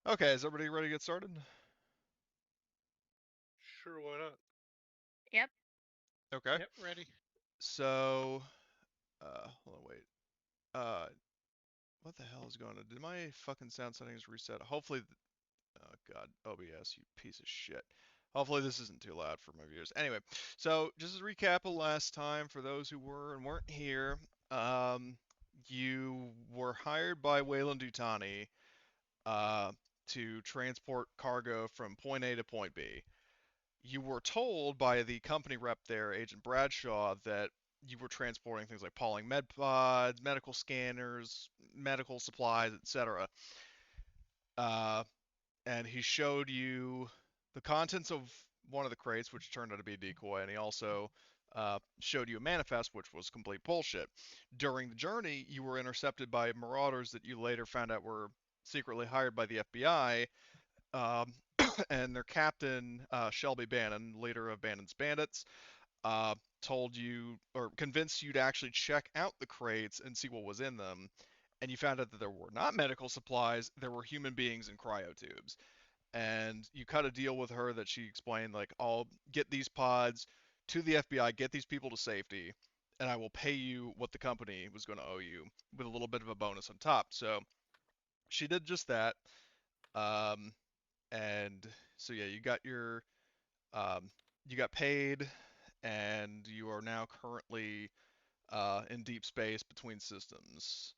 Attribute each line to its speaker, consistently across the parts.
Speaker 1: Okay, is everybody ready to get started?
Speaker 2: Sure, why not?
Speaker 3: Yep.
Speaker 1: Okay.
Speaker 2: Yep, ready.
Speaker 1: So, hold on, wait. Uh, what the hell is going on? Did my fucking sound settings reset? Hopefully, oh god, OBS, you piece of shit. Hopefully this isn't too loud for my viewers. Anyway, so just as a recap of last time, for those who were and weren't here, um, you were hired by Wayland Dutani, uh, to transport cargo from point A to point B. You were told by the company rep there, Agent Bradshaw, that you were transporting things like Pauling med pods, medical scanners, medical supplies, etc. Uh, and he showed you the contents of one of the crates, which turned out to be a decoy, and he also showed you a manifest, which was complete bullshit. During the journey, you were intercepted by marauders that you later found out were secretly hired by the FBI, um, and their captain, Shelby Bannon, leader of Bannon's Bandits, uh, told you or convinced you to actually check out the crates and see what was in them. And you found out that there were not medical supplies, there were human beings in cryotubes. And you cut a deal with her that she explained, like, I'll get these pods to the FBI, get these people to safety, and I will pay you what the company was going to owe you with a little bit of a bonus on top. So she did just that. Um, and so yeah, um, you got paid, and you are now currently in deep space between systems.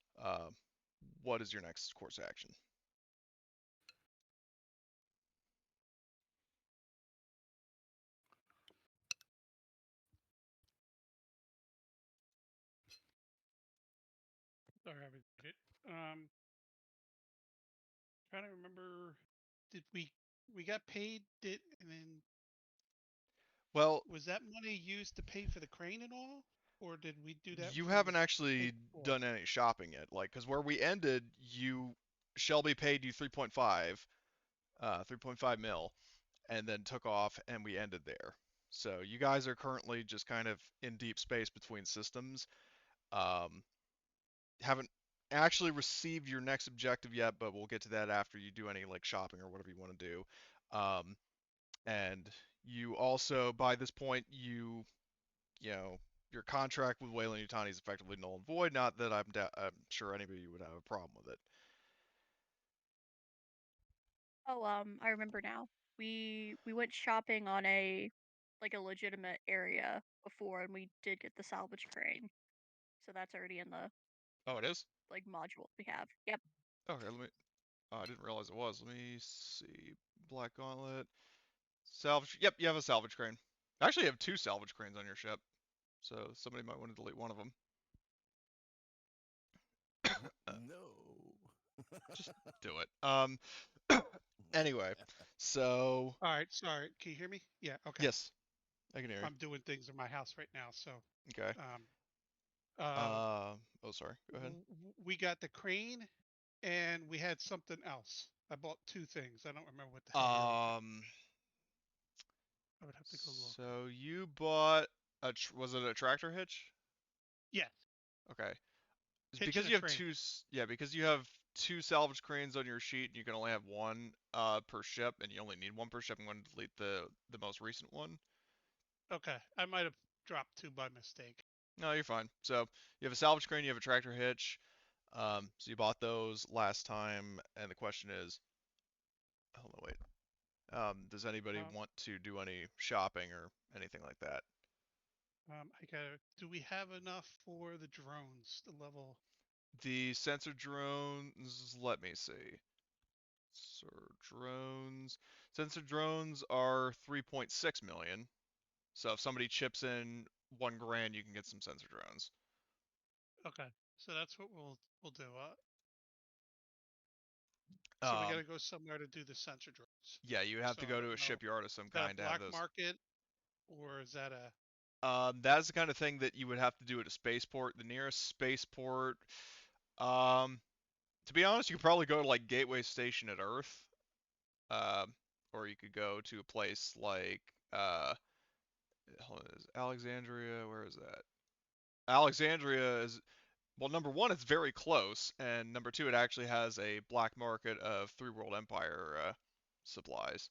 Speaker 1: What is your next course of action?
Speaker 2: Sorry, I haven't read it. Trying to remember. Did we got paid? Did and then
Speaker 1: Well,
Speaker 2: was that money used to pay for the crane and all, or did we do that
Speaker 1: you
Speaker 2: from the
Speaker 1: haven't
Speaker 2: pay
Speaker 1: actually
Speaker 2: before?
Speaker 1: done any shopping yet, like, because where we ended, Shelby paid you 3.5 mil, and then took off, and we ended there. So you guys are currently just kind of in deep space between systems. Um, haven't actually received your next objective yet, but we'll get to that after you do any like shopping or whatever you want to do. Um, and you also, by this point, you know, your contract with Wayland Utani is effectively null and void. Not that I'm sure anybody would have a problem with it.
Speaker 3: Oh, I remember now. We went shopping on a legitimate area before, and we did get the salvage crane. So that's already in the
Speaker 1: Oh, it is.
Speaker 3: module we have. Yep.
Speaker 1: Okay, let me. Oh, I didn't realize it was. Let me see. Black Gauntlet. Salvage. Yep, you have a salvage crane. Actually, you have two salvage cranes on your ship, so somebody might want to delete one of them.
Speaker 4: No.
Speaker 1: Just do it. Anyway, so
Speaker 2: All right. Sorry. Can you hear me? Yeah. Okay.
Speaker 1: yes, I can hear you.
Speaker 2: I'm doing things in my house right now, so
Speaker 1: Okay.
Speaker 2: um uh
Speaker 1: Oh, sorry. Go ahead.
Speaker 2: we got the crane and we had something else. I bought two things. I don't remember what the hell the other thing.
Speaker 1: Um,
Speaker 2: I would have to go look.
Speaker 1: so you bought was it a tractor hitch?
Speaker 2: Yes,
Speaker 1: Okay. It's
Speaker 2: hitching
Speaker 1: because
Speaker 2: a
Speaker 1: you have
Speaker 2: train.
Speaker 1: yeah, because you have two salvage cranes on your sheet and you can only have one per ship, and you only need one per ship. I'm going to delete the most recent one.
Speaker 2: Okay, I might have dropped two by mistake.
Speaker 1: No, you're fine. So you have a salvage crane, you have a tractor hitch. So you bought those last time, and the question is, hold on, wait. Does anybody
Speaker 2: Um,
Speaker 1: want to do any shopping or anything like that?
Speaker 2: I gotta. Do we have enough for the drones? The level.
Speaker 1: The sensor drones, let me see. Sensor drones are 3.6 million. So if somebody chips in 1 grand, you can get some sensor drones.
Speaker 2: Okay, so that's what we'll do. So we
Speaker 1: Um,
Speaker 2: gotta go somewhere to do the sensor drones.
Speaker 1: yeah, you have
Speaker 2: So
Speaker 1: to
Speaker 2: I
Speaker 1: go to
Speaker 2: don't
Speaker 1: a
Speaker 2: know.
Speaker 1: shipyard of some
Speaker 2: Is that a
Speaker 1: kind to have
Speaker 2: black
Speaker 1: those.
Speaker 2: market or is that a?
Speaker 1: That's the kind of thing that you would have to do at a spaceport. The nearest spaceport, um, to be honest, you could probably go to like Gateway Station at Earth, um, or you could go to a place like hold on, is Alexandria. Where is that? Alexandria is Well, number one, it's very close, and number two, it actually has a black market of Three World Empire supplies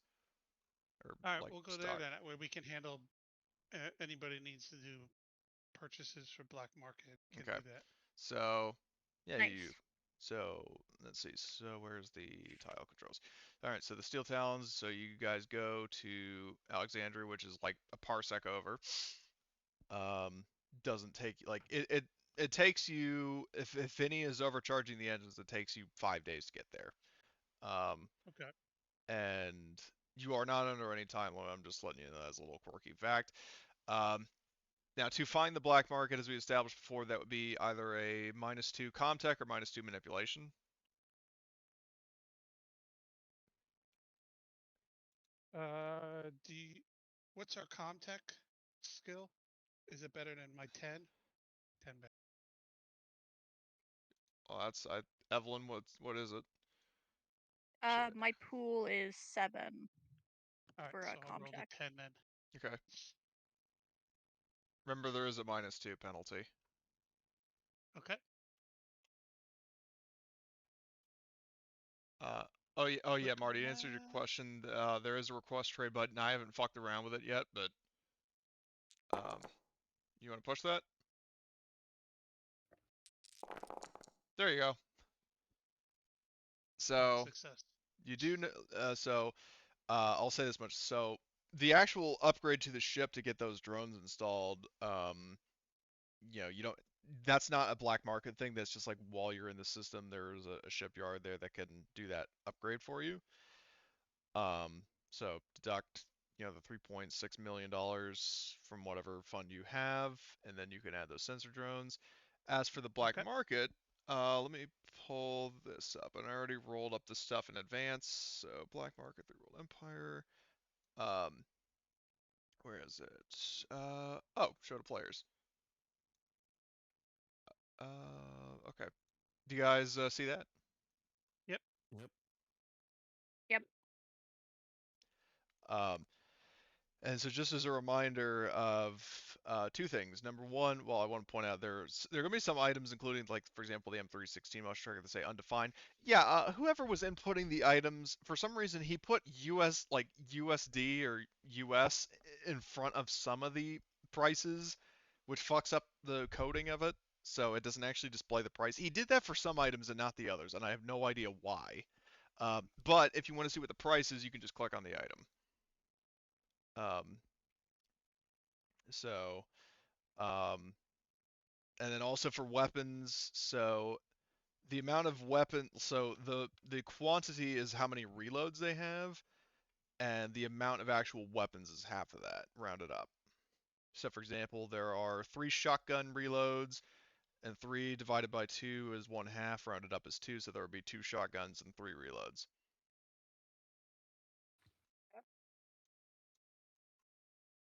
Speaker 1: or
Speaker 2: All right,
Speaker 1: like
Speaker 2: we'll go there
Speaker 1: stock.
Speaker 2: then. That way we can handle anybody needs to do purchases for black market can
Speaker 1: Okay.
Speaker 2: do that.
Speaker 1: So, yeah, you.
Speaker 3: Nice.
Speaker 1: So let's see. So where's the tile controls? All right. So the Steel Talons. So you guys go to Alexandria, which is like a parsec over. Doesn't take like it takes you if any is overcharging the engines, it takes you 5 days to get there. Um,
Speaker 2: Okay.
Speaker 1: and you are not under any time limit. I'm just letting you know as a little quirky fact. Um, Now, to find the black market, as we established before, that would be either a -2 Comtech or -2 manipulation.
Speaker 2: Do you, what's our Comtech skill? Is it better than my 10? 10 better.
Speaker 1: Well, Evelyn. What is it? Shit.
Speaker 3: My pool is 7
Speaker 2: All right,
Speaker 3: for a
Speaker 2: so I'll roll the
Speaker 3: Comtech.
Speaker 2: 10 then.
Speaker 1: Okay. Remember, there is a -2 penalty.
Speaker 2: Okay.
Speaker 1: Uh, oh yeah,
Speaker 2: Click on
Speaker 1: Marty. To answer your
Speaker 2: that.
Speaker 1: question, there is a request trade button. I haven't fucked around with it yet, but you want to push that? There you go.
Speaker 2: Oh,
Speaker 1: So
Speaker 2: success.
Speaker 1: you do. So I'll say this much. So the actual upgrade to the ship to get those drones installed, you don't. That's not a black market thing. That's just like while you're in the system, there's a shipyard there that can do that upgrade for you. So deduct, the $3.6 million from whatever fund you have, and then you can add those sensor drones. As for the black
Speaker 2: Okay.
Speaker 1: market, let me pull this up. And I already rolled up the stuff in advance. So black market, Three World Empire. Um, where is it? Oh, show to players. Okay. Do you guys see that?
Speaker 2: Yep.
Speaker 4: Yep.
Speaker 3: Yep.
Speaker 1: Um, And so, just as a reminder of two things. Number one, well, I want to point out there are going to be some items, including like, for example, the M316 motion tracker that say undefined. Yeah, whoever was inputting the items, for some reason, he put US like USD or US in front of some of the prices, which fucks up the coding of it, so it doesn't actually display the price. He did that for some items and not the others, and I have no idea why. But if you want to see what the price is, you can just click on the item. Um, So, um, and then also for weapons, so the amount of weapon, so the quantity is how many reloads they have, and the amount of actual weapons is half of that, rounded up. So for example, there are 3 shotgun reloads, and 3 divided by 2 is 1/2, rounded up is 2, so there would be 2 shotguns and 3 reloads.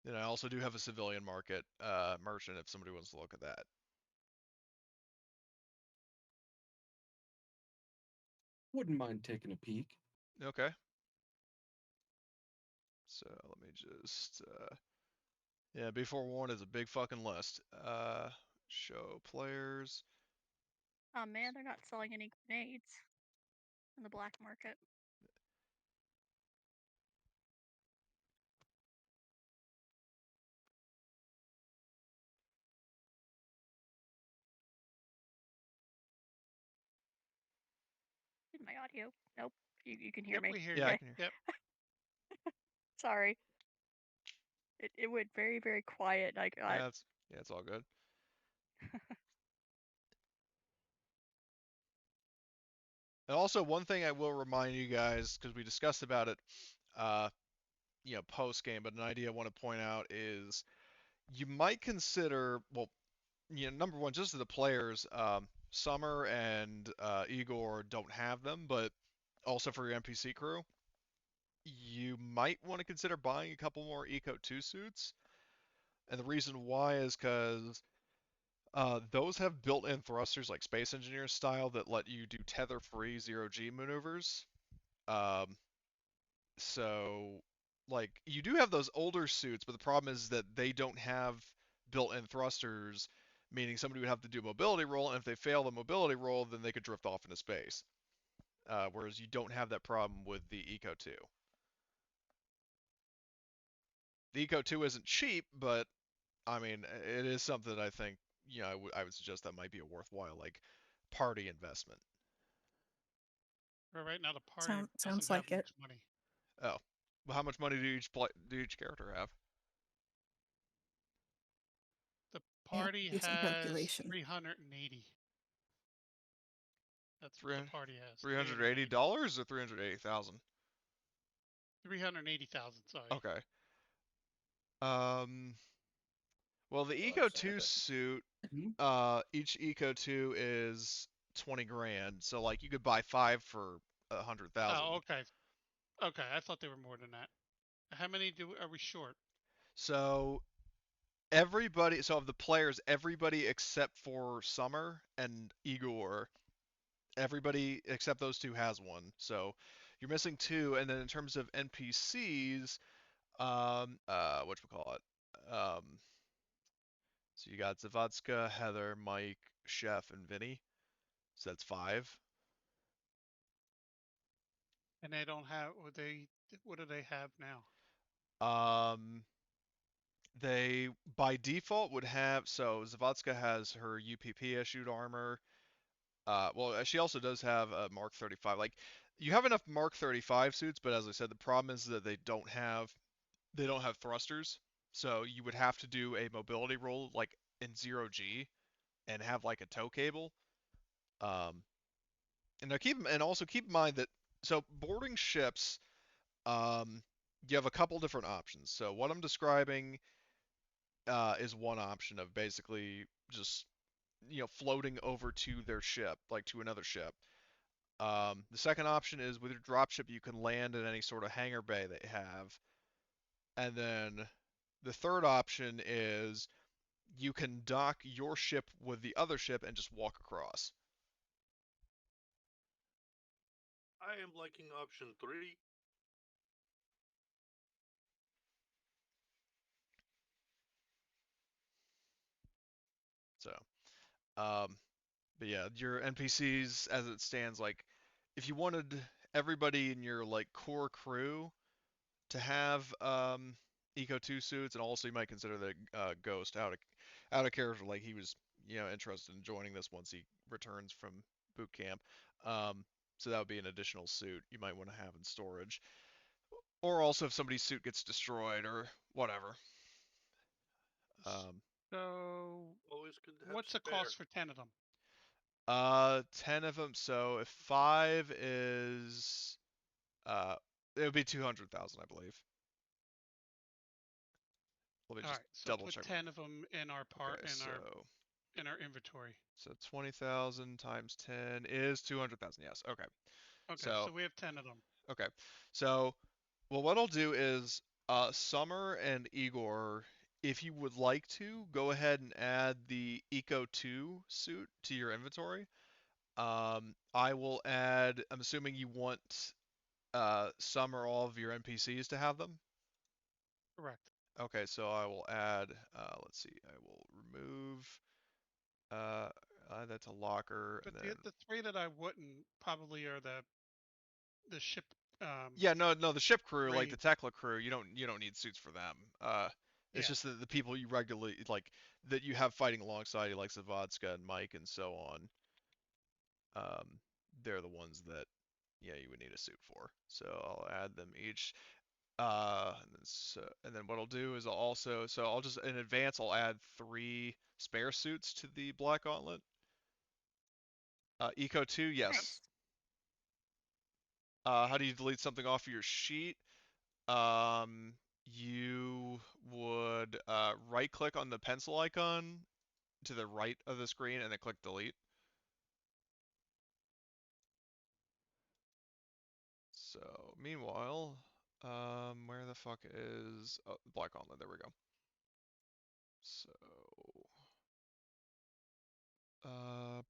Speaker 1: And I also do have a civilian market merchant if somebody wants to look at that.
Speaker 4: Wouldn't mind taking a peek.
Speaker 1: Okay. So let me just yeah, be forewarned is a big fucking list. Show players.
Speaker 3: Oh man, they're not selling any grenades in the black market. In my audio. Nope. You can hear
Speaker 2: Yep,
Speaker 3: me.
Speaker 2: we hear
Speaker 1: Yeah, I
Speaker 2: you.
Speaker 3: Okay.
Speaker 1: can hear.
Speaker 2: Yep.
Speaker 3: Sorry. It went very, very quiet and I got
Speaker 1: It's all good. And also one thing I will remind you guys, because we discussed about it, uh, post game, but an idea I want to point out is you might consider, well, number one, just as the players, Summer and Igor don't have them, but also for your NPC crew, you might want to consider buying a couple more Eco 2 suits. And the reason why is because those have built-in thrusters like Space Engineer style that let you do tether-free zero-G maneuvers. Um, so, like, you do have those older suits, but the problem is that they don't have built-in thrusters meaning somebody would have to do a mobility roll, and if they fail the mobility roll, then they could drift off into space. Whereas you don't have that problem with the Eco 2. The Eco 2 isn't cheap, but I mean, it is something that I think, I would suggest that might be a worthwhile, like, party investment.
Speaker 2: But right now the party
Speaker 5: Sounds
Speaker 2: doesn't have
Speaker 5: like it.
Speaker 2: much money.
Speaker 1: Oh, well, how much money do each character have?
Speaker 2: The
Speaker 5: Yeah,
Speaker 2: party
Speaker 5: do some
Speaker 2: has
Speaker 5: calculation.
Speaker 2: 380. That's what
Speaker 1: Three
Speaker 2: the party has.
Speaker 1: $380 or 380,000?
Speaker 2: 380,000. Sorry.
Speaker 1: Okay. Well, the
Speaker 4: Oh,
Speaker 1: Eco
Speaker 4: that's
Speaker 1: 2
Speaker 4: bad.
Speaker 1: suit,
Speaker 4: Mhm.
Speaker 1: each Eco 2 is 20 grand, so like you could buy 5 for 100,000.
Speaker 2: Oh, okay. Okay, I thought they were more than that. How many are we short?
Speaker 1: So of the players, everybody except for Summer and Igor, everybody except those two has one. So you're missing 2, and then in terms of NPCs, whatchamacallit? So you got Zavadska, Heather, Mike, Chef, and Vinny. So that's 5.
Speaker 2: And they don't have. What do they have now?
Speaker 1: Um, they by default would have, so Zavadska has her UPP issued armor. Well, she also does have a Mark 35. Like, you have enough Mark 35 suits, but as I said, the problem is that they don't have thrusters. So you would have to do a mobility roll like in 0G and have like a tow cable. Um, and also keep in mind that so boarding ships, um, you have a couple different options. So what I'm describing is one option of basically just floating over to their ship, like to another ship. The second option is with your dropship, you can land in any sort of hangar bay they have. And then the third option is you can dock your ship with the other ship and just walk across.
Speaker 6: I am liking option 3.
Speaker 1: So, but yeah, your NPCs as it stands, like if you wanted everybody in your like core crew to have Eco 2 suits, and also you might consider the Ghost out of character, like he was interested in joining this once he returns from boot camp. So that would be an additional suit you might want to have in storage, or also if somebody's suit gets destroyed or whatever. Um,
Speaker 2: So,
Speaker 6: Always good to have
Speaker 2: what's the
Speaker 6: spare.
Speaker 2: cost for 10 of them?
Speaker 1: 10 of them. So if 5 is it would be 200,000, I believe. Let me
Speaker 2: All
Speaker 1: just
Speaker 2: right, so
Speaker 1: double
Speaker 2: put
Speaker 1: check.
Speaker 2: 10 of them in our
Speaker 1: Okay, so
Speaker 2: in our inventory.
Speaker 1: 20,000 times 10 is 200,000. Yes. Okay.
Speaker 2: Okay,
Speaker 1: So
Speaker 2: so we have 10 of them.
Speaker 1: okay. So well, what I'll do is Summer and Igor, if you would like to, go ahead and add the Eco 2 suit to your inventory. I will add. I'm assuming you want some or all of your NPCs to have them.
Speaker 2: Correct.
Speaker 1: Okay, so I will add. Let's see. I will remove. Uh, Add that to locker,
Speaker 2: But
Speaker 1: and then
Speaker 2: the 3 that I wouldn't probably are the ship.
Speaker 1: yeah, no, the ship crew, like the
Speaker 2: Raid.
Speaker 1: Tekla crew, you don't need suits for them. It's
Speaker 2: Yeah.
Speaker 1: just the people you regularly like that you have fighting alongside you, like Zavodska and Mike and so on. Um, they're the ones that you would need a suit for. So I'll add them each. And then what I'll do is I'll just in advance I'll add 3 spare suits to the Black Gauntlet. Eco 2, yes.
Speaker 3: Nice.
Speaker 1: How do you delete something off of your sheet? You would right click on the pencil icon to the right of the screen and then click delete. So meanwhile, where the fuck is Black Gauntlet? There we go. So uh,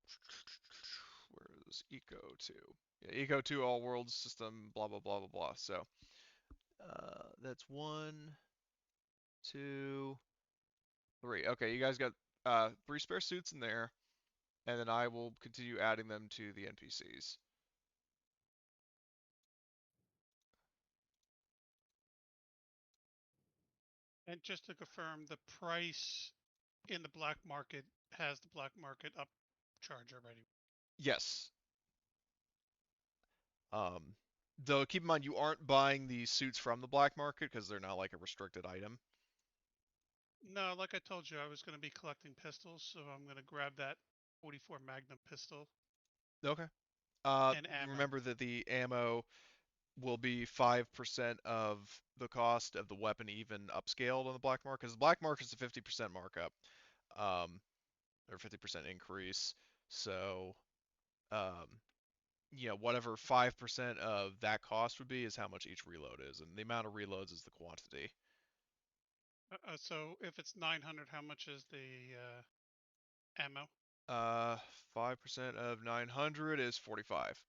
Speaker 1: where is Eco 2? Yeah, Eco 2 all world system, blah blah blah blah blah. So that's 1, 2, 3. Okay, you guys got 3 spare suits in there, and then I will continue adding them to the NPCs.
Speaker 2: And just to confirm, the price in the black market has the black market upcharge already.
Speaker 1: Yes. Though keep in mind you aren't buying the suits from the black market because they're not like a restricted item.
Speaker 2: No, like I told you, I was going to be collecting pistols, so I'm going to grab that 44 Magnum pistol
Speaker 1: Okay.
Speaker 2: and ammo.
Speaker 1: Remember that the ammo will be 5% of the cost of the weapon even upscaled on the black market. Because the black market is a 50% markup, or 50% increase. So, whatever 5% of that cost would be is how much each reload is, and the amount of reloads is the quantity.
Speaker 2: So if it's 900, how much is the ammo?
Speaker 1: 5% of 900 is 45.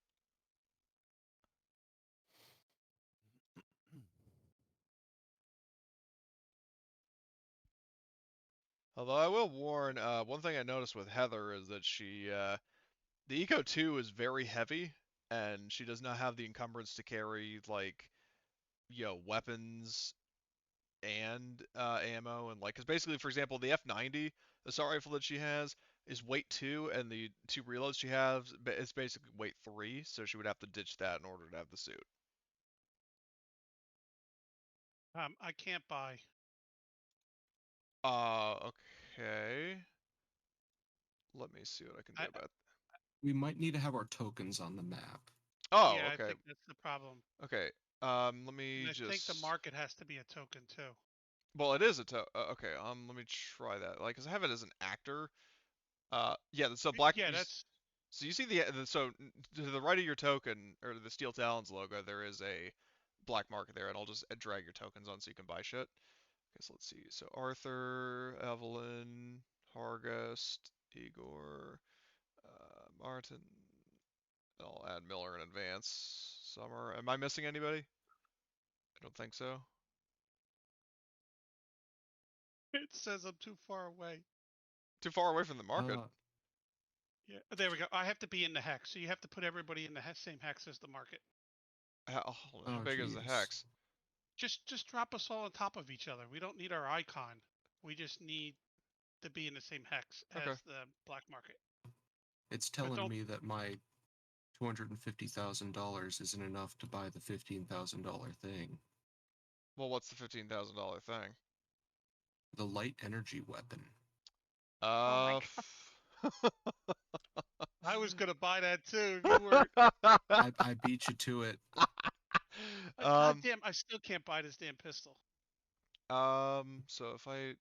Speaker 1: Although I will warn, one thing I noticed with Heather is that the Eco 2 is very heavy, and she does not have the encumbrance to carry, like, weapons and ammo, and, like, because basically, for example, the F90 assault rifle that she has is weight 2, and the 2 reloads she has, it's basically weight 3, so she would have to ditch that in order to have the suit.
Speaker 2: I can't buy.
Speaker 1: Okay. Let me see what I can do
Speaker 2: I,
Speaker 1: about.
Speaker 4: We might need to have our tokens on the map.
Speaker 1: Oh,
Speaker 2: yeah, I
Speaker 1: okay.
Speaker 2: think that's the problem.
Speaker 1: Okay. Let me
Speaker 2: And I think the
Speaker 1: just.
Speaker 2: market has to be a token too.
Speaker 1: Well, it is a okay. Let me try that. Like, 'cause I have it as an actor. Yeah. So black.
Speaker 2: Yeah, that's
Speaker 1: So you see so to the right of your token or the Steel Talons logo, there is a black market there, and I'll just drag your tokens on so you can buy shit. Okay, so let's see. So Arthur, Evelyn, Hargust, Igor, Martin. I'll add Miller in advance. Summer. Am I missing anybody? I don't think so.
Speaker 2: it says I'm too far away.
Speaker 1: Too far away from the market.
Speaker 2: Yeah, there we go. I have to be in the hex, so you have to put everybody in the same hex as the market.
Speaker 1: How
Speaker 4: Oh,
Speaker 1: big is the
Speaker 4: geez.
Speaker 1: hex?
Speaker 2: Just drop us all on top of each other. We don't need our icon. We just need to be in the same hex
Speaker 1: Okay.
Speaker 2: as the black market.
Speaker 4: It's
Speaker 2: But
Speaker 4: telling me that my $250,000 isn't enough to buy the $15,000 thing.
Speaker 1: Well, what's the $15,000 thing?
Speaker 4: The light energy weapon.
Speaker 3: Oh my
Speaker 2: I was gonna buy that too if you weren't.
Speaker 4: I beat you to it.
Speaker 2: God damn, I still can't buy this damn pistol.
Speaker 1: So if I.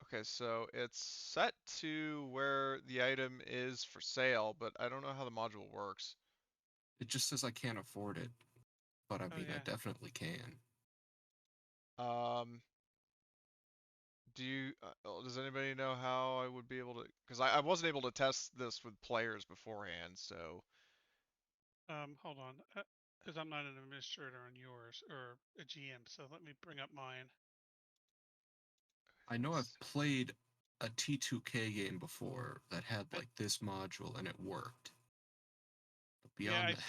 Speaker 1: Okay, so it's set to where the item is for sale, but I don't know how the module works.
Speaker 4: It just says I can't afford it, but I mean, I
Speaker 2: Yeah.
Speaker 4: definitely can.
Speaker 1: Does anybody know how I would be able to? Because I wasn't able to test this with players beforehand, so.
Speaker 2: Hold on, because I'm not an administrator on yours or a GM, so let me bring up mine.
Speaker 4: I know I've played a T2K game before that had like this module and it worked. But
Speaker 2: Yeah,
Speaker 4: beyond
Speaker 2: I
Speaker 4: that,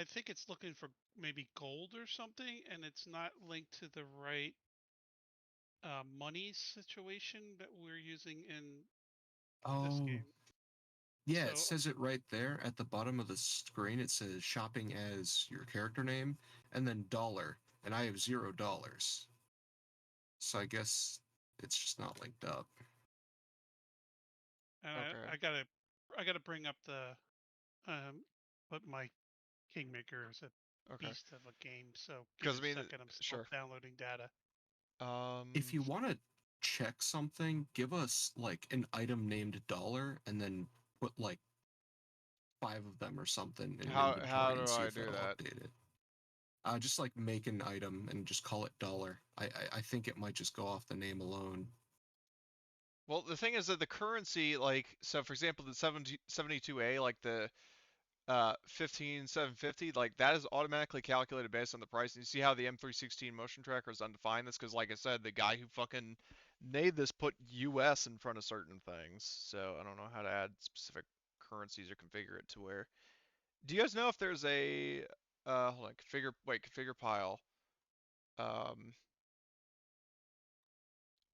Speaker 2: think it's looking for maybe gold or something, and it's not linked to the right money situation that we're using in this game.
Speaker 4: yeah,
Speaker 2: So
Speaker 4: it says it right there at the bottom of the screen. It says shopping as your character name and then dollar, and I have $0. So I guess it's just not linked up.
Speaker 2: and
Speaker 1: Okay.
Speaker 2: I gotta bring up the but my Kingmaker is a
Speaker 1: Okay.
Speaker 2: beast of a game. So give
Speaker 1: 'Cause
Speaker 2: me
Speaker 1: I
Speaker 2: a
Speaker 1: mean,
Speaker 2: second. I'm still
Speaker 1: sure.
Speaker 2: downloading data.
Speaker 4: If you want to check something, give us like an item named dollar and then put like 5 of them or something in
Speaker 1: How
Speaker 4: inventory
Speaker 1: do
Speaker 4: and see
Speaker 1: I
Speaker 4: if
Speaker 1: do
Speaker 4: it'll
Speaker 1: that?
Speaker 4: update it. Just like make an item and just call it dollar. I think it might just go off the name alone.
Speaker 1: Well, the thing is that the currency, like, so for example, the 72A, like the 15750, like that is automatically calculated based on the price. And you see how the M316 motion tracker is undefined? That's because, like I said, the guy who fucking made this put US in front of certain things, so I don't know how to add specific currencies or configure it to where. Do you guys know if there's a hold on, configure pile, um,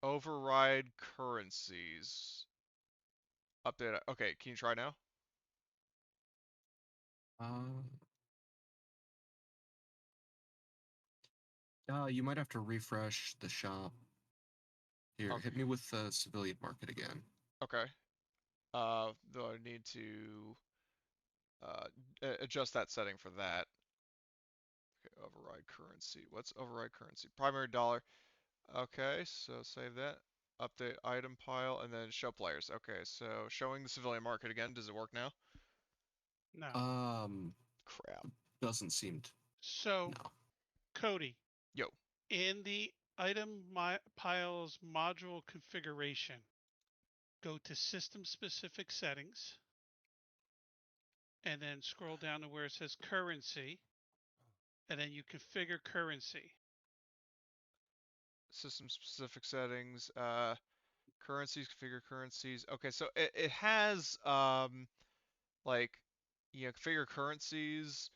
Speaker 1: override currencies, update. Okay, can you try now?
Speaker 4: Uh, you might have to refresh the shop. Here,
Speaker 1: Okay.
Speaker 4: hit me with the civilian market again.
Speaker 1: Okay. Though I need to adjust that setting for that. Okay, override currency. What's override currency? Primary dollar. Okay, so save that. Update item pile and then show players. Okay, so showing the civilian market again. Does it work now?
Speaker 2: No.
Speaker 1: Crap.
Speaker 4: Doesn't seem to.
Speaker 2: So,
Speaker 4: No.
Speaker 2: Cody,
Speaker 1: Yo.
Speaker 2: in the item piles module configuration, go to system specific settings and then scroll down to where it says currency, and then you configure currency.
Speaker 1: System specific settings. Currencies, configure currencies. Okay, so it has like configure currencies,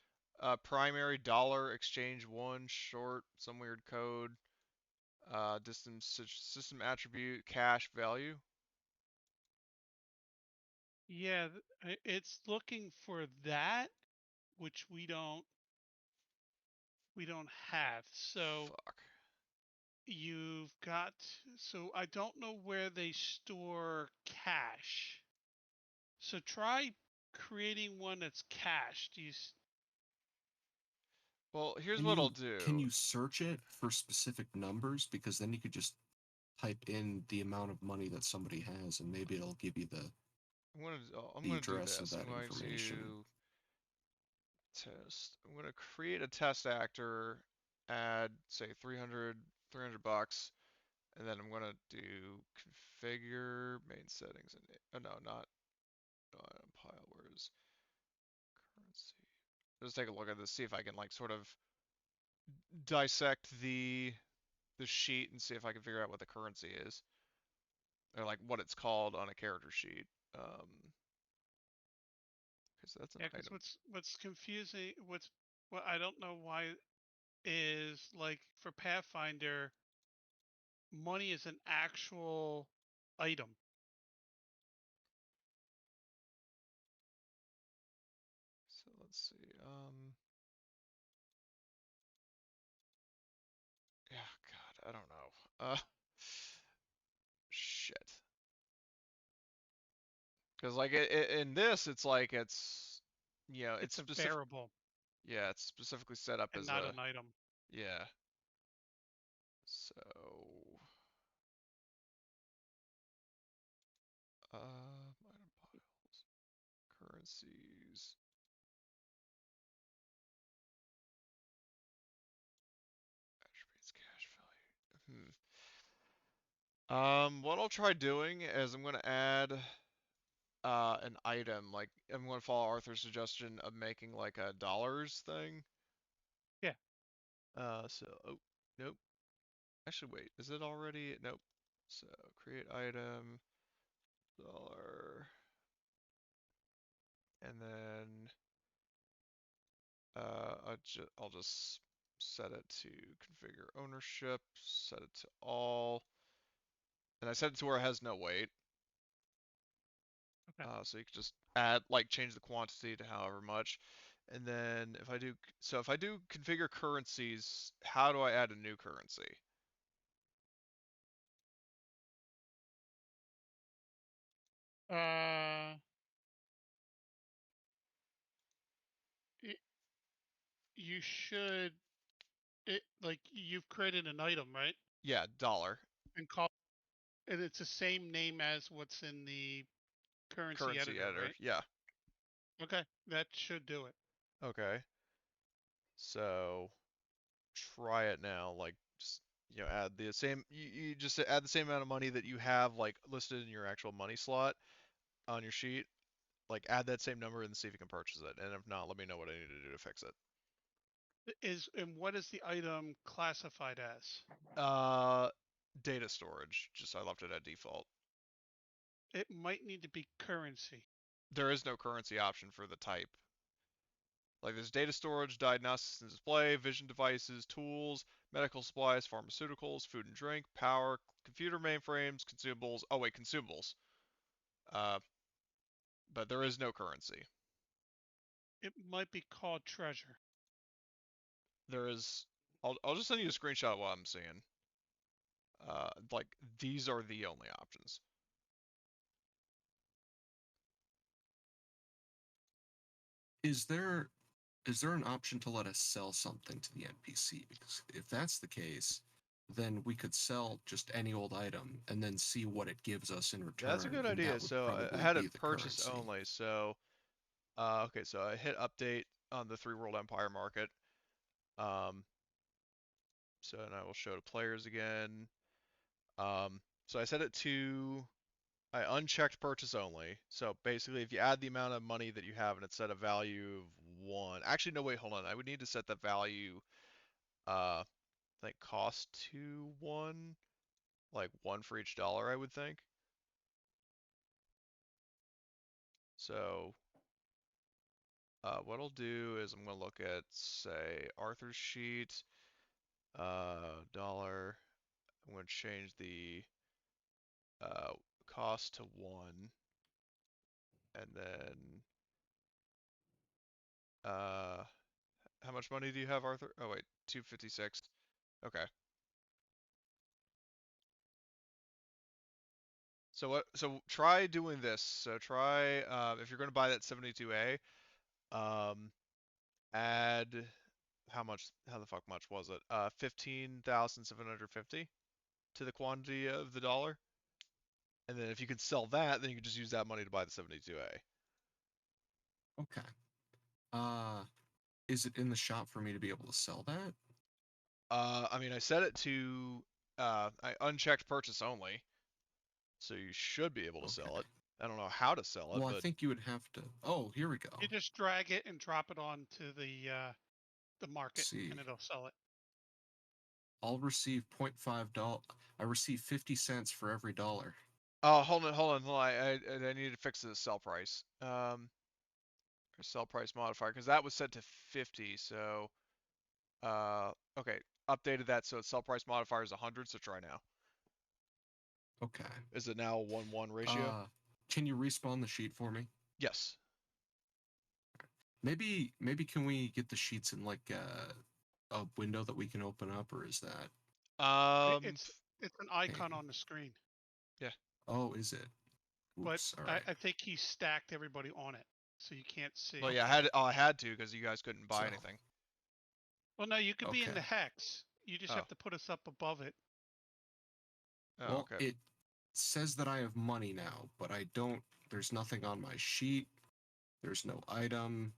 Speaker 1: primary dollar exchange one short some weird code, system attribute cash value.
Speaker 2: Yeah, it's looking for that, which we don't have. So
Speaker 1: Fuck.
Speaker 2: you've got, so I don't know where they store cash. So try creating one that's cash. Do you?
Speaker 1: Well, here's
Speaker 4: Can
Speaker 1: what I'll
Speaker 4: you can
Speaker 1: do.
Speaker 4: you search it for specific numbers? Because then you could just type in the amount of money that somebody has, and maybe it'll give you
Speaker 1: I'm
Speaker 4: the
Speaker 1: gonna do
Speaker 4: address of
Speaker 1: this. I'm
Speaker 4: that
Speaker 1: going
Speaker 4: information.
Speaker 1: to test. I'm gonna create a test actor, add say 300 bucks, and then I'm gonna do configure main settings and no, not item pile. Where's currency? Just take a look at this, see if I can like sort of dissect the sheet and see if I can figure out what the currency is, or like what it's called on a character sheet. Because that's an
Speaker 2: Yeah, because
Speaker 1: item.
Speaker 2: what's confusing, what I don't know why is like for Pathfinder, money is an actual item.
Speaker 1: So let's see. Yeah, God, I don't know. Shit. Because like in this, it's like it's
Speaker 2: It's a
Speaker 1: specific.
Speaker 2: variable
Speaker 1: Yeah, it's specifically set up
Speaker 2: and
Speaker 1: as
Speaker 2: not
Speaker 1: a
Speaker 2: an item.
Speaker 1: yeah. So item piles, currencies, attributes, cash value. What I'll try doing is I'm gonna add an item. Like I'm gonna follow Arthur's suggestion of making like a dollars thing.
Speaker 2: Yeah.
Speaker 1: So oh nope. Actually wait, is it already? Nope. So create item dollar, and then I'll just set it to configure ownership, set it to all, and I set it to where it has no weight.
Speaker 2: Okay.
Speaker 1: So you can just add, like, change the quantity to however much. And then if I do configure currencies, how do I add a new currency?
Speaker 2: Uh, it, you should it like you've created an item, right?
Speaker 1: Yeah, dollar.
Speaker 2: And it's the same name as what's in the currency
Speaker 1: Currency
Speaker 2: editor,
Speaker 1: editor.
Speaker 2: right?
Speaker 1: Yeah.
Speaker 2: Okay, that should do it.
Speaker 1: Okay. So try it now. Like, just add the same. You just add the same amount of money that you have like listed in your actual money slot on your sheet. Like, add that same number and see if you can purchase it. And if not, let me know what I need to do to fix it.
Speaker 2: And what is the item classified as?
Speaker 1: data storage. Just I left it at default.
Speaker 2: It might need to be currency.
Speaker 1: There is no currency option for the type. Like there's data storage, diagnostics and display, vision devices, tools, medical supplies, pharmaceuticals, food and drink, power, computer mainframes, consumables. Oh wait, consumables. Uh, but there is no currency.
Speaker 2: It might be called treasure.
Speaker 1: There is. I'll just send you a screenshot of what I'm seeing. Like these are the only options.
Speaker 4: Is there an option to let us sell something to the NPC? Because if that's the case, then we could sell just any old item and then see what it gives us in return.
Speaker 1: That's a good
Speaker 4: and
Speaker 1: idea.
Speaker 4: That would
Speaker 1: So I
Speaker 4: probably
Speaker 1: had
Speaker 4: be
Speaker 1: it
Speaker 4: the
Speaker 1: purchase
Speaker 4: currency.
Speaker 1: only. So okay, so I hit update on the Three World Empire market. Um, so and I will show to players again. So I set it to I unchecked purchase only. So basically, if you add the amount of money that you have and it's set a value of 1. Actually, no, wait, hold on. I would need to set the value, like cost to 1, like 1 for each dollar, I would think. So what I'll do is I'm going to look at, say, Arthur's sheet, dollar. I'm going to change the cost to 1, and then how much money do you have, Arthur? Oh wait, 256. Okay. So what? So try doing this. So try if you're going to buy that 72A, um, add how much? How the fuck much was it? 15,750 to the quantity of the dollar, and then if you could sell that, then you could just use that money to buy the 72A.
Speaker 4: Okay. Is it in the shop for me to be able to sell that?
Speaker 1: I mean, I set it to I unchecked purchase only, so you should be able to sell
Speaker 4: Okay.
Speaker 1: it. I don't know how to sell it,
Speaker 4: Well, I
Speaker 1: but
Speaker 4: think you would have to. Oh, here we go.
Speaker 2: You just drag it and drop it onto the market,
Speaker 4: See,
Speaker 2: and it'll sell it.
Speaker 4: I'll receive $0.5. I receive 50 cents for every dollar.
Speaker 1: oh, hold on. I need to fix the sell price. Or sell price modifier because that was set to 50. So, okay, updated that so its sell price modifier is 100. So try now.
Speaker 4: Okay.
Speaker 1: Is it now a 1-1 ratio?
Speaker 4: Can you respawn the sheet for me?
Speaker 1: Yes.
Speaker 4: Maybe can we get the sheets in like a window that we can open up, or is that?
Speaker 2: It's an icon on the screen,
Speaker 1: Yeah.
Speaker 4: Oh, is it?
Speaker 2: but
Speaker 4: Oops. All right.
Speaker 2: I think he stacked everybody on it, so you can't see.
Speaker 1: Well, yeah, I had to because you guys couldn't buy
Speaker 4: So,
Speaker 1: anything.
Speaker 2: Well, no, you could be in
Speaker 4: Okay.
Speaker 2: the hex. You just
Speaker 1: Oh.
Speaker 2: have to put us up above it.
Speaker 1: Oh,
Speaker 4: Well,
Speaker 1: okay.
Speaker 4: it says that I have money now, but I don't. There's nothing on my sheet. There's no item.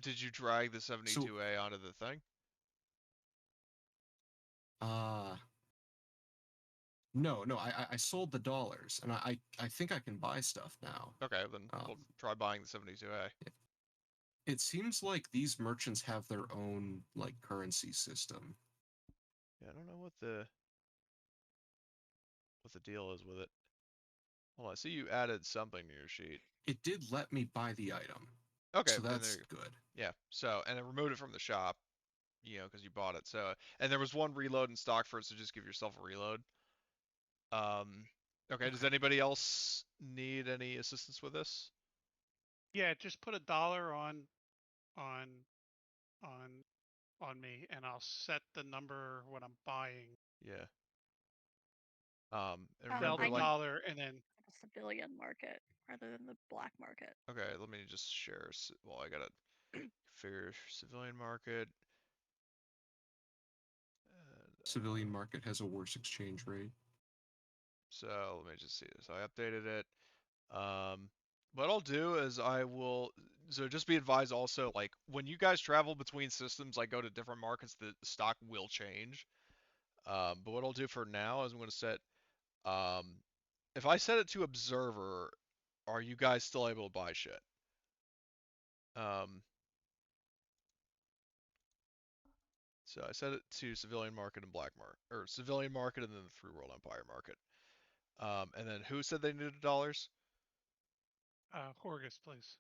Speaker 1: Did you drag the 72A onto the thing?
Speaker 4: No. I sold the dollars, and I think I can buy stuff now.
Speaker 1: Okay, then we'll try buying the 72A.
Speaker 4: It seems like these merchants have their own like currency system.
Speaker 1: Yeah, I don't know what the deal is with it. Well, I see you added something to your sheet.
Speaker 4: It did let me buy the item.
Speaker 1: Okay,
Speaker 4: So
Speaker 1: then
Speaker 4: that's
Speaker 1: there,
Speaker 4: good.
Speaker 1: yeah. So and it removed it from the shop, you know, because you bought it. So and there was one reload in stock for it, so just give yourself a reload. Okay. Does
Speaker 4: Okay.
Speaker 1: anybody else need any assistance with this?
Speaker 2: Yeah, just put $1 on on on me, and I'll set the number what I'm buying.
Speaker 1: Yeah. And
Speaker 3: Oh,
Speaker 2: Sell
Speaker 1: remember,
Speaker 2: the
Speaker 3: I
Speaker 1: like,
Speaker 3: need
Speaker 2: dollar, and then
Speaker 3: a civilian market rather than the black market.
Speaker 1: okay, let me just share. Well, I gotta figure civilian market. And,
Speaker 4: Civilian market has a worse exchange rate.
Speaker 1: so let me just see this. I updated it. What I'll do is I will. So just be advised also, like when you guys travel between systems, like go to different markets, the stock will change. But what I'll do for now is I'm going to set. Um, if I set it to observer, are you guys still able to buy shit? Um, So I set it to civilian market and black market, or civilian market and then the Through World Empire market. And then who said they needed dollars?
Speaker 2: Horgus, please,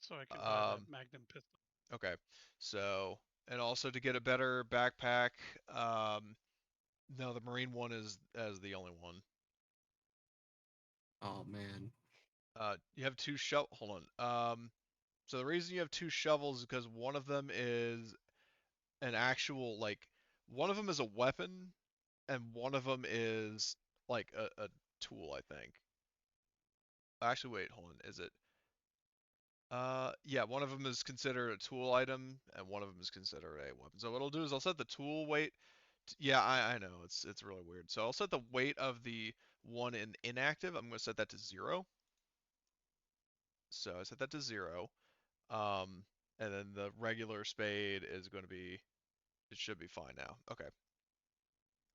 Speaker 2: so I can buy the
Speaker 1: Um,
Speaker 2: Magnum pistol.
Speaker 1: okay. So, and also to get a better backpack. No, the Marine one is as the only one.
Speaker 4: Oh man.
Speaker 1: You have two shovel. Hold on. So the reason you have two shovels is because one of them is an actual like one of them is a weapon and one of them is like a tool, I think. Actually, wait, hold on. Is it? Yeah, one of them is considered a tool item and one of them is considered a weapon. So what I'll do is I'll set the tool weight. Yeah, I know it's really weird. So I'll set the weight of the one in inactive. I'm going to set that to 0. So I set that to 0. Um, and then the regular spade is going to be, it should be fine now. Okay.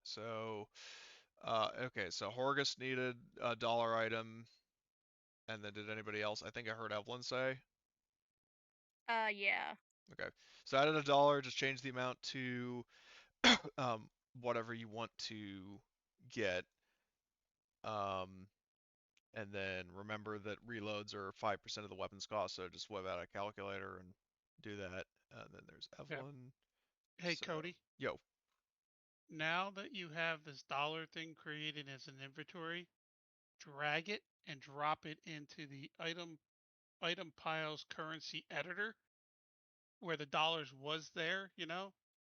Speaker 1: So, okay, so Horgus needed a dollar item, and then did anybody else? I think I heard Evelyn say.
Speaker 3: Yeah.
Speaker 1: Okay, so I added a dollar, just change the amount to whatever you want to get. Um, and then remember that reloads are 5% of the weapons cost, so just whip out a calculator and do that. And then there's
Speaker 2: Yep.
Speaker 1: Evelyn.
Speaker 2: Hey,
Speaker 1: So,
Speaker 2: Cody.
Speaker 1: yo.
Speaker 2: Now that you have this dollar thing created as an inventory, drag it and drop it into the item piles currency editor where the dollars was there,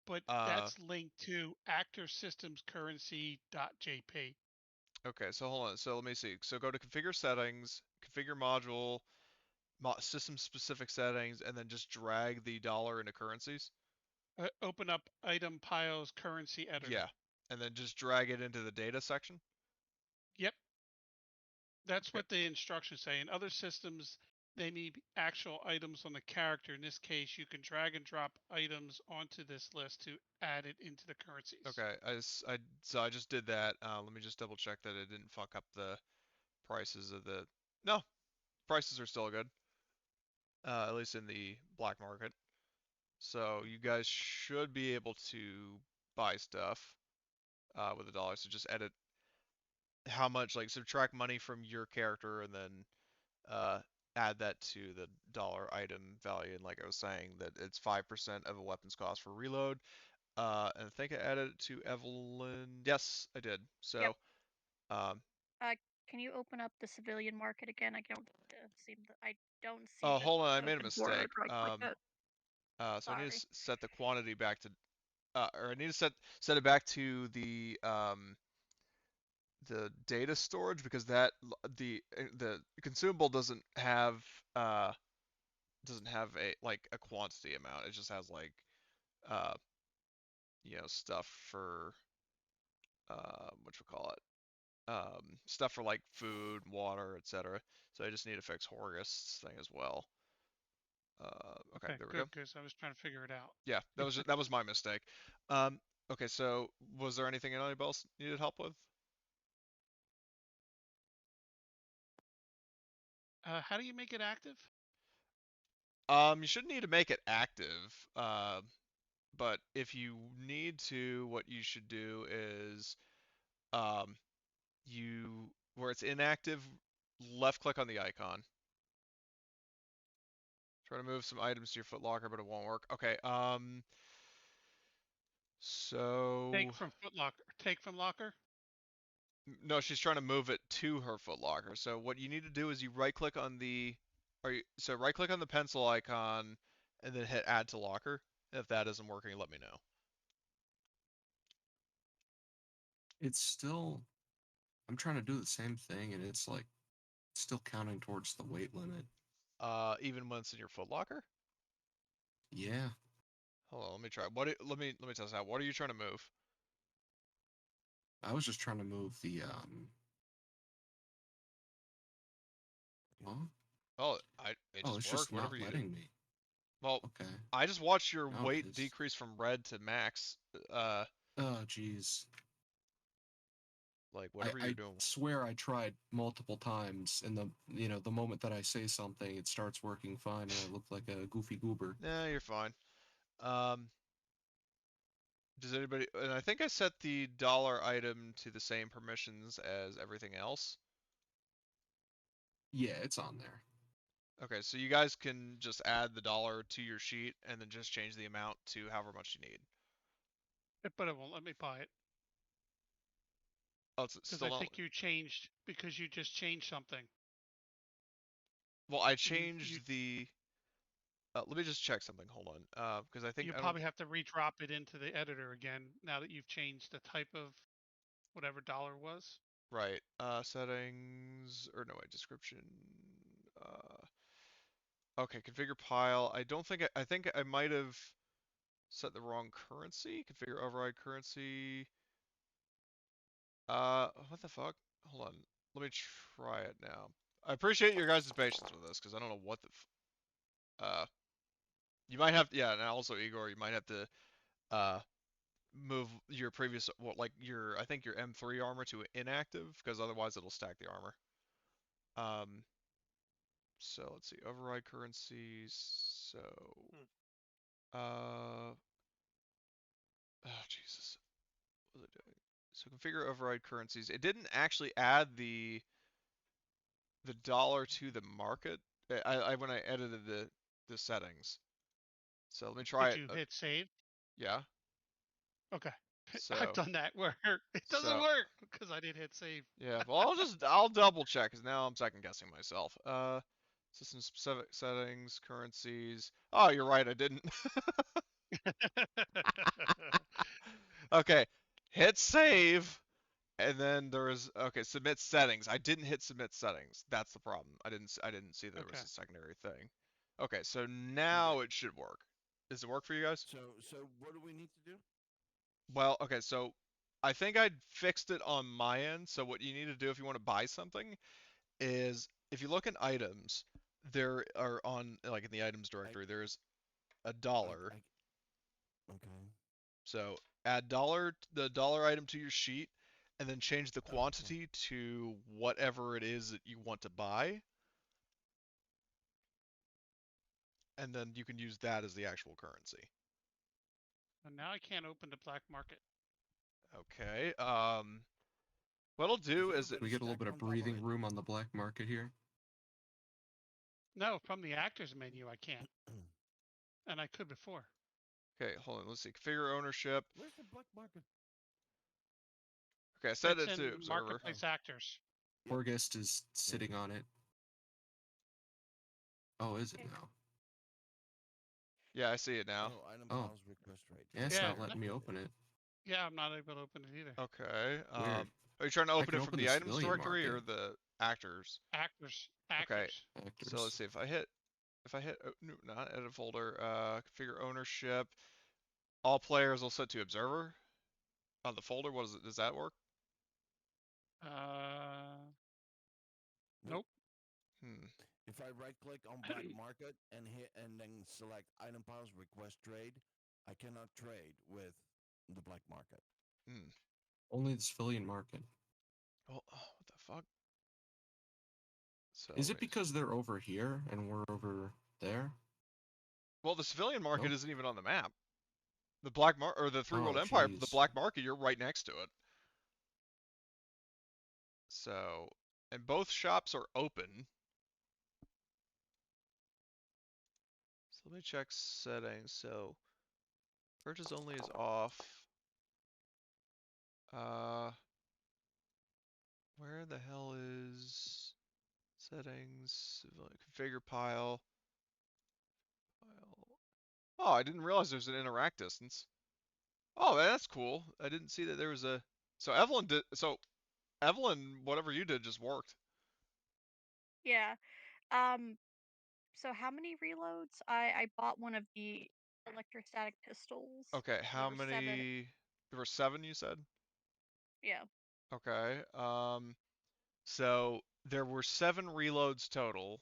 Speaker 2: but
Speaker 1: Uh,
Speaker 2: that's linked to actor systems currency.jp.
Speaker 1: okay, so hold on. So let me see. So go to configure settings, configure module, system specific settings, and then just drag the dollar into currencies.
Speaker 2: Open up item piles currency editor.
Speaker 1: Yeah, and then just drag it into the data section.
Speaker 2: Yep. That's
Speaker 1: Okay.
Speaker 2: what the instructions say. In other systems, they need actual items on the character. In this case, you can drag and drop items onto this list to add it into the currencies.
Speaker 1: Okay, so I just did that. Let me just double check that it didn't fuck up the prices of the. No, prices are still good. At least in the black market. So you guys should be able to buy stuff with a dollar. So just edit how much, like subtract money from your character and then uh, add that to the dollar item value. And like I was saying, that it's 5% of a weapon's cost for reload. And I think I added it to Evelyn. Yes, I did. So,
Speaker 3: Yep.
Speaker 1: um,
Speaker 3: Can you open up the civilian market again? I don't see
Speaker 1: oh,
Speaker 3: the
Speaker 1: hold on, I made a
Speaker 3: open
Speaker 1: mistake.
Speaker 3: word right click it.
Speaker 1: So I need to
Speaker 3: Sorry.
Speaker 1: set the quantity back to, or I need to set it back to the data storage because the consumable uh doesn't have a like a quantity amount. It just has like uh stuff for what you call it stuff for like food, water, etc. So I just need to fix Horgus thing as well. Okay,
Speaker 2: Okay,
Speaker 1: there we go.
Speaker 2: good, because I was trying to figure it out.
Speaker 1: Yeah, that was my mistake. Um, okay, so was there anything anybody else needed help with?
Speaker 2: How do you make it active?
Speaker 1: You shouldn't need to make it active. But if you need to, what you should do is um, where it's inactive, left click on the icon. Try to move some items to your footlocker, but it won't work. Okay, so
Speaker 2: Take from locker.
Speaker 1: no, she's trying to move it to her footlocker. So what you need to do is you right click on so right click on the pencil icon and then hit add to locker. If that isn't working, let me know.
Speaker 4: It's still. I'm trying to do the same thing, and it's like still counting towards the weight limit.
Speaker 1: Even when it's in your footlocker?
Speaker 4: Yeah.
Speaker 1: Hold on, let me try. Let me test this out. What are you trying to move?
Speaker 4: I was just trying to move the What?
Speaker 1: Oh, it
Speaker 4: Oh,
Speaker 1: just
Speaker 4: it's
Speaker 1: worked.
Speaker 4: just
Speaker 1: Whatever
Speaker 4: not
Speaker 1: you do.
Speaker 4: letting me.
Speaker 1: Well,
Speaker 4: Okay.
Speaker 1: I just watched your
Speaker 4: Now it
Speaker 1: weight
Speaker 4: is.
Speaker 1: decrease from red to max.
Speaker 4: Oh, jeez.
Speaker 1: Like
Speaker 4: I,
Speaker 1: whatever you're
Speaker 4: I
Speaker 1: doing.
Speaker 4: swear I tried multiple times, and the moment that I say something, it starts working fine, and I look like a goofy goober.
Speaker 1: Nah, you're fine. Um, Does anybody? And I think I set the dollar item to the same permissions as everything else.
Speaker 4: Yeah, it's on there.
Speaker 1: Okay, so you guys can just add the dollar to your sheet and then just change the amount to however much you need.
Speaker 2: But it won't let me buy it
Speaker 1: Oh, it's
Speaker 2: because
Speaker 1: still
Speaker 2: I
Speaker 1: not.
Speaker 2: think you changed because you just changed something.
Speaker 1: Well, I
Speaker 2: You
Speaker 1: changed the. Let me just check something. Hold on. Because I think
Speaker 2: you
Speaker 1: I don't.
Speaker 2: probably have to redrop it into the editor again now that you've changed the type of whatever dollar was.
Speaker 1: Right. Settings or no, wait, description. Okay, configure pile. I don't think I think I might have set the wrong currency. Configure override currency. What the fuck? Hold on. Let me try it now. I appreciate your guys' patience with this because I don't know what the you might have yeah, and also Igor, you might have to uh move your previous what like your I think your M3 armor to inactive because otherwise it'll stack the armor. Um so let's see, override currencies. So oh Jesus. What was it doing? So configure override currencies. It didn't actually add the dollar to the market. I when I edited the settings. So let me try
Speaker 2: Did
Speaker 1: it.
Speaker 2: you hit save?
Speaker 1: Yeah.
Speaker 2: Okay. I've
Speaker 1: So
Speaker 2: done that where it doesn't
Speaker 1: so
Speaker 2: work because I didn't hit save.
Speaker 1: yeah. Well, I'll double check because now I'm second guessing myself. System specific settings, currencies. Oh, you're right. I didn't. Okay. Hit save. And then there was okay, submit settings. I didn't hit submit settings. That's the problem. I didn't see there was
Speaker 2: Okay.
Speaker 1: a secondary thing. Okay, so
Speaker 5: Okay.
Speaker 1: now it should work. Does it work for you guys?
Speaker 5: So what do we need to do?
Speaker 1: Well, okay, so I think I fixed it on my end. So what you need to do if you want to buy something is if you look in items, there are on like in the items directory, there's a dollar.
Speaker 5: Okay.
Speaker 1: So add the dollar item to your sheet and then change the
Speaker 5: Okay.
Speaker 1: quantity to whatever it is that you want to buy. And then you can use that as the actual currency.
Speaker 2: And now I can't open the black market.
Speaker 1: Okay. What I'll do is
Speaker 4: We get a little bit of breathing room on the black market here.
Speaker 2: No, from the actors menu I can't. And I could before.
Speaker 1: okay. Hold on. Let's see. Configure ownership.
Speaker 5: Where's the black market?
Speaker 1: Okay, I set
Speaker 2: It's
Speaker 1: it to
Speaker 2: in
Speaker 1: observer.
Speaker 2: marketplace actors.
Speaker 4: Orgust is sitting on it. Oh, is it now?
Speaker 1: Yeah, I see it now.
Speaker 5: Oh, item
Speaker 4: Oh.
Speaker 5: files request rate.
Speaker 4: Yeah, it's
Speaker 2: Yeah,
Speaker 4: not letting me open it.
Speaker 2: Yeah, I'm not able to open it either.
Speaker 1: Okay.
Speaker 4: Weird.
Speaker 1: Are you trying to
Speaker 4: I
Speaker 1: open
Speaker 4: can
Speaker 1: it from
Speaker 4: open
Speaker 1: the
Speaker 4: the
Speaker 1: items
Speaker 4: civilian
Speaker 1: directory or
Speaker 4: market.
Speaker 1: the actors?
Speaker 2: Actors.
Speaker 1: Okay.
Speaker 2: Actors.
Speaker 4: Actors.
Speaker 1: So let's see if I hit no, not edit folder. Configure ownership. All players will set to observer on the folder. What is it? Does that work?
Speaker 2: Nope.
Speaker 5: If I right click on black market and hit and then select item files request trade, I cannot trade with the black market.
Speaker 4: Only the civilian market.
Speaker 1: Well, what the fuck? So
Speaker 4: Is it because they're over here and we're over there?
Speaker 1: well, the civilian market
Speaker 4: Nope.
Speaker 1: isn't even on the map. The black or the Three World
Speaker 4: Oh,
Speaker 1: Empire, the
Speaker 4: jeez.
Speaker 1: black market, you're right next to it. So, and both shops are open. So let me check settings. So, purchase only is off. Where the hell is settings? Configure pile. Oh, I didn't realize there's an interact distance. Oh, that's cool. I didn't see that there was a. So Evelyn did. So Evelyn, whatever you did just worked.
Speaker 3: Yeah. So how many reloads? I bought one of the electrostatic pistols.
Speaker 1: Okay,
Speaker 3: and
Speaker 1: how
Speaker 3: there were 7.
Speaker 1: many? There were 7, you said?
Speaker 3: Yeah.
Speaker 1: Okay. So there were 7 reloads total,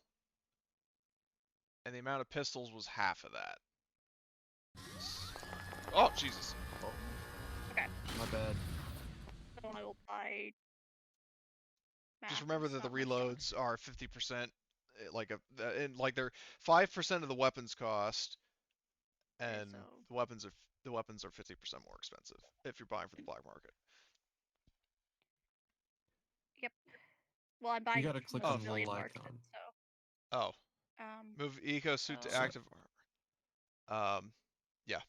Speaker 1: and the amount of pistols was half of that. Oh, Jesus. Oh.
Speaker 3: Okay.
Speaker 4: My bad.
Speaker 3: So I will buy.
Speaker 1: Just
Speaker 3: math
Speaker 1: remember
Speaker 3: is
Speaker 1: that the
Speaker 3: not my strong
Speaker 1: reloads are 50%, like and like they're 5% of the weapons cost,
Speaker 3: Okay,
Speaker 1: and
Speaker 3: so
Speaker 1: the weapons are 50% more expensive if you're buying from the black market.
Speaker 3: yep. Well, I'm
Speaker 4: You
Speaker 3: buying
Speaker 4: gotta
Speaker 3: from
Speaker 4: click
Speaker 3: the
Speaker 1: Oh.
Speaker 4: on the
Speaker 3: civilian
Speaker 4: little
Speaker 3: market,
Speaker 4: icon.
Speaker 3: so
Speaker 1: Move eco suit to
Speaker 3: so
Speaker 1: active armor. Yeah.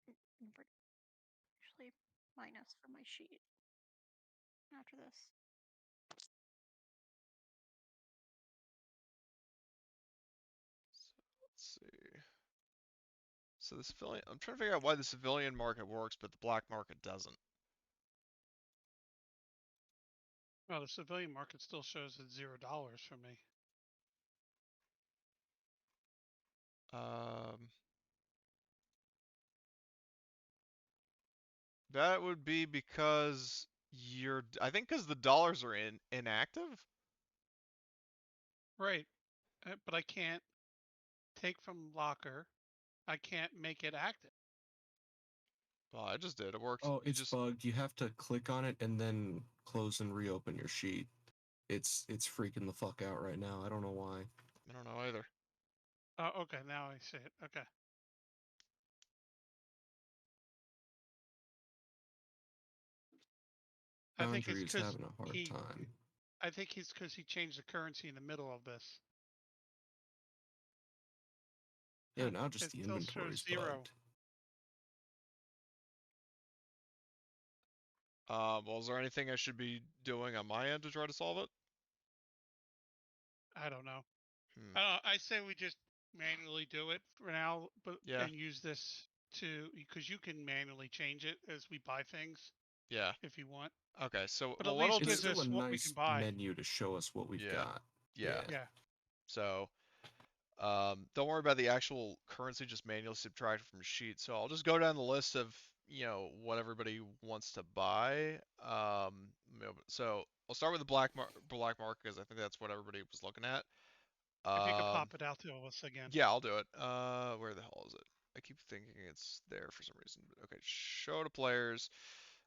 Speaker 3: just that. Actually, minus for my sheet after this.
Speaker 1: So, let's see. So the civilian, I'm trying to figure out why the civilian market works, but the black market doesn't.
Speaker 2: Well, the civilian market still shows at $0 for me.
Speaker 1: Um, that would be because I think because the dollars are inactive.
Speaker 2: Right. But I can't take from locker. I can't make it active.
Speaker 1: Well, I just did. It worked.
Speaker 4: Oh,
Speaker 1: You
Speaker 4: it's
Speaker 1: just,
Speaker 4: bugged. You have to click on it and then close and reopen your sheet. It's freaking the fuck out right now. I don't know why.
Speaker 1: I don't know either.
Speaker 2: Oh, okay. Now I see it. Okay. I think it's
Speaker 4: Foundry is
Speaker 2: because
Speaker 4: having a hard time.
Speaker 2: I think it's because he changed the currency in the middle of this.
Speaker 4: Yeah, now just
Speaker 2: It
Speaker 4: the
Speaker 2: still shows
Speaker 4: inventory's
Speaker 2: 0.
Speaker 4: bugged.
Speaker 1: Well, is there anything I should be doing on my end to try to solve it?
Speaker 2: I don't know.
Speaker 1: Hmm.
Speaker 2: I say we just manually do it for now, but
Speaker 1: Yeah.
Speaker 2: and use this because you can manually change it as we buy things
Speaker 1: Yeah.
Speaker 2: if you want.
Speaker 1: Okay. So,
Speaker 2: But
Speaker 1: well,
Speaker 2: at
Speaker 1: what I'll
Speaker 2: least
Speaker 4: It's
Speaker 1: do.
Speaker 2: gives
Speaker 4: still a
Speaker 2: us what we can
Speaker 4: nice
Speaker 2: buy.
Speaker 4: menu to show us what we've
Speaker 1: Yeah.
Speaker 4: got.
Speaker 1: Yeah.
Speaker 2: Yeah.
Speaker 1: So, don't worry about the actual currency, just manually subtract it from your sheet. So I'll just go down the list of, what everybody wants to buy. So I'll start with the black market because I think that's what everybody was looking at.
Speaker 2: If you could pop it out to us again.
Speaker 1: Yeah, I'll do it. Where the hell is it? I keep thinking it's there for some reason. Okay, show to players.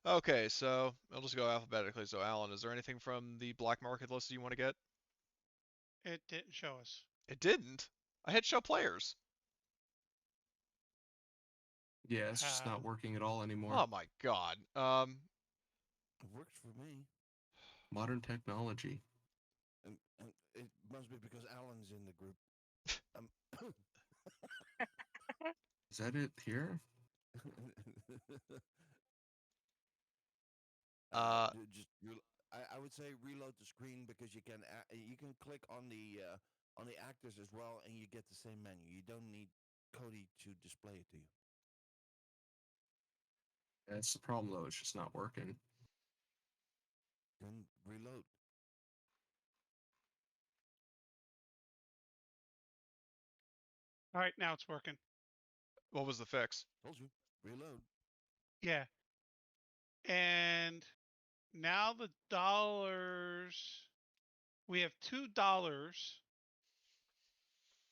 Speaker 1: Okay, so I'll just go alphabetically. So Alan, is there anything from the black market list you want to get?
Speaker 2: It didn't show us.
Speaker 1: It didn't. I hit show players.
Speaker 4: Yeah, it's just not working at all anymore.
Speaker 1: Oh my god.
Speaker 5: It works for me.
Speaker 4: Modern technology.
Speaker 5: And it must be because Alan's in the group.
Speaker 4: Is that it here?
Speaker 5: I would say reload the screen because you can click on the actors as well, and you get the same menu. You don't need Cody to display it to you.
Speaker 4: That's the problem though. It's just not working.
Speaker 5: Then reload.
Speaker 2: All right, now it's working.
Speaker 1: What was the fix?
Speaker 5: Told you. Reload.
Speaker 2: Yeah. And now the dollars, we have $2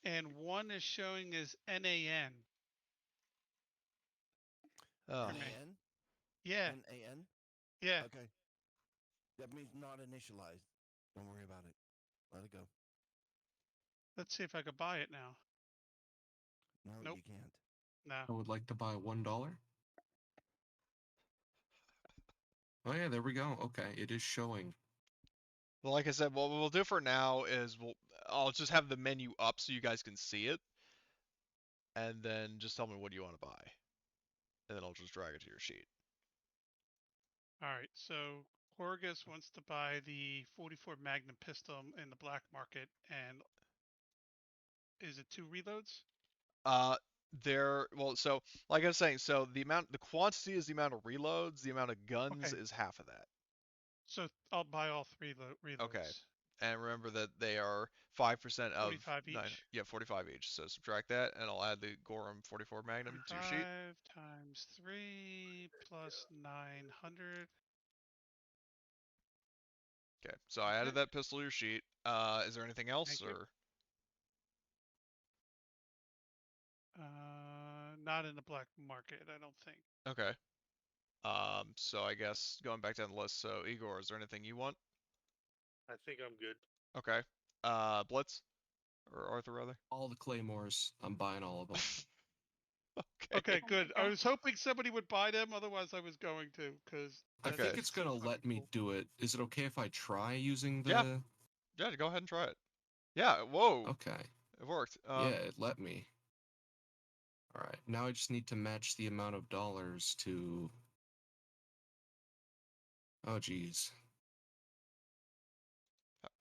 Speaker 2: and one is showing as NAN.
Speaker 1: Oh.
Speaker 2: For me.
Speaker 5: NAN?
Speaker 2: Yeah.
Speaker 5: NAN?
Speaker 2: Yeah.
Speaker 5: Okay. That means not initialized. Don't worry about it. Let it go.
Speaker 2: Let's see if I could buy it now.
Speaker 5: No,
Speaker 2: Nope.
Speaker 5: you can't.
Speaker 2: No.
Speaker 4: I would like to buy $1. Oh yeah, there we go. Okay, it is showing.
Speaker 1: Well, like I said, what we'll do for now is I'll just have the menu up so you guys can see it, and then just tell me what you want to buy, and then I'll just drag it to your sheet.
Speaker 2: All right. So Horgus wants to buy the 44 Magnum pistol in the black market, and is it 2 reloads?
Speaker 1: So like I was saying, so the quantity is the amount of reloads, the amount of guns
Speaker 2: Okay.
Speaker 1: is half of that.
Speaker 2: So I'll buy all 3 reloads.
Speaker 1: Okay. And remember that they are 5% of
Speaker 2: 45 each.
Speaker 1: 45 each. So subtract that, and I'll add the Gorham 44 Magnum to your sheet.
Speaker 2: 5 times 3 plus 900.
Speaker 1: Okay, so I added that pistol to your sheet. Is there anything else,
Speaker 2: Thank you.
Speaker 1: or?
Speaker 2: Not in the black market, I don't think.
Speaker 1: Okay. So I guess going back down the list. So Igor, is there anything you want?
Speaker 6: I think I'm good.
Speaker 1: Okay. Blitz or Arthur rather.
Speaker 4: All the claymores. I'm buying all of them.
Speaker 1: Okay.
Speaker 2: Okay,
Speaker 3: Oh my
Speaker 2: good. I
Speaker 3: God.
Speaker 2: was hoping somebody would buy them, otherwise I was going to, because
Speaker 4: I
Speaker 1: Okay.
Speaker 4: think it's gonna let me do it. Is it okay if I try using the?
Speaker 1: Yeah. Yeah. Go ahead and try it. Yeah. Whoa.
Speaker 4: Okay.
Speaker 1: It worked.
Speaker 4: Yeah, it let me. All right. Now I just need to match the amount of dollars to. Oh, geez.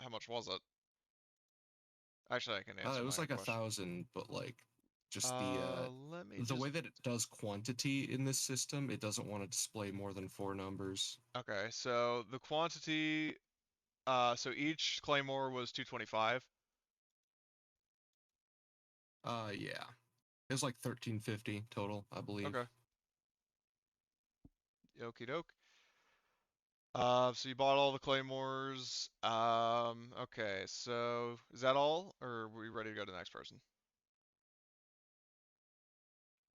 Speaker 1: How much was it? Actually, I can answer
Speaker 4: It
Speaker 1: my
Speaker 4: was
Speaker 1: own
Speaker 4: like
Speaker 1: question.
Speaker 4: 1,000, but like just
Speaker 1: Let me
Speaker 4: the
Speaker 1: just.
Speaker 4: way that it does quantity in this system, it doesn't want to display more than 4 numbers.
Speaker 1: Okay. So the quantity. So each claymore was 225.
Speaker 4: Yeah. It was like 1350 total, I believe.
Speaker 1: Okay. Okie doke. So you bought all the claymores. Okay. So is that all, or are we ready to go to the next person?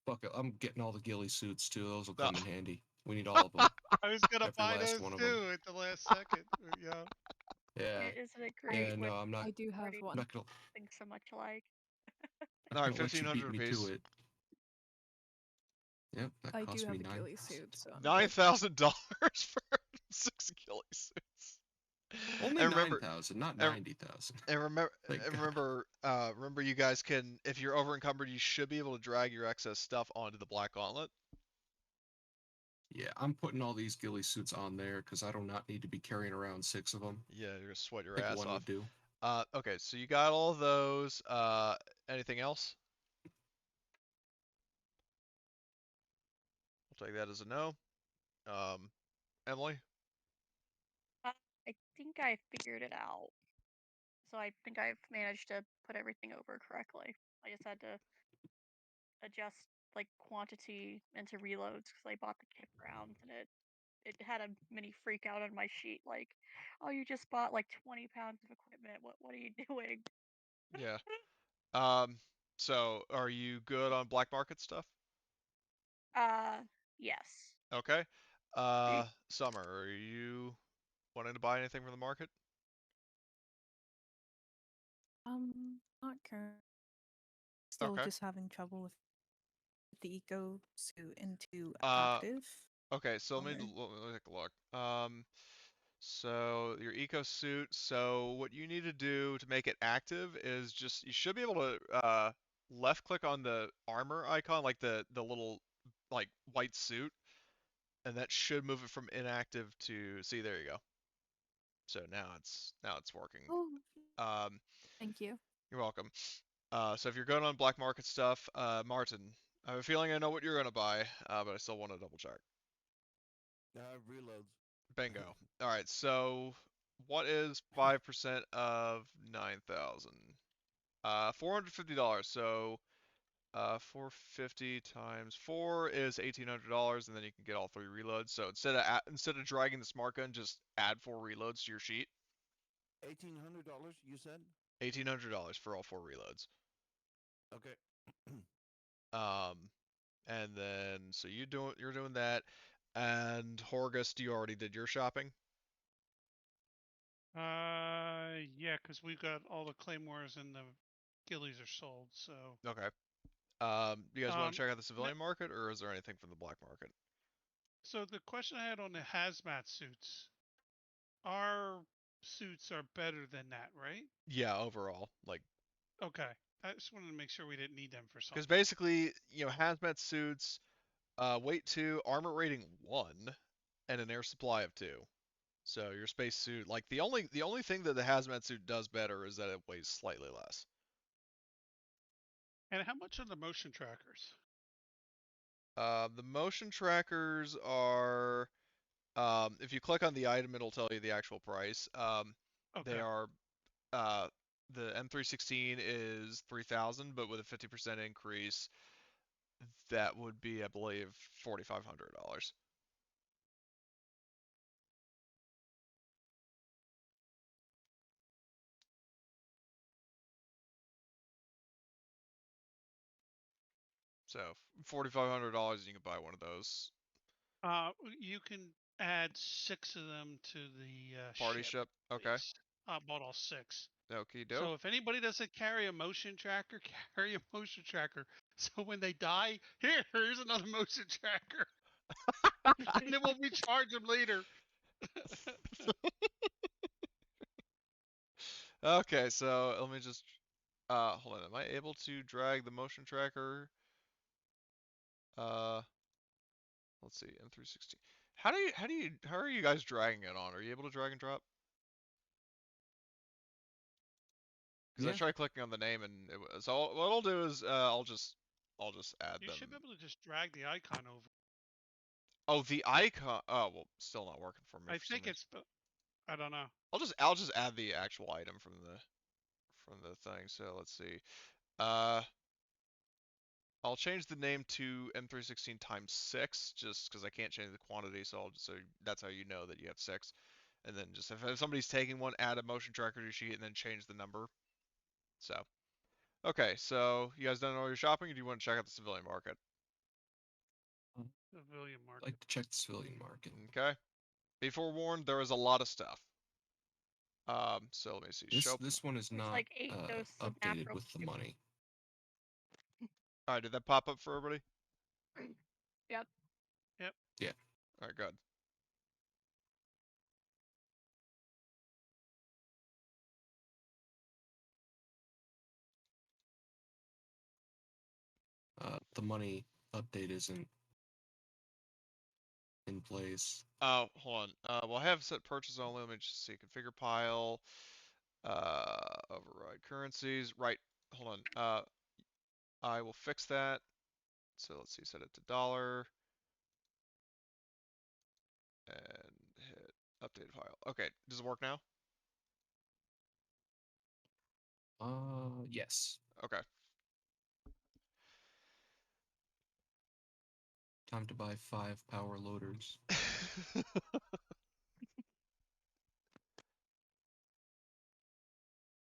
Speaker 4: Fuck it, I'm getting all the ghillie suits too. Those will
Speaker 1: No.
Speaker 4: come in handy. We need all of them.
Speaker 2: I was gonna
Speaker 4: Every
Speaker 2: buy
Speaker 4: last
Speaker 2: those
Speaker 4: one of them.
Speaker 2: too at the last second. Yeah.
Speaker 4: Yeah.
Speaker 3: Isn't it
Speaker 4: Yeah,
Speaker 3: great
Speaker 4: no,
Speaker 3: when
Speaker 4: I'm not,
Speaker 7: I do have
Speaker 3: everybody
Speaker 7: one.
Speaker 4: not gonna,
Speaker 3: thinks so much alike?
Speaker 4: not
Speaker 1: All right,
Speaker 4: gonna let you
Speaker 1: 1,500
Speaker 4: beat me to
Speaker 1: apiece.
Speaker 4: it. Yep, that
Speaker 7: I do
Speaker 4: cost me
Speaker 7: have a ghillie
Speaker 4: 9,000.
Speaker 7: suit, so I'm good.
Speaker 1: $9,000 for 6 ghillie suits.
Speaker 4: Only
Speaker 1: And remember,
Speaker 4: 9,000, not
Speaker 1: and,
Speaker 4: 90,000.
Speaker 1: and remember,
Speaker 4: Thank
Speaker 1: and
Speaker 4: God.
Speaker 1: remember, you guys can, if you're over encumbered, you should be able to drag your excess stuff onto the Black Gauntlet.
Speaker 4: Yeah, I'm putting all these ghillie suits on there because I do not need to be carrying around 6 of them.
Speaker 1: Yeah, you're gonna sweat your
Speaker 4: I think
Speaker 1: ass
Speaker 4: one
Speaker 1: off.
Speaker 4: would do.
Speaker 1: Okay, so you got all of those. Anything else? I'll take that as a no. Emily?
Speaker 3: I think I figured it out. So I think I've managed to put everything over correctly. I just had to adjust like quantity into reloads because I bought the kit rounds and it had a mini freak out on my sheet like, oh, you just bought like 20 pounds of equipment. What are you doing?
Speaker 1: Yeah. Um, so are you good on black market stuff?
Speaker 3: Uh, yes.
Speaker 1: Okay. Summer, are you wanting to buy anything from the market?
Speaker 7: Not current. Still
Speaker 1: Okay.
Speaker 7: just having trouble with the eco suit into
Speaker 1: Uh,
Speaker 7: active.
Speaker 1: okay, so let me,
Speaker 7: Or...
Speaker 1: let me take a look. So your eco suit, so what you need to do to make it active is just, you should be able to, left click on the armor icon, like the little, like, white suit, and that should move it from inactive to, see, there you go. So now it's working.
Speaker 7: Oh,
Speaker 1: Um,
Speaker 7: thank you.
Speaker 1: you're welcome. So if you're going on black market stuff, Martin, I have a feeling I know what you're gonna buy, but I still want to double check.
Speaker 5: Reloads.
Speaker 1: Bingo. All right. So what is 5% of 9,000? $450. So 450 times 4 is $1,800, and then you can get all 3 reloads. So instead of dragging the smart gun, just add 4 reloads to your sheet.
Speaker 5: $1,800, you said?
Speaker 1: $1,800 for all 4 reloads.
Speaker 5: Okay.
Speaker 1: And then so you're doing that, and Horgus, you already did your shopping.
Speaker 2: Yeah, because we've got all the claymores and the gillies are sold. So,
Speaker 1: Okay. You guys want to check out the
Speaker 2: no,
Speaker 1: civilian market, or is there anything from the black market?
Speaker 2: so the question I had on the hazmat suits, our suits are better than that, right?
Speaker 1: Yeah, overall, like,
Speaker 2: Okay, I just wanted to make sure we didn't need them for
Speaker 1: because
Speaker 2: something.
Speaker 1: basically, hazmat suits, weight 2, armor rating 1, and an air supply of 2. So your space suit, like the only thing that the hazmat suit does better is that it weighs slightly less.
Speaker 2: And how much are the motion trackers?
Speaker 1: The motion trackers are, if you click on the item, it'll tell you the actual price. They
Speaker 2: Okay.
Speaker 1: are, uh, the M316 is 3,000, but with a 50% increase, that would be, I believe, $4,500. So $4,500, you can buy one of those.
Speaker 2: You can add 6 of them to the
Speaker 1: Party
Speaker 2: ship,
Speaker 1: ship. Okay.
Speaker 2: please. I bought all 6.
Speaker 1: Okie doke.
Speaker 2: So if anybody doesn't carry a motion tracker, carry a motion tracker. So when they die, here's another motion tracker, and then we'll recharge them later.
Speaker 1: Okay, so let me just hold on. Am I able to drag the motion tracker? Let's see, M316. How are you guys dragging it on? Are you able to drag and drop? Because I
Speaker 4: Yeah.
Speaker 1: tried clicking on the name and so what I'll do is I'll just add
Speaker 2: You
Speaker 1: them.
Speaker 2: should be able to just drag the icon over.
Speaker 1: Oh, the icon. Oh, well, still not working for me
Speaker 2: I
Speaker 1: for some
Speaker 2: think
Speaker 1: reason.
Speaker 2: it's. I don't know.
Speaker 1: I'll just add the actual item from the thing. So let's see. Uh, I'll change the name to M316 times 6, just because I can't change the quantity. So that's how you know that you have 6. And then just if somebody's taking one, add a motion tracker to your sheet and then change the number. So, okay. So you guys done all your shopping, or do you want to check out the civilian market?
Speaker 2: Civilian
Speaker 4: I'd
Speaker 2: market.
Speaker 4: like to check the civilian market.
Speaker 1: Okay. Be forewarned, there is a lot of stuff. So let me see.
Speaker 4: This one is
Speaker 3: There's
Speaker 4: not
Speaker 3: like 8 doses of
Speaker 4: updated
Speaker 3: natural
Speaker 4: with the
Speaker 3: soup.
Speaker 4: money.
Speaker 1: All right, did that pop up for everybody?
Speaker 3: Yep.
Speaker 2: Yep.
Speaker 4: Yeah.
Speaker 1: All right, good.
Speaker 4: The money update isn't in place.
Speaker 1: Oh, hold on. Well, I have set purchase only. Let me just see. Configure pile. Override currencies. Right. Hold on. I will fix that. So let's see. Set it to dollar. And hit update file. Okay. Does it work now?
Speaker 4: Yes.
Speaker 1: Okay.
Speaker 4: Time to buy 5 power loaders.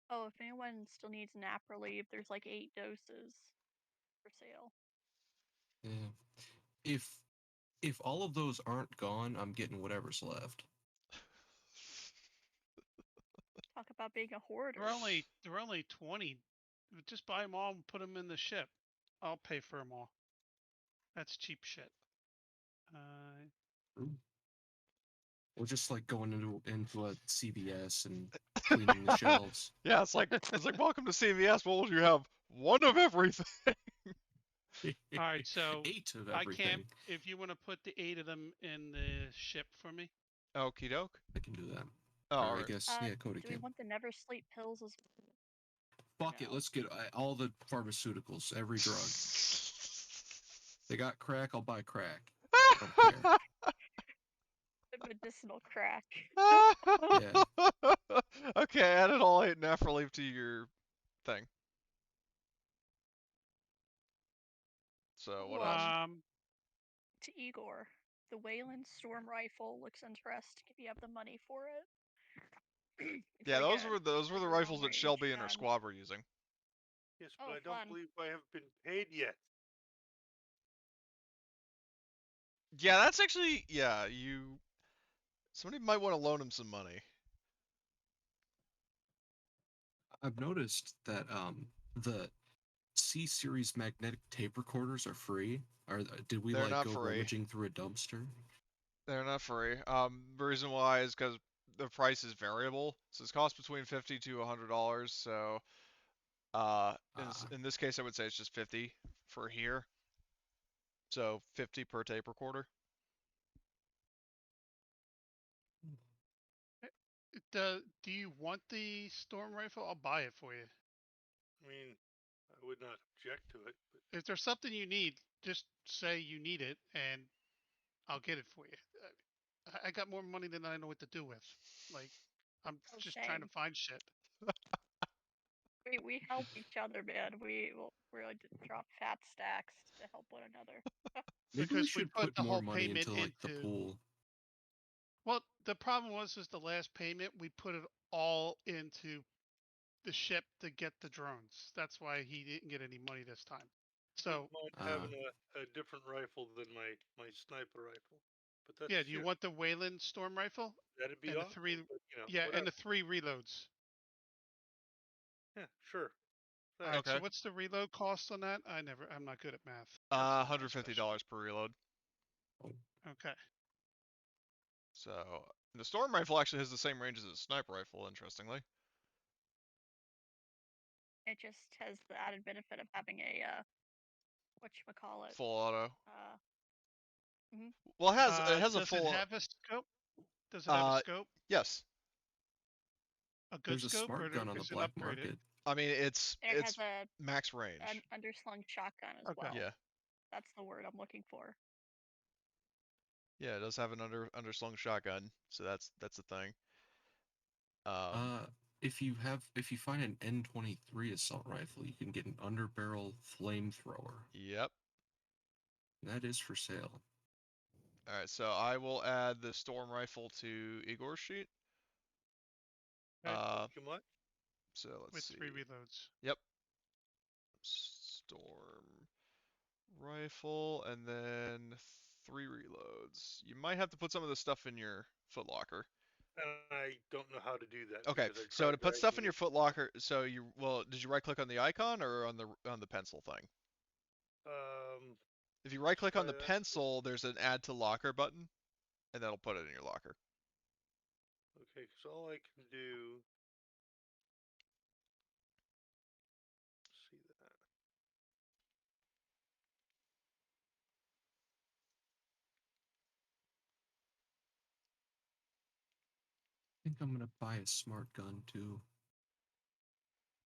Speaker 3: Oh, if anyone still needs nap relief, there's like 8 doses for sale.
Speaker 4: Yeah. If all of those aren't gone, I'm getting whatever's left.
Speaker 3: Talk about being a hoarder.
Speaker 2: They're only 20. Just buy them all and put them in the ship. I'll pay for them all. That's cheap shit.
Speaker 4: We're just like going into a CVS and cleaning the shelves.
Speaker 1: Yeah, it's like welcome to CVS. What would you have? One of everything.
Speaker 2: All right, so
Speaker 4: 8 of
Speaker 2: I
Speaker 4: everything.
Speaker 2: can't. If you want to put the 8 of them in the ship for me.
Speaker 1: Okie doke.
Speaker 4: I can do that.
Speaker 1: Oh,
Speaker 4: Or
Speaker 1: all
Speaker 4: I
Speaker 1: right.
Speaker 4: guess, yeah, Cody
Speaker 3: Do we
Speaker 4: can.
Speaker 3: want the never sleep pills as
Speaker 4: Fuck it,
Speaker 3: No.
Speaker 4: let's get all the pharmaceuticals, every drug. They got crack, I'll buy crack. I don't care.
Speaker 3: medicinal crack?
Speaker 4: Yeah.
Speaker 1: Okay, add it all 8 NAF relief to your thing. So what else?
Speaker 3: To Igor, the Wayland Storm Rifle looks interesting if you have the money for it. It's
Speaker 1: Yeah,
Speaker 3: like
Speaker 1: those were
Speaker 3: like
Speaker 1: the
Speaker 3: a
Speaker 1: rifles that
Speaker 3: long-range
Speaker 1: Shelby and her
Speaker 3: gun.
Speaker 1: squad were using.
Speaker 6: Yes,
Speaker 3: Oh,
Speaker 6: but I don't
Speaker 3: fun.
Speaker 6: believe I have been paid yet.
Speaker 1: Yeah, that's actually somebody might want to loan him some money.
Speaker 4: I've noticed that the C series magnetic tape recorders are free. Did we
Speaker 1: They're
Speaker 4: like
Speaker 1: not
Speaker 4: go
Speaker 1: free.
Speaker 4: rummaging through a dumpster?
Speaker 1: They're not free. The reason why is because the price is variable. So it's cost between $50 to $100. So in this case, I would say it's just 50 for here. So 50 per tape recorder.
Speaker 2: Do you want the storm rifle? I'll buy it for you.
Speaker 6: I mean, I would not object to it, but
Speaker 2: If there's something you need, just say you need it, and I'll get it for you. I got more money than I know what to do with. Like, I'm just trying to
Speaker 3: Same.
Speaker 2: find shit.
Speaker 3: We help each other, man. We're like to drop fat stacks to help one another.
Speaker 4: Maybe we
Speaker 2: Because we
Speaker 4: should
Speaker 2: put
Speaker 4: put
Speaker 2: the
Speaker 4: more
Speaker 2: whole
Speaker 4: money
Speaker 2: payment
Speaker 4: into like the
Speaker 2: into.
Speaker 4: pool.
Speaker 2: Well, the problem was the last payment we put it all into the ship to get the drones. That's why he didn't get any money this time. So
Speaker 6: I wouldn't mind having a different rifle than my sniper rifle. But that's
Speaker 2: Yeah, do you want the Wayland storm rifle?
Speaker 6: that'd be
Speaker 2: and the
Speaker 6: awesome.
Speaker 2: three-
Speaker 6: But,
Speaker 2: Yeah,
Speaker 6: whatever.
Speaker 2: and the 3 reloads.
Speaker 6: Yeah, sure.
Speaker 2: All right.
Speaker 1: Okay.
Speaker 2: So what's the reload cost on that? I'm not good at math. That's not my specialty.
Speaker 1: $150 per reload.
Speaker 2: Okay.
Speaker 1: So the storm rifle actually has the same range as a sniper rifle, interestingly.
Speaker 3: It just has the added benefit of having a whatchamacallit.
Speaker 1: Full auto.
Speaker 3: Mhm.
Speaker 1: Well, it has a
Speaker 2: Does
Speaker 1: full.
Speaker 2: it have a scope? Does it have a scope?
Speaker 1: Yes.
Speaker 2: A good
Speaker 4: There's a
Speaker 2: scope,
Speaker 4: smart
Speaker 2: or
Speaker 4: gun on the
Speaker 2: is it
Speaker 4: black
Speaker 2: upgraded?
Speaker 4: market.
Speaker 1: I mean, it's
Speaker 3: It has a
Speaker 1: max range.
Speaker 3: an underslung shotgun as
Speaker 2: Okay.
Speaker 3: well.
Speaker 1: Yeah.
Speaker 3: That's the word I'm looking for.
Speaker 1: Yeah, it does have an underslung shotgun, so that's the thing.
Speaker 4: If you find an N23 assault rifle, you can get an underbarrel flamethrower.
Speaker 1: Yep.
Speaker 4: That is for sale.
Speaker 1: All right, so I will add the storm rifle to Igor's sheet.
Speaker 2: Okay.
Speaker 6: Too much?
Speaker 1: So let's
Speaker 2: With
Speaker 1: see.
Speaker 2: 3 reloads.
Speaker 1: Yep. Storm rifle and then 3 reloads. You might have to put some of the stuff in your footlocker.
Speaker 6: And I don't know how to do that.
Speaker 1: Okay,
Speaker 6: because I
Speaker 1: so
Speaker 6: tried
Speaker 1: to put stuff in
Speaker 6: dragging
Speaker 1: your
Speaker 6: it.
Speaker 1: footlocker, so did you right click on the icon or on the pencil thing? If you right click on
Speaker 6: try
Speaker 1: the
Speaker 6: that.
Speaker 1: pencil, there's an add to locker button, and that'll put it in your locker.
Speaker 6: Okay, because all I can do. See that.
Speaker 4: I think I'm gonna buy a smart gun too.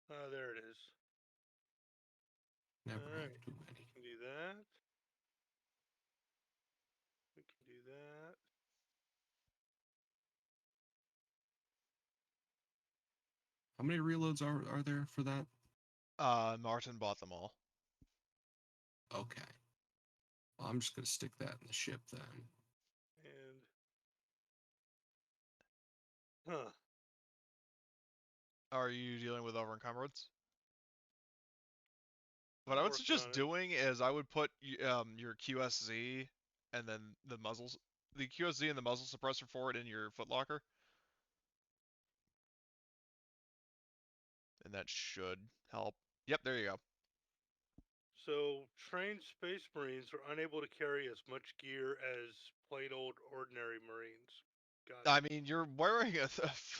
Speaker 6: There it is.
Speaker 4: Never
Speaker 6: Alright.
Speaker 4: have too many.
Speaker 6: We can do that. We can do that.
Speaker 4: How many reloads are there for that?
Speaker 1: Martin bought them all.
Speaker 4: Okay. Well, I'm just gonna stick that in the ship then.
Speaker 6: And. Huh.
Speaker 1: Are you dealing with over encumbrance? What
Speaker 6: I'm
Speaker 1: I would
Speaker 6: working
Speaker 1: suggest
Speaker 6: on it.
Speaker 1: doing is I would put your QSZ and then the QSZ and the muzzle suppressor for it in your footlocker. And that should help. Yep, there you go.
Speaker 6: So, trained Space Marines are unable to carry as much gear as plain old ordinary Marines. Got it.
Speaker 1: I mean, you're wearing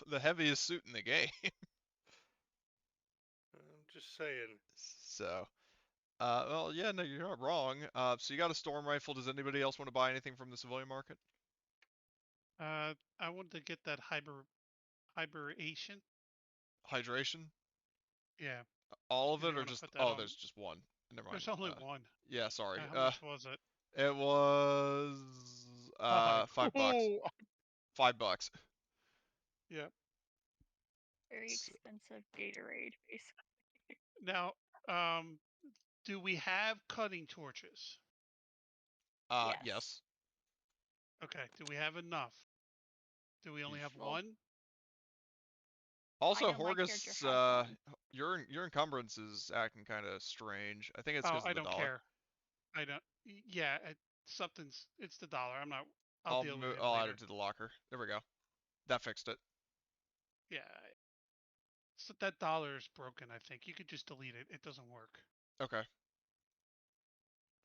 Speaker 1: the heaviest suit in the game.
Speaker 6: I'm just saying.
Speaker 1: So, well, yeah, no, you're not wrong. So you got a storm rifle. Does anybody else want to buy anything from the civilian market?
Speaker 2: I wanted to get that hibernation.
Speaker 1: Hydration?
Speaker 2: Yeah.
Speaker 1: All of
Speaker 2: If
Speaker 1: it,
Speaker 2: you
Speaker 1: or
Speaker 2: want to
Speaker 1: just?
Speaker 2: put that
Speaker 1: Oh,
Speaker 2: on.
Speaker 1: there's just one. Never mind.
Speaker 2: There's only one.
Speaker 1: Yeah, sorry.
Speaker 2: How much was it?
Speaker 1: It was $5.
Speaker 2: Oh,
Speaker 1: $5.
Speaker 2: yeah.
Speaker 3: Very expensive Gatorade, basically.
Speaker 2: Now, do we have cutting torches?
Speaker 1: Yes.
Speaker 2: Okay. Do we have enough? Do we only have
Speaker 3: Well,
Speaker 2: one?
Speaker 1: Also,
Speaker 3: I know my character
Speaker 1: Horgus,
Speaker 3: has one.
Speaker 1: your encumbrance is acting kind of strange. I think it's
Speaker 2: Oh,
Speaker 1: because of
Speaker 2: I
Speaker 1: the
Speaker 2: don't
Speaker 1: dollar.
Speaker 2: care. I don't. Yeah, it's the dollar. I'm not. I'll deal with it
Speaker 1: I'll add
Speaker 2: later.
Speaker 1: it to the locker. There we go. That fixed it.
Speaker 2: Yeah. So that dollar is broken. I think you could just delete it. It doesn't work.
Speaker 1: Okay.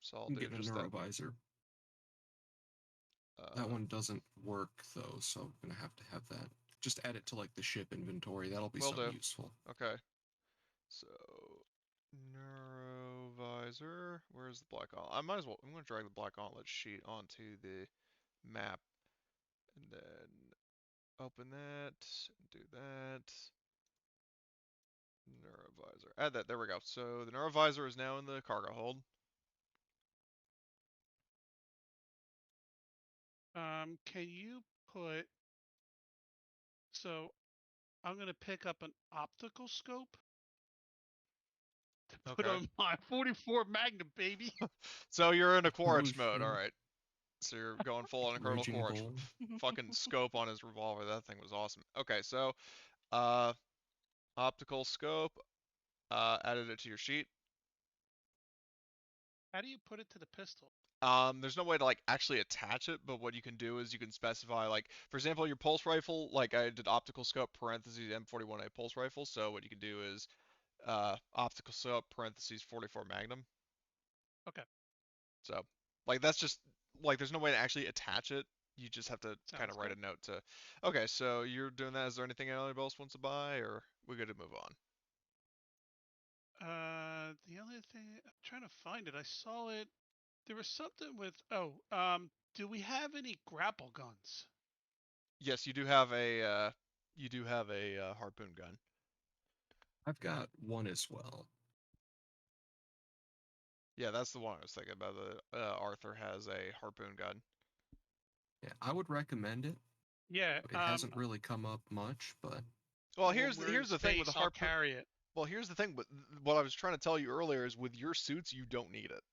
Speaker 1: So I'll
Speaker 4: I'm
Speaker 1: do
Speaker 4: getting a
Speaker 1: just that.
Speaker 4: neurovisor. That one doesn't work though, so I'm gonna have that. Just add it to like the ship inventory. That'll be
Speaker 1: Will
Speaker 4: something
Speaker 1: do.
Speaker 4: useful.
Speaker 1: Okay. So neurovisor. Where's the black gauntlet? I'm gonna drag the black gauntlet sheet onto the map, and then open that. Do that. Neurovisor. Add that. There we go. So the neurovisor is now in the cargo hold.
Speaker 2: Can you put? So, I'm gonna pick up an optical scope to put
Speaker 1: Okay.
Speaker 2: on my 44 Magnum, baby.
Speaker 1: So you're in a
Speaker 4: Oh,
Speaker 1: Quaritch mode.
Speaker 4: shit.
Speaker 1: All right. So you're going full on Colonel
Speaker 4: Raging
Speaker 1: Quaritch.
Speaker 4: Bull.
Speaker 1: Fucking scope on his revolver. That thing was awesome. Okay, so optical scope. Added it to your sheet.
Speaker 2: How do you put it to the pistol?
Speaker 1: There's no way to like actually attach it, but what you can do is you can specify like, for example, your pulse rifle. Like I did optical scope parentheses M41A pulse rifle. So what you can do is optical scope parentheses 44 Magnum.
Speaker 2: Okay.
Speaker 1: So like that's just like there's no way to actually attach it. You just have to kind
Speaker 2: Sounds
Speaker 1: of write
Speaker 2: good.
Speaker 1: a note to. Okay, so you're doing that. Is there anything anybody else wants to buy, or we good to move on?
Speaker 2: The only thing I'm trying to find it. I saw it. There was something with. Do we have any grapple guns?
Speaker 1: Yes, you do have a harpoon gun.
Speaker 4: I've got one as well.
Speaker 1: Yeah, that's the one I was thinking about. The Arthur has a harpoon gun.
Speaker 4: Yeah, I would recommend it.
Speaker 2: Yeah.
Speaker 4: It hasn't really come up much, but
Speaker 1: Well,
Speaker 2: when
Speaker 1: here's
Speaker 2: we're in
Speaker 1: here's the thing with the
Speaker 2: space, I'll
Speaker 1: harpoon.
Speaker 2: carry it.
Speaker 1: Well, here's the thing, but what I was trying to tell you earlier is with your suits, you don't need it.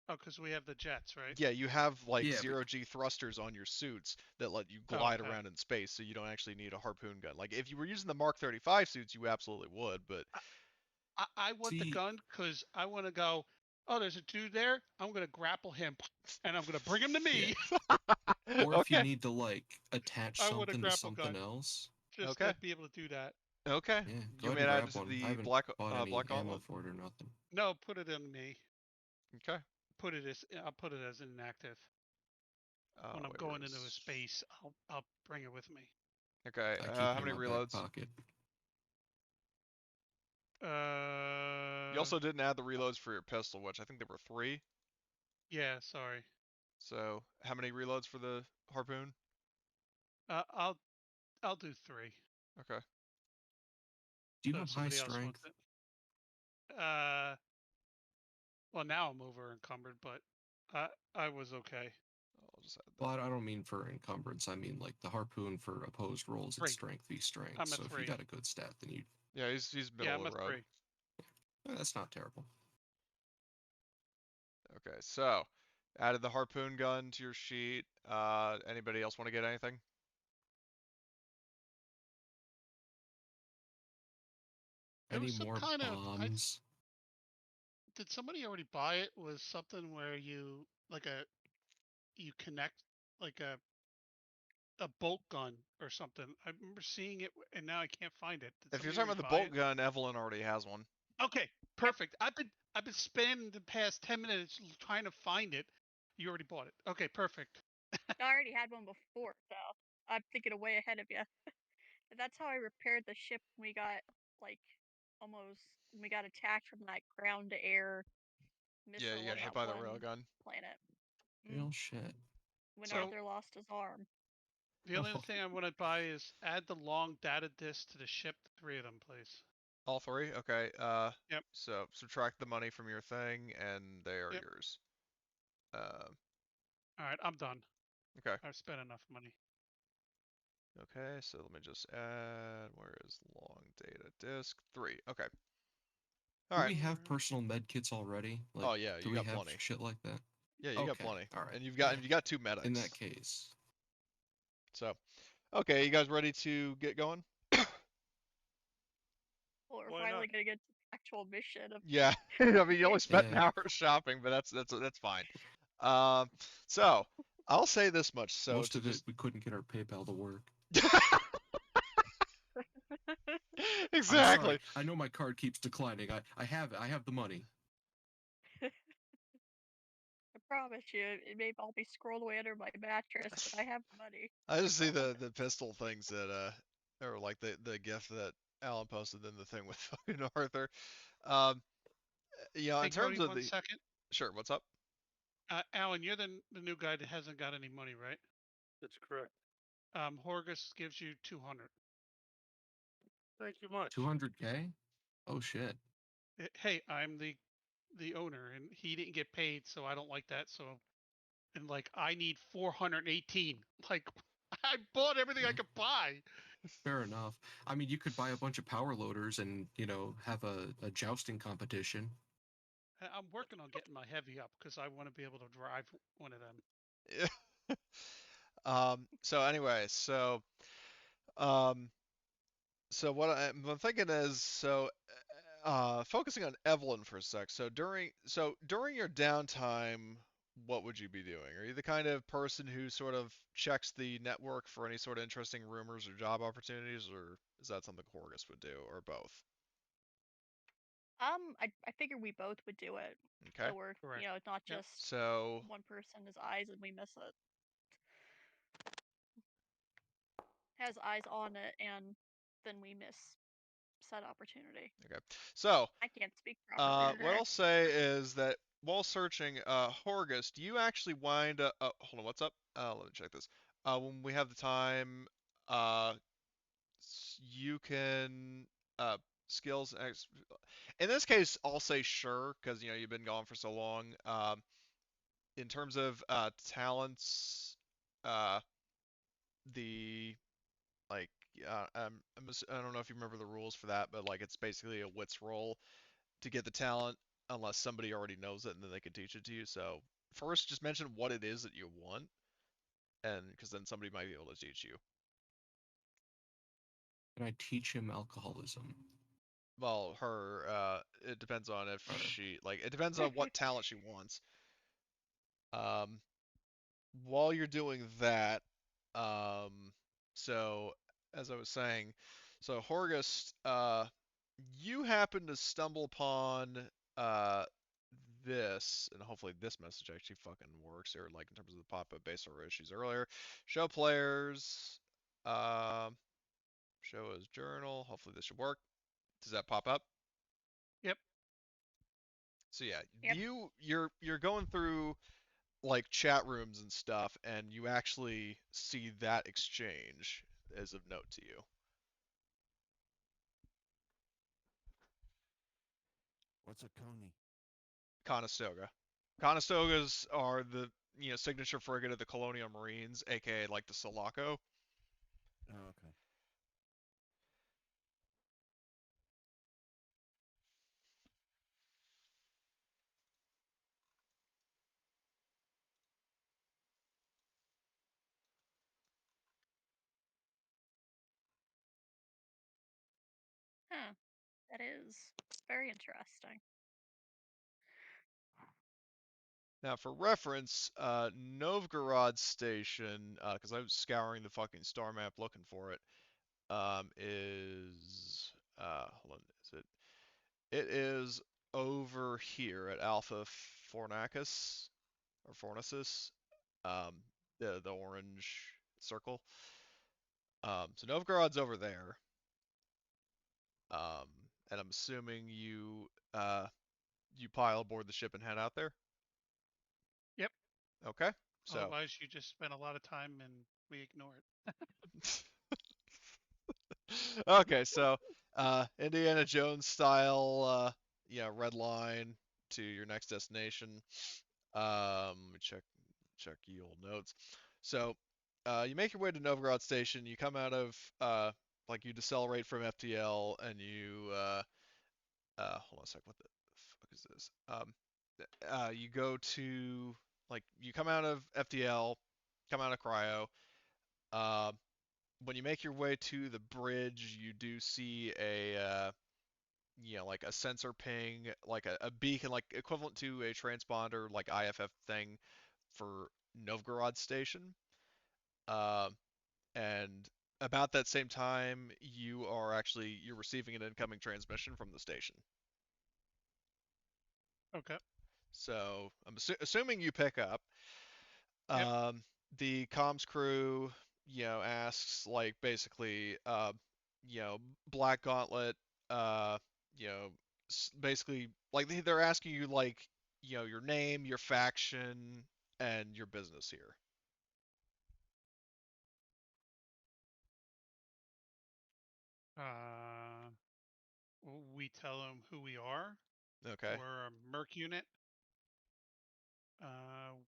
Speaker 2: Oh, because we have the jets, right?
Speaker 1: Yeah, you have like
Speaker 4: yeah, but
Speaker 1: zero-G thrusters on your suits that let you
Speaker 2: Oh,
Speaker 1: glide
Speaker 2: okay.
Speaker 1: around in space, so you don't actually need a harpoon gun. Like if you were using the Mark 35 suits, you absolutely would, but
Speaker 2: I want the
Speaker 4: see,
Speaker 2: gun because I want to go. Oh, there's a dude there. I'm gonna grapple him, and I'm gonna bring him to me.
Speaker 4: or if you
Speaker 1: okay,
Speaker 4: need to like attach
Speaker 2: I want a
Speaker 4: something to
Speaker 2: grapple
Speaker 4: something
Speaker 2: gun.
Speaker 4: else,
Speaker 2: Just
Speaker 1: okay,
Speaker 2: to be able to do that.
Speaker 1: okay.
Speaker 4: yeah, go
Speaker 1: You
Speaker 4: ahead
Speaker 1: may
Speaker 4: and
Speaker 1: add it
Speaker 4: grab
Speaker 1: to
Speaker 4: one. I
Speaker 1: the
Speaker 4: haven't
Speaker 1: Black
Speaker 4: bought any
Speaker 1: Black
Speaker 4: ammo
Speaker 1: Gauntlet.
Speaker 4: for it or nothing.
Speaker 2: No, put it in me.
Speaker 1: Okay.
Speaker 2: Put it as I'll put it as inactive. When I'm
Speaker 1: Wait,
Speaker 2: going into a space, I'll bring it with me.
Speaker 1: Okay.
Speaker 4: I keep it
Speaker 1: How
Speaker 4: in
Speaker 1: many
Speaker 4: my back
Speaker 1: reloads?
Speaker 4: pocket.
Speaker 1: You also didn't add the reloads for your pistol, which I think there were 3.
Speaker 2: Yeah, sorry.
Speaker 1: So how many reloads for the harpoon?
Speaker 2: Uh, I'll I'll do 3.
Speaker 1: Okay.
Speaker 4: Do you
Speaker 2: So if
Speaker 4: have high
Speaker 2: somebody else wants
Speaker 4: strength?
Speaker 2: it. Well now I'm over encumbered, but I was okay.
Speaker 1: I'll just add
Speaker 4: Well,
Speaker 1: that.
Speaker 4: I don't mean for encumbrance. I mean like the harpoon for opposed rolls. It's
Speaker 2: 3.
Speaker 4: strength v strength.
Speaker 2: I'm a
Speaker 4: So if you
Speaker 2: 3.
Speaker 4: got a good stat, then you
Speaker 1: Yeah, he's
Speaker 2: Yeah,
Speaker 1: middle
Speaker 2: I'm
Speaker 1: of
Speaker 2: a
Speaker 1: the road.
Speaker 2: 3.
Speaker 4: that's not terrible.
Speaker 1: Okay, so added the harpoon gun to your sheet. Anybody else want to get anything?
Speaker 2: There
Speaker 4: Any
Speaker 2: was some
Speaker 4: more
Speaker 2: kind of
Speaker 4: bombs?
Speaker 2: did somebody already buy it? Was something where you like you connect like a bolt gun or something. I remember seeing it and now I can't find it. Did
Speaker 1: If you're
Speaker 2: somebody
Speaker 1: talking
Speaker 2: already
Speaker 1: about the
Speaker 2: buy
Speaker 1: bolt
Speaker 2: it?
Speaker 1: gun, Evelyn already has one.
Speaker 2: Okay, perfect. I've been spending the past 10 minutes trying to find it. You already bought it. Okay, perfect.
Speaker 3: I already had one before, so I'm thinking way ahead of you. That's how I repaired the ship when we got like almost when we got attacked from that ground to air
Speaker 1: Yeah,
Speaker 3: missile
Speaker 1: you
Speaker 3: on
Speaker 1: got hit
Speaker 3: that
Speaker 1: by the
Speaker 3: one
Speaker 1: railgun.
Speaker 3: planet.
Speaker 4: Real shit.
Speaker 3: When
Speaker 2: So
Speaker 3: Arthur lost his arm.
Speaker 2: the only other thing I want to buy is add the long data disk to the ship. 3 of them, please.
Speaker 1: All 3? Okay.
Speaker 2: Yep.
Speaker 1: So subtract the money from your thing, and they are
Speaker 2: Yep.
Speaker 1: yours.
Speaker 2: All right, I'm done.
Speaker 1: Okay.
Speaker 2: I've spent enough money.
Speaker 1: Okay, so let me just add, where is long data disk? 3. Okay. All
Speaker 4: Do
Speaker 1: right.
Speaker 4: we have personal med kits already? Like,
Speaker 1: Oh yeah,
Speaker 4: do
Speaker 1: you
Speaker 4: we
Speaker 1: got
Speaker 4: have
Speaker 1: plenty.
Speaker 4: shit like that?
Speaker 1: Yeah, you got
Speaker 4: Okay,
Speaker 1: plenty.
Speaker 4: all right.
Speaker 1: And
Speaker 4: Yeah.
Speaker 1: you got 2
Speaker 4: In
Speaker 1: medics.
Speaker 4: that case,
Speaker 1: So, okay, you guys ready to get going?
Speaker 3: Well, we're
Speaker 6: Why
Speaker 3: finally
Speaker 6: not?
Speaker 3: gonna get to the actual mission of
Speaker 1: Yeah. I mean, you only spent an
Speaker 4: yeah.
Speaker 1: hour shopping, but that's fine. Um, so I'll say this much. So
Speaker 4: Most
Speaker 1: to
Speaker 4: of it
Speaker 1: just
Speaker 4: we couldn't get our PayPal to work. I'm
Speaker 1: exactly.
Speaker 4: sorry. I know my card keeps declining. I have it. I have the money.
Speaker 3: I promise you, it may all be scrolled away under my mattress, but I have money.
Speaker 1: I just see the pistol things that or like the gift that Alan posted in the thing with fucking Arthur. Um, you know,
Speaker 2: Hey,
Speaker 1: in terms
Speaker 2: Cody,
Speaker 1: of
Speaker 2: one
Speaker 1: the
Speaker 2: second.
Speaker 1: sure, what's up?
Speaker 2: Alan, you're the new guy that hasn't got any money, right?
Speaker 6: That's correct.
Speaker 2: Horgus gives you 200.
Speaker 6: Thank you much.
Speaker 4: 200K? Oh shit.
Speaker 2: Hey, I'm the owner, and he didn't get paid, so I don't like that. So, and like I need 418. Like I bought everything I
Speaker 4: Yeah.
Speaker 2: could buy.
Speaker 4: Fair enough. I mean, you could buy a bunch of power loaders and, have a jousting competition.
Speaker 2: I'm working on getting my heavy up because I want to be able to drive one of them.
Speaker 1: So anyway, um, so what I'm thinking is focusing on Evelyn for a sec. So during your downtime what would you be doing? Are you the kind of person who sort of checks the network for any sort of interesting rumors or job opportunities, or is that something Horgus would do, or both?
Speaker 3: I figure we both would do it.
Speaker 1: Okay.
Speaker 3: So we're,
Speaker 2: Correct.
Speaker 3: not
Speaker 2: Yep.
Speaker 3: just
Speaker 1: So,
Speaker 3: one person has eyes and we miss it. Has eyes on it and then we miss said opportunity.
Speaker 1: okay. So,
Speaker 3: I can't speak properly
Speaker 1: what
Speaker 3: today.
Speaker 1: I'll say is that while searching Horgus, do you actually wind up? Hold on, what's up? Let me check this. When we have the time, uh, you can skills. In this case, I'll say sure because you've been gone for so long. In terms of talents, uh, the like I don't know if you remember the rules for that, but like it's basically a wits roll to get the talent unless somebody already knows it and then they can teach it to you. So first, just mention what it is that you want, and because then somebody might be able to teach you.
Speaker 4: Can I teach him alcoholism?
Speaker 1: Well, her, it depends on if
Speaker 4: Or
Speaker 1: it depends on what talent she wants. Um, while you're doing that, um, so as I was saying, so Horgust, you happen to stumble upon uh this, and hopefully this message actually fucking works here, like in terms of the pop-up base or issues earlier. Show players, um, show as journal. Hopefully this should work. Does that pop up?
Speaker 2: Yep.
Speaker 1: So yeah,
Speaker 3: Yep.
Speaker 1: you're going through like chat rooms and stuff, and you actually see that exchange as of note to you.
Speaker 5: What's a coney?
Speaker 1: Conestoga. Conestogas are the signature frigate of the Colonial Marines, aka like the Sulaco.
Speaker 5: Oh, okay.
Speaker 3: Huh. That is very interesting.
Speaker 1: Now, for reference, Novgorod Station, because I was scouring the fucking star map looking for it, is hold on, is it? It is over here at Alpha Fornacus or Fornacis, um, the orange circle. So Novgorod's over there, um, and I'm assuming you pile aboard the ship and head out there.
Speaker 2: Yep.
Speaker 1: Okay, so
Speaker 2: Otherwise, you just spend a lot of time and we ignore it.
Speaker 1: okay, so Indiana Jones style, red line to your next destination. Let me check ye old notes. So you make your way to Novgorod Station. You come out of you decelerate from FTL, and you hold on a sec. What the fuck is this? You go to you come out of FTL, come out of cryo. Uh, when you make your way to the bridge, you do see like a sensor ping, like a beacon, like equivalent to a transponder, like IFF thing for Novgorod Station. Uh, and about that same time, you're receiving an incoming transmission from the station.
Speaker 2: Okay.
Speaker 1: So I'm assuming you pick up.
Speaker 2: Yep.
Speaker 1: Um, the comms crew, asks like basically, you know, Black Gauntlet, uh, you know, basically like they're asking you like, your name, your faction, and your business here.
Speaker 2: Uh, we tell them who we are.
Speaker 1: Okay.
Speaker 2: We're a merc unit.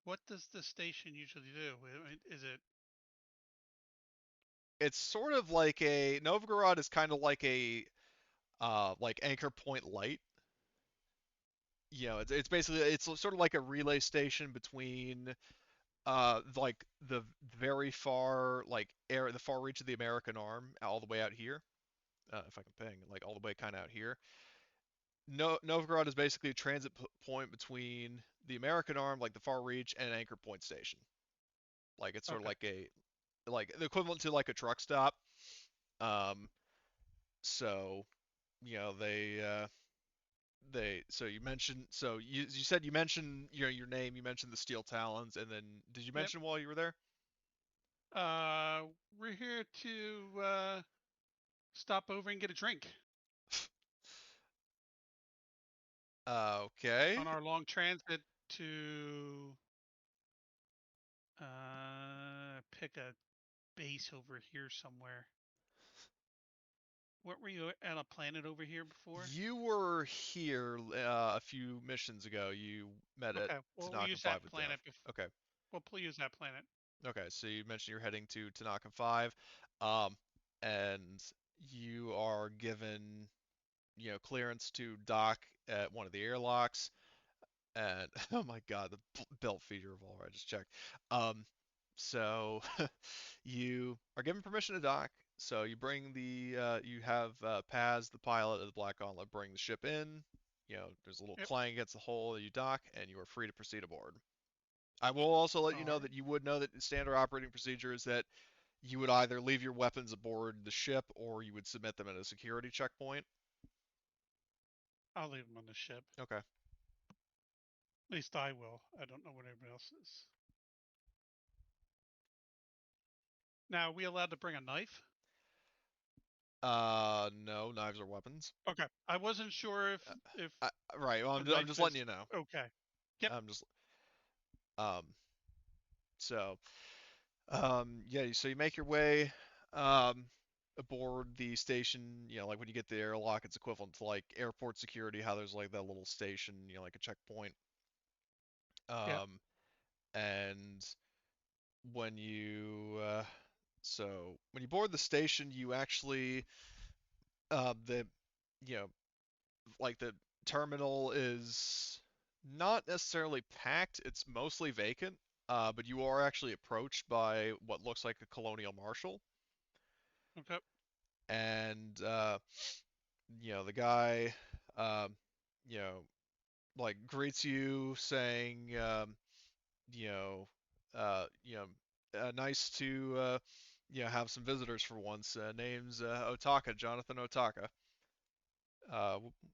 Speaker 2: What does the station usually do? Is it
Speaker 1: It's sort of like a Novgorod is kind of like a like Anchor Point Light. It's basically it's sort of like a relay station between like the very far the far reach of the American arm all the way out here. If I can ping, like all the way kind of out here. Novgorod is basically a transit point between the American arm, like the Far Reach, and an anchor point station. Like it's sort of
Speaker 2: Okay.
Speaker 1: like the equivalent to like a truck stop. Um, so you know they so you mentioned so you said you mentioned your name, you mentioned the Steel Talons, and then did you
Speaker 2: Yep.
Speaker 1: mention while you were there?
Speaker 2: We're here to stop over and get a drink
Speaker 1: Okay.
Speaker 2: on our long transit to pick a base over here somewhere. What were you at a planet over here before?
Speaker 1: You were here a few missions ago. You met at
Speaker 2: Okay, well we'll
Speaker 1: Tanaka
Speaker 2: use
Speaker 1: 5
Speaker 2: that
Speaker 1: with Dev.
Speaker 2: planet.
Speaker 1: Okay.
Speaker 2: We'll use that planet.
Speaker 1: Okay, so you mentioned you're heading to Tanaka 5, um, and you are given, clearance to dock at one of the airlocks. And oh my God, the belt feeder of all, I just checked. Um, so you are given permission to dock. So you bring you have Paz, the pilot of the Black Gauntlet, bring the ship in. There's a little
Speaker 2: Yep.
Speaker 1: clang against the hull. You dock, and you are free to proceed aboard. I will also let you
Speaker 2: All
Speaker 1: know
Speaker 2: right.
Speaker 1: that you would know that the standard operating procedure is that you would either leave your weapons aboard the ship or you would submit them at a security checkpoint.
Speaker 2: I'll leave them on the ship.
Speaker 1: Okay.
Speaker 2: At least I will. I don't know what everybody else is. Now, are we allowed to bring a knife?
Speaker 1: No, knives are weapons.
Speaker 2: Okay. I wasn't sure if
Speaker 1: Uh,
Speaker 2: if
Speaker 1: right. Well,
Speaker 2: a
Speaker 1: I'm
Speaker 2: knife
Speaker 1: just letting
Speaker 2: is
Speaker 1: you know.
Speaker 2: okay. Yep.
Speaker 1: I'm just um. So yeah. So you make your way um aboard the station. Like when you get to the airlock, it's equivalent to like airport security. How there's like that little station. Like a checkpoint.
Speaker 2: Yep.
Speaker 1: Um, and when you so when you board the station, you actually the you know like the terminal is not necessarily packed. It's mostly vacant. But you are actually approached by what looks like a colonial marshal,
Speaker 2: Okay.
Speaker 1: and the guy, um, you know, like greets you, saying, you know, you know, nice to have some visitors for once. Name's Otaka, Jonathan Otaka.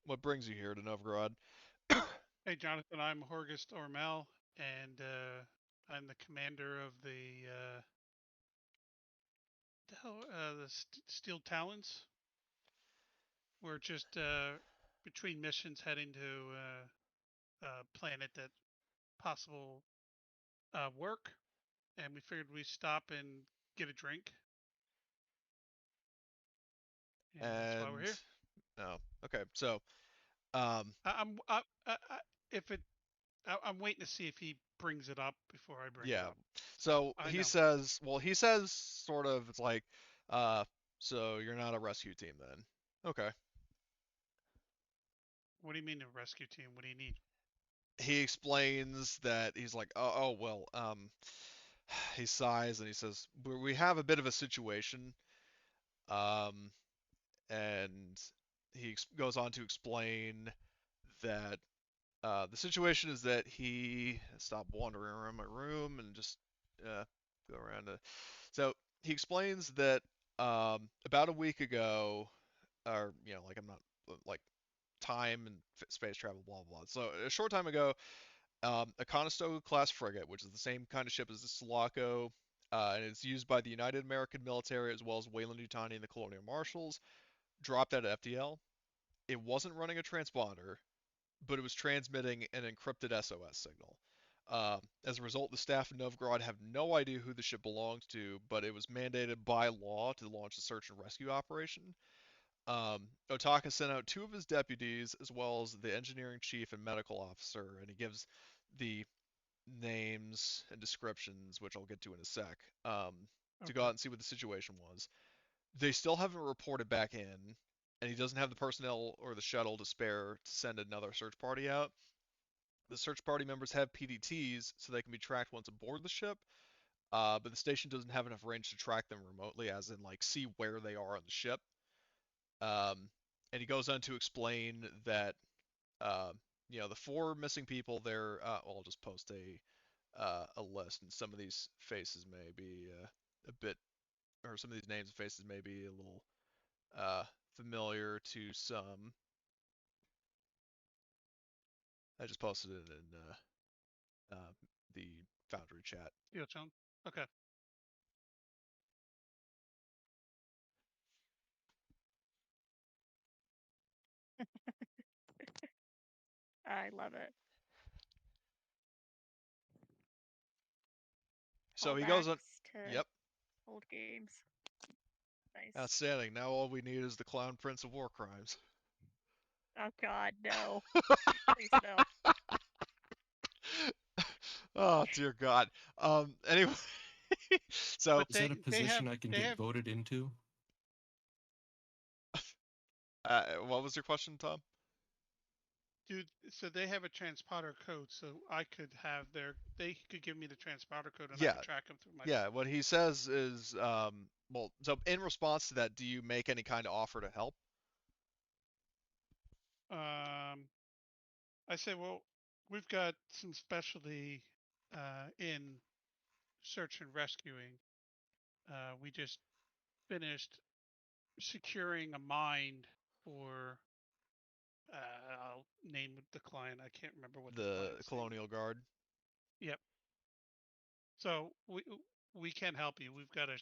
Speaker 1: What brings you here to Novgorod?
Speaker 2: Hey, Jonathan. I'm Horgust Ormel, and I'm the commander of the Steel Talons. We're just between missions heading to a planet that possible work, and we figured we'd stop and get a drink, and that's why we're
Speaker 1: And
Speaker 2: here.
Speaker 1: oh, okay. So, um,
Speaker 2: I'm if it I'm waiting to see if he brings it up before I bring it
Speaker 1: yeah.
Speaker 2: up. So
Speaker 1: So
Speaker 2: I
Speaker 1: he
Speaker 2: know.
Speaker 1: says, well, he says sort of, it's like, uh, so you're not a rescue team then? Okay.
Speaker 2: What do you mean a rescue team? What do you need?
Speaker 1: He explains that he's like, oh well, he sighs and he says, we have a bit of a situation, um, and goes on to explain that the situation is that he stopped wandering around my room and just go around. So he explains that about a week ago, or like I'm not like time and space travel, blah blah blah. So a short time ago, a Conestoga class frigate, which is the same kind of ship as the Sulaco, and it's used by the United American Military as well as Weyland-Yutani and the Colonial Marshals, dropped out of FTL. It wasn't running a transponder, but it was transmitting an encrypted SOS signal. As a result, the staff in Novgorod have no idea who the ship belongs to, but it was mandated by law to launch a search and rescue operation. Otaka sent out two of his deputies, as well as the engineering chief and medical officer, and he gives the names and descriptions, which I'll get to in a sec, to go
Speaker 2: Okay.
Speaker 1: out and see what the situation was. They still haven't reported back in, and he doesn't have the personnel or the shuttle to spare to send another search party out. The search party members have PDTs, so they can be tracked once aboard the ship, but the station doesn't have enough range to track them remotely, as in like see where they are on the ship. Um, and he goes on to explain that The 4 missing people there. I'll just post a list, and some of these faces may be a bit, or some of these names and faces may be a little familiar to some. I just posted it in the Foundry chat.
Speaker 2: Yeah, John. Okay.
Speaker 3: I love it.
Speaker 1: So he goes on.
Speaker 3: Callbacks to
Speaker 1: Yep.
Speaker 3: old games. Nice.
Speaker 1: Outstanding. Now all we need is the Clown Prince of War Crimes.
Speaker 3: Oh God, no. Please no.
Speaker 1: Oh dear God. Anyway, so
Speaker 2: But
Speaker 4: Is that a
Speaker 2: they
Speaker 4: position
Speaker 2: have
Speaker 4: I can
Speaker 2: they
Speaker 4: get
Speaker 2: have
Speaker 4: voted into?
Speaker 1: what was your question, Tom?
Speaker 2: dude. So they have a transponder code, so I could have they could give me the transponder code and I
Speaker 1: Yeah,
Speaker 2: could track them through my.
Speaker 1: yeah. What he says is, well, so in response to that, do you make any kind of offer to help?
Speaker 2: I say, well, we've got some specialty in search and rescuing. We just finished securing a mine for. I'll name the client. I can't remember what the
Speaker 1: The
Speaker 2: client's name is.
Speaker 1: Colonial Guard.
Speaker 2: Yep. So we can help you. We've got a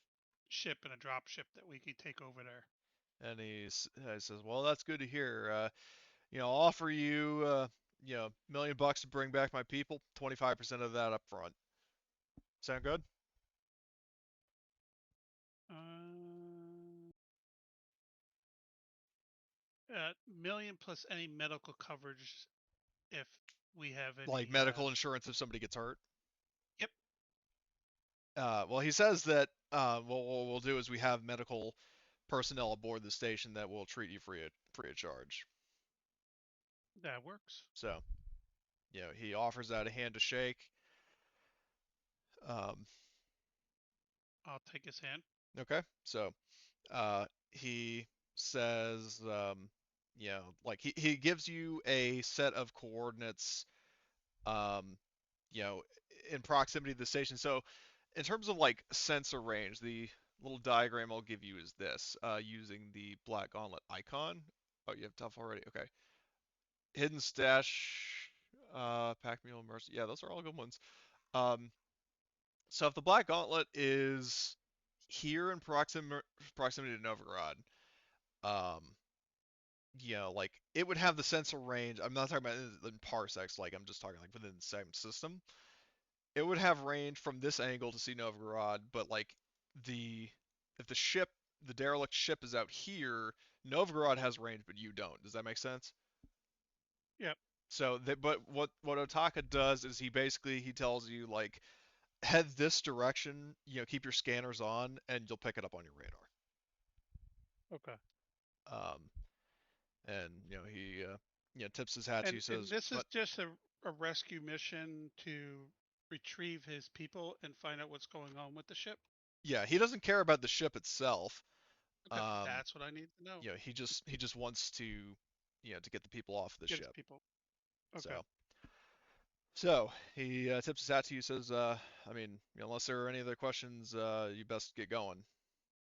Speaker 2: ship and a drop ship that we could take over there.
Speaker 1: And he says, well, that's good to hear. I'll offer you, $1 million to bring back my people. 25% of that up front. Sound good?
Speaker 2: Million plus any medical coverage if we have any.
Speaker 1: Like medical insurance if somebody gets hurt.
Speaker 2: Yep.
Speaker 1: Well, he says that what we'll do is we have medical personnel aboard the station that will treat you free of charge.
Speaker 2: That works.
Speaker 1: So, he offers out a hand to shake.
Speaker 2: I'll take his hand.
Speaker 1: Okay, so he says, like he gives you a set of coordinates, um, in proximity to the station. So, in terms of like sensor range, the little diagram I'll give you is this, using the black gauntlet icon. Oh, you have tough already. Okay. Hidden stash, pack mule, mercy. Yeah, those are all good ones. Um, so if the black gauntlet is here in proximity to Novgorod, um, like it would have the sensor range. I'm not talking about in parsecs, like I'm just talking like within the same system. It would have range from this angle to see Novgorod, but like the if the derelict ship is out here, Novgorod has range, but you don't. Does that make sense?
Speaker 2: Yep.
Speaker 1: So, but what Otaka does is he tells you like head this direction, keep your scanners on, and you'll pick it up on your radar.
Speaker 2: Okay.
Speaker 1: Um, and he tips his hat to you,
Speaker 2: And
Speaker 1: says,
Speaker 2: this is
Speaker 1: "But
Speaker 2: just a rescue mission to retrieve his people and find out what's going on with the ship.
Speaker 1: yeah, he doesn't care about the ship itself.
Speaker 2: Okay, that's what I need to know.
Speaker 1: He just wants to, to get the people off the
Speaker 2: Get his
Speaker 1: ship.
Speaker 2: people. Okay.
Speaker 1: So he tips his hat to you, says, I mean, unless there are any other questions, you best get going,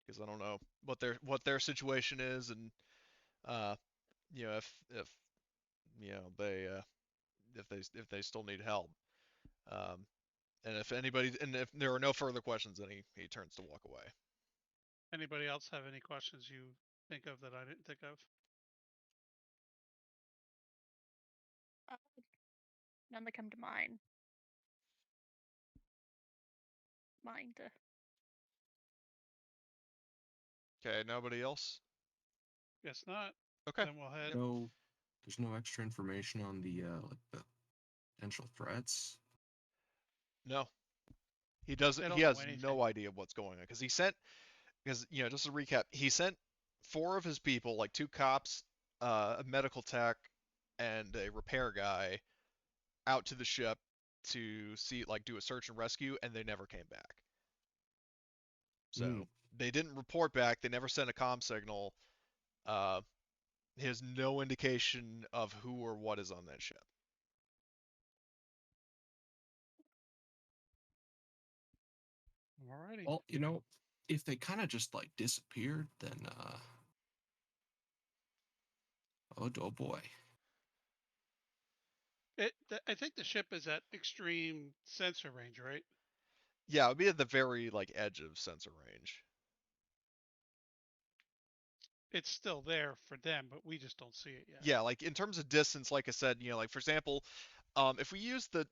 Speaker 1: because I don't know what their situation is, and uh, if they if they still need help, um, and if there are no further questions, then he turns to walk away.
Speaker 2: Anybody else have any questions you think of that I didn't think of?
Speaker 3: Uh, none that come to mind. Mind.
Speaker 1: Okay, nobody else.
Speaker 2: Guess not.
Speaker 1: Okay.
Speaker 2: Then we'll head.
Speaker 4: No, there's no extra information on the like the potential threats.
Speaker 1: No, he doesn't.
Speaker 2: They
Speaker 1: He
Speaker 2: don't know
Speaker 1: has
Speaker 2: anything.
Speaker 1: no idea what's going on because just to recap, he sent 4 of his people, like 2 cops, a medical tech, and a repair guy, out to the ship to see, like, do a search and rescue, and they never came back. So they didn't report back. They never sent a comm signal. Uh, He has no indication of who or what is on that ship.
Speaker 2: Alrighty.
Speaker 4: Well, if they kind of just like disappeared, then oh boy.
Speaker 2: I think the ship is at extreme sensor range, right?
Speaker 1: Yeah, it would be at the very like edge of sensor range.
Speaker 2: It's still there for them, but we just don't see it yet.
Speaker 1: Yeah, like in terms of distance, like I said, like for example, if we use the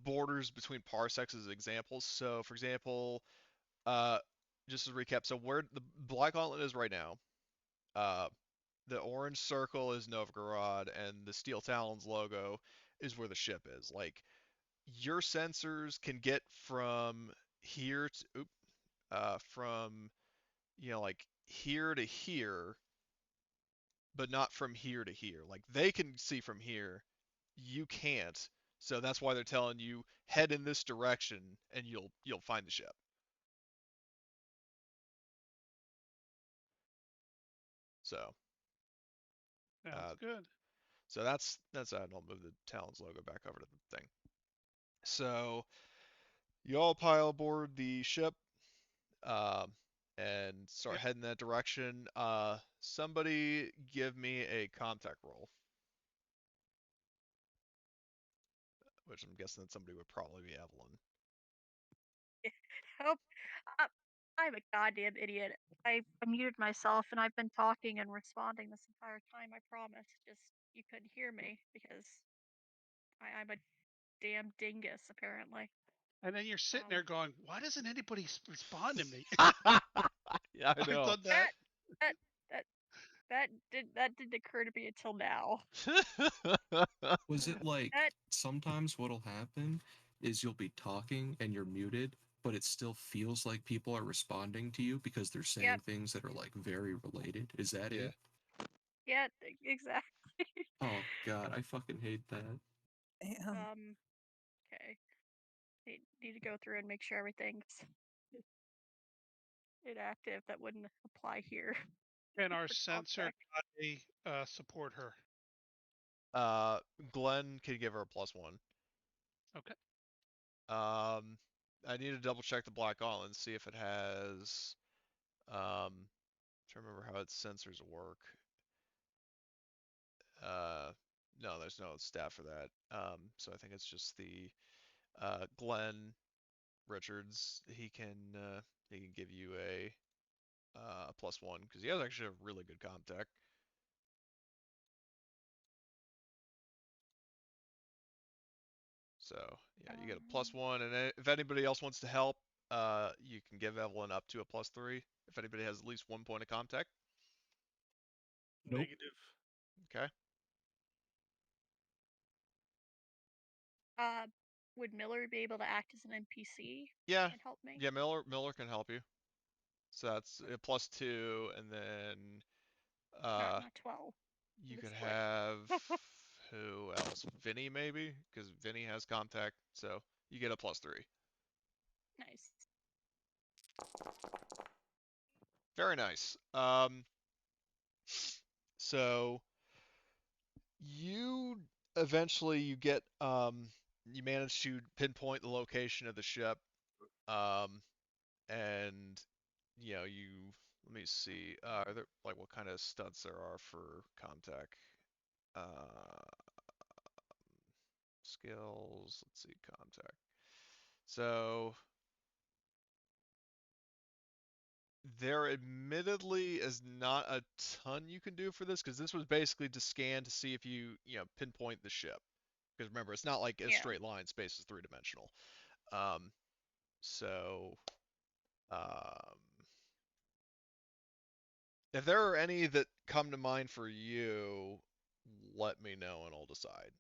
Speaker 1: borders between parsecs as examples, so for example, uh, just as a recap, so where the Black Gauntlet is right now, uh, the orange circle is Novgorod, and the Steel Talons logo is where the ship is. Like your sensors can get from here to, from like here to here, but not from here to here. Like they can see from here, you can't. So that's why they're telling you head in this direction and you'll find the ship. So
Speaker 2: Sounds
Speaker 1: uh,
Speaker 2: good.
Speaker 1: so that's that. I'll move the Talons logo back over to the thing. So you all pile aboard the ship uh, and start
Speaker 2: Yep.
Speaker 1: heading that direction. Somebody give me a contact roll, which I'm guessing that somebody would probably be Evelyn.
Speaker 3: Help. Uh, I'm a goddamn idiot. I muted myself and I've been talking and responding this entire time, I promise. Just you couldn't hear me because I'm a damn dingus, apparently.
Speaker 2: And then you're sitting there going, "Why doesn't anybody respond to me?"
Speaker 1: Yeah, I
Speaker 2: I've
Speaker 1: know.
Speaker 2: done that.
Speaker 3: That that that didn't occur to me until now.
Speaker 4: Was it like
Speaker 3: That
Speaker 4: sometimes what'll happen is you'll be talking and you're muted, but it still feels like people are responding to you because they're
Speaker 3: yep,
Speaker 4: saying things that are like very related? Is that
Speaker 1: Yeah.
Speaker 4: it?
Speaker 3: yeah, exactly.
Speaker 4: Oh god, I fucking hate that.
Speaker 7: Damn.
Speaker 3: Okay. Need to go through and make sure everything's inactive. That wouldn't apply here
Speaker 2: Can our
Speaker 3: for
Speaker 2: sensor
Speaker 3: context.
Speaker 2: guy support her?
Speaker 1: Uh, Glenn can give her a +1.
Speaker 2: Okay.
Speaker 1: I need to double check the Black Gauntlet and see if it has. Trying to remember how its sensors work. Uh, no, there's no stat for that. So I think it's just the Glenn Richards. He can give you a +1 because he has actually a really good contact. So yeah, you get a +1, and if anybody else wants to help, you can give Evelyn up to a +3 if anybody has at least 1 point of contact.
Speaker 4: Nope.
Speaker 6: Negative.
Speaker 1: Okay.
Speaker 3: Uh, would Miller be able to act as an NPC
Speaker 1: Yeah.
Speaker 3: and help me?
Speaker 1: Yeah, Miller can help you. So that's a +2, and then
Speaker 3: Not 12.
Speaker 1: you
Speaker 3: The
Speaker 1: could
Speaker 3: split.
Speaker 1: have who else? Vinny maybe, because Vinny has contact. So you get a +3.
Speaker 3: Nice.
Speaker 1: Very nice. So you eventually you manage to pinpoint the location of the ship, um, and you let me see. Are there like what kind of stunts there are for contact? Uh, skills. Let's see, contact. So there admittedly is not a ton you can do for this because this was basically to scan to see if you pinpoint the ship. Because remember, it's not like a
Speaker 3: Yeah.
Speaker 1: straight line. Space is three-dimensional. Um, so um, if there are any that come to mind for you, let me know and I'll decide.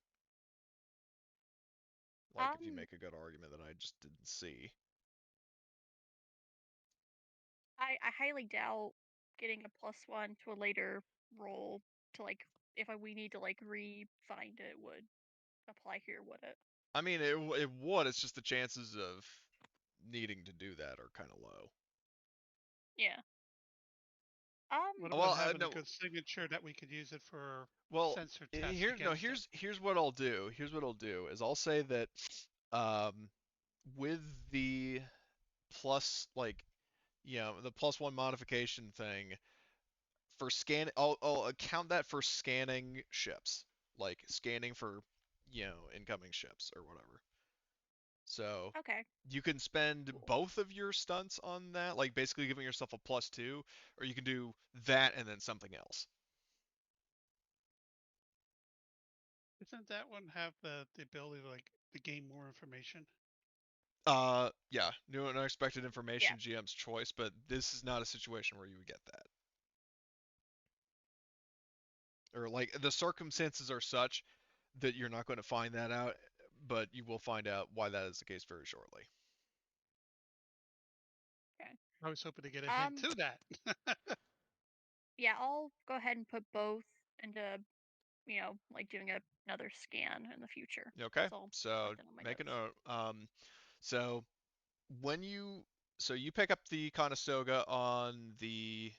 Speaker 1: Like if you
Speaker 3: Um,
Speaker 1: make a good argument that I just didn't see.
Speaker 3: I highly doubt getting a +1 to a later roll to like if we need to like re-find it would apply here, would it?
Speaker 1: I mean, it would. It's just the chances of needing to do that are kind of low.
Speaker 3: Yeah.
Speaker 2: What
Speaker 1: Well,
Speaker 2: about having a
Speaker 1: no.
Speaker 2: good signature that we could use it for
Speaker 1: Well,
Speaker 2: sensor tests against it?
Speaker 1: here's what I'll do. Here's what I'll do is I'll say that um with the plus like the +1 modification thing for scan I'll account that for scanning ships, like scanning for incoming ships or whatever. So
Speaker 3: Okay.
Speaker 1: you can spend both of your stunts on that, like basically giving yourself a +2, or you can do that and then something else.
Speaker 2: Doesn't that one have the ability to gain more information?
Speaker 1: Yeah, new and unexpected
Speaker 3: Yeah.
Speaker 1: information, GM's choice, but this is not a situation where you would get that. Or like the circumstances are such that you're not going to find that out, but you will find out why that is the case very shortly.
Speaker 3: Okay.
Speaker 2: I was hoping to get a hint to that.
Speaker 3: Yeah, I'll go ahead and put both into, like doing another scan in the future.
Speaker 1: Okay,
Speaker 3: So I'll
Speaker 1: so
Speaker 3: write that on my
Speaker 1: make a
Speaker 3: notes.
Speaker 1: note. So when you pick up the Conestoga on the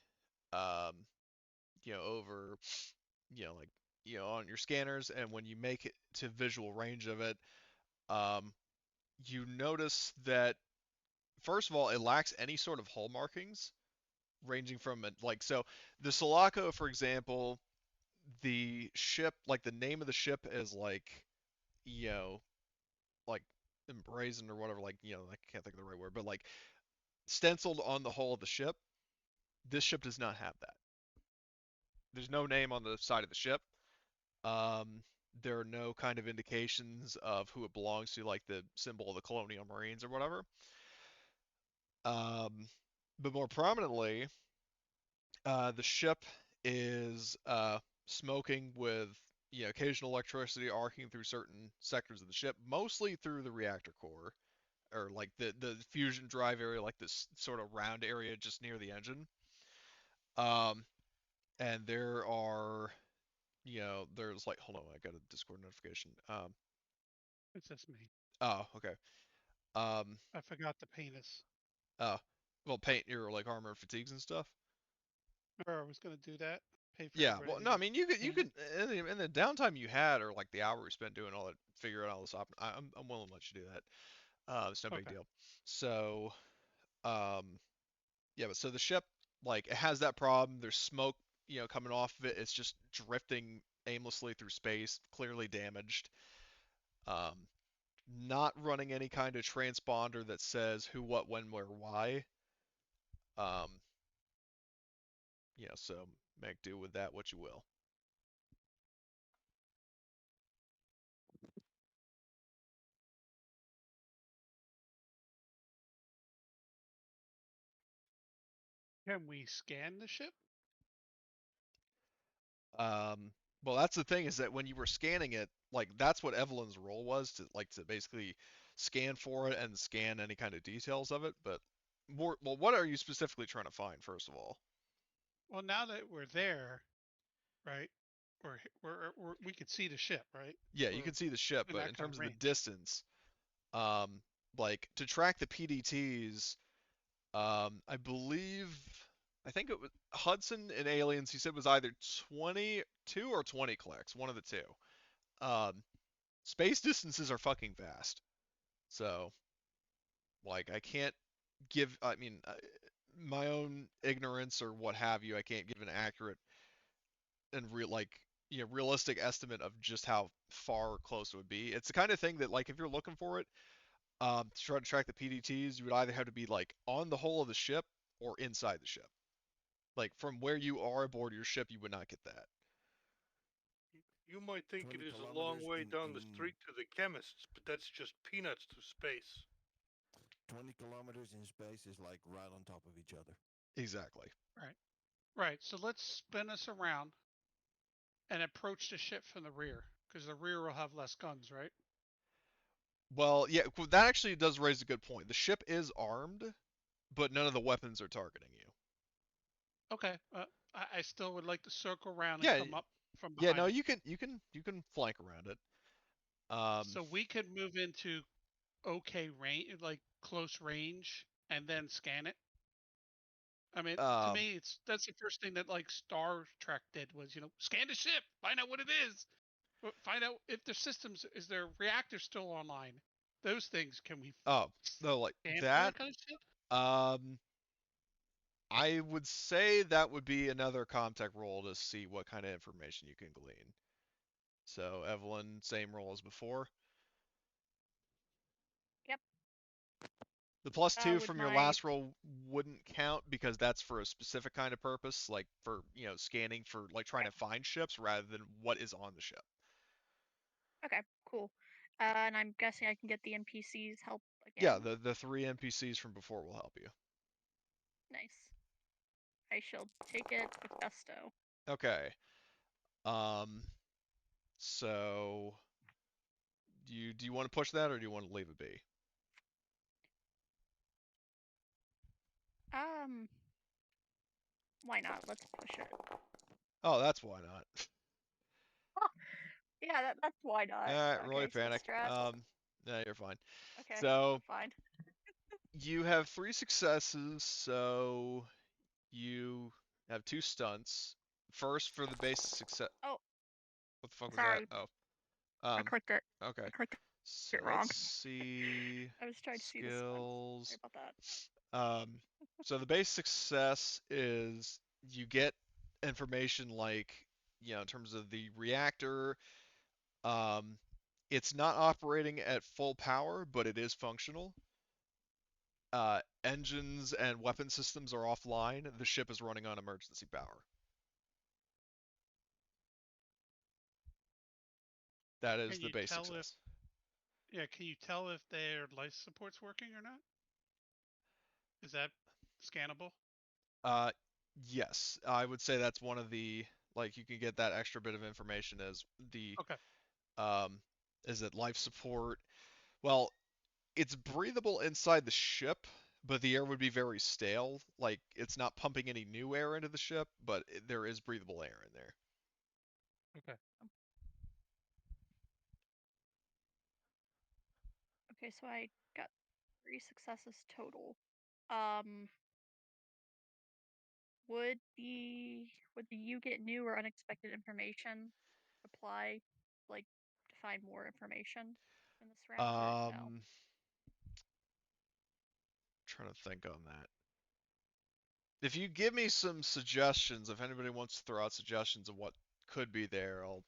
Speaker 1: um, over, like on your scanners, and when you make it to visual range of it, um, you notice that first of all it lacks any sort of hull markings, ranging from it like so the Sulaco, for example, the ship, like the name of the ship is like you know like emblazoned or whatever, like I can't think of the right word, but like stenciled on the hull of the ship. This ship does not have that. There's no name on the side of the ship. Um, there are no kind of indications of who it belongs to, like the symbol of the Colonial Marines or whatever. Um, but more prominently, the ship is smoking with occasional electricity arcing through certain sectors of the ship, mostly through the reactor core or like the fusion drive area, like this sort of round area just near the engine. Um, and there's like, hold on, I got a Discord notification.
Speaker 2: It's just me.
Speaker 1: Oh, okay. Um,
Speaker 2: I forgot the penis.
Speaker 1: oh, well, paint your like armor and fatigues and stuff.
Speaker 2: Remember, I was going to do that. Pay for
Speaker 1: Yeah,
Speaker 2: everybody
Speaker 1: well,
Speaker 2: to
Speaker 1: no, I
Speaker 2: get
Speaker 1: mean you could
Speaker 2: painted.
Speaker 1: in the downtime you had or like the hour you spent doing all that, figuring all this up. I'm willing to let you do that. It's no big
Speaker 2: Okay.
Speaker 1: deal. So, um, yeah, but so the ship, like, it has that problem. There's smoke, coming off of it. It's just drifting aimlessly through space, clearly damaged. Um, not running any kind of transponder that says who, what, when, where, why. Um, so make do with that what you will.
Speaker 2: Can we scan the ship?
Speaker 1: Um, well, that's the thing is that when you were scanning it, like that's what Evelyn's role was to basically scan for it and scan any kind of details of it. But well, what are you specifically trying to find, first of all?
Speaker 2: Well, now that we're there, right? We could see the ship, right?
Speaker 1: Yeah, you
Speaker 2: We're
Speaker 1: can see the ship,
Speaker 2: in
Speaker 1: but
Speaker 2: that
Speaker 1: in
Speaker 2: kind
Speaker 1: terms
Speaker 2: of
Speaker 1: of the
Speaker 2: range.
Speaker 1: distance, like to track the PDTs, I believe, I think it was Hudson in Aliens. He said was either 22 or 20 clicks, one of the two. Um, space distances are fucking vast, so like I can't give. I mean, my own ignorance or what have you, I can't give an accurate and realistic estimate of just how far or close it would be. It's the kind of thing that like if you're looking for it, to try to track the PDTs, you would either have to be like on the hull of the ship or inside the ship. Like from where you are aboard your ship, you would not get that.
Speaker 6: You might think it
Speaker 5: 20
Speaker 6: is a long
Speaker 5: kilometers
Speaker 6: way
Speaker 5: in,
Speaker 6: down the
Speaker 5: in
Speaker 6: street to the chemists, but that's just peanuts to space.
Speaker 5: 20 kilometers in space is like right on top of each other.
Speaker 1: Exactly.
Speaker 2: Right. Right. So let's spin us around and approach the ship from the rear, because the rear will have less guns, right?
Speaker 1: Well, yeah, that actually does raise a good point. The ship is armed, but none of the weapons are targeting you.
Speaker 2: Okay. I still would like to circle around and
Speaker 1: Yeah,
Speaker 2: come up from
Speaker 1: yeah, no,
Speaker 2: behind it.
Speaker 1: you can flank around it.
Speaker 2: So we could move into okay range, like close range, and then scan it. I mean, to
Speaker 1: Um,
Speaker 2: me, that's the first thing that like Star Trek did was scan the ship, find out what it is, find out if their systems is their reactor still online. Those things can we
Speaker 1: oh, no, like
Speaker 2: scan for
Speaker 1: that.
Speaker 2: that kind of shit?
Speaker 1: Um, I would say that would be another Comtech roll to see what kind of information you can glean. So Evelyn, same roll as before.
Speaker 3: Yep.
Speaker 1: The +2
Speaker 3: With
Speaker 1: from your
Speaker 3: my
Speaker 1: last roll wouldn't count because that's for a specific kind of purpose, like for, scanning for like trying
Speaker 3: okay,
Speaker 1: to find ships rather than what is on the ship.
Speaker 3: okay, cool. And I'm guessing I can get the NPCs help
Speaker 1: Yeah,
Speaker 3: again.
Speaker 1: the 3 NPCs from before will help you.
Speaker 3: Nice. I shall take it with gusto.
Speaker 1: Okay. Um, so do you want to push that or do you want to leave it be?
Speaker 3: Um, why not? Let's push it.
Speaker 1: Oh, that's why not.
Speaker 3: Yeah, that's why not.
Speaker 1: Alright, really
Speaker 3: Okay, so
Speaker 1: panic.
Speaker 3: strat.
Speaker 1: No, you're fine.
Speaker 3: Okay,
Speaker 1: So
Speaker 3: I'm fine.
Speaker 1: you have 3 successes, so you have 2 stunts. First for the base success.
Speaker 3: Oh,
Speaker 1: What the fuck was that?
Speaker 3: sorry.
Speaker 1: Oh,
Speaker 3: I clicked it.
Speaker 1: okay.
Speaker 3: I clicked
Speaker 1: So
Speaker 3: it
Speaker 1: let's
Speaker 3: wrong.
Speaker 1: see
Speaker 3: I was trying to see the sun. Sorry
Speaker 1: skills.
Speaker 3: about that.
Speaker 1: Um, so the base success is you get information like, in terms of the reactor, um, it's not operating at full power, but it is functional. Engines and weapon systems are offline. The ship is running on emergency power. That is
Speaker 2: Can
Speaker 1: the
Speaker 2: you
Speaker 1: base
Speaker 2: tell if
Speaker 1: success.
Speaker 2: can you tell if their life support's working or not? Is that scannable?
Speaker 1: Uh, yes, I would say that's one of the, like, you can get that extra bit of information as the
Speaker 2: Okay.
Speaker 1: um is it life support? Well, it's breathable inside the ship, but the air would be very stale. Like, it's not pumping any new air into the ship, but there is breathable air in there.
Speaker 2: Okay.
Speaker 3: Okay, so I got 3 successes total. Um, would the you get new or unexpected information apply, like, to find more information in this round, or no?
Speaker 1: Um, Trying to think on that. If you give me some suggestions, if anybody wants to throw out suggestions of what could be there, I'll,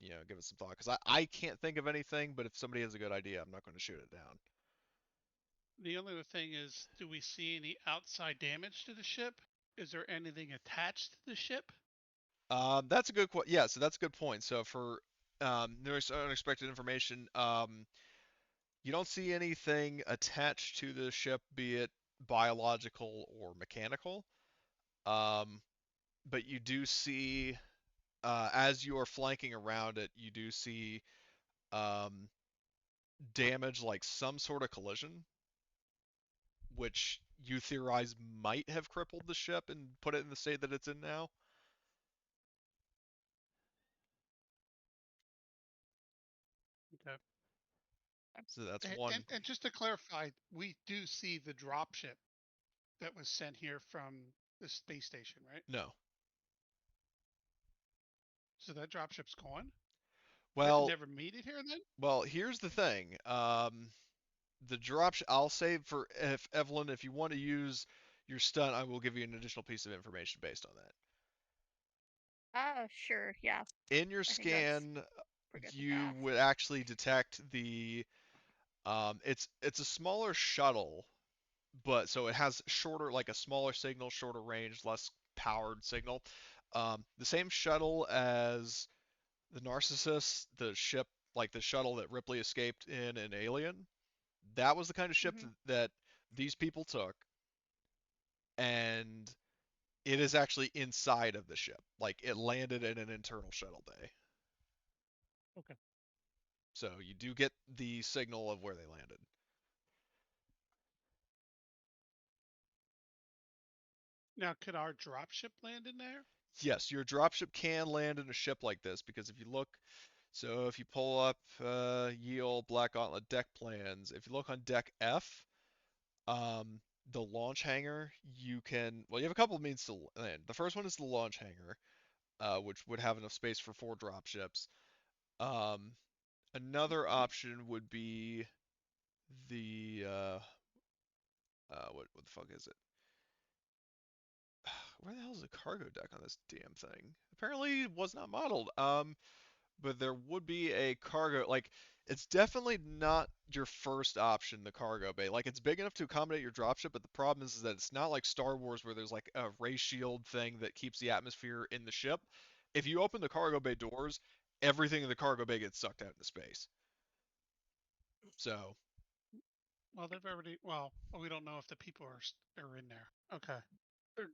Speaker 1: give it some thought. Because I can't think of anything, but if somebody has a good idea, I'm not going to shoot it down.
Speaker 2: The only other thing is, do we see any outside damage to the ship? Is there anything attached to the ship?
Speaker 1: That's a good yeah, so that's a good point. So for new unexpected information, you don't see anything attached to the ship, be it biological or mechanical. Um, but you do see, as you are flanking around it, you do see um, damage like some sort of collision, which you theorize might have crippled the ship and put it in the state that it's in now.
Speaker 2: Okay.
Speaker 1: So that's
Speaker 2: And,
Speaker 1: one.
Speaker 2: and, and just to clarify, we do see the dropship that was sent here from the space station, right?
Speaker 1: No.
Speaker 2: So that dropship's gone?
Speaker 1: Well,
Speaker 2: Never made it here then?
Speaker 1: well, here's the thing. The drop. I'll say for if Evelyn, if you want to use your stunt, I will give you an additional piece of information based on that.
Speaker 3: Sure, yeah.
Speaker 1: In your
Speaker 3: I think that's
Speaker 1: scan,
Speaker 3: pretty good to
Speaker 1: you
Speaker 3: know.
Speaker 1: would actually detect the. It's a smaller shuttle, but so it has shorter, like a smaller signal, shorter range, less powered signal. The same shuttle as the Narcissus, the ship, like the shuttle that Ripley escaped in an Alien. That was the kind of ship
Speaker 3: Hmm.
Speaker 1: that these people took, and it is actually inside of the ship. Like, it landed in an internal shuttle bay.
Speaker 2: Okay.
Speaker 1: So you do get the signal of where they landed.
Speaker 2: Now, could our dropship land in there?
Speaker 1: Yes, your dropship can land in a ship like this because if you look, so if you pull up ye olde Black Gauntlet deck plans, if you look on deck F, the launch hangar, you can. Well, you have a couple of means to land. The first one is the launch hangar, which would have enough space for 4 dropships. Um, Another option would be the what the fuck is it? Where the hell is the cargo deck on this damn thing? Apparently it was not modeled. But there would be a cargo, like, it's definitely not your first option, the cargo bay. Like, it's big enough to accommodate your dropship, but the problem is that it's not like Star Wars where there's like a ray shield thing that keeps the atmosphere in the ship. If you open the cargo bay doors, everything in the cargo bay gets sucked out into space. So,
Speaker 2: Well, they've already. Well, we don't know if the people are in there. Okay.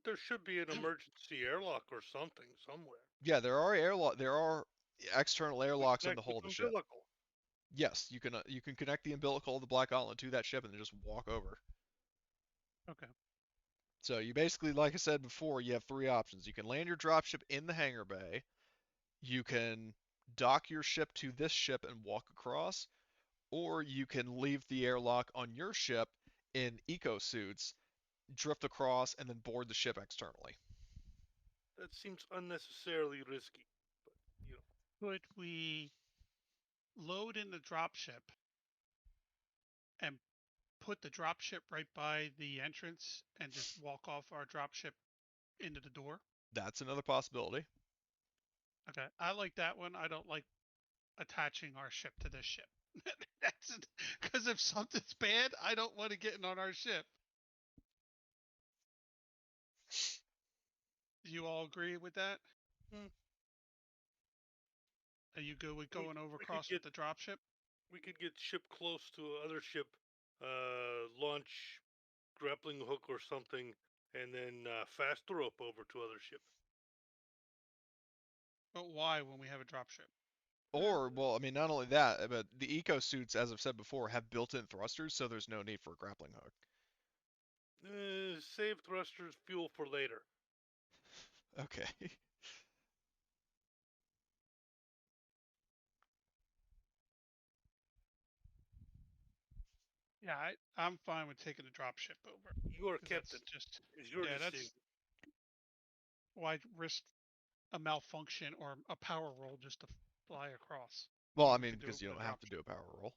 Speaker 6: There should be an emergency airlock or something somewhere.
Speaker 1: yeah, there are external airlocks on the
Speaker 6: Connect with
Speaker 1: hull of the ship.
Speaker 6: umbilical.
Speaker 1: Yes, you can connect the umbilical of the Black Gauntlet to that ship and then just walk over.
Speaker 2: Okay.
Speaker 1: So you basically, like I said before, you have 3 options. You can land your dropship in the hangar bay. You can dock your ship to this ship and walk across, or you can leave the airlock on your ship in eco suits, drift across, and then board the ship externally.
Speaker 6: That seems unnecessarily risky. But you know,
Speaker 2: Could we load in the dropship and put the dropship right by the entrance and just walk off our dropship into the door?
Speaker 1: That's another possibility.
Speaker 2: Okay. I like that one. I don't like attaching our ship to this ship. That's because if something's bad, I don't want to get in on our ship. Do you all agree with that?
Speaker 6: Hmm.
Speaker 2: Are you good with going over
Speaker 6: we could
Speaker 2: across
Speaker 6: get
Speaker 2: with the dropship?
Speaker 6: we could get ship close to other ship, launch grappling hook or something, and then fast rope over to other ship.
Speaker 2: But why when we have a dropship?
Speaker 1: Or, well, I mean, not only that, but the eco suits, as I've said before, have built-in thrusters, so there's no need for a grappling hook.
Speaker 6: Save thrusters, fuel for later.
Speaker 1: Okay.
Speaker 2: Yeah, I'm fine with taking the dropship over.
Speaker 6: You are
Speaker 2: 'Cause
Speaker 6: captain.
Speaker 2: that's just
Speaker 6: It's your
Speaker 2: yeah,
Speaker 6: decision.
Speaker 2: that's why risk a malfunction or a power roll just to fly across.
Speaker 1: Well, I
Speaker 2: When we
Speaker 1: mean,
Speaker 2: could do
Speaker 1: because
Speaker 2: it
Speaker 1: you
Speaker 2: with a
Speaker 1: don't have to
Speaker 2: dropship.
Speaker 1: do a power roll.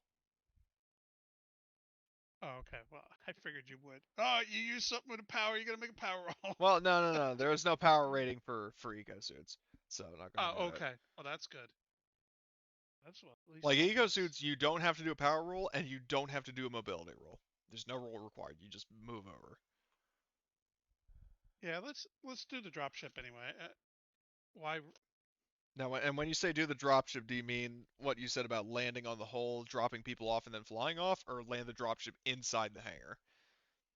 Speaker 2: Oh, okay. Well, I figured you would. Oh, you use something with a power, you're gonna make a power roll.
Speaker 1: Well, no. There is no power rating for eco suits, so I'm not gonna
Speaker 2: Oh,
Speaker 1: do that.
Speaker 2: okay. Well, that's good. That's what at least
Speaker 1: Like
Speaker 2: one
Speaker 1: eco
Speaker 2: plus.
Speaker 1: suits, you don't have to do a power roll, and you don't have to do a mobility roll. There's no roll required. You just move over.
Speaker 2: Yeah, let's do the dropship anyway. Why?
Speaker 1: Now, and when you say do the dropship, do you mean what you said about landing on the hull, dropping people off, and then flying off, or land the dropship inside the hangar?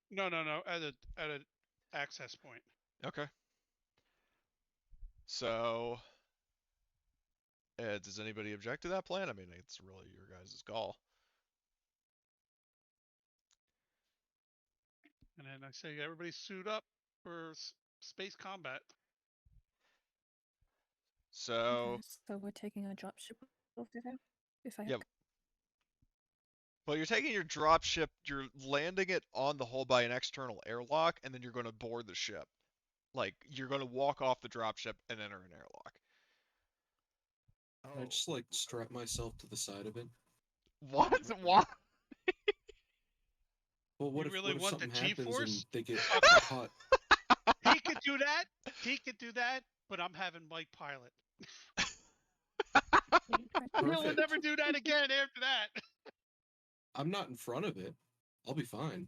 Speaker 2: No. At a access point.
Speaker 1: Okay. So, does anybody object to that plan? I mean, it's really your guys' call.
Speaker 2: And then I say everybody suit up for space combat.
Speaker 1: So,
Speaker 7: Okay, so we're taking a dropship over there. If I
Speaker 1: yeah. Well, you're taking your dropship, you're landing it on the hull by an external airlock, and then you're going to board the ship. Like, you're going to walk off the dropship and enter an airlock.
Speaker 4: I just like strap myself to the side of it.
Speaker 1: What? What?
Speaker 4: Well,
Speaker 2: You really
Speaker 4: what if
Speaker 2: want the
Speaker 4: something happens and
Speaker 2: G-force?
Speaker 4: they get
Speaker 2: Okay.
Speaker 4: caught?
Speaker 2: He could do that. He could do that. But I'm having Mike pilot. We'll
Speaker 4: Perfect.
Speaker 2: never do that again after that.
Speaker 4: I'm not in front of it. I'll be fine.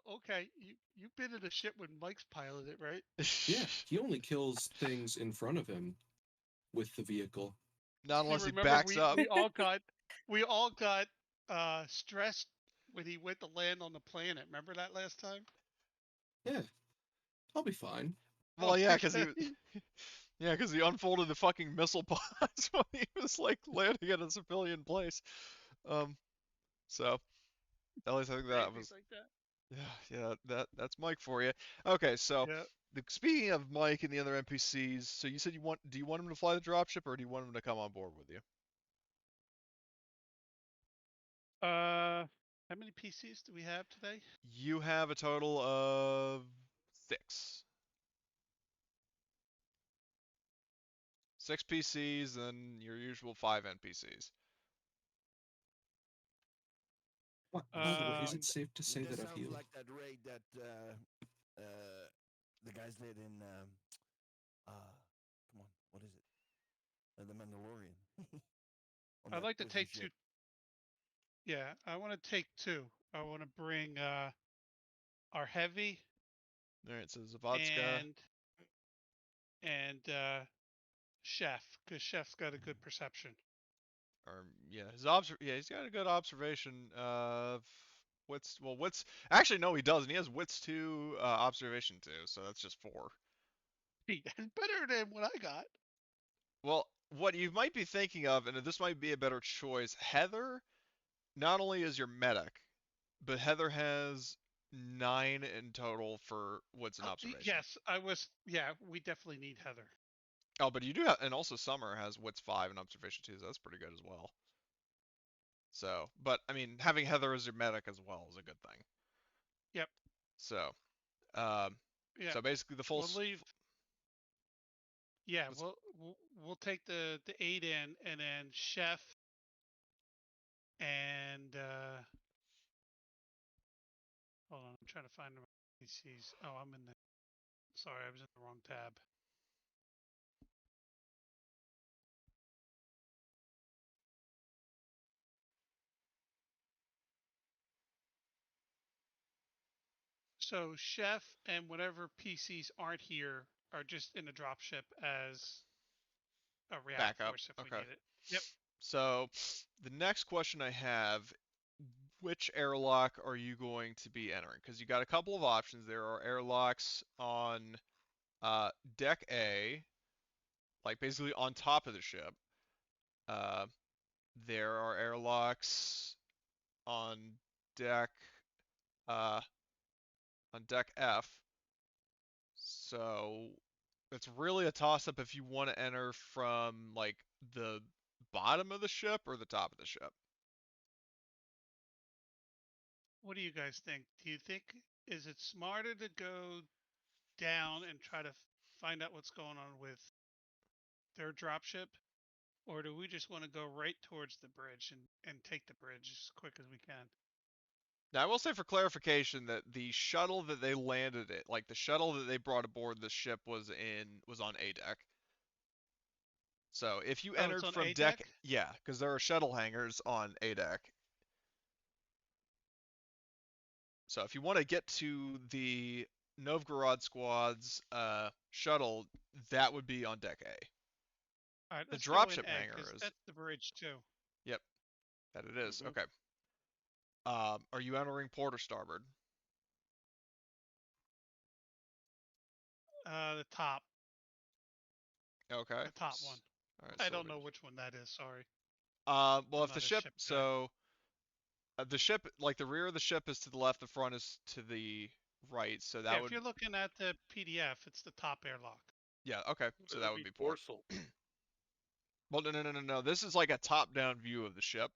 Speaker 2: Okay. You've been in a ship when Mike's piloted, right?
Speaker 4: Yeah, he only kills things in front of him with the vehicle.
Speaker 1: Not unless he
Speaker 2: remember
Speaker 1: backs up.
Speaker 2: we all got stressed when he went to land on the planet. Remember that last time?
Speaker 4: Yeah, I'll be fine.
Speaker 1: Well, yeah, because yeah, because he unfolded the fucking missile pods when he was like landing at a civilian place. So at least I think that was
Speaker 2: like that.
Speaker 1: that's Mike for you. Okay, so
Speaker 2: Yeah.
Speaker 1: speaking of Mike and the other NPCs, so you said do you want him to fly the dropship or do you want him to come on board with you?
Speaker 2: How many PCs do we have today?
Speaker 1: You have a total of 6. 6 PCs and your usual 5 NPCs.
Speaker 4: By the way, is it
Speaker 2: Um,
Speaker 4: safe to say
Speaker 5: That
Speaker 4: that I've
Speaker 5: sounds
Speaker 4: healed?
Speaker 5: like that raid that the guys did in come on, what is it? The Mandalorian. On
Speaker 2: I'd
Speaker 5: that
Speaker 2: like to
Speaker 5: prison
Speaker 2: take
Speaker 5: ship.
Speaker 2: 2. Yeah, I want to take 2. I want to bring our heavy
Speaker 1: Alright, so Zavodska.
Speaker 2: and chef, because chef's got a good perception.
Speaker 1: Or yeah, he's got a good observation of wits. Actually, no, he doesn't. He has wits 2, observation 2, so that's just 4.
Speaker 2: That's better than what I got.
Speaker 1: Well, what you might be thinking of, and this might be a better choice, Heather not only is your medic, but Heather has 9 in total for wits and observation.
Speaker 2: Yes, Yeah, we definitely need Heather.
Speaker 1: Oh, but you do have, and also Summer has wits 5 and observation 2, so that's pretty good as well. So, but I mean, having Heather as your medic as well is a good thing.
Speaker 2: Yep.
Speaker 1: So, um,
Speaker 2: Yeah.
Speaker 1: so basically the full.
Speaker 2: We'll leave. Yeah,
Speaker 1: What's-
Speaker 2: we'll take the 8 in, and then chef and hold on, I'm trying to find my PCs. Oh, I'm in the. Sorry, I was in the wrong tab. So chef and whatever PCs aren't here are just in the dropship as a react
Speaker 1: Backup.
Speaker 2: force if we
Speaker 1: Okay.
Speaker 2: need it. Yep.
Speaker 1: So, the next question I have, which airlock are you going to be entering? Because you got a couple of options. There are airlocks on deck A, like basically on top of the ship. Uh, there are airlocks on deck uh, on deck F. So it's really a toss-up if you want to enter from like the bottom of the ship or the top of the ship.
Speaker 2: What do you guys think? Do you think is it smarter to go down and try to find out what's going on with their dropship, or do we just want to go right towards the bridge and take the bridge as quick as we can?
Speaker 1: Now, I will say for clarification that the shuttle that they landed it, like the shuttle that they brought aboard the ship was on A deck. So if you
Speaker 2: Oh, it's
Speaker 1: entered
Speaker 2: on
Speaker 1: from
Speaker 2: A deck?
Speaker 1: yeah, because there are shuttle hangars on A deck. So if you want to get to the Novgorod squad's shuttle, that would be on deck A.
Speaker 2: All right,
Speaker 1: The
Speaker 2: let's go in
Speaker 1: dropship
Speaker 2: A
Speaker 1: hangar
Speaker 2: because
Speaker 1: is.
Speaker 2: that's the bridge too.
Speaker 1: Yep, that it is.
Speaker 5: Mhm.
Speaker 1: Okay. Are you entering port or starboard?
Speaker 2: The top,
Speaker 1: Okay.
Speaker 2: the top one.
Speaker 1: All right.
Speaker 2: I
Speaker 1: So
Speaker 2: don't know which one that is. Sorry,
Speaker 1: well,
Speaker 2: I'm
Speaker 1: if the
Speaker 2: not a
Speaker 1: ship,
Speaker 2: ship guy.
Speaker 1: so the ship, like the rear of the ship is to the left, the front is to the right, so
Speaker 2: Yeah,
Speaker 1: that
Speaker 2: if
Speaker 1: would,
Speaker 2: you're looking at the PDF, it's the top airlock.
Speaker 1: yeah, okay, so that
Speaker 6: That'd
Speaker 1: would
Speaker 6: be
Speaker 1: be port.
Speaker 6: dorsal.
Speaker 1: Well, no. This is like a top-down view of the ship,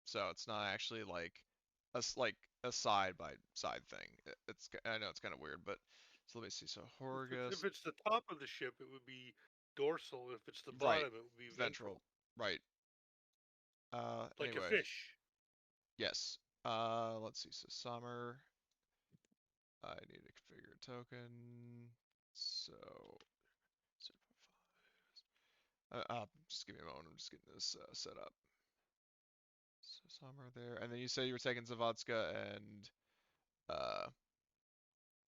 Speaker 1: so it's not actually like like a side by side thing. I know it's kind of weird, but so let me see. So
Speaker 6: If
Speaker 1: Horgus,
Speaker 6: it's the top of the ship, it would be dorsal. If it's the
Speaker 1: right,
Speaker 6: bottom, it would be
Speaker 1: ventral,
Speaker 6: ventral,
Speaker 1: right.
Speaker 6: like a
Speaker 1: Anyway,
Speaker 6: fish.
Speaker 1: yes. Let's see. So Summer, I need to configure a token. So 0.5. Just give me a moment. I'm just getting this set up. So somewhere there, and then you say you were taking Zavodska uh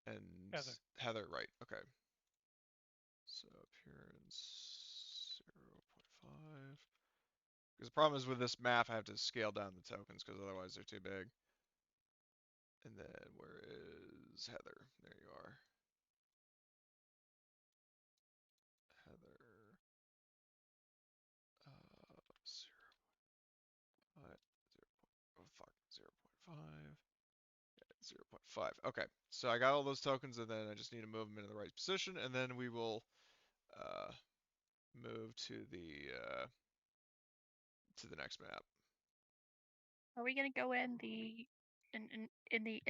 Speaker 1: and
Speaker 2: Heather.
Speaker 1: Heather, right? Okay. So appearance 0.5. Because the problem is with this map, I have to scale down the tokens because otherwise they're too big. And then where is Heather? There you are. Heather. 0. 0.5. Oh fuck. 0.5. 0.5. Okay, so I got all those tokens, and then I just need to move them into the right position, and then we will uh, move to the next map.
Speaker 3: Are we gonna go in the in the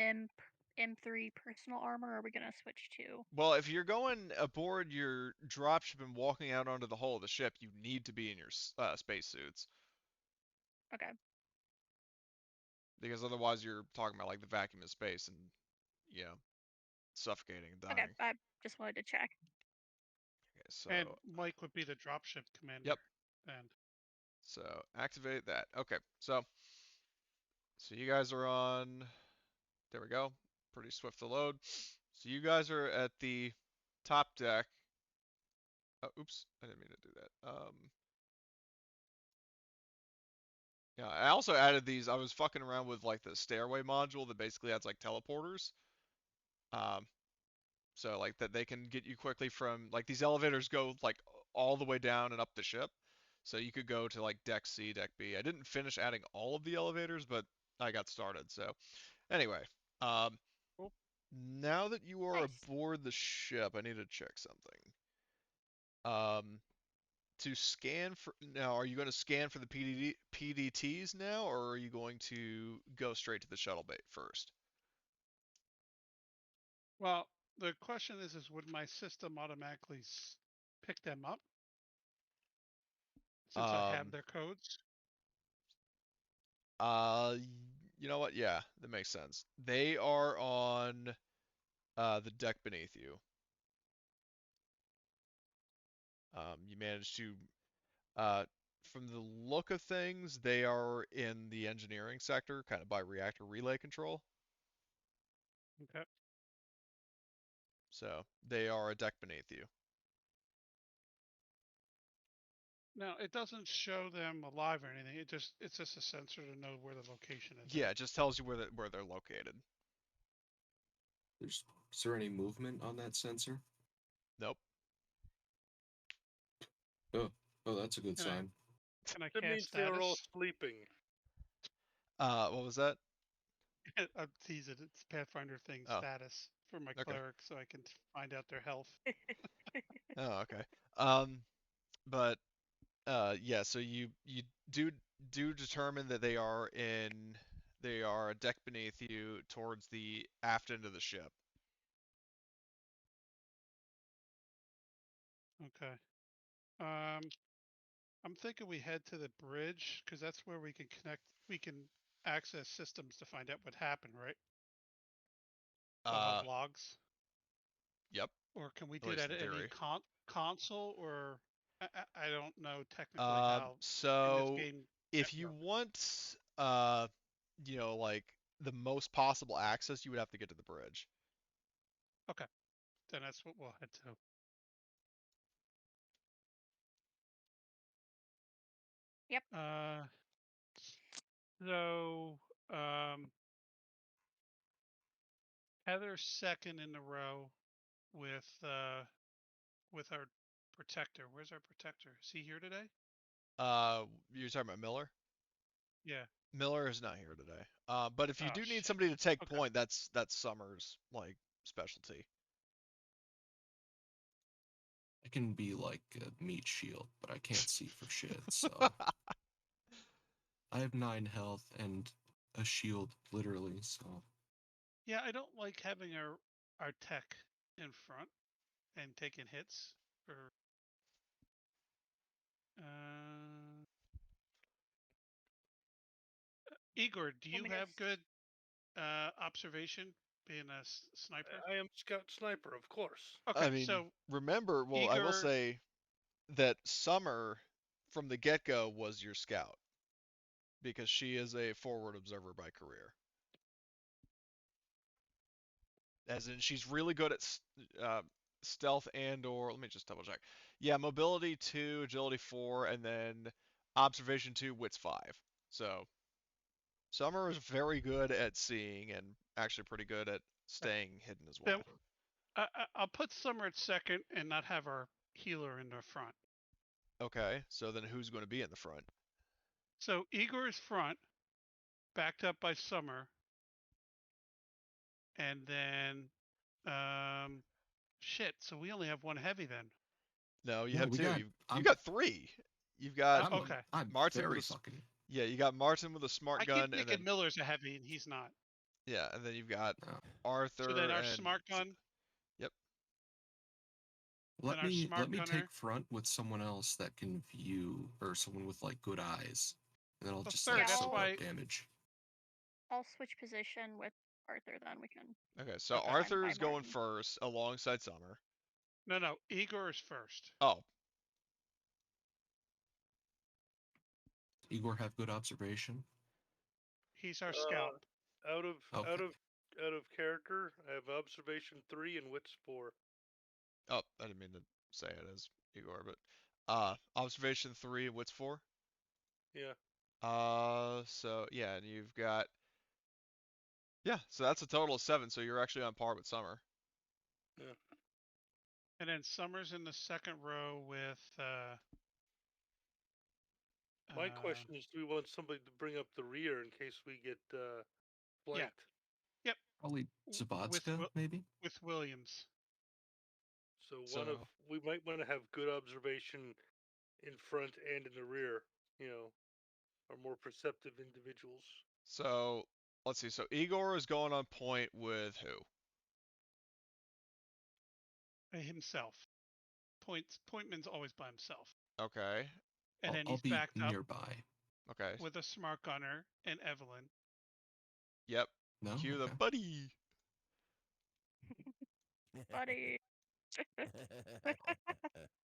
Speaker 3: M3 personal armor, or are we gonna switch to?
Speaker 1: Well, if you're going aboard your dropship and walking out onto the hull of the ship, you need to be in your spacesuits.
Speaker 3: Okay.
Speaker 1: Because otherwise you're talking about like the vacuum of space and, you know, suffocating and dying.
Speaker 3: Okay, I just wanted to check.
Speaker 1: Okay, so
Speaker 2: And Mike would be the dropship commander.
Speaker 1: Yep.
Speaker 2: And
Speaker 1: so activate that. Okay, so you guys are on. There we go. Pretty swift to load. So you guys are at the top deck. Oh, oops, I didn't mean to do that. Yeah, I also added these. I was fucking around with like the stairway module that basically adds like teleporters. Um, so like that they can get you quickly from like these elevators go like all the way down and up the ship. So you could go to like deck C, deck B. I didn't finish adding all of the elevators, but I got started. So anyway, um,
Speaker 2: Cool.
Speaker 1: now that you are
Speaker 3: Nice.
Speaker 1: aboard the ship, I need to check something. To scan for now, are you going to scan for the PDTs now, or are you going to go straight to the shuttle bay first?
Speaker 2: well, the question is would my system automatically pick them up since I have their codes?
Speaker 1: You know what? Yeah, that makes sense. They are on the deck beneath you. You managed to, from the look of things, they are in the engineering sector, kind of by reactor relay control.
Speaker 2: Okay.
Speaker 1: So they are a deck beneath you.
Speaker 2: Now it doesn't show them alive or anything. It's just a sensor to know where the location is.
Speaker 1: Yeah, it just tells you where they're located.
Speaker 4: Is there any movement on that sensor?
Speaker 1: Nope.
Speaker 4: Oh, that's a good sign.
Speaker 2: Can I
Speaker 6: That means
Speaker 2: cast
Speaker 6: they are all
Speaker 2: status?
Speaker 6: sleeping.
Speaker 1: What was that?
Speaker 2: I'm teasing. It's Pathfinder thing
Speaker 1: Oh.
Speaker 2: status for my
Speaker 1: Okay.
Speaker 2: cleric, so I can find out their health.
Speaker 1: Oh, okay. But yeah. So you do determine that they are a deck beneath you towards the aft end of the ship.
Speaker 2: Okay. I'm thinking we head to the bridge because that's where we can connect. We can access systems to find out what happened, right? They'll have logs.
Speaker 1: Yep.
Speaker 2: Or can we
Speaker 1: At
Speaker 2: do
Speaker 1: least
Speaker 2: that
Speaker 1: in
Speaker 2: at any
Speaker 1: theory.
Speaker 2: console? Or I don't know technically how in this
Speaker 1: So
Speaker 2: game.
Speaker 1: if you want, you know, like the most possible access, you would have to get to the bridge.
Speaker 2: Okay, then that's what we'll head to.
Speaker 3: Yep.
Speaker 2: So Heather's second in the row with our protector. Where's our protector? Is he here today?
Speaker 1: You're talking about Miller?
Speaker 2: Yeah.
Speaker 1: Miller is not here today. But if you
Speaker 2: Oh,
Speaker 1: do need
Speaker 2: shit.
Speaker 1: somebody to take
Speaker 2: Okay.
Speaker 1: point, that's Summer's like specialty.
Speaker 4: I can be like a meat shield, but I can't see for shit, so. I have 9 health and a shield, literally, so.
Speaker 2: Yeah, I don't like having our tech in front and taking hits. Or Igor, do you
Speaker 3: Want me to
Speaker 2: have good observation being a sniper?
Speaker 6: I am scout sniper, of course.
Speaker 2: Okay,
Speaker 1: I mean,
Speaker 2: so
Speaker 1: remember, well, I will
Speaker 2: Igor,
Speaker 1: say that Summer from the get-go was your scout because she is a forward observer by career. As in, she's really good at stealth and/or let me just double check. Yeah, mobility 2, agility 4, and then observation 2, wits 5. So Summer is very good at seeing and actually pretty good at staying hidden as
Speaker 2: then
Speaker 1: well.
Speaker 2: I'll put Summer at second and not have our healer in the front.
Speaker 1: Okay, so then who's going to be in the front?
Speaker 2: So Igor is front, backed up by Summer, and then shit. So we only have one heavy then.
Speaker 1: No, you
Speaker 4: No,
Speaker 1: have
Speaker 4: we
Speaker 1: 2.
Speaker 4: got-
Speaker 1: You got 3. You've got
Speaker 2: Okay.
Speaker 4: I'm
Speaker 1: Martin
Speaker 4: very
Speaker 1: with a
Speaker 4: fucking.
Speaker 1: Yeah, you got Martin with a smart
Speaker 2: I
Speaker 1: gun,
Speaker 2: keep
Speaker 1: and
Speaker 2: thinking
Speaker 1: then
Speaker 2: Miller's a heavy, and he's not.
Speaker 1: yeah, and then you've got
Speaker 4: Oh.
Speaker 1: Arthur
Speaker 2: So then our
Speaker 1: and
Speaker 2: smart gun.
Speaker 1: Yep.
Speaker 4: Let
Speaker 2: our
Speaker 4: me
Speaker 2: smart
Speaker 4: take
Speaker 2: gunner-
Speaker 4: front with someone else that can view, or someone with like good eyes, and then I'll
Speaker 2: Well,
Speaker 4: just
Speaker 2: third,
Speaker 4: like
Speaker 3: that's
Speaker 4: soak
Speaker 2: why-
Speaker 4: up damage.
Speaker 3: I'll switch position with Arthur then. We can.
Speaker 1: Okay, so
Speaker 2: Okay.
Speaker 1: Arthur
Speaker 3: By
Speaker 1: is going
Speaker 3: Martin.
Speaker 1: first alongside Summer.
Speaker 2: No, Igor is first.
Speaker 1: Oh,
Speaker 4: Igor have good observation.
Speaker 2: He's our scout.
Speaker 6: Out of
Speaker 4: Okay.
Speaker 6: out of character, I have observation 3 and wits 4.
Speaker 1: oh, I didn't mean to say it as Igor, but observation 3 and wits 4.
Speaker 6: Yeah.
Speaker 1: So yeah, and you've got so that's a total of 7. So you're actually on par with Summer.
Speaker 6: Yeah.
Speaker 2: And then Summers in the second row with.
Speaker 6: My question is, do we want somebody to bring up the rear in case we get flanked?
Speaker 4: Probably
Speaker 2: with
Speaker 4: Zabotska,
Speaker 2: Wil-
Speaker 4: maybe.
Speaker 2: with Williams.
Speaker 6: So we might want to have good observation in front and in the rear. You know, are more perceptive individuals.
Speaker 1: So let's see. So Igor is going on point with who?
Speaker 2: Himself. Pointman's always by himself.
Speaker 1: Okay.
Speaker 2: And then
Speaker 4: I'll
Speaker 2: he's
Speaker 4: be
Speaker 2: backed up
Speaker 4: nearby.
Speaker 1: Okay.
Speaker 2: with a smart gunner and Evelyn.
Speaker 1: Yep.
Speaker 4: No.
Speaker 1: Cue the
Speaker 4: Okay.
Speaker 1: buddy.
Speaker 3: Buddy.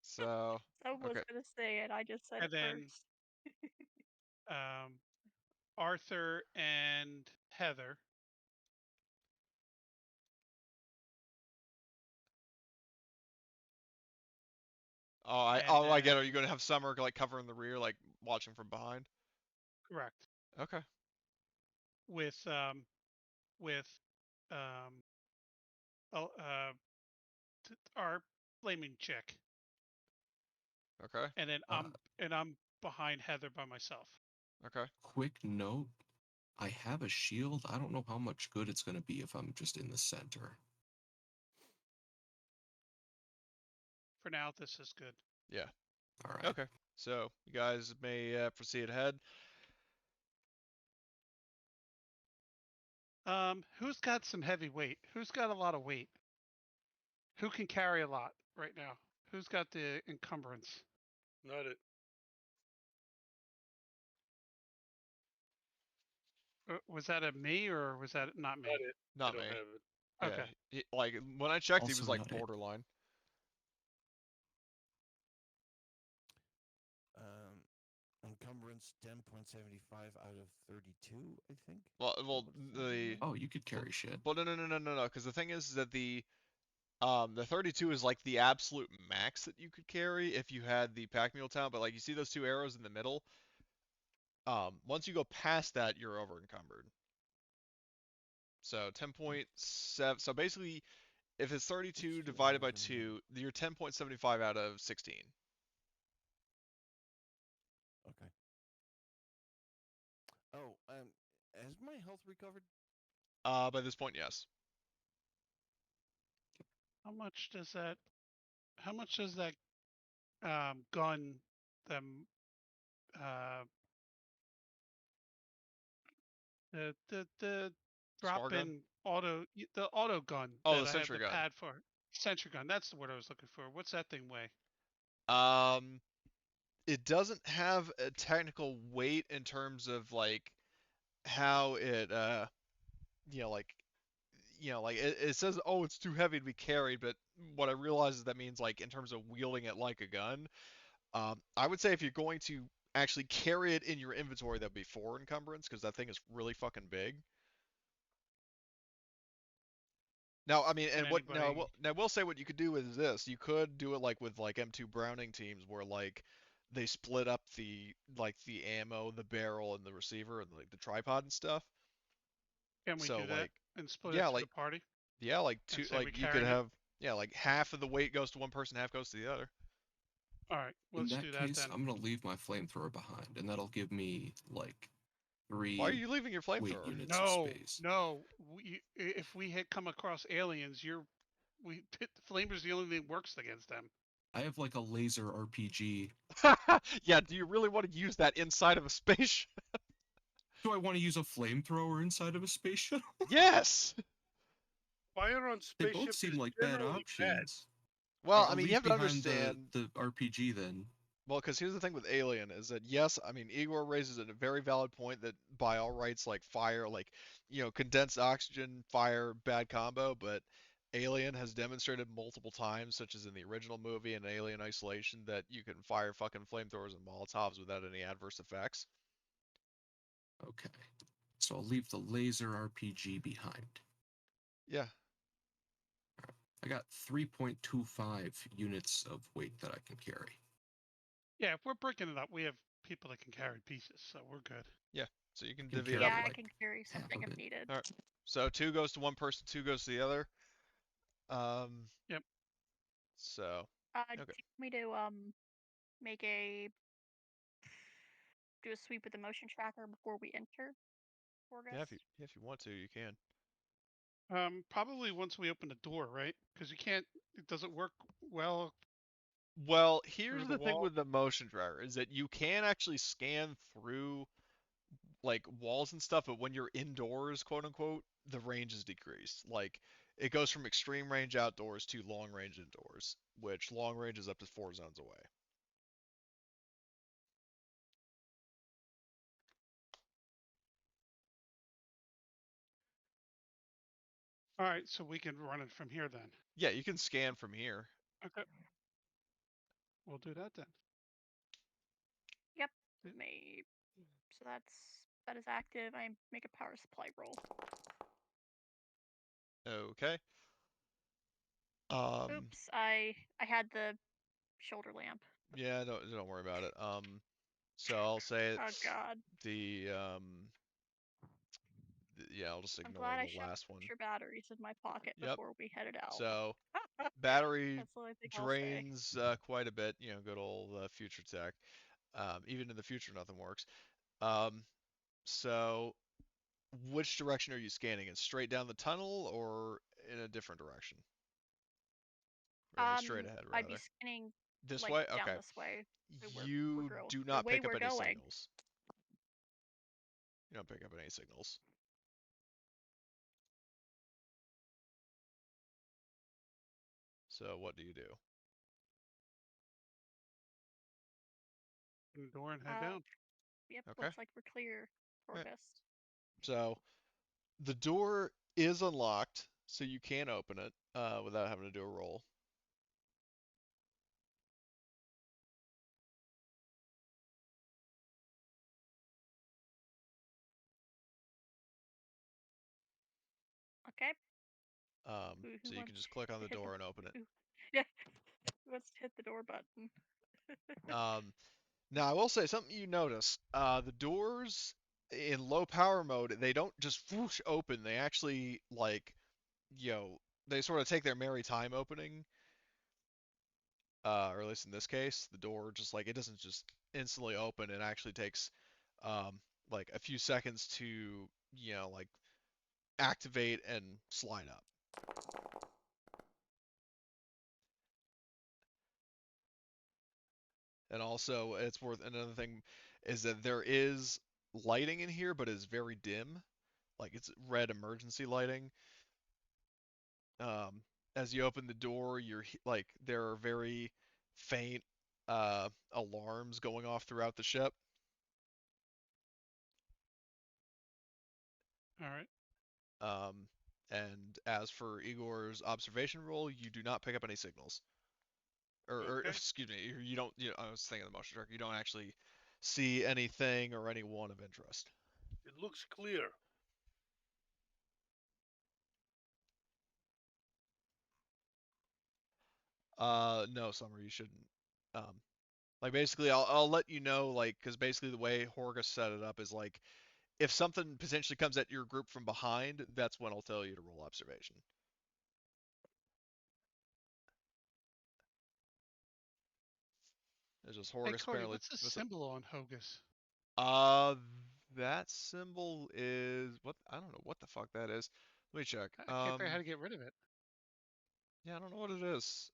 Speaker 1: So
Speaker 3: Someone was
Speaker 1: okay.
Speaker 3: gonna say it. I just said
Speaker 2: And
Speaker 3: it
Speaker 2: then-
Speaker 3: first.
Speaker 2: Arthur and Heather.
Speaker 1: I
Speaker 2: And
Speaker 1: get it. Are
Speaker 2: then-
Speaker 1: you gonna have Summer like covering the rear, like watching from behind?
Speaker 2: Correct.
Speaker 1: Okay.
Speaker 2: With our flaming chick.
Speaker 1: Okay.
Speaker 2: And then I'm behind Heather by myself.
Speaker 1: Okay.
Speaker 4: Quick note: I have a shield. I don't know how much good it's gonna be if I'm just in the center.
Speaker 2: For now, this is good.
Speaker 1: Yeah.
Speaker 4: All right.
Speaker 1: Okay. So you guys may proceed ahead.
Speaker 2: Who's got some heavy weight? Who's got a lot of weight? Who can carry a lot right now? Who's got the encumbrance?
Speaker 6: Not it.
Speaker 2: Was that a me or was that not me?
Speaker 6: Not it.
Speaker 1: Not
Speaker 6: I don't
Speaker 1: me.
Speaker 6: have it.
Speaker 1: Yeah.
Speaker 2: Okay.
Speaker 1: Like when I checked, he
Speaker 4: Also
Speaker 1: was like
Speaker 4: not it.
Speaker 1: borderline.
Speaker 5: Encumbrance 10.75 out of 32, I think.
Speaker 1: Well,
Speaker 5: What does that
Speaker 1: the
Speaker 5: mean?
Speaker 4: Oh, you could carry shit.
Speaker 1: But no. Because the thing is that the 32 is like the absolute max that you could carry if you had the pack mule talent. But like you see those 2 arrows in the middle. Once you go past that, you're over encumbered. So 10.7. So basically, if it's 32 divided by 2, you're 10.75 out of 16.
Speaker 5: Okay. Oh, has my health recovered?
Speaker 1: By this point, yes.
Speaker 2: How much does that gun them the drop
Speaker 1: Spar gun?
Speaker 2: in the auto gun
Speaker 1: Oh,
Speaker 2: that
Speaker 1: the
Speaker 2: I have
Speaker 1: sentry
Speaker 2: the
Speaker 1: gun.
Speaker 2: pad for? Sentry gun, that's the word I was looking for. What's that thing weigh?
Speaker 1: It doesn't have a technical weight in terms of like how it it says, oh, it's too heavy to be carried, but what I realize is that means like in terms of wielding it like a gun. I would say if you're going to actually carry it in your inventory, that'd be 4 encumbrance because that thing is really fucking big. Now, I mean,
Speaker 2: Can
Speaker 1: and what
Speaker 2: anybody-
Speaker 1: now we'll say what you could do is this. You could do it like with like M2 Browning teams where like they split up the ammo, the barrel, and the receiver, and like the tripod and stuff.
Speaker 2: Can we
Speaker 1: So
Speaker 2: do that
Speaker 1: like
Speaker 2: and split
Speaker 1: yeah,
Speaker 2: it to
Speaker 1: like
Speaker 2: the party?
Speaker 1: yeah, like
Speaker 2: And
Speaker 1: two
Speaker 2: say we
Speaker 1: like you could
Speaker 2: carrying it?
Speaker 1: have like half of the weight goes to one person, half goes to the other.
Speaker 2: All right,
Speaker 4: In
Speaker 2: let's
Speaker 4: that
Speaker 2: do that
Speaker 4: case,
Speaker 2: then.
Speaker 4: I'm gonna leave my flamethrower behind, and that'll give me like 3
Speaker 1: Why are you leaving your
Speaker 4: weight
Speaker 1: flamethrower?
Speaker 4: units of
Speaker 2: No,
Speaker 4: space.
Speaker 2: no. If we had come across aliens, flamer's the only thing that works against them.
Speaker 4: I have like a laser RPG.
Speaker 1: Yeah, do you really want to use that inside of a spaceship?
Speaker 4: Do I want to use a flamethrower inside of a space shuttle?
Speaker 1: Yes.
Speaker 6: Fire on
Speaker 4: They
Speaker 6: spaceship
Speaker 4: both seem
Speaker 6: is
Speaker 4: like bad
Speaker 6: generally bad.
Speaker 4: options.
Speaker 1: Well, I
Speaker 4: I'll
Speaker 1: mean, you
Speaker 4: leave
Speaker 1: have to
Speaker 4: behind
Speaker 1: understand.
Speaker 4: the RPG then.
Speaker 1: Well, because here's the thing with Alien is that yes, I mean Igor raises a very valid point that by all rights, like fire, like condensed oxygen, fire, bad combo, but Alien has demonstrated multiple times, such as in the original movie and Alien Isolation, that you can fire fucking flamethrowers and Molotovs without any adverse effects.
Speaker 4: Okay. So I'll leave the laser RPG behind.
Speaker 1: Yeah.
Speaker 4: I got 3.25 units of weight that I can carry.
Speaker 2: Yeah, if we're breaking it up, we have people that can carry pieces, so we're good.
Speaker 1: Yeah. So you can
Speaker 4: Can
Speaker 1: divvy it
Speaker 4: carry
Speaker 1: up.
Speaker 3: Yeah, I
Speaker 4: like
Speaker 3: can carry
Speaker 4: half
Speaker 3: something
Speaker 4: of
Speaker 3: if
Speaker 4: it.
Speaker 3: needed.
Speaker 1: All right. So 2 goes to one person, 2 goes to the other.
Speaker 2: Yep.
Speaker 1: So
Speaker 3: Do
Speaker 1: okay.
Speaker 3: you want me to make a do a sweep with the motion tracker before we enter
Speaker 1: Yeah,
Speaker 3: August?
Speaker 1: if you want to, you can.
Speaker 2: Probably once we open the door, right? Because you can't. It doesn't work well
Speaker 1: Well,
Speaker 2: through
Speaker 1: here's
Speaker 2: the
Speaker 1: the thing
Speaker 2: wall.
Speaker 1: with the motion tracker is that you can actually scan through like walls and stuff, but when you're indoors, quote unquote, the range is decreased. Like it goes from extreme range outdoors to long range indoors, which long range is up to 4 zones away.
Speaker 2: All right, so we can run it from here then.
Speaker 1: Yeah, you can scan from here.
Speaker 2: Okay. We'll do that then.
Speaker 3: Yep. May so that is active. I make a power supply roll.
Speaker 1: Okay.
Speaker 3: Oops, I had the shoulder lamp.
Speaker 1: Yeah, don't worry about it. So I'll say
Speaker 3: Oh
Speaker 1: it's
Speaker 3: god.
Speaker 1: yeah, I'll just
Speaker 3: I'm
Speaker 1: ignore
Speaker 3: glad I
Speaker 1: the
Speaker 3: shoved
Speaker 1: last one.
Speaker 3: extra batteries in my pocket
Speaker 1: Yep.
Speaker 3: before we headed out.
Speaker 1: So battery
Speaker 3: That's the only thing I'll say.
Speaker 1: drains quite a bit. Good old future tech. Even in the future, nothing works. Um, so which direction are you scanning? In straight down the tunnel or in a different direction? Or like straight ahead,
Speaker 3: I'd be
Speaker 1: rather.
Speaker 3: scanning
Speaker 1: This
Speaker 3: like
Speaker 1: way?
Speaker 3: down
Speaker 1: Okay.
Speaker 3: this way.
Speaker 1: You do
Speaker 3: The
Speaker 1: not
Speaker 3: way
Speaker 1: pick up
Speaker 3: we're
Speaker 1: any
Speaker 3: going.
Speaker 1: signals. You don't pick up any signals. So what do you do?
Speaker 2: Open the door and head down.
Speaker 3: Yep,
Speaker 1: Okay.
Speaker 3: looks like we're clear for
Speaker 1: Right.
Speaker 3: August.
Speaker 1: So the door is unlocked, so you can open it without having to do a roll.
Speaker 3: Okay.
Speaker 1: So you can just click on the door and open it.
Speaker 3: Yeah. Who wants to hit the door button?
Speaker 1: Now I will say something you notice. The doors in low power mode, they don't just whoosh open. They actually like, they sort of take their merry time opening. Or at least in this case, the door just like it doesn't just instantly open. It actually takes like a few seconds to, like activate and slide up. And also, it's worth another thing is that there is lighting in here, but it's very dim. Like it's red emergency lighting. Um, as you open the door, like there are very faint alarms going off throughout the ship.
Speaker 2: All right.
Speaker 1: And as for Igor's observation roll, you do not pick up any signals. Or
Speaker 2: Okay.
Speaker 1: excuse me, you don't. I was thinking of the motion tracker. You don't actually see anything or anyone of interest.
Speaker 6: It looks clear.
Speaker 1: No, Summer, you shouldn't. Um, like basically, I'll let you know, like, because basically the way Horgus set it up is like, if something potentially comes at your group from behind, that's when I'll tell you to roll observation. It's just
Speaker 2: Hey
Speaker 1: Horgus
Speaker 2: Cody,
Speaker 1: apparently.
Speaker 2: what's the symbol on Hogus?
Speaker 1: Uh, that symbol is what? I don't know what the fuck that is. Let me check.
Speaker 2: I can't figure out how to get rid of it.
Speaker 1: Yeah, I don't know what it is.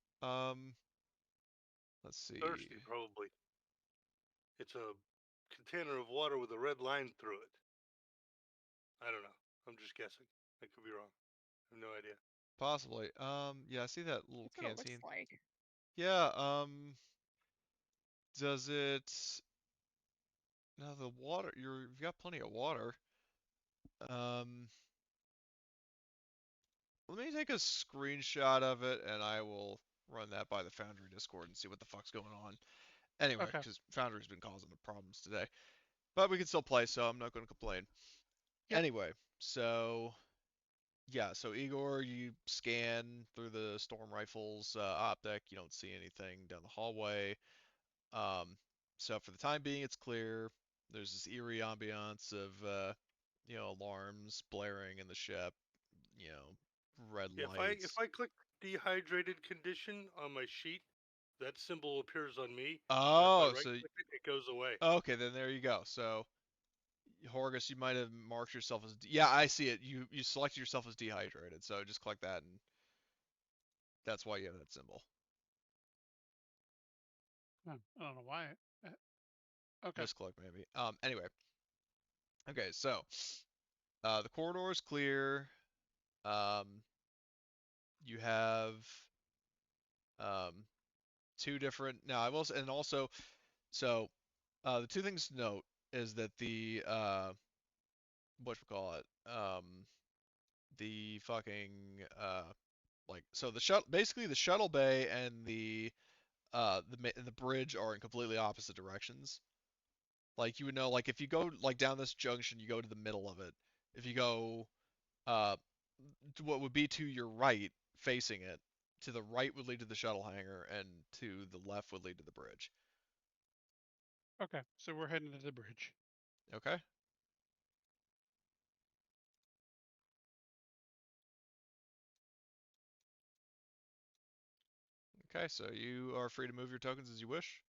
Speaker 1: Let's see.
Speaker 6: Thirsty, probably. It's a container of water with a red line through it. I don't know. I'm just guessing. I could be wrong. I have no idea.
Speaker 1: Possibly. Yeah, I see that little
Speaker 3: That's what it looks
Speaker 1: canteen.
Speaker 3: like.
Speaker 1: Yeah, does it... Now the water, you've got plenty of water. Um, Let me take a screenshot of it and I will run that by the Foundry Discord and see what the fuck's going on. Anyway,
Speaker 2: Okay.
Speaker 1: because Foundry's been causing the problems today. But we can still play, so I'm not going to complain.
Speaker 2: Yep.
Speaker 1: Anyway, so yeah, so Igor, you scan through the storm rifle's optic. You don't see anything down the hallway. So for the time being, it's clear. There's this eerie ambiance of, alarms blaring in the ship. Red
Speaker 6: Yeah, if
Speaker 1: lights.
Speaker 6: I click dehydrated condition on my sheet, that symbol appears on me, and if I
Speaker 1: Oh,
Speaker 6: right
Speaker 1: so
Speaker 6: click it, it goes away.
Speaker 1: okay, then there you go. So Horgus, you might have marked yourself as yeah, I see it. You selected yourself as dehydrated, so just click that, and that's why you have that symbol.
Speaker 2: I don't know why. Okay.
Speaker 1: Misclick maybe. Anyway, okay, so the corridor is clear. Um, you have um two different now. I will say, and also so the two things to note is that the what we call it the fucking like so the shuttle basically the shuttle bay and the bridge are in completely opposite directions. Like you would know, like if you go like down this junction, you go to the middle of it. If you go uh to what would be to your right, facing it, to the right would lead to the shuttle hangar, and to the left would lead to the bridge.
Speaker 2: Okay. So we're heading to the bridge.
Speaker 1: Okay. Okay, so you are free to move your tokens as you wish.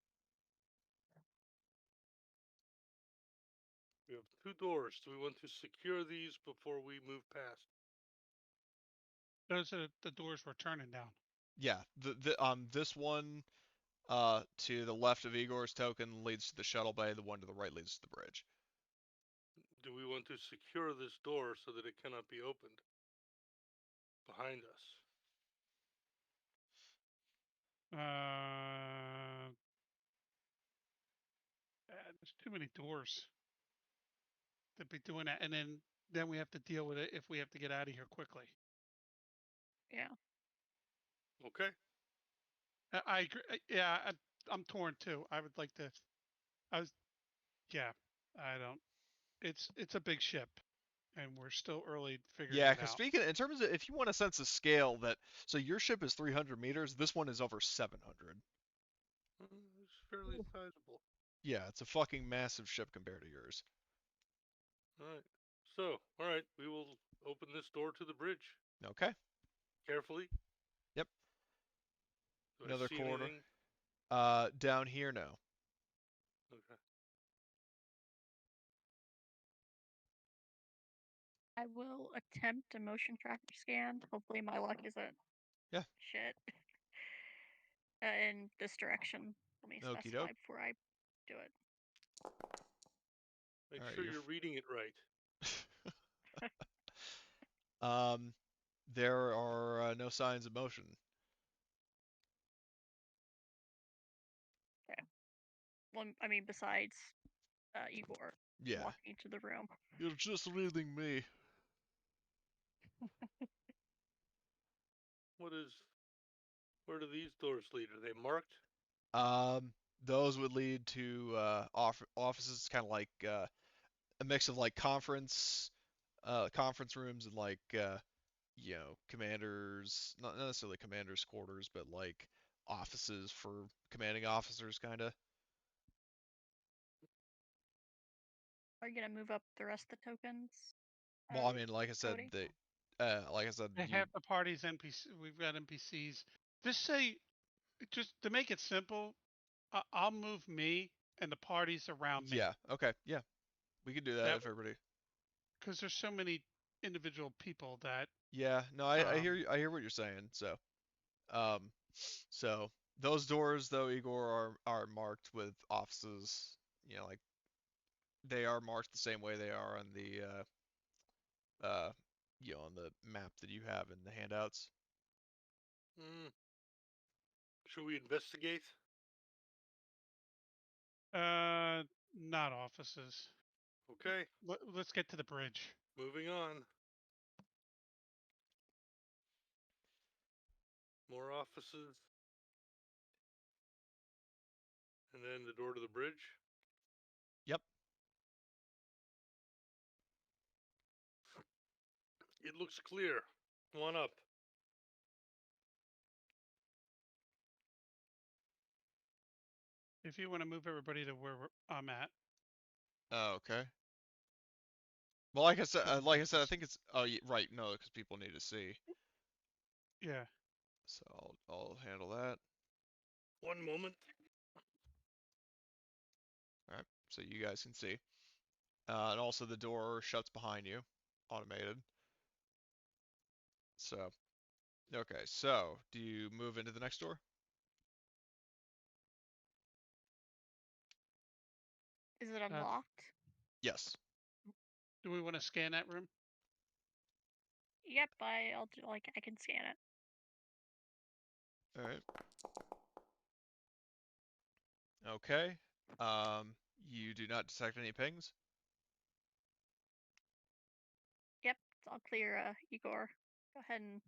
Speaker 6: We have two doors. Do we want to secure these before we move past?
Speaker 2: Those are the doors we're turning down.
Speaker 1: Yeah, this one to the left of Igor's token leads to the shuttle bay. The one to the right leads to the bridge.
Speaker 6: Do we want to secure this door so that it cannot be opened behind us?
Speaker 2: There's too many doors to be doing that, and then we have to deal with it if we have to get out of here quickly.
Speaker 3: Yeah.
Speaker 6: Okay.
Speaker 2: I agree. Yeah, I'm torn too. I would like to. I was. Yeah. I don't. It's a big ship, and we're still early figuring
Speaker 1: Yeah,
Speaker 2: it
Speaker 1: because
Speaker 2: out.
Speaker 1: speaking in terms of if you want a sense of scale, that so your ship is 300 meters, this one is over 700.
Speaker 6: It's fairly sizable.
Speaker 1: Yeah, it's a fucking massive ship compared to yours.
Speaker 6: All right. So, all right, we will open this door to the bridge
Speaker 1: Okay.
Speaker 6: carefully.
Speaker 1: Yep.
Speaker 6: Do I
Speaker 1: Another
Speaker 6: see
Speaker 1: corridor.
Speaker 6: anything?
Speaker 1: Down here, no.
Speaker 6: Okay.
Speaker 3: I will attempt a motion tracker scan. Hopefully my luck isn't
Speaker 1: Yeah.
Speaker 3: shit. In this direction. Let me
Speaker 1: Okie
Speaker 3: specify
Speaker 1: doke.
Speaker 3: before I do it.
Speaker 6: Make
Speaker 1: All right,
Speaker 6: sure you're reading it right.
Speaker 1: um, there are no signs of motion.
Speaker 3: Okay. Well, I mean, besides Igor
Speaker 1: Yeah.
Speaker 3: walking into the room.
Speaker 1: You're just reading me.
Speaker 6: Where do these doors lead? Are they marked?
Speaker 1: Those would lead to offices, kind of like a mix of like conference rooms and like commanders, not necessarily commanders' quarters, but like offices for commanding officers, kind of.
Speaker 3: Are you gonna move up the rest of the tokens?
Speaker 1: Well, I mean, like I said,
Speaker 3: Cody?
Speaker 1: you
Speaker 2: Half the party's NPC. We've got NPCs. Just to make it simple, I'll move me and the parties around me.
Speaker 1: yeah, okay, yeah, we could do that
Speaker 2: That
Speaker 1: if everybody.
Speaker 2: because there's so many individual people that
Speaker 1: Yeah, no, I hear
Speaker 2: um,
Speaker 1: you, I hear what you're saying. Um, so those doors though, Igor, are marked with offices. Like they are marked the same way they are on on the map that you have in the handouts.
Speaker 6: Should we investigate?
Speaker 2: Not offices.
Speaker 6: Okay,
Speaker 2: Let's get to the bridge.
Speaker 6: moving on. More offices. And then the door to the bridge.
Speaker 1: Yep.
Speaker 6: It looks clear. Come on up.
Speaker 2: If you want to move everybody to where I'm at.
Speaker 1: Oh, okay. Well, like I said, I think it's. Oh, right. No, because people need to see.
Speaker 2: Yeah.
Speaker 1: So I'll handle that.
Speaker 6: One moment.
Speaker 1: All right. So you guys can see. And also the door shuts behind you, automated. So, okay. So do you move into the next door?
Speaker 3: Is it unlocked?
Speaker 1: Yes.
Speaker 2: Do we want to scan that room?
Speaker 3: Yep, I'll do, like, I can scan it.
Speaker 1: All right. Okay. You do not detect any pings.
Speaker 3: Yep, it's all clear, Igor. Go ahead and,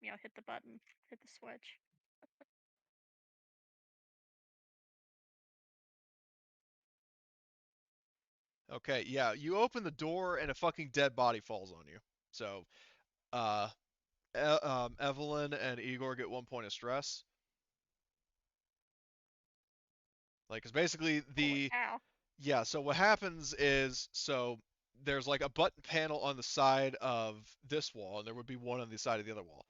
Speaker 3: hit the button, hit the switch.
Speaker 1: Okay, yeah, you open the door and a fucking dead body falls on you. So, Evelyn and Igor get 1 point of stress. Like, cause basically
Speaker 3: Holy cow.
Speaker 1: yeah. So what happens is, there's like a button panel on the side of this wall, and there would be one on the side of the other wall.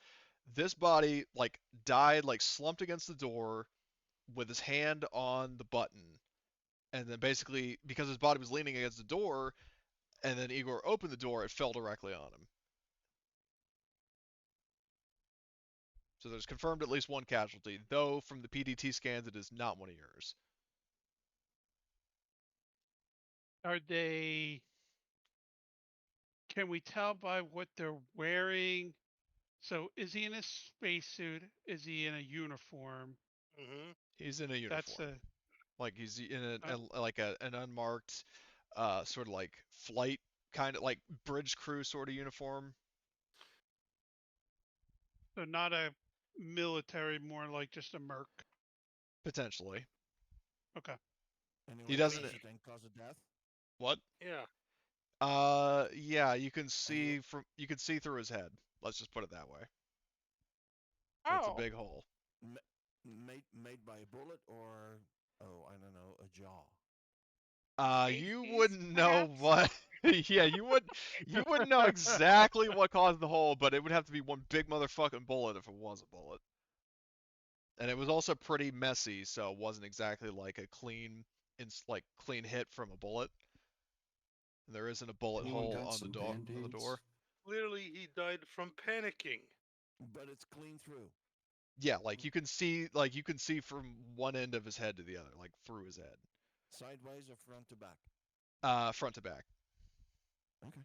Speaker 1: This body like died, like slumped against the door with his hand on the button, and then basically because his body was leaning against the door, and then Igor opened the door, it fell directly on him. So there's confirmed at least one casualty, though from the PDT scans it is not one of yours.
Speaker 2: Are they? Can we tell by what they're wearing? So is he in a spacesuit? Is he in a uniform?
Speaker 6: Mm-hmm.
Speaker 1: He's in a
Speaker 2: That's
Speaker 1: uniform. Like he's in
Speaker 2: Uh,
Speaker 1: an unmarked, sort of like flight kind of like bridge crew sort of uniform.
Speaker 2: so not a military, more like just a merc.
Speaker 1: Potentially.
Speaker 2: Okay.
Speaker 1: He
Speaker 5: Anyway,
Speaker 1: doesn't.
Speaker 5: touch it and cause a death.
Speaker 1: What?
Speaker 6: Yeah.
Speaker 1: Yeah, you can see through his head. Let's just put it that way. It's a
Speaker 3: Oh,
Speaker 1: big hole.
Speaker 5: Made by a bullet or I don't know, a jaw.
Speaker 3: Space
Speaker 1: You
Speaker 3: beast,
Speaker 1: wouldn't know
Speaker 3: perhaps?
Speaker 1: what. Yeah, you wouldn't know exactly what caused the hole, but it would have to be one big motherfucking bullet if it was a bullet. And it was also pretty messy, so it wasn't exactly like a clean hit from a bullet. There isn't a bullet
Speaker 4: Anyone
Speaker 1: hole
Speaker 4: got
Speaker 1: on the
Speaker 4: some
Speaker 1: door
Speaker 4: band-aids?
Speaker 6: Clearly, he died from panicking.
Speaker 5: But it's clean through.
Speaker 1: Yeah, like you can see from one end of his head to the other, like through his head.
Speaker 5: Sideways or front to back?
Speaker 1: Front to back.
Speaker 5: Okay.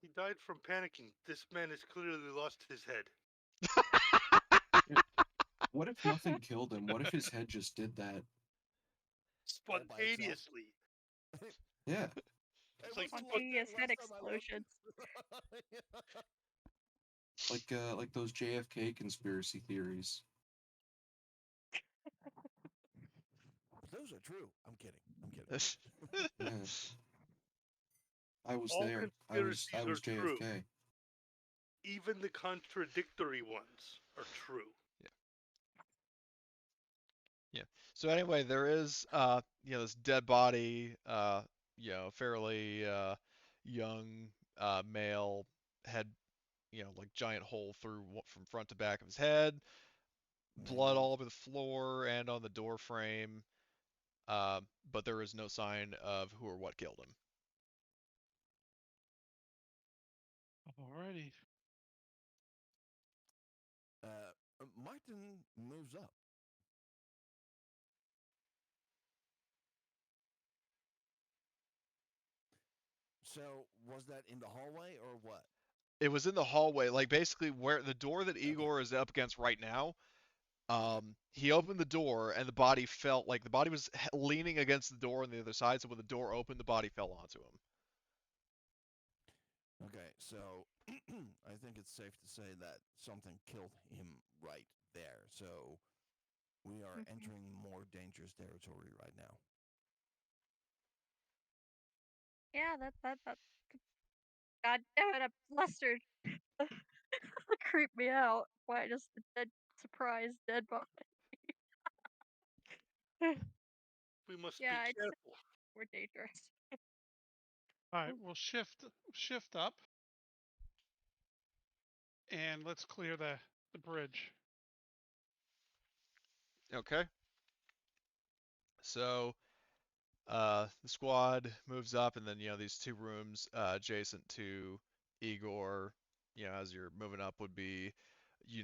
Speaker 6: He died from panicking. This man has clearly lost his head.
Speaker 4: What if nothing killed him? What if his head just did that?
Speaker 5: All by itself?
Speaker 6: Spontaneously.
Speaker 4: Yeah.
Speaker 6: It's like
Speaker 3: Spontaneous head explosion.
Speaker 4: Like those JFK conspiracy theories.
Speaker 5: Those are true. I'm kidding.
Speaker 4: Yeah. I was
Speaker 6: all
Speaker 4: there. I was
Speaker 6: conspiracies are true.
Speaker 4: JFK.
Speaker 6: Even the contradictory ones are true.
Speaker 1: Yeah. So anyway, there is this dead body, fairly young male head, like giant hole from front to back of his head, blood
Speaker 5: Mangled.
Speaker 1: all over the floor and on the door frame. But there is no sign of who or what killed him.
Speaker 2: Alrighty.
Speaker 5: Martin moves up. So was that in the hallway or what?
Speaker 1: It was in the hallway, like basically where the door that Igor is up against right now. He opened the door and the body felt like the body was leaning against the door on the other side. So when the door opened, the body fell onto him.
Speaker 5: Okay, so I think it's safe to say that something killed him right there. So we are
Speaker 3: Mhm.
Speaker 5: entering more dangerous territory right now.
Speaker 3: Yeah, that. God damn it, I'm flustered. Creep me out. Why just a dead surprise dead body?
Speaker 6: We must
Speaker 3: Yeah,
Speaker 6: be
Speaker 3: it's
Speaker 6: careful.
Speaker 3: more dangerous.
Speaker 2: All right, we'll shift up, and let's clear the bridge.
Speaker 1: Okay. So the squad moves up, and then these two rooms adjacent to Igor, as you're moving up would be,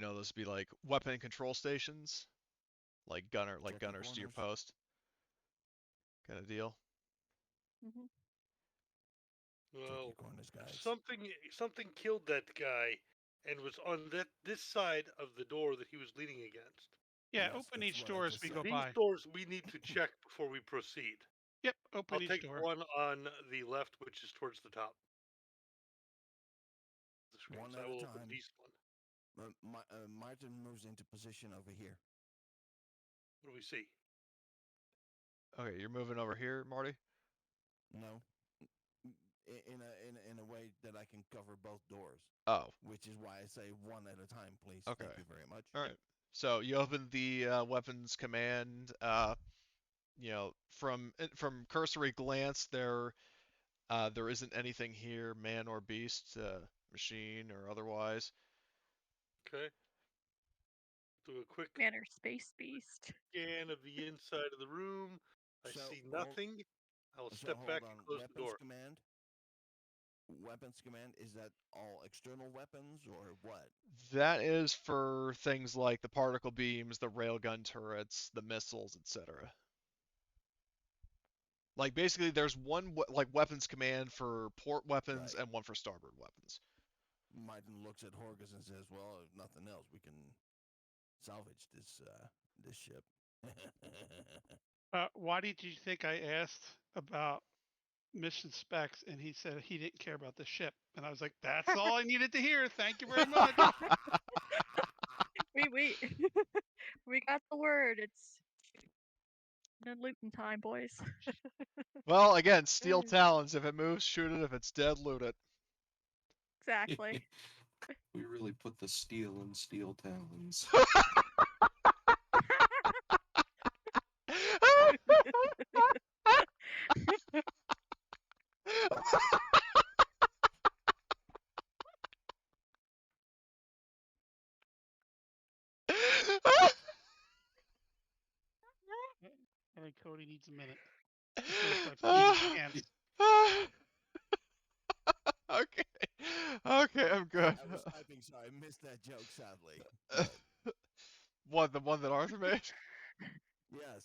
Speaker 1: those would be like weapon control stations, like
Speaker 5: Checking
Speaker 1: gunners to your
Speaker 5: corners.
Speaker 1: post, kind of deal.
Speaker 3: Hmm.
Speaker 5: Check
Speaker 6: Well,
Speaker 5: your corners, guys.
Speaker 6: something killed that guy, and was on this side of the door that he was leaning against.
Speaker 2: Yeah,
Speaker 5: Yes,
Speaker 2: open
Speaker 5: that's
Speaker 2: each
Speaker 5: what I
Speaker 2: door as
Speaker 5: just
Speaker 2: we
Speaker 5: said.
Speaker 2: go
Speaker 6: These
Speaker 2: by.
Speaker 6: doors we need to check before we proceed.
Speaker 2: Yep, open
Speaker 6: I'll
Speaker 2: each
Speaker 6: take
Speaker 2: door.
Speaker 6: one on the left, which is towards the top. The screen.
Speaker 5: One
Speaker 6: So
Speaker 5: at
Speaker 6: I
Speaker 5: a
Speaker 6: will open
Speaker 5: time.
Speaker 6: this one.
Speaker 5: Martin moves into position over here.
Speaker 6: What do we see?
Speaker 1: Okay, you're moving over here, Marty.
Speaker 5: No, in a way that I can cover both doors,
Speaker 1: Oh,
Speaker 5: which is why I say one at a time, please.
Speaker 1: okay.
Speaker 5: Thank you very much.
Speaker 1: All right. So you open the weapons command. From cursory glance, there isn't anything here, man or beast, machine or otherwise.
Speaker 6: Okay. Do a quick
Speaker 3: Manner space beast.
Speaker 6: scan of the inside of the room. I
Speaker 5: So
Speaker 6: see
Speaker 5: hold,
Speaker 6: nothing. I'll
Speaker 5: so
Speaker 6: step
Speaker 5: hold
Speaker 6: back
Speaker 5: on.
Speaker 6: and close the door.
Speaker 5: Weapons command. Is that all external weapons or what?
Speaker 1: That is for things like the particle beams, the railgun turrets, the missiles, etc. Like basically, there's one like weapons command for port weapons
Speaker 5: Right.
Speaker 1: and one for starboard weapons.
Speaker 5: Martin looks at Horgus and says, "Well, if nothing else, we can salvage this ship."
Speaker 2: Why did you think I asked about mission specs and he said he didn't care about the ship? And I was like, that's all I needed to hear. Thank you very much.
Speaker 3: we we got the word. It's no looting time, boys.
Speaker 1: Well, again, Steel Talons. If it moves, shoot it. If it's dead, loot it.
Speaker 3: Exactly.
Speaker 4: We really put the steel in Steel Talons.
Speaker 2: I think Cody needs a minute. He's gonna start peeing his pants.
Speaker 1: Okay. Okay, I'm good.
Speaker 5: I was typing, so I missed that joke, sadly. But
Speaker 1: What, the one that Arthur made?
Speaker 5: yes.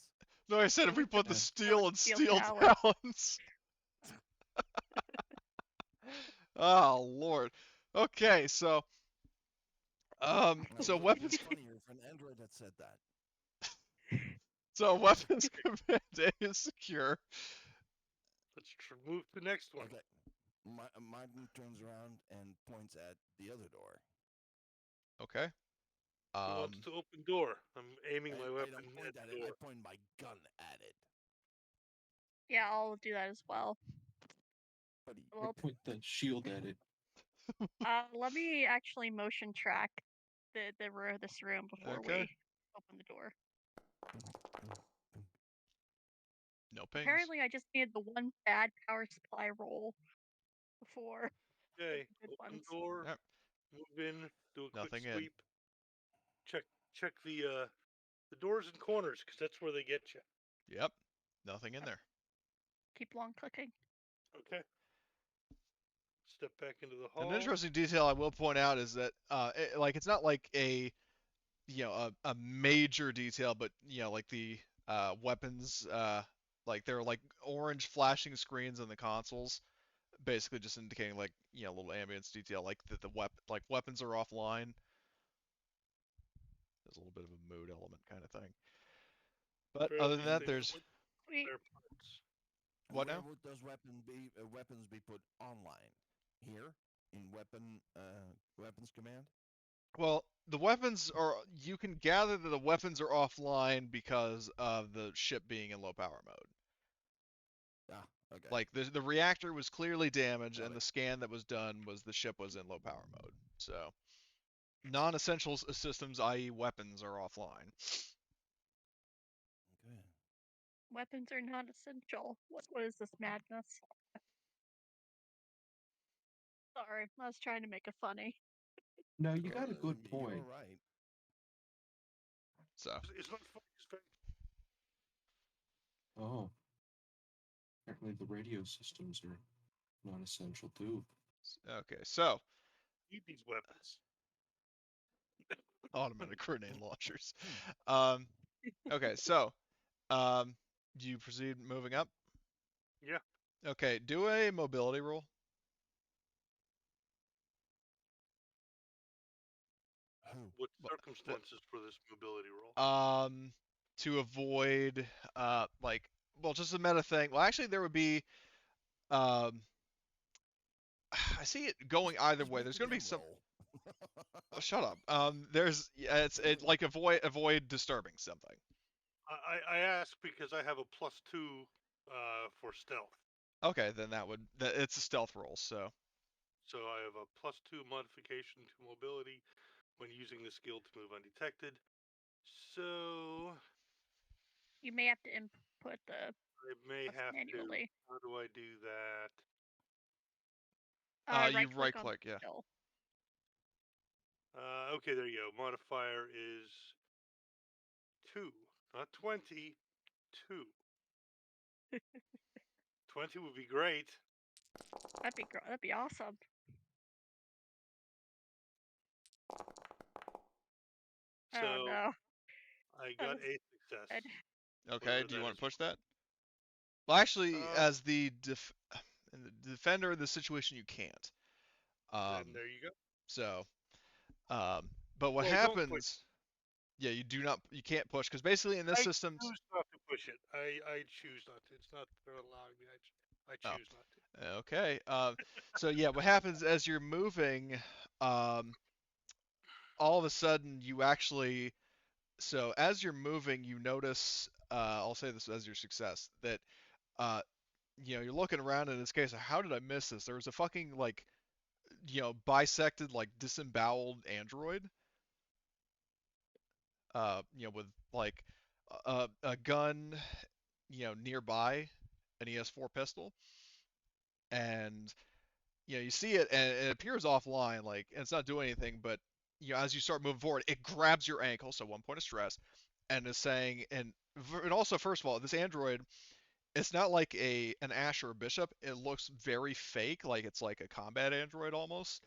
Speaker 1: No, I said
Speaker 3: It
Speaker 1: if we
Speaker 3: was the
Speaker 1: put the
Speaker 4: Yeah.
Speaker 1: steel in
Speaker 3: Steel
Speaker 1: Steel
Speaker 3: Talons.
Speaker 1: Talons. Oh, Lord. Okay, so
Speaker 5: It
Speaker 1: so
Speaker 5: would have been
Speaker 1: weapons
Speaker 5: funnier if an android had said that.
Speaker 1: so weapons command A is secure.
Speaker 6: Let's move to the next one.
Speaker 5: Okay. Martin turns around and points at the other door.
Speaker 1: Okay.
Speaker 6: Who wants to open door? I'm aiming my
Speaker 5: I
Speaker 6: weapon
Speaker 5: don't
Speaker 6: at
Speaker 5: point at
Speaker 6: the
Speaker 5: it. I
Speaker 6: door.
Speaker 5: point my gun at it.
Speaker 3: Yeah, I'll do that as well.
Speaker 5: Buddy.
Speaker 3: Well,
Speaker 4: Point the shield at it.
Speaker 3: let me actually motion track this room before
Speaker 1: Okay.
Speaker 3: we open the door.
Speaker 1: No pings.
Speaker 3: Apparently, I just needed the one bad power supply roll before
Speaker 6: Okay.
Speaker 3: the good
Speaker 6: Open
Speaker 3: ones.
Speaker 6: door.
Speaker 1: Yep.
Speaker 6: Move in. Do a quick
Speaker 1: Nothing in.
Speaker 6: sweep. Check the doors and corners, because that's where they get you.
Speaker 1: Yep. Nothing in there.
Speaker 3: Keep long clicking.
Speaker 6: Okay. Step back into the
Speaker 1: An
Speaker 6: hall.
Speaker 1: interesting detail I will point out is that it's not like a major detail, but like the weapons, like there are like orange flashing screens on the consoles basically just indicating like a little ambience detail, like that the weapons are offline. There's a little bit of a mood element kind of thing. But
Speaker 6: Fairly
Speaker 1: other than that,
Speaker 6: stable
Speaker 1: there's
Speaker 3: Wait,
Speaker 6: spare parts.
Speaker 1: what
Speaker 5: Where
Speaker 1: now?
Speaker 5: would those weapons be put online? Here in weapons command.
Speaker 1: Well, the weapons are. You can gather that the weapons are offline because of the ship being in low power mode.
Speaker 5: Ah, okay.
Speaker 1: Like the reactor was clearly damaged,
Speaker 5: Got
Speaker 1: and
Speaker 5: it.
Speaker 1: the scan that was done was the ship was in low power mode. So non-essential systems, i.e., weapons, are offline.
Speaker 5: Okay.
Speaker 3: weapons are not essential. What is this madness? Sorry, I was trying to make it funny.
Speaker 4: No, you got a good
Speaker 5: You're
Speaker 4: point.
Speaker 5: right.
Speaker 1: So
Speaker 6: It's not funny. It's very
Speaker 4: Oh, apparently the radio systems are not essential too.
Speaker 1: okay, so
Speaker 6: need these weapons.
Speaker 1: automatic grenade launchers. Um, okay, so do you proceed moving up?
Speaker 6: Yeah.
Speaker 1: Okay, do a mobility roll.
Speaker 5: Who?
Speaker 6: What
Speaker 1: What-
Speaker 6: circumstances for this mobility roll?
Speaker 1: To avoid like well just a meta thing. Well, actually there would be um I see it going either
Speaker 5: Just
Speaker 1: way.
Speaker 5: make
Speaker 1: There's
Speaker 5: the
Speaker 1: going to be
Speaker 5: damn
Speaker 1: some.
Speaker 5: roll.
Speaker 1: Oh, shut up. There's it's like avoid disturbing something.
Speaker 6: I ask because I have a +2 for stealth.
Speaker 1: Okay, then it's a stealth roll. So
Speaker 6: So I have a +2 modification to mobility when using the skill to move undetected. So
Speaker 3: You may have to input the
Speaker 6: I may
Speaker 3: plus
Speaker 6: have to.
Speaker 3: manually.
Speaker 6: How do I do that?
Speaker 1: you
Speaker 3: Right
Speaker 1: right
Speaker 3: click on
Speaker 1: click,
Speaker 3: the
Speaker 1: yeah.
Speaker 3: skill.
Speaker 6: Okay, there you go. Modifier is 2, not 20. 2. 20 would be great.
Speaker 3: That'd be awesome.
Speaker 6: So
Speaker 3: Oh no.
Speaker 6: I
Speaker 3: That
Speaker 6: got
Speaker 3: was
Speaker 6: a success.
Speaker 3: good.
Speaker 1: Okay,
Speaker 6: whatever
Speaker 1: do you
Speaker 6: that
Speaker 1: want
Speaker 6: is.
Speaker 1: to push that? Well, actually,
Speaker 6: Uh,
Speaker 1: as the defender of the situation, you can't.
Speaker 6: Then there you go.
Speaker 1: So but what
Speaker 6: Well, I don't push.
Speaker 1: happens? Yeah, you can't push because basically in this
Speaker 6: I
Speaker 1: system.
Speaker 6: choose not to push it. I choose not to. It's not they're allowing me. I
Speaker 1: Oh.
Speaker 6: choose not to.
Speaker 1: Okay. So yeah, what happens as you're moving, all of a sudden you actually, so as you're moving, you notice, I'll say this as your success, that, uh, you're looking around in this case, how did I miss this? There was a fucking, like, bisected, like, disemboweled android, with, like, a gun, nearby, an ES4 pistol, and you see it and it appears offline, like, and it's not doing anything, but as you start moving forward, it grabs your ankle, so 1 point of stress, and is saying, and also, first of all, this android, it's not like an Ash or a Bishop. It looks very fake, like it's like a combat android almost,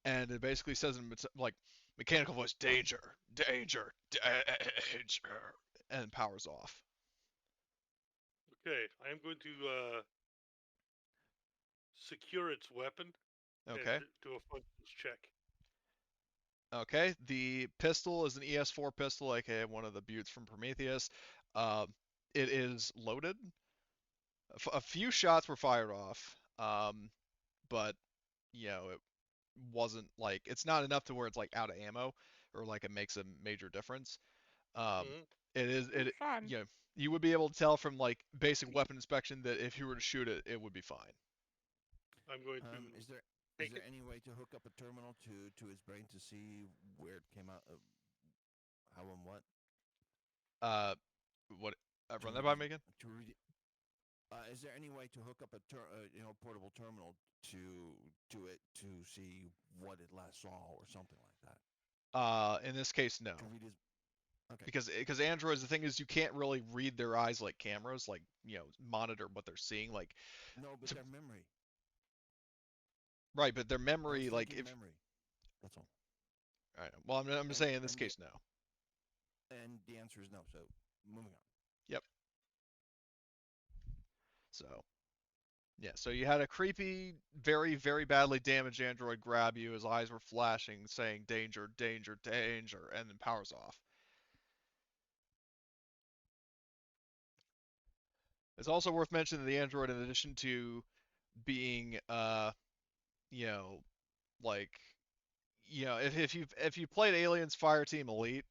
Speaker 1: and it basically says in like mechanical voice, danger, danger, danger, and powers off.
Speaker 6: Okay, I am going to secure its weapon
Speaker 1: Okay.
Speaker 6: and do a functions check.
Speaker 1: Okay, the pistol is an ES4 pistol, aka one of the buttes from Prometheus. It is loaded. A few shots were fired off, but it wasn't like it's not enough to where it's like out of ammo or like it makes a major difference.
Speaker 6: Hmm.
Speaker 1: It is
Speaker 3: Ooh,
Speaker 1: it
Speaker 3: fun.
Speaker 1: you would be able to tell from like basic weapon inspection that if you were to shoot it, it would be fine.
Speaker 6: I'm going to
Speaker 5: Is there
Speaker 6: take it.
Speaker 5: any way to hook up a terminal to his brain to see where it came out, how and what?
Speaker 1: Uh, what?
Speaker 5: To
Speaker 1: Run that
Speaker 5: read
Speaker 1: by
Speaker 5: his,
Speaker 1: me again.
Speaker 5: to read it. Is there any way to hook up a portable terminal to it to see what it last saw or something like that?
Speaker 1: In this case, no.
Speaker 5: To read his. Okay.
Speaker 1: Because androids, the thing is, you can't really read their eyes like cameras, like monitor what they're seeing, like
Speaker 5: No, but their memory.
Speaker 1: right, but their
Speaker 5: I was
Speaker 1: memory, like
Speaker 5: thinking
Speaker 1: if
Speaker 5: memory. That's all.
Speaker 1: I know. Well, I'm just saying in this case, no.
Speaker 5: And the answer is no. So moving on.
Speaker 1: Yep. So Yeah, so you had a creepy, very, very badly damaged android grab you. His eyes were flashing, saying danger, danger, danger, and then powers off. It's also worth mentioning the android, in addition to being, you know, like, if you played Aliens Fireteam Elite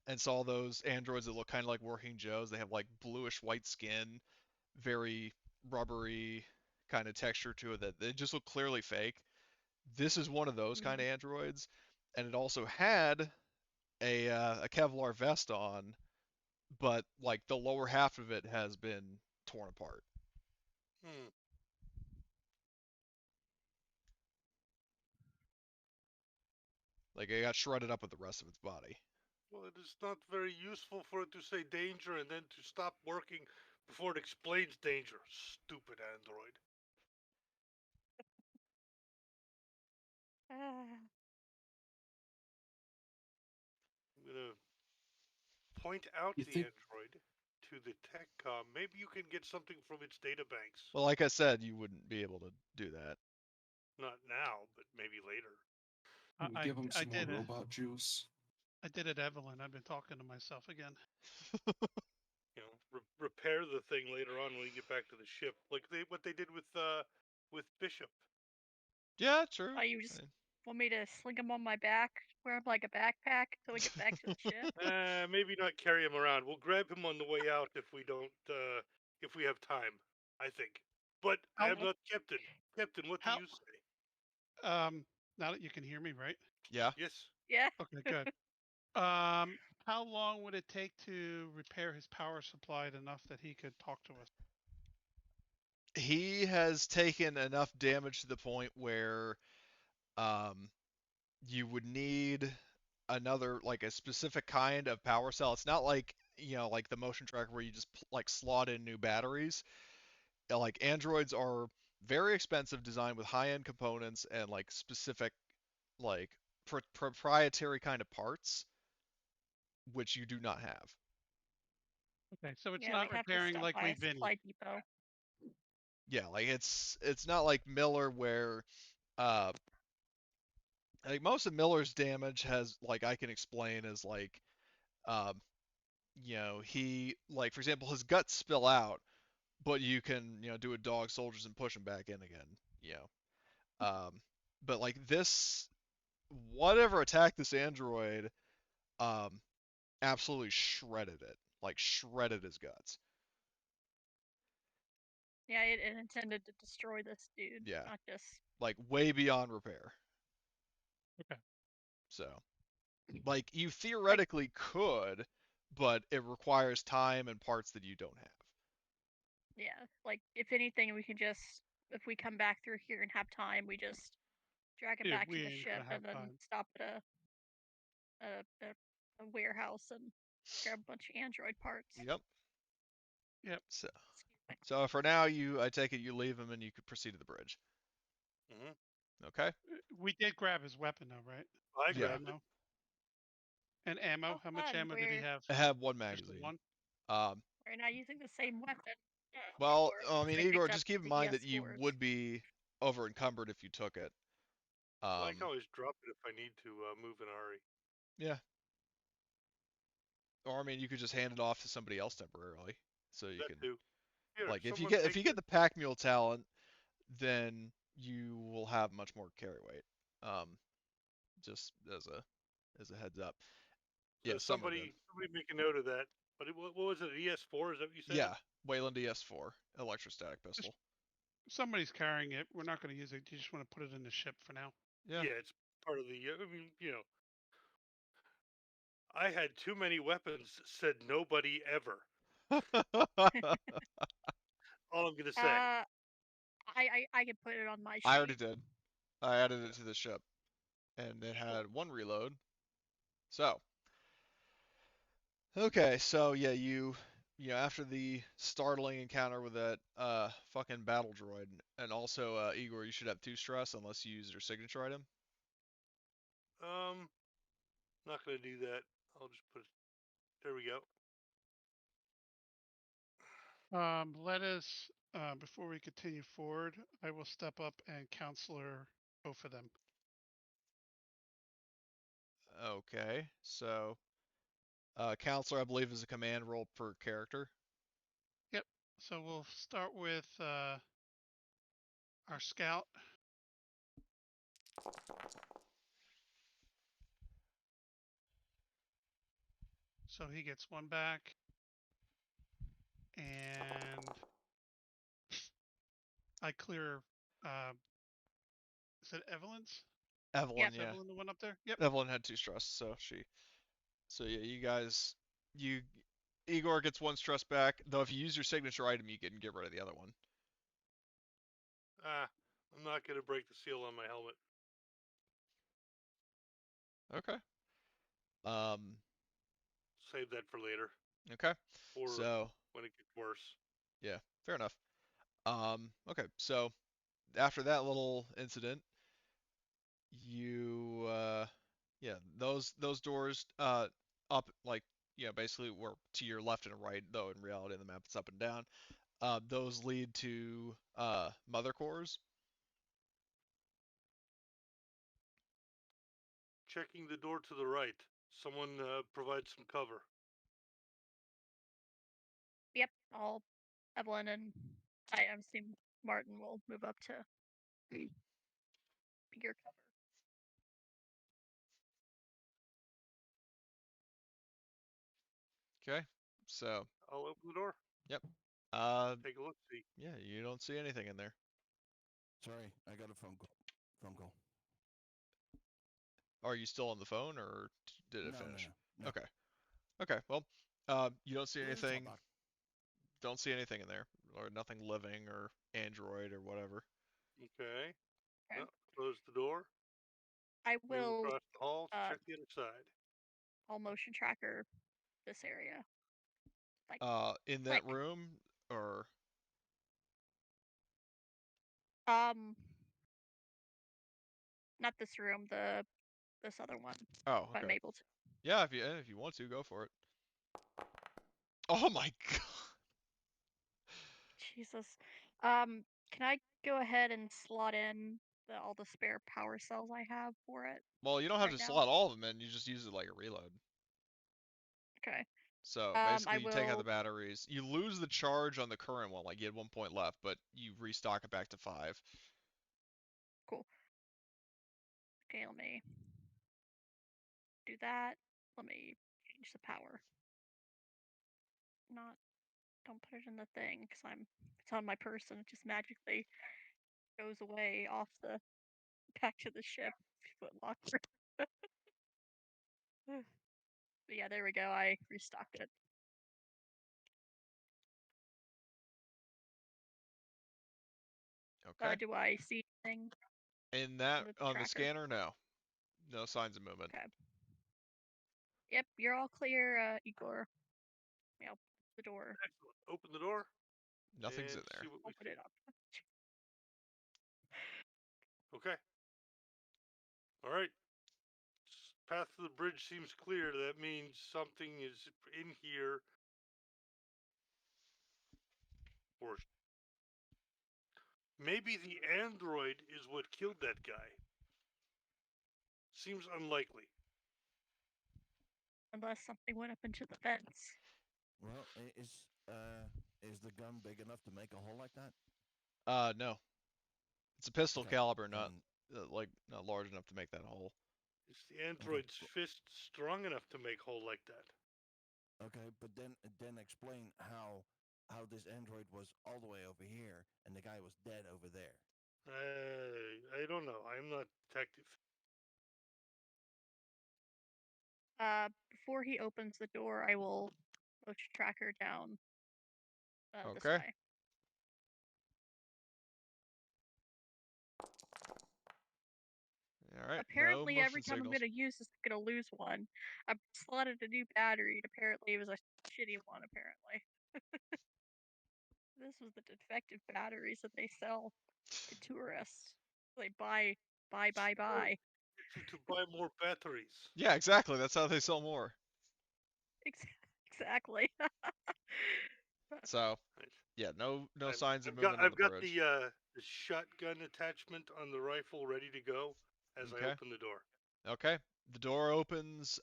Speaker 1: and saw those androids that look kind of like working Joes, they have like bluish white skin, very rubbery kind of texture to it that they just look clearly fake. This is one of those kind of androids, and it also had a Kevlar vest on, but like the lower half of it has been torn apart.
Speaker 6: Hmm.
Speaker 1: Like it got shredded up with the rest of its body.
Speaker 6: Well, it is not very useful for it to say danger and then to stop working before it explains danger. Stupid android. I'm gonna point out
Speaker 4: You
Speaker 6: the
Speaker 4: think
Speaker 6: android to the TechCom. Maybe you can get something from its data banks.
Speaker 1: Well, like I said, you wouldn't be able to do that.
Speaker 6: Not now, but maybe later.
Speaker 4: we
Speaker 2: I
Speaker 4: give him
Speaker 2: I
Speaker 4: some more
Speaker 2: did a
Speaker 4: robot juice?
Speaker 2: I did it, Evelyn. I've been talking to myself again.
Speaker 6: You know, repair the thing later on when you get back to the ship, like what they did with Bishop.
Speaker 1: Yeah, true.
Speaker 3: Oh, you just want me to sling him on my back, wear him like a backpack till we get back to the ship?
Speaker 6: Maybe not carry him around. We'll grab him on the way out if we don't, if we have time. I think. But I
Speaker 2: How
Speaker 6: am not Captain. Captain, what do
Speaker 2: how
Speaker 6: you say?
Speaker 2: now that you can hear me, right?
Speaker 1: Yeah.
Speaker 6: Yes.
Speaker 3: Yeah.
Speaker 2: Okay, good. How long would it take to repair his power supply enough that he could talk to us?
Speaker 1: He has taken enough damage to the point where um, you would need another, like a specific kind of power cell. It's not like, like the motion tracker where you just like slot in new batteries. Like androids are very expensive, designed with high-end components and like specific, like proprietary kind of parts, which you do not have.
Speaker 2: Okay, so it's
Speaker 3: Yeah, we
Speaker 2: not
Speaker 3: have to
Speaker 2: repairing
Speaker 3: stop
Speaker 2: like
Speaker 3: by a
Speaker 2: Vinny.
Speaker 3: supply depot.
Speaker 1: Yeah, like it's not like Miller where uh like most of Miller's damage has, like, I can explain as like um he, like, for example, his guts spill out, but you can, do a dog soldiers and push him back in again, you know. But like this, whatever attacked this android, um absolutely shredded it, like shredded his guts.
Speaker 3: Yeah, it intended to destroy this dude,
Speaker 1: Yeah,
Speaker 3: not just.
Speaker 1: like way beyond repair.
Speaker 2: Okay.
Speaker 1: So, like, you
Speaker 3: Like,
Speaker 1: theoretically could, but it requires time and parts that you don't have.
Speaker 3: yeah, like if anything, we can just, if we come back through here and have time, we just drag him
Speaker 2: Yeah,
Speaker 3: back to
Speaker 2: we
Speaker 3: the
Speaker 2: ain't
Speaker 3: ship
Speaker 2: gonna have
Speaker 3: and then
Speaker 2: time.
Speaker 3: stop at a warehouse and grab a bunch of android parts.
Speaker 1: Yep.
Speaker 2: Yep.
Speaker 1: So,
Speaker 3: Excuse me.
Speaker 1: so for now, I take it you leave him and you could proceed to the bridge.
Speaker 6: Hmm.
Speaker 1: Okay.
Speaker 2: We did grab his weapon though, right?
Speaker 6: I
Speaker 2: And
Speaker 1: Yeah.
Speaker 6: grabbed it.
Speaker 2: ammo. And ammo.
Speaker 3: Oh,
Speaker 2: How much
Speaker 3: fun!
Speaker 2: ammo did he have?
Speaker 1: I have one
Speaker 2: Just the
Speaker 1: magazine.
Speaker 2: one?
Speaker 1: Um,
Speaker 3: We're not using the same weapon.
Speaker 1: well,
Speaker 3: Or
Speaker 1: I mean,
Speaker 3: I
Speaker 1: Igor,
Speaker 3: picked up
Speaker 1: just keep in
Speaker 3: the
Speaker 1: mind that you
Speaker 3: ES4s.
Speaker 1: would be over encumbered if you took it.
Speaker 6: Well, I can always drop it if I need to move in a hurry.
Speaker 1: Yeah. Or I mean, you could just hand it off to somebody else temporarily, so you
Speaker 6: That
Speaker 1: can,
Speaker 6: too. Here,
Speaker 1: like, if you
Speaker 6: someone
Speaker 1: get
Speaker 6: take it.
Speaker 1: the pack mule talent, then you will have much more carry weight. Um, just as a heads up.
Speaker 6: So
Speaker 1: Yeah, some are good.
Speaker 6: somebody make a note of that. But what was it? ES4? Is that what you said?
Speaker 1: Yeah, Wayland ES4 electrostatic
Speaker 2: Just
Speaker 1: pistol.
Speaker 2: somebody's carrying it. We're not gonna use it. You just want to put it in the ship for now.
Speaker 1: Yeah.
Speaker 6: Yeah, it's part of the. I mean, I had too many weapons. Said nobody ever. All I'm gonna say.
Speaker 3: I can put it on my
Speaker 1: I already
Speaker 3: sheet.
Speaker 1: did. I added it to the ship, and it had one reload. So, okay, so yeah, after the startling encounter with that fucking battle droid, and also Igor, you should have 2 stress unless you use your signature item.
Speaker 6: Um, not gonna do that. I'll just put it. There we go.
Speaker 2: Let us before we continue forward, I will step up and counselor both of them.
Speaker 1: Okay, so counselor, I believe, is a command roll per character.
Speaker 2: Yep. So we'll start with our scout. So he gets one back. And I clear, is it Evelyn's?
Speaker 1: Evelyn,
Speaker 2: Is
Speaker 1: yeah.
Speaker 2: Evelyn the one up there? Yep.
Speaker 1: Evelyn had 2 stress, so yeah, you guys, Igor gets 1 stress back. Though if you use your signature item, you can get rid of the other one.
Speaker 6: I'm not gonna break the seal on my helmet.
Speaker 1: Okay.
Speaker 6: Save that for later.
Speaker 1: Okay.
Speaker 6: Or
Speaker 1: So
Speaker 6: when it gets worse.
Speaker 1: yeah, fair enough. Okay, so after that little incident, you yeah, those doors up, like, basically were to your left and right, though in reality on the map it's up and down. Those lead to mother cores.
Speaker 6: Checking the door to the right. Someone provide some cover.
Speaker 3: Yep, Evelyn and I assume Martin will move up to be your cover.
Speaker 1: Okay, so
Speaker 6: I'll open the door.
Speaker 1: yep.
Speaker 6: Take a look. See.
Speaker 1: Yeah, you don't see anything in there.
Speaker 5: Sorry, I got a phone call.
Speaker 1: Are you still on the phone, or did it
Speaker 5: No,
Speaker 1: finish?
Speaker 5: no.
Speaker 1: Okay. Okay. Well, you don't see
Speaker 5: It's all
Speaker 1: anything.
Speaker 5: about-
Speaker 1: Don't see anything in there, or nothing living, or android, or whatever.
Speaker 6: Okay.
Speaker 3: Okay.
Speaker 6: Well, close the door.
Speaker 3: I
Speaker 6: Move
Speaker 3: will
Speaker 6: across the hall. Check the other side.
Speaker 3: I'll motion tracker this area. Like
Speaker 1: In that
Speaker 3: like
Speaker 1: room, or
Speaker 3: not this room, this other one.
Speaker 1: oh,
Speaker 3: If I'm
Speaker 1: okay.
Speaker 3: able to.
Speaker 1: Yeah, if you want to, go for it. Oh my god.
Speaker 3: Jesus. Can I go ahead and slot in all the spare power cells I have for it?
Speaker 1: Well, you don't have
Speaker 3: Right
Speaker 1: to
Speaker 3: now?
Speaker 1: slot all of them in. You just use it like a reload.
Speaker 3: Okay.
Speaker 1: So
Speaker 3: I
Speaker 1: basically, you take out the
Speaker 3: will.
Speaker 1: batteries. You lose the charge on the current one, like you had 1 point left, but you restock it back to 5.
Speaker 3: Cool. Okay, let me do that. Let me change the power. Don't put it in the thing because it's on my person. It just magically goes away off the back to the ship foot locker. But yeah, there we go. I restocked it.
Speaker 1: Okay.
Speaker 3: Do I see anything
Speaker 1: In that,
Speaker 3: on the
Speaker 1: on the
Speaker 3: tracker?
Speaker 1: scanner, no. No signs of movement.
Speaker 3: Okay. Yep, you're all clear, Igor. Yep, the door.
Speaker 6: Excellent. Open the door.
Speaker 1: Nothing's
Speaker 6: and
Speaker 1: in there.
Speaker 6: See what we
Speaker 3: Open
Speaker 6: see.
Speaker 3: it up.
Speaker 6: Okay. All right. Path to the bridge seems clear. That means something is in here. Or maybe the android is what killed that guy. Seems unlikely.
Speaker 3: Unless something went up into the vents.
Speaker 5: Well, is the gun big enough to make a hole like that?
Speaker 1: No. It's a pistol
Speaker 5: Okay,
Speaker 1: caliber, not
Speaker 5: then-
Speaker 1: not large enough to make that hole.
Speaker 6: Is the android's fist strong enough to make hole like that?
Speaker 5: Okay, but then explain how this android was all the way over here and the guy was dead over there.
Speaker 6: I don't know. I'm not detective.
Speaker 3: Before he opens the door, I will motion tracker down this
Speaker 1: Okay.
Speaker 3: way.
Speaker 1: All right.
Speaker 3: Apparently,
Speaker 1: no
Speaker 3: every
Speaker 1: motion
Speaker 3: time I'm
Speaker 1: signals.
Speaker 3: gonna use this, I'm gonna lose one. I slotted a new battery, and apparently it was a shitty one. Apparently, this was the defective batteries that they sell to tourists. They buy.
Speaker 6: Get you to buy more batteries.
Speaker 1: Yeah, exactly. That's how they sell more.
Speaker 3: Exactly.
Speaker 1: So
Speaker 6: Nice.
Speaker 1: yeah, no
Speaker 6: I'm-
Speaker 1: signs of
Speaker 6: I've got
Speaker 1: movement on
Speaker 6: I've
Speaker 1: the
Speaker 6: got
Speaker 1: bridge.
Speaker 6: the shotgun attachment on the rifle ready to go as I
Speaker 1: Okay.
Speaker 6: open the door.
Speaker 1: Okay. The door opens.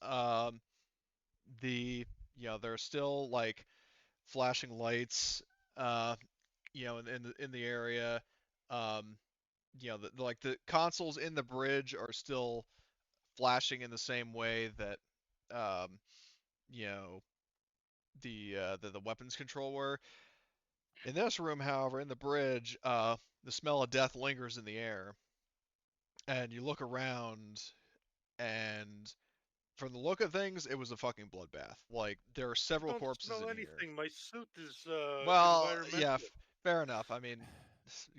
Speaker 1: The there are still like flashing lights. Uh, in the area. Um, like the consoles in the bridge are still flashing in the same way that um, you know the weapons control were. In this room, however, in the bridge, the smell of death lingers in the air, and you look around, and from the look of things, it was a fucking bloodbath. Like there are
Speaker 6: I
Speaker 1: several
Speaker 6: don't
Speaker 1: corpses
Speaker 6: smell
Speaker 1: in here.
Speaker 6: anything. My suit is
Speaker 1: Well, yeah,
Speaker 6: environmental.
Speaker 1: fair enough. I mean,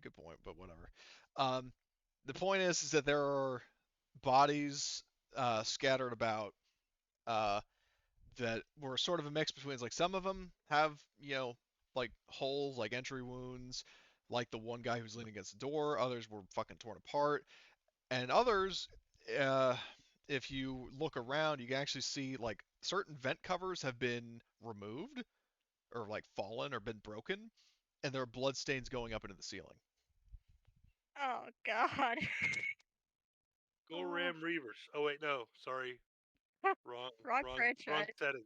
Speaker 1: good point, but whatever. Um, the point is that there are bodies scattered about uh, that were sort of a mix between like some of them have like holes like entry wounds, like the one guy who's leaning against the door. Others were fucking torn apart, and others, uh, if you look around, you can actually see like certain vent covers have been removed or like fallen or been broken, and there are blood stains going up into the ceiling.
Speaker 3: Oh God.
Speaker 6: Go
Speaker 3: Oh,
Speaker 6: Ram Reavers. Oh wait, no, sorry, wrong,
Speaker 3: wrong
Speaker 6: wrong
Speaker 3: franchise.
Speaker 6: setting,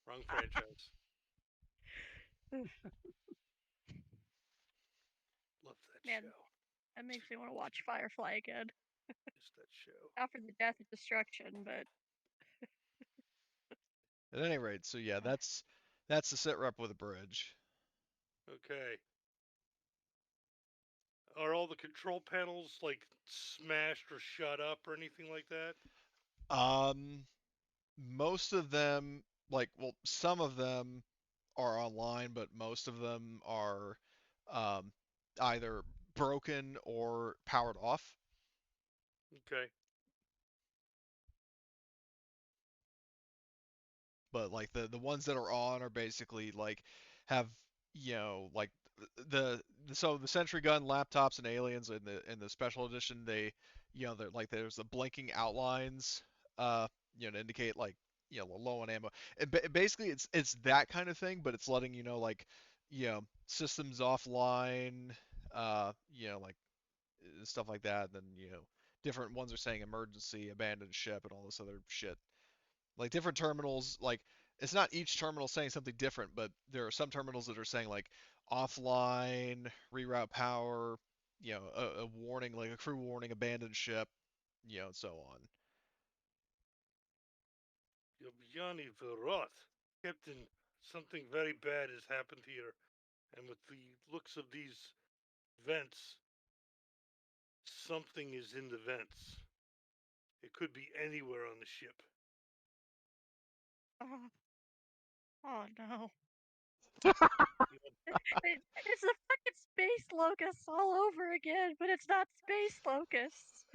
Speaker 6: wrong franchise. Love that
Speaker 3: Man,
Speaker 6: show.
Speaker 3: that makes me want to watch Firefly again.
Speaker 6: Just that show.
Speaker 3: Not for the death and destruction, but
Speaker 1: At any rate, so yeah, that's the sit rep with a bridge.
Speaker 6: Okay. Are all the control panels like smashed or shut up or anything like that?
Speaker 1: Most of them, like, well, some of them are online, but most of them are um, either broken or powered off.
Speaker 6: Okay.
Speaker 1: But like the ones that are on are basically like have like so the sentry gun laptops and aliens in the special edition, they they're like there's the blinking outlines uh to indicate like low on ammo, and basically it's that kind of thing, but it's letting like systems offline, like stuff like that, and then different ones are saying emergency, abandoned ship, and all this other shit. Like different terminals, like it's not each terminal saying something different, but there are some terminals that are saying like offline, reroute power, a warning, like a crew warning, abandoned ship, and so on.
Speaker 6: Yanni Veroth. Captain, something very bad has happened here. And with the looks of these vents, something is in the vents. It could be anywhere on the ship.
Speaker 3: oh, oh no.
Speaker 6: You
Speaker 3: It's the fucking space locusts all over again, but it's not space locusts.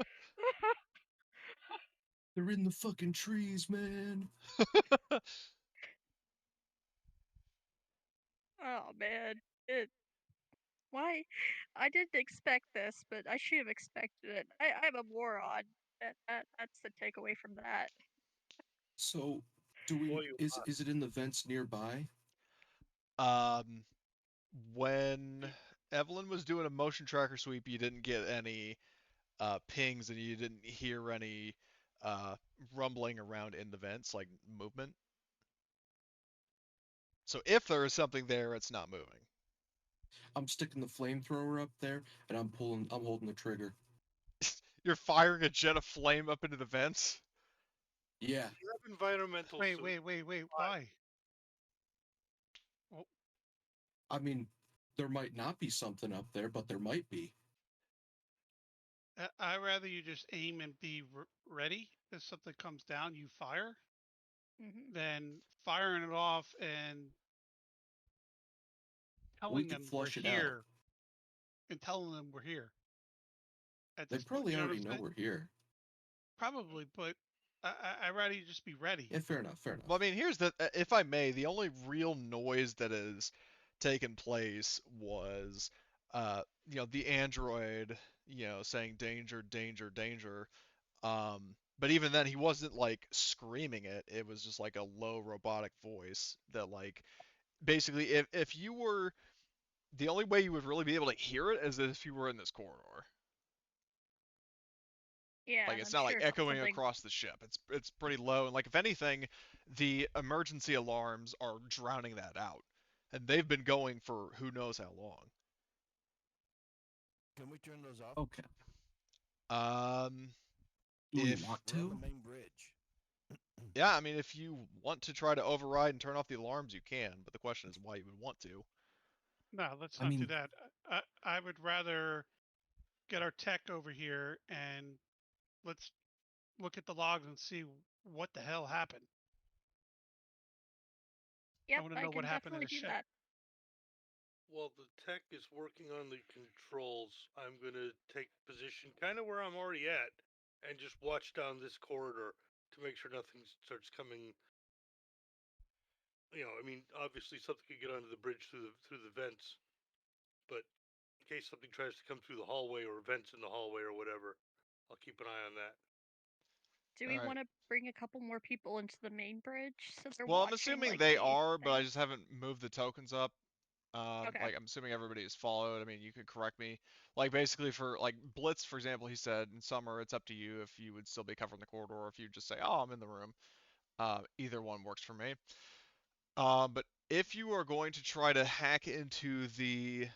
Speaker 4: They're in the fucking trees, man.
Speaker 3: Oh man. It why I didn't expect this, but I should have expected it. I'm a moron. That's the takeaway from that.
Speaker 4: So, do we?
Speaker 6: Boy, you hot.
Speaker 4: Is it in the vents nearby?
Speaker 1: um, when Evelyn was doing a motion tracker sweep, you didn't get any pings, and you didn't hear any uh, rumbling around in the vents, like movement. So if there is something there, it's not moving.
Speaker 4: I'm sticking the flamethrower up there, and I'm holding the trigger.
Speaker 1: You're firing a jet of flame up into the vents?
Speaker 4: Yeah.
Speaker 6: You have environmental
Speaker 2: Wait,
Speaker 6: suit.
Speaker 2: wait. Why? Oh,
Speaker 4: I mean, there might not be something up there, but there might be.
Speaker 2: I rather you just aim and be ready. If something comes down, you fire.
Speaker 3: Hmm.
Speaker 2: Than firing it off and
Speaker 4: We
Speaker 2: telling
Speaker 4: could
Speaker 2: them we're
Speaker 4: flush it out.
Speaker 2: here and telling them we're here. At
Speaker 4: They
Speaker 2: this point,
Speaker 4: probably
Speaker 2: you know what
Speaker 4: already
Speaker 2: I'm
Speaker 4: know
Speaker 2: saying?
Speaker 4: we're here.
Speaker 2: Probably, but I rather you just be ready.
Speaker 4: Yeah, fair enough. Fair enough.
Speaker 1: Well, I mean, here's the, if I may, the only real noise that has taken place was, the android, saying danger, danger, danger. But even then, he wasn't like screaming it. It was just like a low robotic voice that like basically, if you were, the only way you would really be able to hear it is if you were in this corridor.
Speaker 3: Yeah,
Speaker 1: Like
Speaker 3: and
Speaker 1: it's
Speaker 3: I'm
Speaker 1: not like
Speaker 3: sure
Speaker 1: echoing
Speaker 3: something.
Speaker 1: across the ship. It's pretty low, and like if anything, the emergency alarms are drowning that out, and they've been going for who knows how long.
Speaker 5: Can we turn those off?
Speaker 4: Okay.
Speaker 1: Um,
Speaker 4: Do we
Speaker 1: if
Speaker 4: want
Speaker 5: We're on the
Speaker 4: to?
Speaker 5: main bridge.
Speaker 1: yeah, I mean, if you want to try to override and turn off the alarms, you can. But the question is why you would want to.
Speaker 2: No, let's
Speaker 4: I
Speaker 2: not do
Speaker 4: mean-
Speaker 2: that. I would rather get our tech over here and let's look at the logs and see what the hell happened.
Speaker 3: Yep,
Speaker 2: want to
Speaker 3: I
Speaker 2: know what
Speaker 3: can
Speaker 2: happened in
Speaker 3: definitely
Speaker 2: the
Speaker 3: do
Speaker 2: ship.
Speaker 3: that.
Speaker 6: While the tech is working on the controls, I'm gonna take position kind of where I'm already at, and just watch down this corridor to make sure nothing starts coming. I mean, obviously something could get onto the bridge through the vents, but in case something tries to come through the hallway or vents in the hallway or whatever, I'll keep an eye on that.
Speaker 3: Do we
Speaker 1: Alright.
Speaker 3: want to bring a couple more people into the main bridge since they're
Speaker 1: Well, I'm
Speaker 3: watching,
Speaker 1: assuming
Speaker 3: like,
Speaker 1: they
Speaker 3: the
Speaker 1: are, but I
Speaker 3: thing?
Speaker 1: just haven't moved the tokens up.
Speaker 3: Okay.
Speaker 1: Like I'm assuming everybody is followed. I mean, you could correct me. Like basically for like Blitz, for example, he said in summer it's up to you if you would still be covering the corridor or if you just say, oh, I'm in the room. Either one works for me. But if you are going to try to hack into the,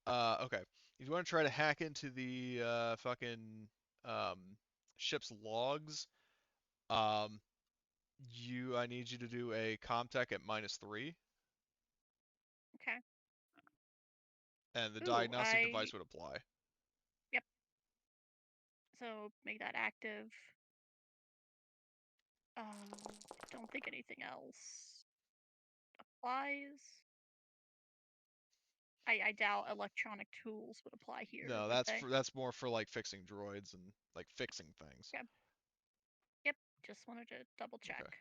Speaker 1: okay, if you want to try to hack into the fucking um, ship's logs, um, I need you to do a Comtech at -3,
Speaker 3: Okay.
Speaker 1: and the
Speaker 3: Ooh,
Speaker 1: diagnostic device would apply.
Speaker 3: Yep. So make that active. I don't think anything else applies. I doubt electronic tools would apply here,
Speaker 1: No,
Speaker 3: would
Speaker 1: that's
Speaker 3: they?
Speaker 1: that's more for like fixing droids and like fixing things.
Speaker 3: Okay. Yep. Just wanted to double check.
Speaker 1: Okay.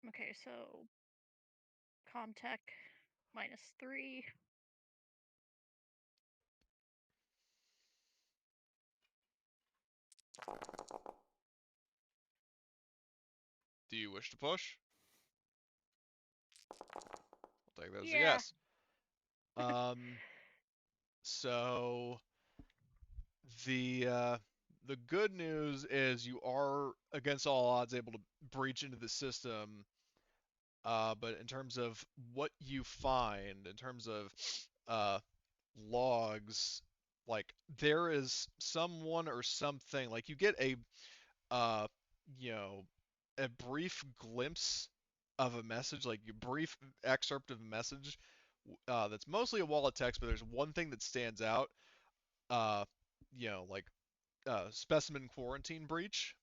Speaker 3: Okay, so Comtech -3.
Speaker 1: Do you wish to push? I'll take that as a
Speaker 3: Yeah.
Speaker 1: yes. So the good news is you are against all odds able to breach into the system. But in terms of what you find, in terms of uh, logs, like there is someone or something, like you get uh, you know, a brief glimpse of a message, like a brief excerpt of a message that's mostly a wall of text, but there's one thing that stands out. Uh, like specimen quarantine breach,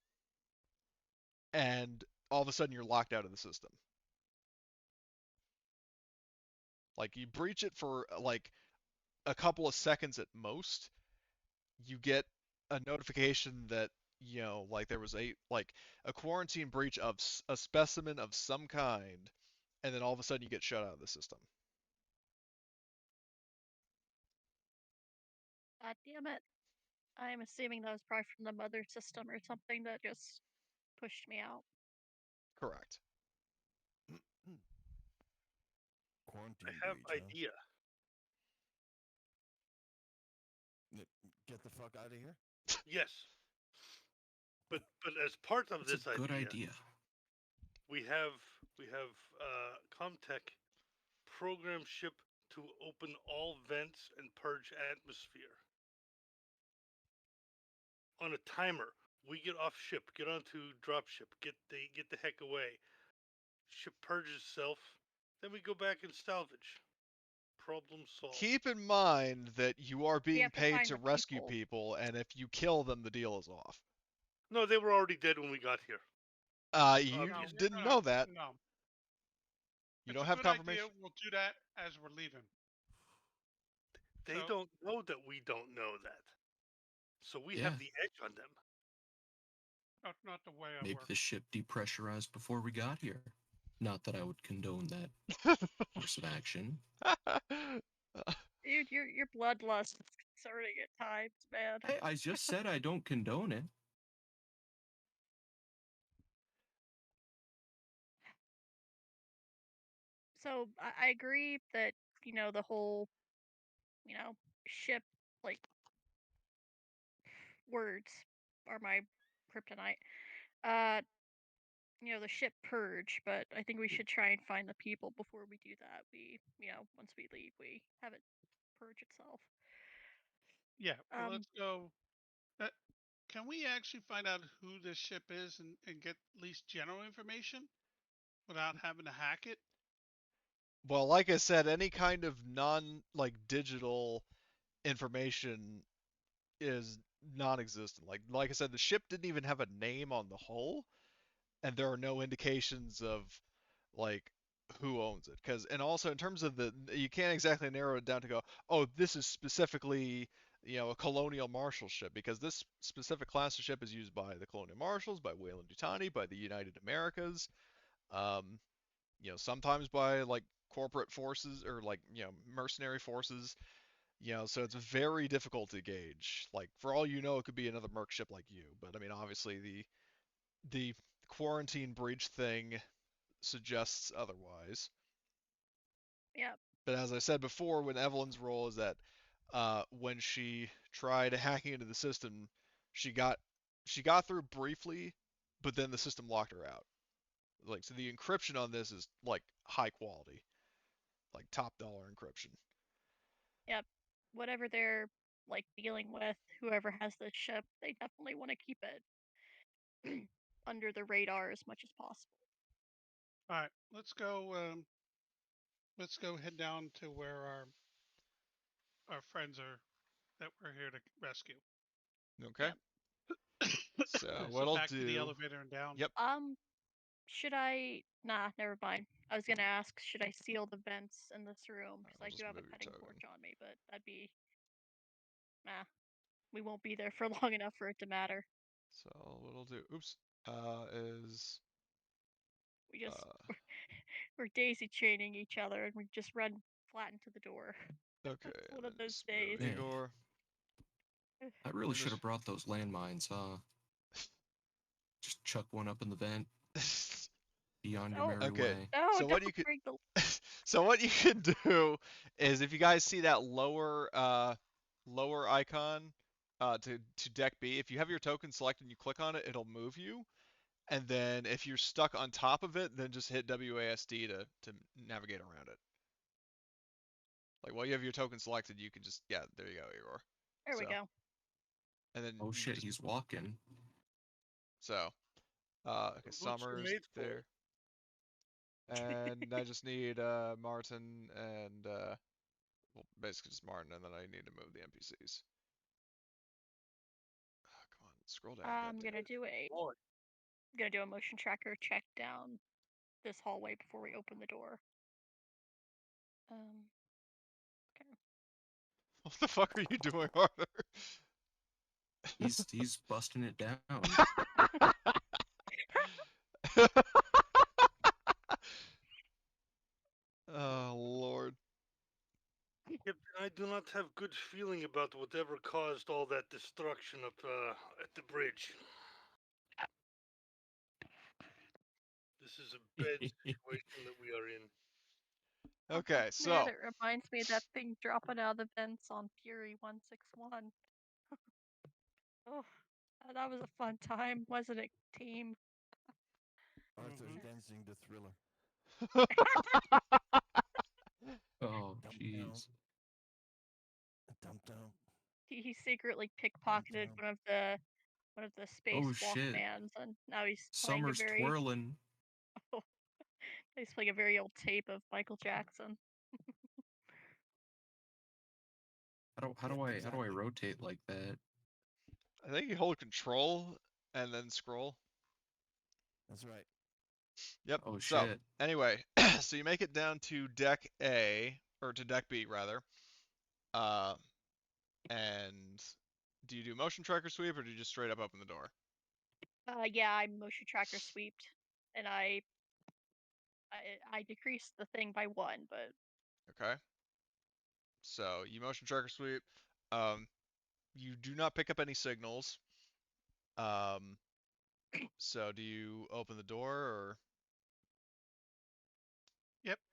Speaker 1: and all of a sudden you're locked out of the system. Like you breach it for like a couple of seconds at most, you get a notification that like there was a quarantine breach of a specimen of some kind, and then all of a sudden you get shut out of the system.
Speaker 3: God damn it. I'm assuming that was probably from the mother system or something that just pushed me out.
Speaker 1: Correct.
Speaker 5: Quarantine
Speaker 6: I have
Speaker 5: breach, huh?
Speaker 6: idea.
Speaker 5: Get the fuck out of here.
Speaker 6: Yes, but as part of
Speaker 4: That's
Speaker 6: this
Speaker 4: a good idea.
Speaker 6: we have Comtech program ship to open all vents and purge atmosphere on a timer. We get off ship, get onto dropship, get the heck away. Ship purges itself, then we go back and salvage. Problem solved.
Speaker 1: Keep in mind that you are
Speaker 3: We
Speaker 1: being
Speaker 3: have to
Speaker 1: paid
Speaker 3: find
Speaker 1: to
Speaker 3: the
Speaker 1: rescue
Speaker 3: people.
Speaker 1: people, and if you kill them, the deal is off.
Speaker 6: No, they were already dead when we got here.
Speaker 1: You
Speaker 2: No,
Speaker 6: Obviously.
Speaker 1: didn't know that.
Speaker 2: No.
Speaker 1: You
Speaker 2: It's
Speaker 1: don't
Speaker 2: a
Speaker 1: have
Speaker 2: good
Speaker 1: confirmation.
Speaker 2: idea. We'll do that as we're leaving.
Speaker 6: They
Speaker 2: So-
Speaker 6: don't know that we don't know that. So we
Speaker 4: Yeah.
Speaker 6: have the edge on them.
Speaker 2: That's not the way I
Speaker 4: Maybe
Speaker 2: work.
Speaker 4: the ship depressurized before we got here. Not that I would condone that course of action.
Speaker 3: Dude, your bloodlust is concerning at times, man.
Speaker 4: Hey, I just said I don't condone it.
Speaker 3: So I agree that the whole ship like words are my kryptonite. Uh, the ship purge, but I think we should try and find the people before we do that. Once we leave, we have it purge itself.
Speaker 2: Yeah, well,
Speaker 3: Um,
Speaker 2: let's go. Uh, can we actually find out who this ship is and get at least general information without having to hack it?
Speaker 1: Well, like I said, any kind of digital information is non-existent. Like I said, the ship didn't even have a name on the hull, and there are no indications of like who owns it. And also in terms of you can't exactly narrow it down to go, oh, this is specifically a colonial marshal ship, because this specific class of ship is used by the colonial marshals, by Weyland-Yutani, by the United Americas, um, sometimes by like corporate forces or mercenary forces. So it's very difficult to gauge. Like, for all you know, it could be another merc ship like you. But I mean, obviously the quarantine breach thing suggests otherwise.
Speaker 3: yeah,
Speaker 1: But as I said before, when Evelyn's role is that when she tried hacking into the system, she got she got through briefly, but then the system locked her out. Like, so the encryption on this is like high quality, like top dollar encryption.
Speaker 3: yep. Whatever they're like dealing with, whoever has this ship, they definitely want to keep it under the radar as much as possible.
Speaker 2: All right, let's go. Let's go head down to where our friends are that we're here to rescue.
Speaker 1: Okay. So what
Speaker 2: So
Speaker 1: I'll
Speaker 2: back to the
Speaker 1: do.
Speaker 2: elevator and down.
Speaker 1: Yep.
Speaker 3: Should I? Nah, never mind. I was gonna ask, should I seal the vents in this room? Because
Speaker 1: I'll
Speaker 3: I do
Speaker 1: just
Speaker 3: have a
Speaker 1: move your
Speaker 3: cutting
Speaker 1: token.
Speaker 3: torch on me, but that'd be, nah. We won't be there for long enough for it to matter.
Speaker 1: So what I'll do. Oops. Is
Speaker 3: We just
Speaker 1: uh
Speaker 3: we're daisy chaining each other, and we just run flat into the door.
Speaker 1: okay,
Speaker 3: It's
Speaker 1: and
Speaker 3: one
Speaker 1: then
Speaker 3: of those
Speaker 1: just
Speaker 3: days.
Speaker 1: move
Speaker 4: Man,
Speaker 1: Igor.
Speaker 4: I really
Speaker 1: And
Speaker 4: should have brought those landmines, huh? Just chuck one up in the vent,
Speaker 1: this.
Speaker 4: be on your
Speaker 3: Oh
Speaker 4: merry
Speaker 1: Okay.
Speaker 4: way.
Speaker 3: no!
Speaker 1: So what
Speaker 3: Don't
Speaker 1: you could
Speaker 3: break the.
Speaker 1: so what you can do is, if you guys see that lower icon to deck B, if you have your token selected and you click on it, it'll move you. And then if you're stuck on top of it, then just hit WASD to navigate around it. Like, while you have your token selected, you can just, yeah, there you go, Igor.
Speaker 3: There we
Speaker 1: So,
Speaker 3: go.
Speaker 1: and then
Speaker 4: Oh
Speaker 1: you can
Speaker 4: shit,
Speaker 1: just,
Speaker 4: he's walking.
Speaker 1: so, okay,
Speaker 6: The boots are
Speaker 1: Summer's
Speaker 6: made for
Speaker 1: there.
Speaker 6: it.
Speaker 1: And I just need Martin and well, basically just Martin, and then I need to move the NPCs. Oh, come on, scroll down,
Speaker 3: I'm
Speaker 1: goddamn.
Speaker 3: gonna do
Speaker 6: Boy,
Speaker 3: a motion tracker check down this hallway before we open the door. Okay.
Speaker 1: What the fuck are you doing, Arthur?
Speaker 4: He's busting it down.
Speaker 1: Oh Lord.
Speaker 6: Captain, I do not have good feeling about whatever caused all that destruction up at the bridge. This is a bad situation that we are in.
Speaker 1: Okay,
Speaker 3: Oh, man,
Speaker 1: so
Speaker 3: it reminds me of that thing dropping out of the vents on Fury 161. Oh, that was a fun time, wasn't it, team?
Speaker 5: Arthur's
Speaker 2: Mm-hmm.
Speaker 5: dancing the thriller.
Speaker 4: Oh
Speaker 5: Dum dum
Speaker 4: jeez.
Speaker 5: dum dum
Speaker 3: He secretly
Speaker 5: dum
Speaker 3: pickpocketed
Speaker 5: dum.
Speaker 3: one of the space
Speaker 4: Oh shit.
Speaker 3: Walkmans, and now he's playing a
Speaker 4: Summer's
Speaker 3: very
Speaker 4: twirling.
Speaker 3: he's playing a very old tape of Michael Jackson.
Speaker 4: How
Speaker 5: Yeah,
Speaker 4: do I
Speaker 5: exactly.
Speaker 4: rotate like that?
Speaker 1: I think you hold control and then scroll.
Speaker 5: That's right.
Speaker 1: Yep.
Speaker 4: Oh
Speaker 1: So
Speaker 4: shit.
Speaker 1: anyway, so you make it down to deck A, or to deck B rather. Uh, and do you do motion tracker sweep, or do you just straight up open the door?
Speaker 3: Yeah, I motion tracker sweeped, and I decreased the thing by 1, but
Speaker 1: Okay. So you motion tracker sweep. Um, you do not pick up any signals. Um, so do you open the door, or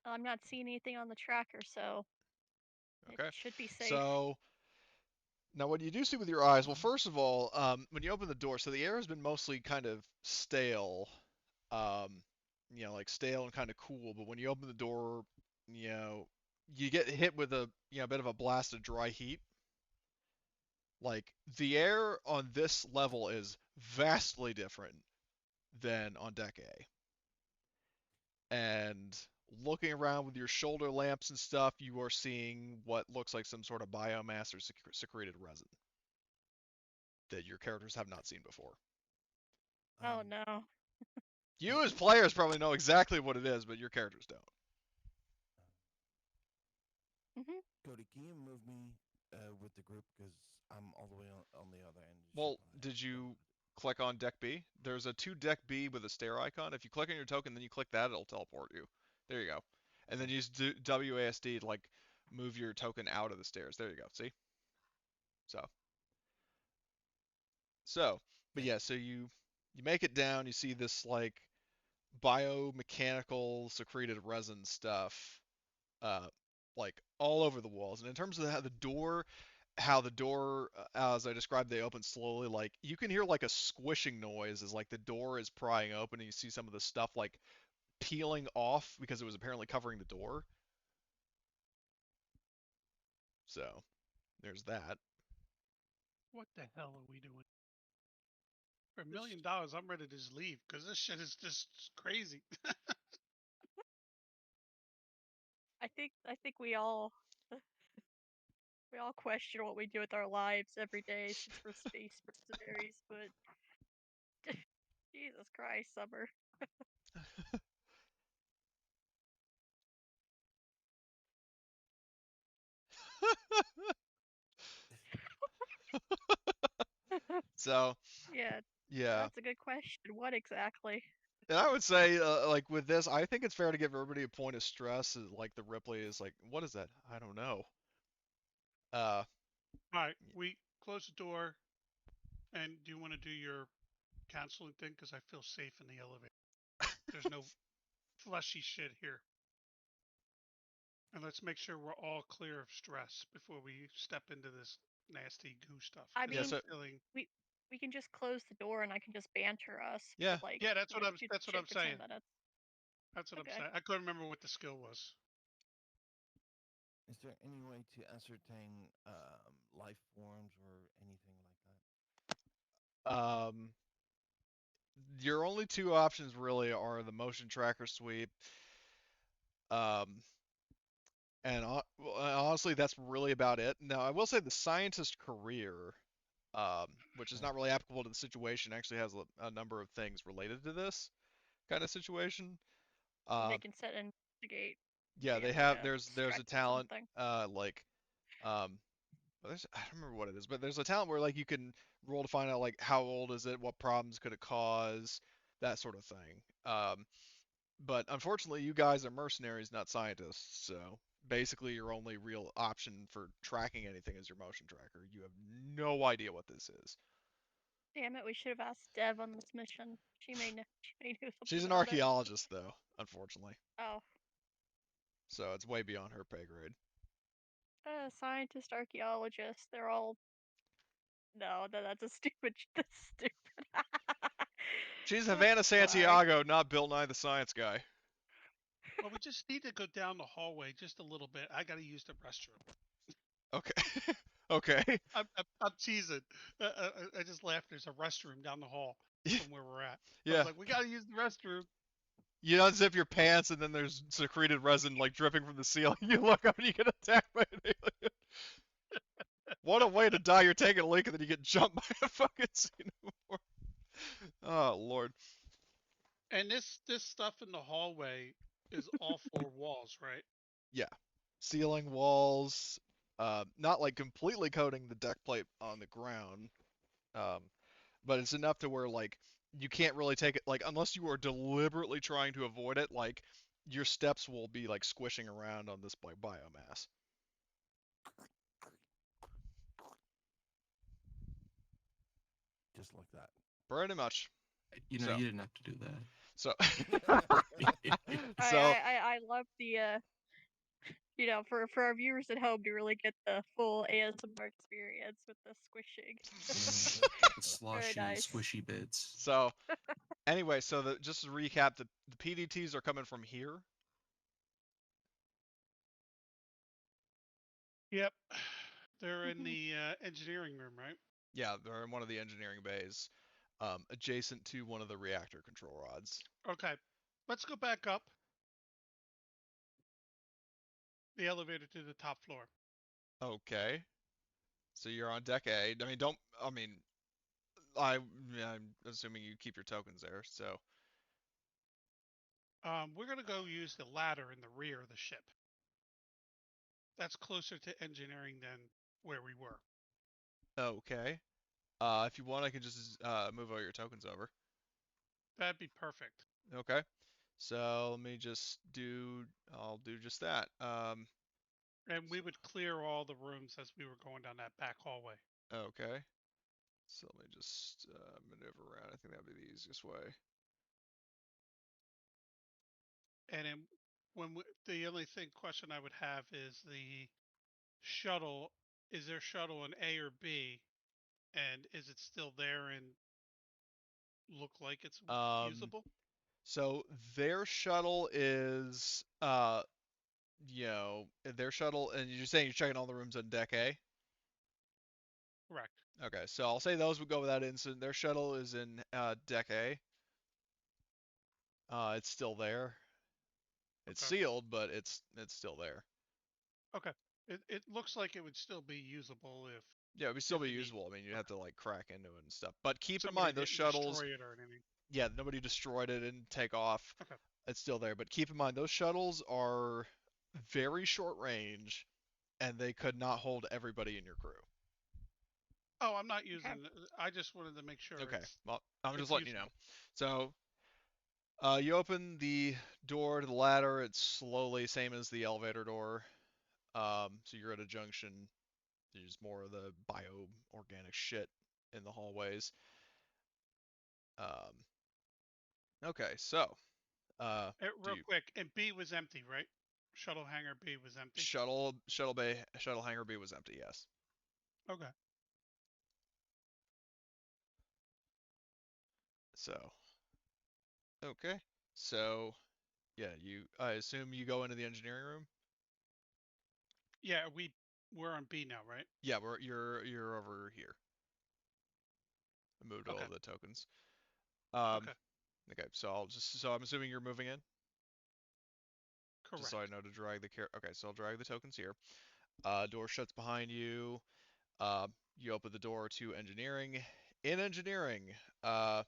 Speaker 3: I'm not seeing anything on the tracker, so
Speaker 1: Okay.
Speaker 3: it should be safe.
Speaker 1: So now, what you do see with your eyes, well, first of all, when you open the door, so the air has been mostly kind of stale, like stale and kind of cool. But when you open the door, you get hit with a bit of a blast of dry heat. Like the air on this level is vastly different than on deck A. And looking around with your shoulder lamps and stuff, you are seeing what looks like some sort of biomass or secreted resin that your characters have not seen before.
Speaker 3: Oh no.
Speaker 1: You as players probably know exactly what it is, but your characters don't.
Speaker 3: Mhm.
Speaker 5: Cody, can you move me with the group because I'm all the way on the other end of the
Speaker 1: Well,
Speaker 5: ship. and I
Speaker 1: did
Speaker 5: don't
Speaker 1: you
Speaker 5: know
Speaker 1: click on deck B? There's a 2 deck B with a stair icon. If you click on your token, then you click that, it'll teleport you. There you go. And then use WASD to like move your token out of the stairs. There you go. See? But
Speaker 5: Okay.
Speaker 1: yeah, so you make it down, you see this like biomechanical secreted resin stuff uh like all over the walls. And in terms of how the door as I described, they open slowly, like you can hear like a squishing noise as like the door is prying open and you see some of the stuff like peeling off because it was apparently covering the door. So there's that.
Speaker 2: What the hell are we doing? For $1 million, I'm ready to just leave because this shit is just crazy.
Speaker 3: I think we all question what we do with our lives every day since we're space mercenaries, but Jesus Christ, Summer.
Speaker 1: So
Speaker 3: Yeah,
Speaker 1: yeah.
Speaker 3: that's a good question. What exactly?
Speaker 1: And I would say, like with this, I think it's fair to give everybody a point of stress. Like the Ripley is like, what is that? I don't know. Uh,
Speaker 2: All right, we close the door. And do you want to do your counseling thing? Because I feel safe in the elevator. There's no fleshy shit here. And let's make sure we're all clear of stress before we step into this nasty goo stuff.
Speaker 3: I
Speaker 2: 'cause
Speaker 1: yeah.
Speaker 3: mean,
Speaker 1: So
Speaker 2: feeling,
Speaker 3: we can just close the door and I can just banter us. We
Speaker 1: yeah.
Speaker 3: could like,
Speaker 2: yeah, that's what I'm.
Speaker 3: shoot the
Speaker 2: That's what
Speaker 3: shit
Speaker 2: I'm
Speaker 3: for 10
Speaker 2: saying.
Speaker 3: minutes.
Speaker 2: That's what I'm
Speaker 3: Okay.
Speaker 2: saying. I couldn't remember what the skill was.
Speaker 5: Is there any way to ascertain life forms or anything like that?
Speaker 1: Um, your only two options really are the motion tracker sweep. Um, and honestly, that's really about it. Now, I will say the scientist career, which is
Speaker 5: Okay.
Speaker 1: not really applicable to the situation, actually has a number of things related to this kind of situation.
Speaker 3: They
Speaker 1: Um,
Speaker 3: can set and investigate,
Speaker 1: yeah,
Speaker 3: be
Speaker 1: they
Speaker 3: like
Speaker 1: have.
Speaker 3: a
Speaker 1: There's a
Speaker 3: stretch or
Speaker 1: talent,
Speaker 3: something.
Speaker 1: like, I don't remember what it is, but there's a talent where like you can roll to find out like how old is it, what problems could it cause, that sort of thing. But unfortunately, you guys are mercenaries, not scientists, so basically your only real option for tracking anything is your motion tracker. You have no idea what this is.
Speaker 3: Damn it, we should have asked Dev on this mission. She may know something
Speaker 1: She's an
Speaker 3: about it.
Speaker 1: archaeologist, though, unfortunately,
Speaker 3: Oh.
Speaker 1: so it's way beyond her pay grade.
Speaker 3: Scientist, archaeologist, they're all. No, that's a stupid. That's stupid.
Speaker 1: She's
Speaker 3: Oh,
Speaker 1: Havana
Speaker 3: my.
Speaker 1: Santiago, not Bill Nye the Science Guy.
Speaker 2: Well, we just need to go down the hallway just a little bit. I got to use the restroom.
Speaker 1: Okay. Okay.
Speaker 2: I'm teasing. I just laughed. There's a restroom down the hall from where we're at. So I
Speaker 1: Yeah.
Speaker 2: was like, we got to use the restroom.
Speaker 1: You unzip your pants and then there's secreted resin like dripping from the ceiling. You look up and you get attacked by an alien. What a way to die! You're taking a leak and then you get jumped by a fucking xenomorph. Oh lord.
Speaker 2: And this stuff in the hallway is all four walls, right?
Speaker 1: Yeah. Ceiling, walls, not like completely coating the deck plate on the ground, um, but it's enough to where like you can't really take it like unless you are deliberately trying to avoid it. Like your steps will be like squishing around on this like biomass.
Speaker 5: Just like that.
Speaker 1: Pretty much.
Speaker 4: You know,
Speaker 1: So
Speaker 4: you didn't have to do that.
Speaker 1: So,
Speaker 3: I,
Speaker 1: so
Speaker 3: I, I love the for our viewers at home to really get the full ASMR experience with the squishing.
Speaker 4: The
Speaker 3: Very
Speaker 4: sloshy,
Speaker 3: nice.
Speaker 4: squishy bits.
Speaker 1: so anyway, so just to recap, the PDTs are coming from here.
Speaker 2: Yep. They're in
Speaker 3: Mhm.
Speaker 2: the engineering room, right?
Speaker 1: Yeah, they're in one of the engineering bays, adjacent to one of the reactor control rods.
Speaker 2: Okay. Let's go back up the elevator to the top floor.
Speaker 1: Okay. So you're on deck A. I mean, don't. I mean, I'm assuming you keep your tokens there. So
Speaker 2: We're gonna go use the ladder in the rear of the ship. That's closer to engineering than where we were.
Speaker 1: okay. If you want, I can just move all your tokens over.
Speaker 2: That'd be perfect.
Speaker 1: Okay. So let me just do. I'll do just that.
Speaker 2: And we would clear all the rooms as we were going down that back hallway.
Speaker 1: Okay. So let me just maneuver around. I think that'd be the easiest way.
Speaker 2: And then the only question I would have is the shuttle. Is there shuttle in A or B? And is it still there and look like it's
Speaker 1: Um.
Speaker 2: usable?
Speaker 1: So their shuttle is their shuttle, and you're saying you're checking all the rooms on deck A.
Speaker 2: Correct.
Speaker 1: Okay, so I'll say those would go without incident. Their shuttle is in deck A. It's still there. It's
Speaker 2: Okay.
Speaker 1: sealed, but it's still there.
Speaker 2: Okay. It looks like it would still be usable if
Speaker 1: Yeah, it would still be
Speaker 2: we need
Speaker 1: usable. I mean, you'd have to like crack into it and stuff. But keep in
Speaker 2: somebody
Speaker 1: mind those
Speaker 2: didn't
Speaker 1: shuttles.
Speaker 2: destroy it or anything.
Speaker 1: Yeah, nobody destroyed it and take off.
Speaker 2: Okay.
Speaker 1: It's still there. But keep in mind those shuttles are very short range, and they could not hold everybody in your crew.
Speaker 2: Oh, I'm not
Speaker 3: Okay.
Speaker 2: using. I just wanted to make sure
Speaker 1: Okay,
Speaker 2: it's
Speaker 1: well, I'm just
Speaker 2: it's
Speaker 1: letting you know.
Speaker 2: usable.
Speaker 1: So, you open the door to the ladder. It's slowly same as the elevator door. So you're at a junction. There's more of the bio-organic shit in the hallways. Um, okay, so do
Speaker 2: Real
Speaker 1: you
Speaker 2: quick, and B was empty, right? Shuttle hangar B was empty.
Speaker 1: shuttle bay shuttle hangar B was empty? Yes.
Speaker 2: Okay.
Speaker 1: So okay, so yeah, I assume you go into the engineering room.
Speaker 2: Yeah, we're on B now, right?
Speaker 1: Yeah, you're over here. I moved all
Speaker 2: Okay.
Speaker 1: the tokens. Um,
Speaker 2: Okay.
Speaker 1: okay, so I'm assuming you're moving in, just so I
Speaker 2: Correct.
Speaker 1: know to drag the Okay, so I'll drag the tokens here. Door shuts behind you. You open the door to engineering. In engineering, uh,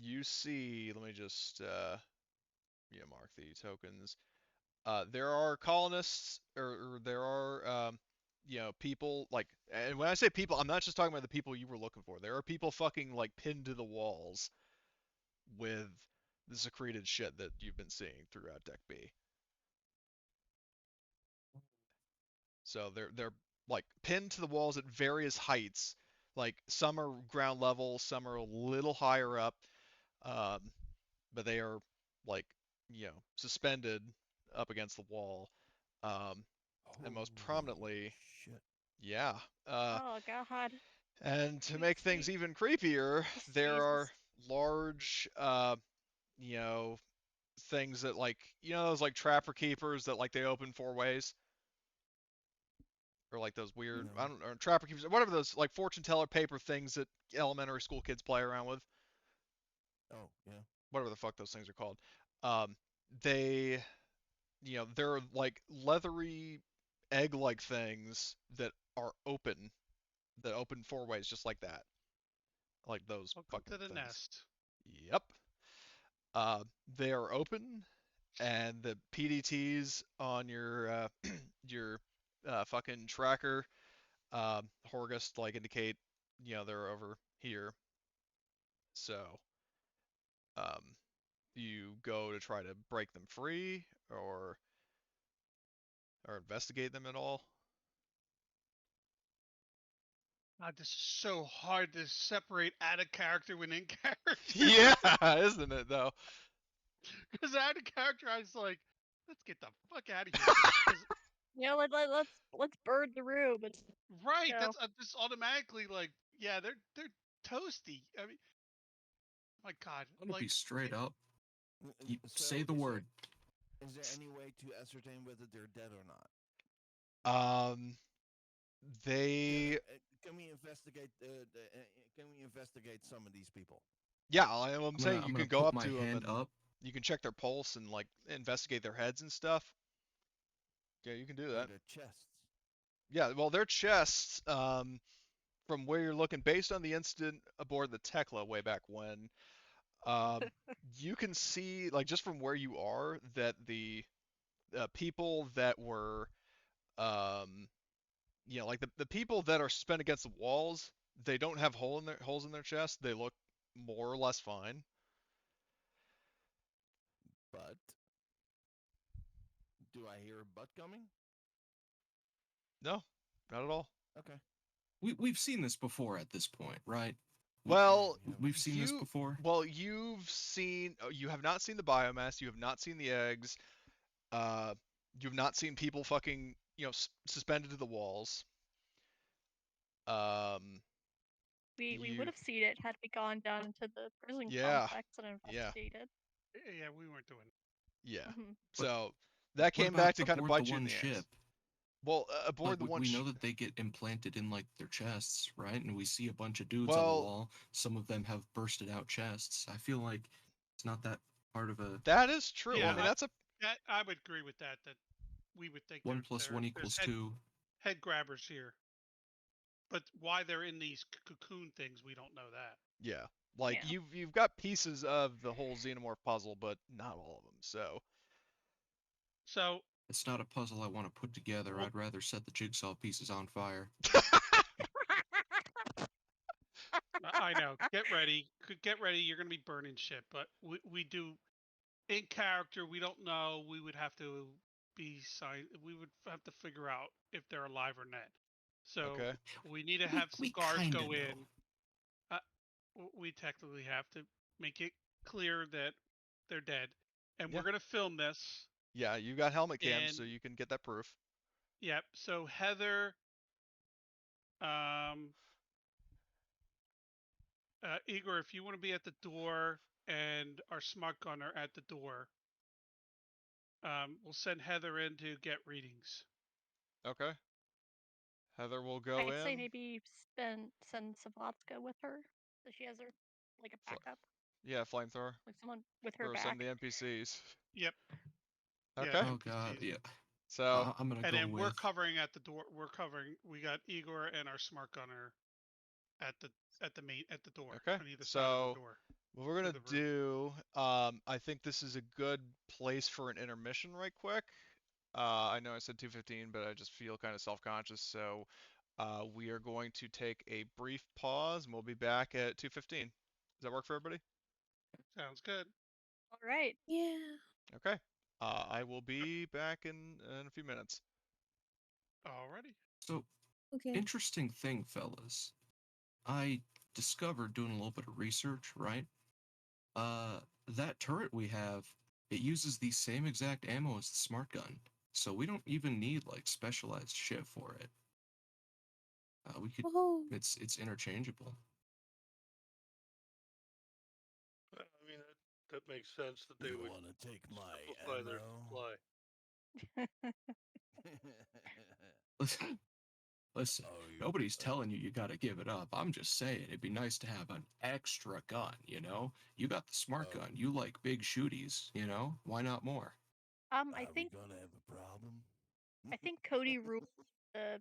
Speaker 1: you see. Let me just mark the tokens. There are colonists, or there are people like. And when I say people, I'm not just talking about the people you were looking for. There are people fucking like pinned to the walls with the secreted shit that you've been seeing throughout Deck B. So they're like pinned to the walls at various heights. Like some are ground level, some are a little higher up, um, but they are like suspended up against the wall. Um, and most
Speaker 5: Holy
Speaker 1: prominently,
Speaker 5: shit.
Speaker 1: yeah.
Speaker 3: Oh God.
Speaker 1: And to
Speaker 3: Sweet,
Speaker 1: make things
Speaker 3: sweet
Speaker 1: even creepier, there are
Speaker 3: Jesus.
Speaker 1: large, you know, things that like those like trapper keepers that like they open four ways, or like those weird
Speaker 5: No.
Speaker 1: I don't know trapper keepers, whatever those like fortune teller paper things that elementary school kids play around with,
Speaker 5: Oh, yeah.
Speaker 1: whatever the fuck those things are called. Um, they they're like leathery egg-like things that open four ways just like that, like those
Speaker 2: Welcome
Speaker 1: fucking
Speaker 2: to the
Speaker 1: things.
Speaker 2: nest.
Speaker 1: Yep. Uh, they are open, and the PDTs on your fucking tracker, Horgust, like indicate they're over here. So um, you go to try to break them free, or investigate them at all.
Speaker 2: God, this is so hard to separate out of character when in character.
Speaker 1: Yeah, isn't it though?
Speaker 2: Because I had a character, I was like, let's get the fuck out of here. 'Cause-
Speaker 3: Let's burn the room.
Speaker 2: right,
Speaker 3: No.
Speaker 2: that's just automatically like, yeah, they're toasty. I mean, my God,
Speaker 4: I'm gonna be
Speaker 2: like,
Speaker 4: straight up. You
Speaker 5: So
Speaker 4: say the word.
Speaker 5: Is there any way to ascertain whether they're dead or not?
Speaker 1: They
Speaker 5: Can we investigate? Can we investigate some of these people?
Speaker 1: yeah, I'm saying
Speaker 4: I'm
Speaker 1: you
Speaker 4: gonna
Speaker 1: can go
Speaker 4: put
Speaker 1: up
Speaker 4: my
Speaker 1: to them
Speaker 4: hand
Speaker 1: and
Speaker 4: up.
Speaker 1: you can check their pulse and like investigate their heads and stuff. Yeah, you can do
Speaker 5: Or
Speaker 1: that.
Speaker 5: their chests?
Speaker 1: Yeah, well, their chests, from where you're looking, based on the incident aboard the Tekla way back when, um, you can see, like, just from where you are, that the people that were, um, like the people that are spent against the walls, they don't have holes in their chest. They look more or less fine.
Speaker 5: But do I hear a butt coming?
Speaker 1: No, not at all.
Speaker 5: Okay.
Speaker 4: We've seen this before at this point, right?
Speaker 1: Well,
Speaker 4: We've seen this before.
Speaker 1: you have not seen the biomass. You have not seen the eggs. Uh, you've not seen people fucking, suspended to the walls. Um,
Speaker 3: We would
Speaker 1: you,
Speaker 3: have seen it had we gone down into the prison
Speaker 1: yeah,
Speaker 3: complex and
Speaker 1: yeah,
Speaker 3: investigated.
Speaker 2: yeah, we weren't doing it.
Speaker 1: yeah.
Speaker 3: Mhm.
Speaker 4: But
Speaker 1: So that
Speaker 4: what
Speaker 1: came
Speaker 4: about
Speaker 1: back to kind of
Speaker 4: aboard the
Speaker 1: bite you in
Speaker 4: one
Speaker 1: the ass.
Speaker 4: ship?
Speaker 1: Well,
Speaker 4: Like
Speaker 1: aboard the one
Speaker 4: we know that they get implanted in like their chests, right? And we see a bunch of dudes on the
Speaker 1: well,
Speaker 4: wall. Some of them have bursted out chests. I feel like it's not that part of a
Speaker 1: that is true. I
Speaker 2: Yeah,
Speaker 1: mean, that's a
Speaker 2: I would agree with that. That we would think
Speaker 4: 1 + 1
Speaker 2: there's
Speaker 4: = 2.
Speaker 2: head grabbers here, but why they're in these cocoon things, we don't know that.
Speaker 1: yeah. Like
Speaker 3: Yeah.
Speaker 1: you've got pieces of the whole xenomorph puzzle, but not all of them. So
Speaker 2: So
Speaker 4: It's not a puzzle I want to put together.
Speaker 2: we'll
Speaker 4: I'd rather set the jigsaw pieces on fire.
Speaker 2: I know. Get ready. Get ready. You're going to be burning shit. But we do, in character, we don't know. We would have to be signed. We would have to figure out if they're alive or not. So
Speaker 1: okay,
Speaker 2: we need to have some
Speaker 4: We
Speaker 2: guards
Speaker 4: kinda
Speaker 2: go
Speaker 4: know.
Speaker 2: in. Uh, we technically have to make it clear that they're dead. And
Speaker 1: yeah,
Speaker 2: we're going to film this.
Speaker 1: yeah. You got helmet cams,
Speaker 2: And,
Speaker 1: so you can get that proof.
Speaker 2: yep. So Heather, um, Igor, if you want to be at the door and our smart gunner at the door, we'll send Heather in to get readings.
Speaker 1: Okay. Heather will go
Speaker 3: I'd say
Speaker 1: in.
Speaker 3: maybe send Savatka with her, so she has her like a backup,
Speaker 1: Yeah, flamethrower.
Speaker 3: like someone with her
Speaker 1: Or some of
Speaker 3: back.
Speaker 1: the NPCs.
Speaker 2: Yep. Yeah,
Speaker 1: Okay.
Speaker 4: Oh god,
Speaker 2: NPCs.
Speaker 4: yeah.
Speaker 1: So
Speaker 4: I'm gonna
Speaker 2: And
Speaker 4: go
Speaker 2: then we're
Speaker 4: with
Speaker 2: covering at the door. We're covering. We got Igor and our smart gunner at the door
Speaker 1: okay.
Speaker 2: on either side of the
Speaker 1: So
Speaker 2: door.
Speaker 1: what we're
Speaker 2: To
Speaker 1: gonna
Speaker 2: the room.
Speaker 1: do, I think this is a good place for an intermission right quick. I know I said 2:15, but I just feel kind of self-conscious, so we are going to take a brief pause, and we'll be back at 2:15. Does that work for everybody?
Speaker 2: Sounds good.
Speaker 3: All right.
Speaker 7: Yeah.
Speaker 1: Okay. I will be back in a few minutes.
Speaker 2: Alrighty.
Speaker 4: so
Speaker 7: Okay.
Speaker 4: interesting thing, fellas. I discovered doing a little bit of research, right? That turret we have, it uses the same exact ammo as the smart gun. So we don't even need like specialized shit for it. We could
Speaker 7: Oh.
Speaker 4: it's interchangeable.
Speaker 6: I mean, that makes sense that they
Speaker 5: You
Speaker 6: would
Speaker 5: want to take my
Speaker 6: simplify their
Speaker 5: ammo?
Speaker 6: supply.
Speaker 4: Listen, listen,
Speaker 5: Oh,
Speaker 4: nobody's telling you you gotta give it up. I'm just saying it'd be nice to have an extra gun, you know? You got the smart
Speaker 5: Oh.
Speaker 4: gun, you like big shooties, you know? Why not more?
Speaker 3: I
Speaker 5: Are we
Speaker 3: think
Speaker 5: gonna have a problem?
Speaker 3: Cody ruled the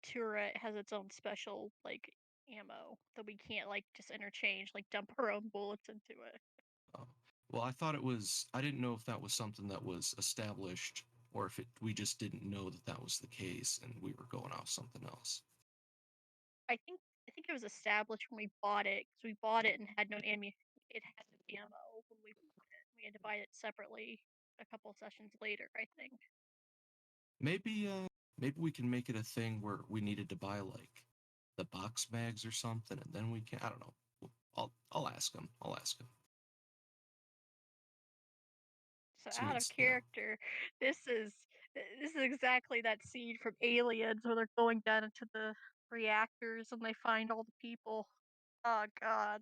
Speaker 3: turret has its own special like ammo that we can't like just interchange, like dump our own bullets into it.
Speaker 4: Oh. Well, I didn't know if that was something that was established or if we just didn't know that that was the case and we were going off something else.
Speaker 3: I think it was established when we bought it because we bought it and had no ammo. It had no ammo when we bought it. We had to buy it separately a couple sessions later, I think.
Speaker 4: Maybe we can make it a thing where we needed to buy like the box mags or something and then we can I don't know. I'll ask him. I'll ask him.
Speaker 3: So
Speaker 4: It's
Speaker 3: out of
Speaker 4: you know,
Speaker 3: character, this is exactly that scene from Aliens where they're going down into the reactors and they find all the people. Oh God.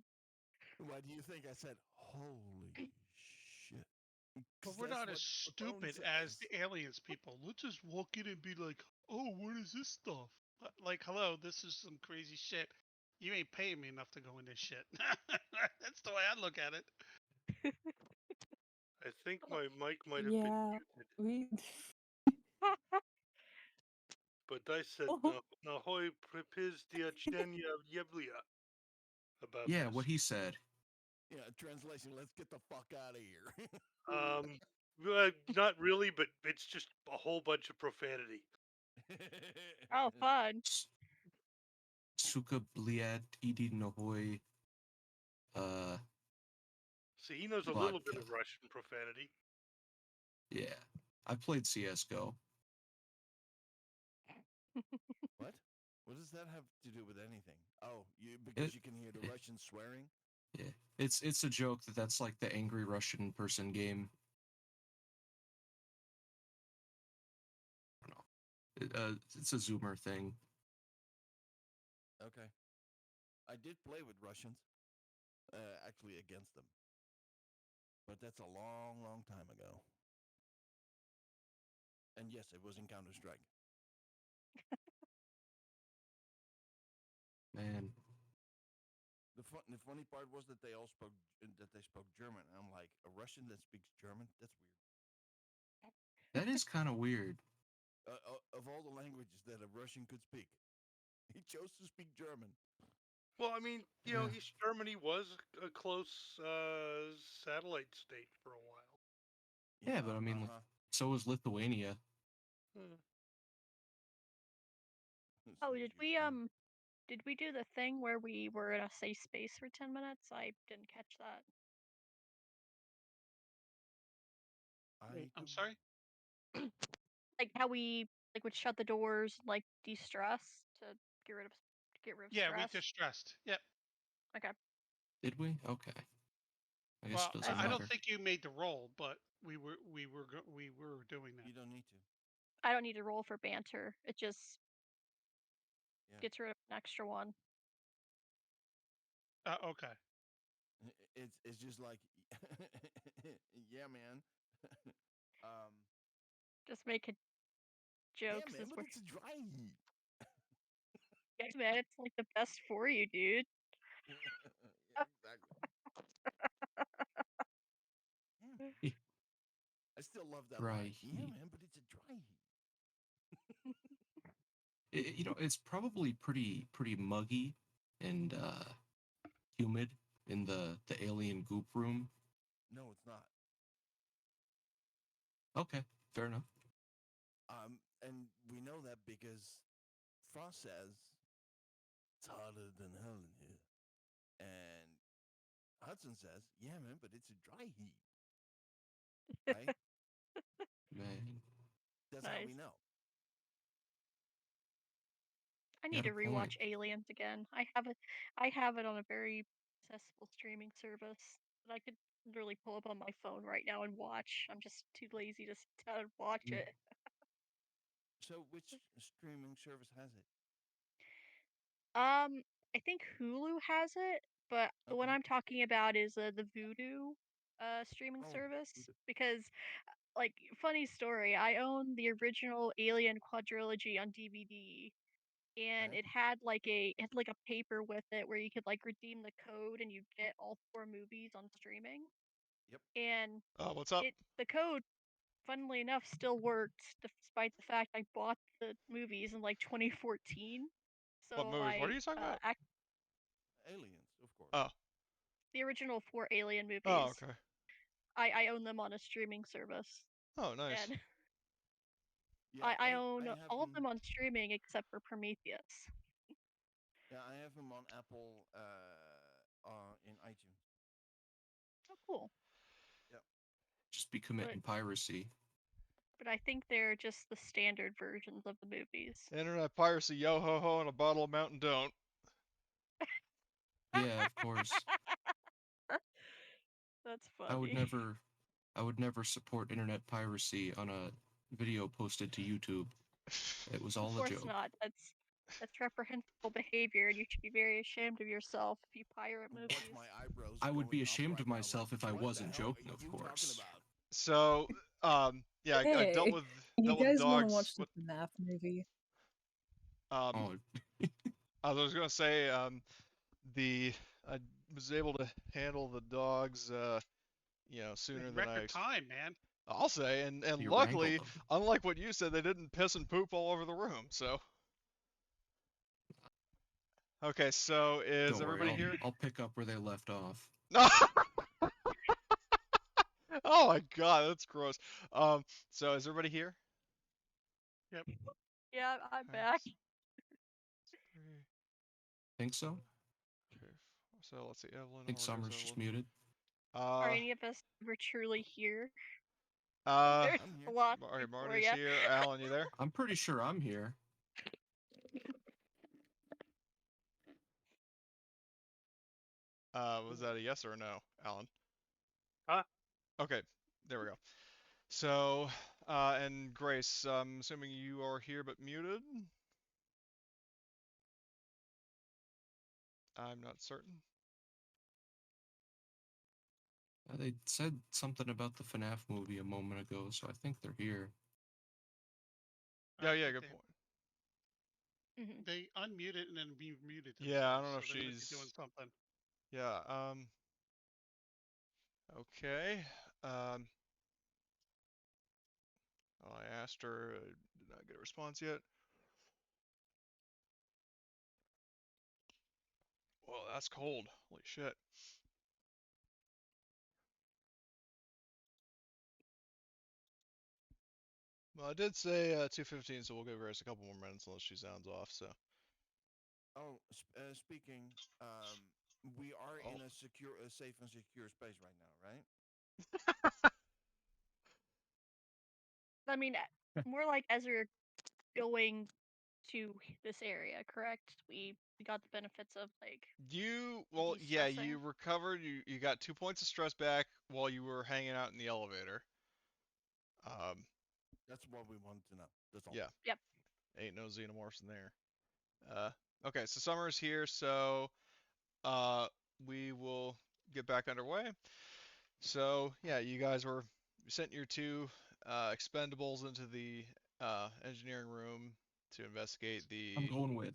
Speaker 5: Why do you think I said holy shit?
Speaker 2: But
Speaker 5: 'Cause
Speaker 2: we're
Speaker 5: that's
Speaker 2: not as
Speaker 5: what the phone
Speaker 2: stupid as
Speaker 5: says.
Speaker 2: the aliens people. Let's just walk in and be like, "Oh, what is this stuff?" Like, hello, this is some crazy shit. You ain't paying me enough to go in this shit. That's the way I look at it.
Speaker 6: I think my mic might have been
Speaker 7: Yeah,
Speaker 6: muted,
Speaker 7: we.
Speaker 6: but I said
Speaker 7: Oh,
Speaker 6: Nahoy Pripiz Diachenya Yeblia about
Speaker 4: yeah,
Speaker 6: this.
Speaker 4: what he said.
Speaker 5: Yeah, translation, let's get the fuck out of here.
Speaker 6: Not really, but it's just a whole bunch of profanity.
Speaker 3: Oh, fun.
Speaker 4: S- Suka bliat idi nohoi
Speaker 6: See, he knows a little bit
Speaker 4: vodka.
Speaker 6: of Russian profanity.
Speaker 4: Yeah. I played CS:GO.
Speaker 5: What? What does that have to do with anything? Oh, because
Speaker 4: It,
Speaker 5: you can hear the
Speaker 4: it
Speaker 5: Russians swearing?
Speaker 4: yeah. It's a joke that's like the angry Russian person game. I don't know. It's a Zoomer thing.
Speaker 5: Okay. I did play with Russians, actually against them. But that's a long, long time ago. And yes, it was in Counter Strike.
Speaker 4: Man.
Speaker 5: The funny part was that they spoke German. And I'm like, a Russian that speaks German? That's weird.
Speaker 4: That is kind of weird.
Speaker 5: Of all the languages that a Russian could speak, he chose to speak German.
Speaker 6: Well, I mean,
Speaker 4: Yeah.
Speaker 6: East Germany was a close satellite state for a while.
Speaker 4: Yeah, but I mean, like, so was Lithuania.
Speaker 6: Hmm.
Speaker 3: Oh,
Speaker 5: So is Ukraine.
Speaker 3: did we do the thing where we were in a safe space for 10 minutes? I didn't catch that.
Speaker 5: I
Speaker 2: I'm
Speaker 5: don't.
Speaker 2: sorry.
Speaker 3: Like how we like would shut the doors, like de-stress to get rid of
Speaker 2: Yeah, we
Speaker 3: stress.
Speaker 2: just stressed. Yep.
Speaker 3: Okay.
Speaker 4: Did we? Okay. I guess
Speaker 2: Well,
Speaker 4: it doesn't
Speaker 3: That's
Speaker 2: I
Speaker 3: what
Speaker 2: don't
Speaker 4: matter.
Speaker 2: think you made the roll, but we were doing that.
Speaker 5: You don't need to.
Speaker 3: I don't need to roll for banter. It just
Speaker 5: Yeah.
Speaker 3: gets rid of an extra one.
Speaker 2: Okay.
Speaker 5: It's just like, yeah, man. um,
Speaker 3: Just making
Speaker 5: yeah,
Speaker 3: jokes
Speaker 5: man,
Speaker 3: is
Speaker 5: but
Speaker 3: where
Speaker 5: it's a dry heat.
Speaker 3: yes, man, it's like the best for you, dude.
Speaker 5: Yeah, exactly. Yeah. I still love that
Speaker 4: Dry
Speaker 5: line. Yeah,
Speaker 4: heat.
Speaker 5: man, but it's a dry heat.
Speaker 4: It's probably pretty muggy and humid in the alien goop room.
Speaker 5: No, it's not.
Speaker 4: Okay, fair enough.
Speaker 5: And we know that because Frost says it's hotter than hell in here, and Hudson says, "Yeah, man, but it's a dry heat." Right?
Speaker 4: Man,
Speaker 5: That's how we
Speaker 3: Nice.
Speaker 5: know.
Speaker 3: I
Speaker 4: you
Speaker 3: need
Speaker 4: had a
Speaker 3: to rewatch
Speaker 4: point.
Speaker 3: Aliens again. I have it on a very accessible streaming service that I could literally pull up on my phone right now and watch. I'm just too lazy to sit down and watch
Speaker 4: Mm,
Speaker 3: it.
Speaker 5: So, which streaming service has it?
Speaker 3: I think Hulu has it, but the one
Speaker 5: Okay.
Speaker 3: I'm talking about is the Vudu streaming
Speaker 5: Oh,
Speaker 3: service because like funny story, I own the original Alien quadrilogy on DVD and
Speaker 5: okay.
Speaker 3: it had like a paper with it where you could like redeem the code and you'd get all four movies on streaming.
Speaker 5: Yep.
Speaker 3: And
Speaker 1: What's up?
Speaker 3: the code funnily enough still worked despite the fact I bought the movies in like 2014.
Speaker 1: What
Speaker 3: So
Speaker 1: movies? What are you talking about?
Speaker 5: Aliens, of course.
Speaker 1: Oh,
Speaker 3: the original four Alien
Speaker 1: oh,
Speaker 3: movies.
Speaker 1: okay.
Speaker 3: I own them on a streaming service,
Speaker 1: Oh, nice.
Speaker 3: and
Speaker 5: Yeah,
Speaker 3: I
Speaker 5: I
Speaker 3: own
Speaker 5: have
Speaker 3: all of
Speaker 5: them.
Speaker 3: them on streaming except for Prometheus.
Speaker 5: Yeah, I have them on Apple, in iTunes.
Speaker 3: Oh, cool.
Speaker 5: Yep.
Speaker 4: just be
Speaker 3: But
Speaker 4: committing piracy.
Speaker 3: I think they're just the standard versions of the movies.
Speaker 1: Internet piracy, yo ho ho, and a bottle of Mountain Don't.
Speaker 4: Yeah, of course.
Speaker 3: That's
Speaker 4: I would
Speaker 3: funny.
Speaker 4: never I would never support internet piracy on a video posted to YouTube. It was
Speaker 3: Of
Speaker 4: all a
Speaker 3: course
Speaker 4: joke.
Speaker 3: not. That's reprehensible behavior, and you should be very ashamed of yourself if you pirate
Speaker 5: Watch
Speaker 3: movies.
Speaker 5: my eyebrows.
Speaker 4: I would
Speaker 5: going
Speaker 4: be
Speaker 5: up
Speaker 4: ashamed
Speaker 5: right
Speaker 4: of
Speaker 5: now,
Speaker 4: myself
Speaker 5: like,
Speaker 4: if I
Speaker 5: what the
Speaker 4: wasn't
Speaker 5: hell
Speaker 4: joking,
Speaker 5: are
Speaker 4: of
Speaker 5: you
Speaker 4: course.
Speaker 5: talking about?
Speaker 1: So, yeah, I dealt
Speaker 7: Hey,
Speaker 1: with
Speaker 7: you
Speaker 1: dealt with
Speaker 7: guys want to
Speaker 1: dogs.
Speaker 7: watch the FNAF movie?
Speaker 4: Oh,
Speaker 1: I was gonna say, the I was able to handle the dogs, sooner
Speaker 2: In
Speaker 1: than
Speaker 2: record time, man.
Speaker 1: I'll say, and
Speaker 4: you
Speaker 1: luckily,
Speaker 4: wrangled them.
Speaker 1: unlike what you said, they didn't piss and poop all over the room. So, okay, so is
Speaker 4: Don't worry,
Speaker 1: everybody here?
Speaker 4: I'll pick up where they left off.
Speaker 1: No. Oh my God, that's gross. So is everybody here?
Speaker 2: Yep.
Speaker 3: Yeah, I'm
Speaker 1: Alright,
Speaker 3: back.
Speaker 1: 3,
Speaker 4: Think so?
Speaker 1: okay. So let's see, Evelyn.
Speaker 4: Think
Speaker 1: Horgus,
Speaker 4: Summer's just
Speaker 1: Evelyn.
Speaker 4: muted.
Speaker 3: Are any of us ever truly here?
Speaker 1: Uh,
Speaker 3: There's
Speaker 5: I'm
Speaker 3: a
Speaker 5: here.
Speaker 3: lot
Speaker 1: all right,
Speaker 3: for
Speaker 1: Marty's
Speaker 3: ya.
Speaker 1: here. Alan, you there?
Speaker 4: I'm pretty sure I'm here.
Speaker 1: Was that a yes or a no, Alan?
Speaker 6: Huh?
Speaker 1: Okay, there we go. So, and Grace, I'm assuming you are here but muted? I'm not certain.
Speaker 4: They said something about the FNAF movie a moment ago, so I think they're here.
Speaker 1: Yeah,
Speaker 2: I
Speaker 1: yeah,
Speaker 2: think
Speaker 1: good point.
Speaker 2: They unmuted and then remuted themselves.
Speaker 1: Yeah, I don't know if
Speaker 2: so they might be
Speaker 1: she's
Speaker 2: doing something.
Speaker 1: Yeah, okay. I asked her, did not get a response yet. Well, that's cold. Holy shit. Well, I did say 2:15, so we'll give Grace a couple more minutes unless she sounds off, so.
Speaker 5: Oh, speaking, we are
Speaker 1: Oh.
Speaker 5: in a safe and secure space right now, right?
Speaker 3: I mean, more like as we're going to this area, correct? We got the benefits of like
Speaker 1: Well, yeah,
Speaker 3: de-stressing.
Speaker 1: you recovered, you got 2 points of stress back while you were hanging out in the elevator.
Speaker 5: That's what we wanted to know. That's all.
Speaker 1: Yeah.
Speaker 3: Yep.
Speaker 1: Ain't no xenomorphs in there. Okay, so Summer's here, so we will get back underway. So yeah, you guys sent your 2 expendables into the engineering room to investigate
Speaker 4: I'm
Speaker 1: the.
Speaker 4: going with.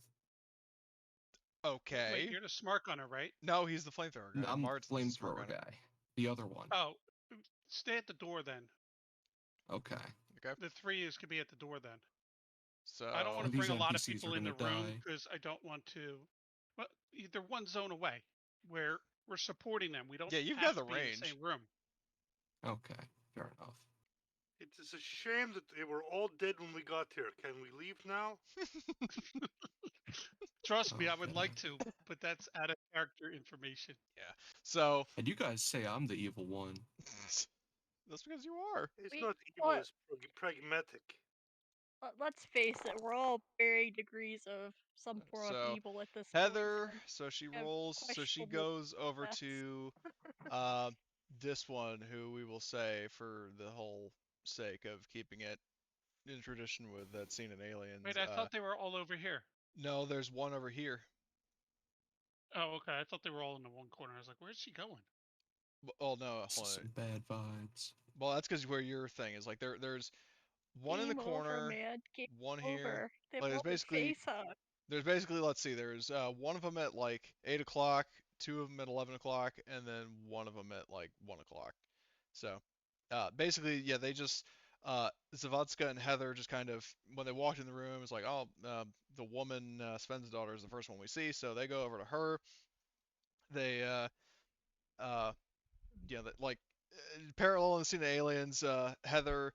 Speaker 1: Okay.
Speaker 2: Wait, you're the smart gunner, right?
Speaker 1: No, he's the flamethrower guy.
Speaker 4: I'm the
Speaker 1: Mart's the smart
Speaker 4: flamethrower
Speaker 1: gunner.
Speaker 4: guy. The other one.
Speaker 2: Oh, stay at the door then.
Speaker 4: Okay.
Speaker 1: Okay.
Speaker 2: The 3 is could be at the door then.
Speaker 1: So
Speaker 2: I don't want to
Speaker 4: These
Speaker 2: bring a lot of
Speaker 4: NPCs
Speaker 2: people
Speaker 4: are
Speaker 2: in the
Speaker 4: gonna
Speaker 2: room
Speaker 4: die.
Speaker 2: because I don't want to. Well, they're one zone away. Where we're supporting them. We don't
Speaker 1: yeah, you've
Speaker 2: have
Speaker 1: got the
Speaker 2: to be in the
Speaker 1: range.
Speaker 2: same room.
Speaker 4: Okay, fair enough.
Speaker 6: It's a shame that they were all dead when we got here. Can we leave now?
Speaker 2: Trust me, I would
Speaker 4: Okay.
Speaker 2: like to, but that's out of character information.
Speaker 1: So
Speaker 4: And you guys say I'm the evil one.
Speaker 1: that's because you are.
Speaker 6: It's
Speaker 3: We-
Speaker 6: not evil,
Speaker 3: what?
Speaker 6: it's pragmatic.
Speaker 3: Let's face it, we're all varying degrees of some form of
Speaker 1: So
Speaker 3: evil at this
Speaker 1: Heather,
Speaker 3: point.
Speaker 1: so she
Speaker 3: have
Speaker 1: rolls, so she
Speaker 3: questionable
Speaker 1: goes over
Speaker 3: bets.
Speaker 1: to this one, who we will say for the whole sake of keeping it in tradition with that scene in Aliens.
Speaker 2: Wait, I thought they were all over here.
Speaker 1: No, there's one over here.
Speaker 2: Oh, okay. I thought they were all in the one corner. I was like, where's she going?
Speaker 1: Oh no, hold on.
Speaker 4: Some bad vibes.
Speaker 1: Well, that's because where your thing is. Like there's one in the
Speaker 3: Game
Speaker 1: corner,
Speaker 3: over, man. Game
Speaker 1: one here.
Speaker 3: over. They
Speaker 1: Like
Speaker 3: all face hug.
Speaker 1: there's basically, let's see, there's one of them at like 8 o'clock, 2 of them at 11 o'clock, and then one of them at like 1 o'clock. So basically, yeah, they just Zavotska and Heather just kind of, when they walked in the room, it's like, oh, the woman, Sven's daughter, is the first one we see, so they go over to her. They yeah, that like parallel in the scene of Aliens, Heather,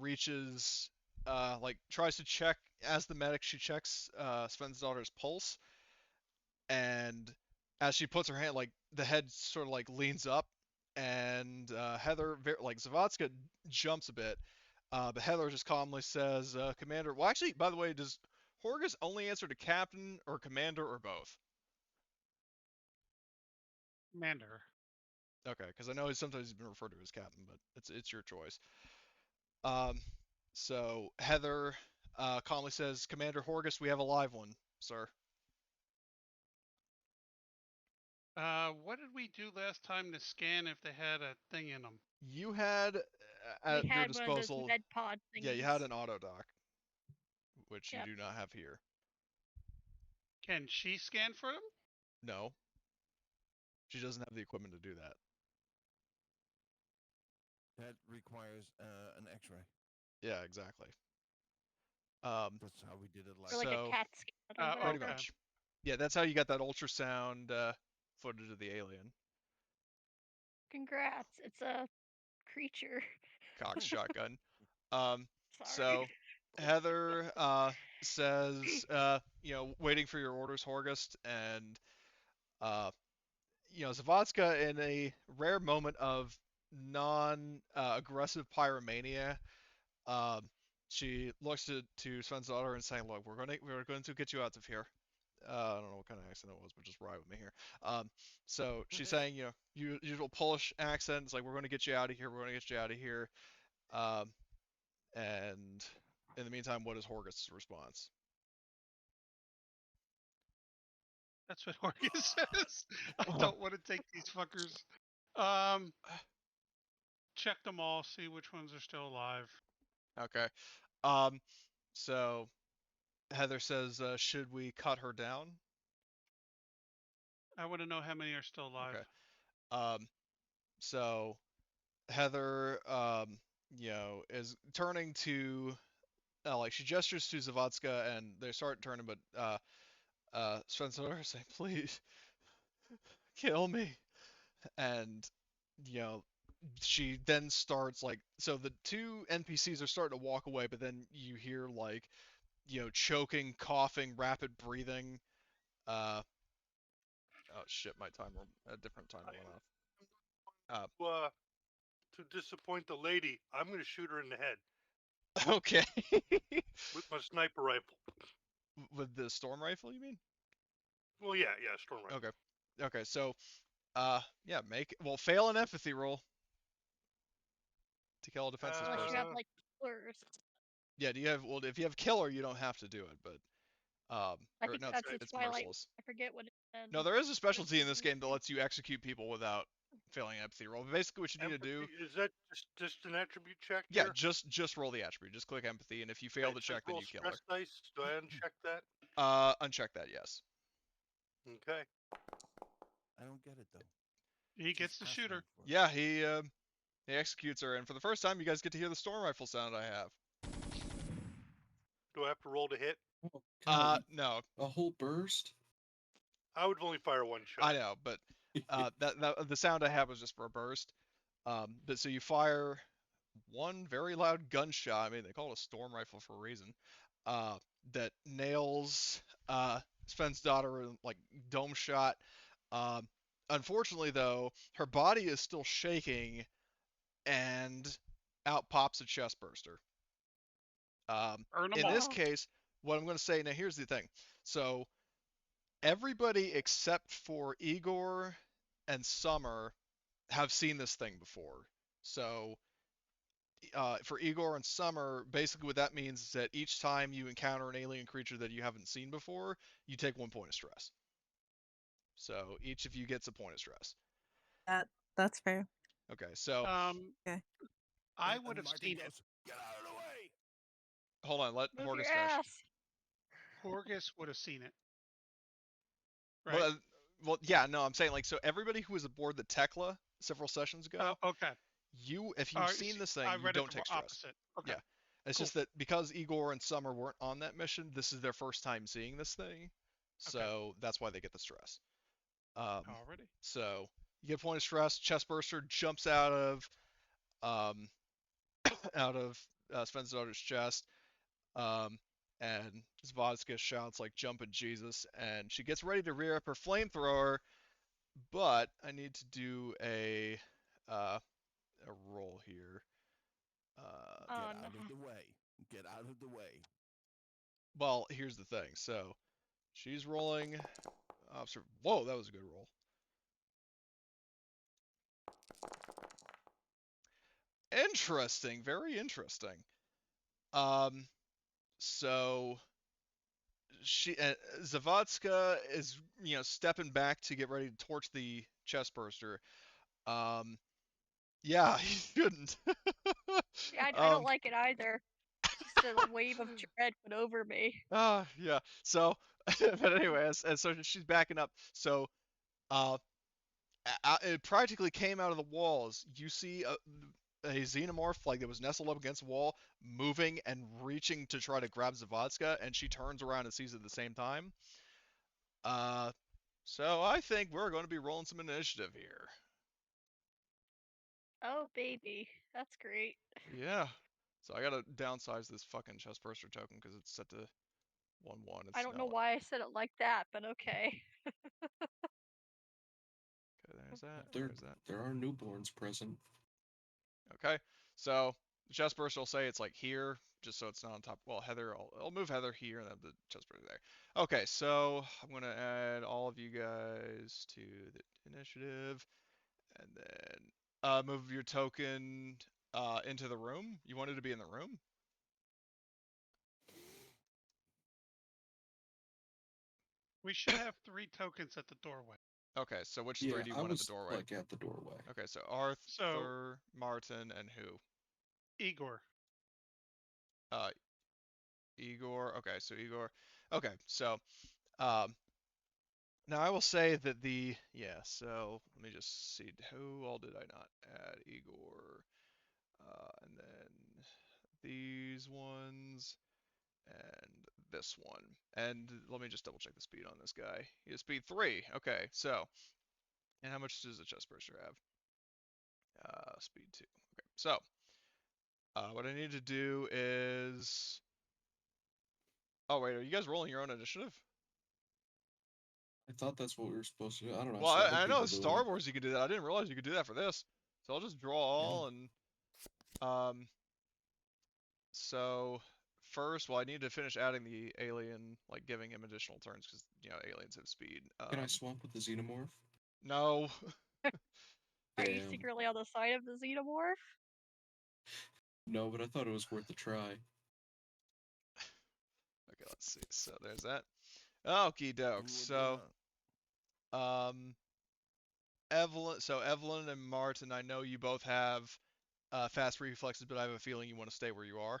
Speaker 1: reaches, like tries to check, as the medic, she checks Sven's daughter's pulse, and as she puts her hand, like the head sort of like leans up, and Heather, like Zavotska jumps a bit, but Heather just calmly says, "Commander." Well, actually, by the way, does Horgus only answer to Captain or Commander or both?
Speaker 2: Commander.
Speaker 1: Okay, because I know sometimes he's been referred to as captain, but it's your choice. So Heather calmly says, Commander Horgus, we have a live one, sir.
Speaker 2: What did we do last time to scan if they had a thing in them?
Speaker 1: You had
Speaker 3: We
Speaker 1: at your
Speaker 3: had one of those
Speaker 1: disposal.
Speaker 3: med pod thingies.
Speaker 1: Yeah, you had an auto dock, which
Speaker 3: Yep.
Speaker 1: you do not have here.
Speaker 2: Can she scan for them?
Speaker 1: No, she doesn't have the equipment to do that.
Speaker 5: That requires an X-ray.
Speaker 1: Yeah, exactly.
Speaker 5: That's how we did it
Speaker 3: Or
Speaker 5: last.
Speaker 3: like
Speaker 1: So-
Speaker 3: a CAT scan or
Speaker 2: Oh,
Speaker 3: whatever.
Speaker 1: Pretty much. Yeah, that's how you got that ultrasound footage of the alien.
Speaker 3: Congrats, it's a creature.
Speaker 1: Cox shotgun. Um,
Speaker 3: Sorry.
Speaker 1: so Heather says, waiting for your orders, Horgust, and Zavotska, in a rare moment of non-aggressive pyromania, she looks to Sven's daughter and saying, "Look, we're going to get you out of here." I don't know what kind of accent it was, but just ride with me here. So she's saying, usual Polish accent. It's like, we're going to get you out of here. We're going to get you out of here. And in the meantime, what is Horgust's response?
Speaker 2: That's what Horgus says. I don't want to take these fuckers. Check them all, see which ones are still alive.
Speaker 1: Okay. So Heather says, should we cut her down?
Speaker 2: I want to know how many are still alive.
Speaker 1: Okay. So Heather, is turning to, like, she gestures to Zavotska, and they start turning, but Spencer is saying, "Please, kill me," and she then starts, like, so the two NPCs are starting to walk away, but then you hear, like, choking, coughing, rapid breathing. Oh shit, my timer, a different timer went off.
Speaker 6: To disappoint the lady, I'm going to shoot her in the head
Speaker 1: Okay.
Speaker 6: with my sniper rifle.
Speaker 1: With the storm rifle, you mean?
Speaker 6: Well, yeah, storm rifle.
Speaker 1: Okay, so, fail an empathy roll to kill a defenseless
Speaker 3: Unless
Speaker 1: person.
Speaker 3: you have like killers.
Speaker 1: Yeah, if you have killer, you don't have to do it, but,
Speaker 3: I think
Speaker 1: no,
Speaker 3: that's
Speaker 1: it's
Speaker 3: Twilight.
Speaker 1: merciless.
Speaker 3: I forget what it said.
Speaker 1: No, there is a specialty in this game that lets you execute people without failing an empathy roll. But basically, what you need to do,
Speaker 6: Is that just an attribute check?
Speaker 1: yeah,
Speaker 6: Here?
Speaker 1: just roll the attribute. Just click empathy, and if you fail
Speaker 6: Okay,
Speaker 1: the
Speaker 6: it says
Speaker 1: check, then
Speaker 6: roll
Speaker 1: you kill her.
Speaker 6: stress dice. Do I uncheck that?
Speaker 1: Uncheck that, yes.
Speaker 6: Okay.
Speaker 5: I don't get it though.
Speaker 2: He
Speaker 5: Just
Speaker 2: gets to
Speaker 5: ask
Speaker 2: shoot her.
Speaker 5: me for it.
Speaker 1: Yeah, he executes her, and for the first time, you guys get to hear the storm rifle sound I have.
Speaker 6: Do I have to roll to hit?
Speaker 4: Oh, God,
Speaker 1: No,
Speaker 4: a whole burst?
Speaker 6: I would only fire one shot.
Speaker 1: I know, but the sound I have was just for a burst. But so you fire one very loud gunshot. I mean, they call it a storm rifle for a reason. That nails Sven's daughter, like, dome shot. Unfortunately, though, her body is still shaking, and out pops a chest burster.
Speaker 2: Earn 'em
Speaker 1: In
Speaker 2: all.
Speaker 1: this case, what I'm going to say now, here's the thing. So everybody except for Igor and Summer have seen this thing before. So for Igor and Summer, basically what that means is that each time you encounter an alien creature that you haven't seen before, you take 1 point of stress. So each of you gets a point of stress.
Speaker 7: That's fair.
Speaker 1: Okay, so
Speaker 7: Okay.
Speaker 2: I
Speaker 5: And
Speaker 2: would have
Speaker 5: Martin
Speaker 2: seen it.
Speaker 5: goes, "Get out of the way!"
Speaker 1: hold on, let
Speaker 3: Move
Speaker 1: Horgus
Speaker 3: your
Speaker 1: finish.
Speaker 3: ass.
Speaker 2: Horgus would have seen it. Right?
Speaker 1: Well, yeah, no, I'm saying, like, so everybody who was aboard the Tekla several sessions ago,
Speaker 2: Okay.
Speaker 1: if you've seen this thing,
Speaker 2: I
Speaker 1: you
Speaker 2: read
Speaker 1: don't
Speaker 2: it
Speaker 1: take
Speaker 2: the
Speaker 1: stress.
Speaker 2: opposite. Okay.
Speaker 1: Yeah. It's
Speaker 2: Cool.
Speaker 1: just that because Igor and Summer weren't on that mission, this is their first time seeing this thing. So that's why they get the stress.
Speaker 2: Already.
Speaker 1: So you get a point of stress. Chestburster jumps out of Sven's daughter's chest, and Zvodka shouts, like, "Jumpin' Jesus!" And she gets ready to rear up her flamethrower, but I need to do a roll here.
Speaker 5: Get
Speaker 3: Oh,
Speaker 5: out
Speaker 3: no.
Speaker 5: of the way. Get out of the way.
Speaker 1: Well, here's the thing. So she's rolling. Whoa, that was a good roll. Interesting. Very interesting. So Zavadska is stepping back to get ready to torch the chest burster. Yeah, he shouldn't.
Speaker 3: Yeah, I don't
Speaker 1: um,
Speaker 3: like it either. Just a wave of dread went over me.
Speaker 1: yeah. So, but anyways, and so she's backing up. So, it practically came out of the walls. You see a xenomorph like that was nestled up against the wall, moving and reaching to try to grab Zavadska, and she turns around and sees it at the same time. Uh, so I think we're going to be rolling some initiative here.
Speaker 3: Oh baby, that's great.
Speaker 1: Yeah. So I gotta downsize this fucking chest burster token because it's set to 1/1.
Speaker 3: I
Speaker 1: It's
Speaker 3: don't
Speaker 1: now
Speaker 3: know why I said it like that, but okay.
Speaker 1: okay. There's that.
Speaker 4: There,
Speaker 1: There's that.
Speaker 4: there are newborns present.
Speaker 1: Okay. So the chest burster will say it's like here, just so it's not on top. Well, Heather, I'll move Heather here and then the chest burster there. Okay. So I'm gonna add all of you guys to the initiative, and then move your token into the room. You wanted to be in the room.
Speaker 2: We should have 3 tokens at the doorway.
Speaker 1: Okay. So which
Speaker 4: Yeah,
Speaker 1: three do you
Speaker 4: I
Speaker 1: want at the
Speaker 4: was
Speaker 1: doorway?
Speaker 4: like at the doorway.
Speaker 1: Okay. So
Speaker 2: So
Speaker 1: Arthur, Martin, and who?
Speaker 2: Igor.
Speaker 1: Uh, Igor. Okay, so Igor. Okay, so um, now I will say that So let me just see. Who all did I not add? Igor, and then these ones, and this one. And let me just double check the speed on this guy. He has speed 3. Okay, so and how much does the chest burster have? Speed 2. Okay, so what I need to do is. Oh wait, are you guys rolling your own initiative?
Speaker 4: I thought that's what we were supposed to do. I don't know. I
Speaker 1: Well,
Speaker 4: saw other
Speaker 1: I know
Speaker 4: people doing
Speaker 1: Star
Speaker 4: it.
Speaker 1: Wars you could do that. I didn't realize you could do that for this. So I'll just draw all and um so first, well, I need to finish adding the alien, like giving him additional turns because aliens have speed.
Speaker 4: Can I swap with the xenomorph?
Speaker 1: No.
Speaker 3: Are you
Speaker 4: Damn.
Speaker 3: secretly on the side of the xenomorph?
Speaker 4: No, but I thought it was worth a try.
Speaker 1: Okay, let's see. So there's that. Okie doke.
Speaker 5: Who will
Speaker 1: So um Evelyn and Martin, I know you both have fast reflexes, but I have a feeling you want to stay where you are.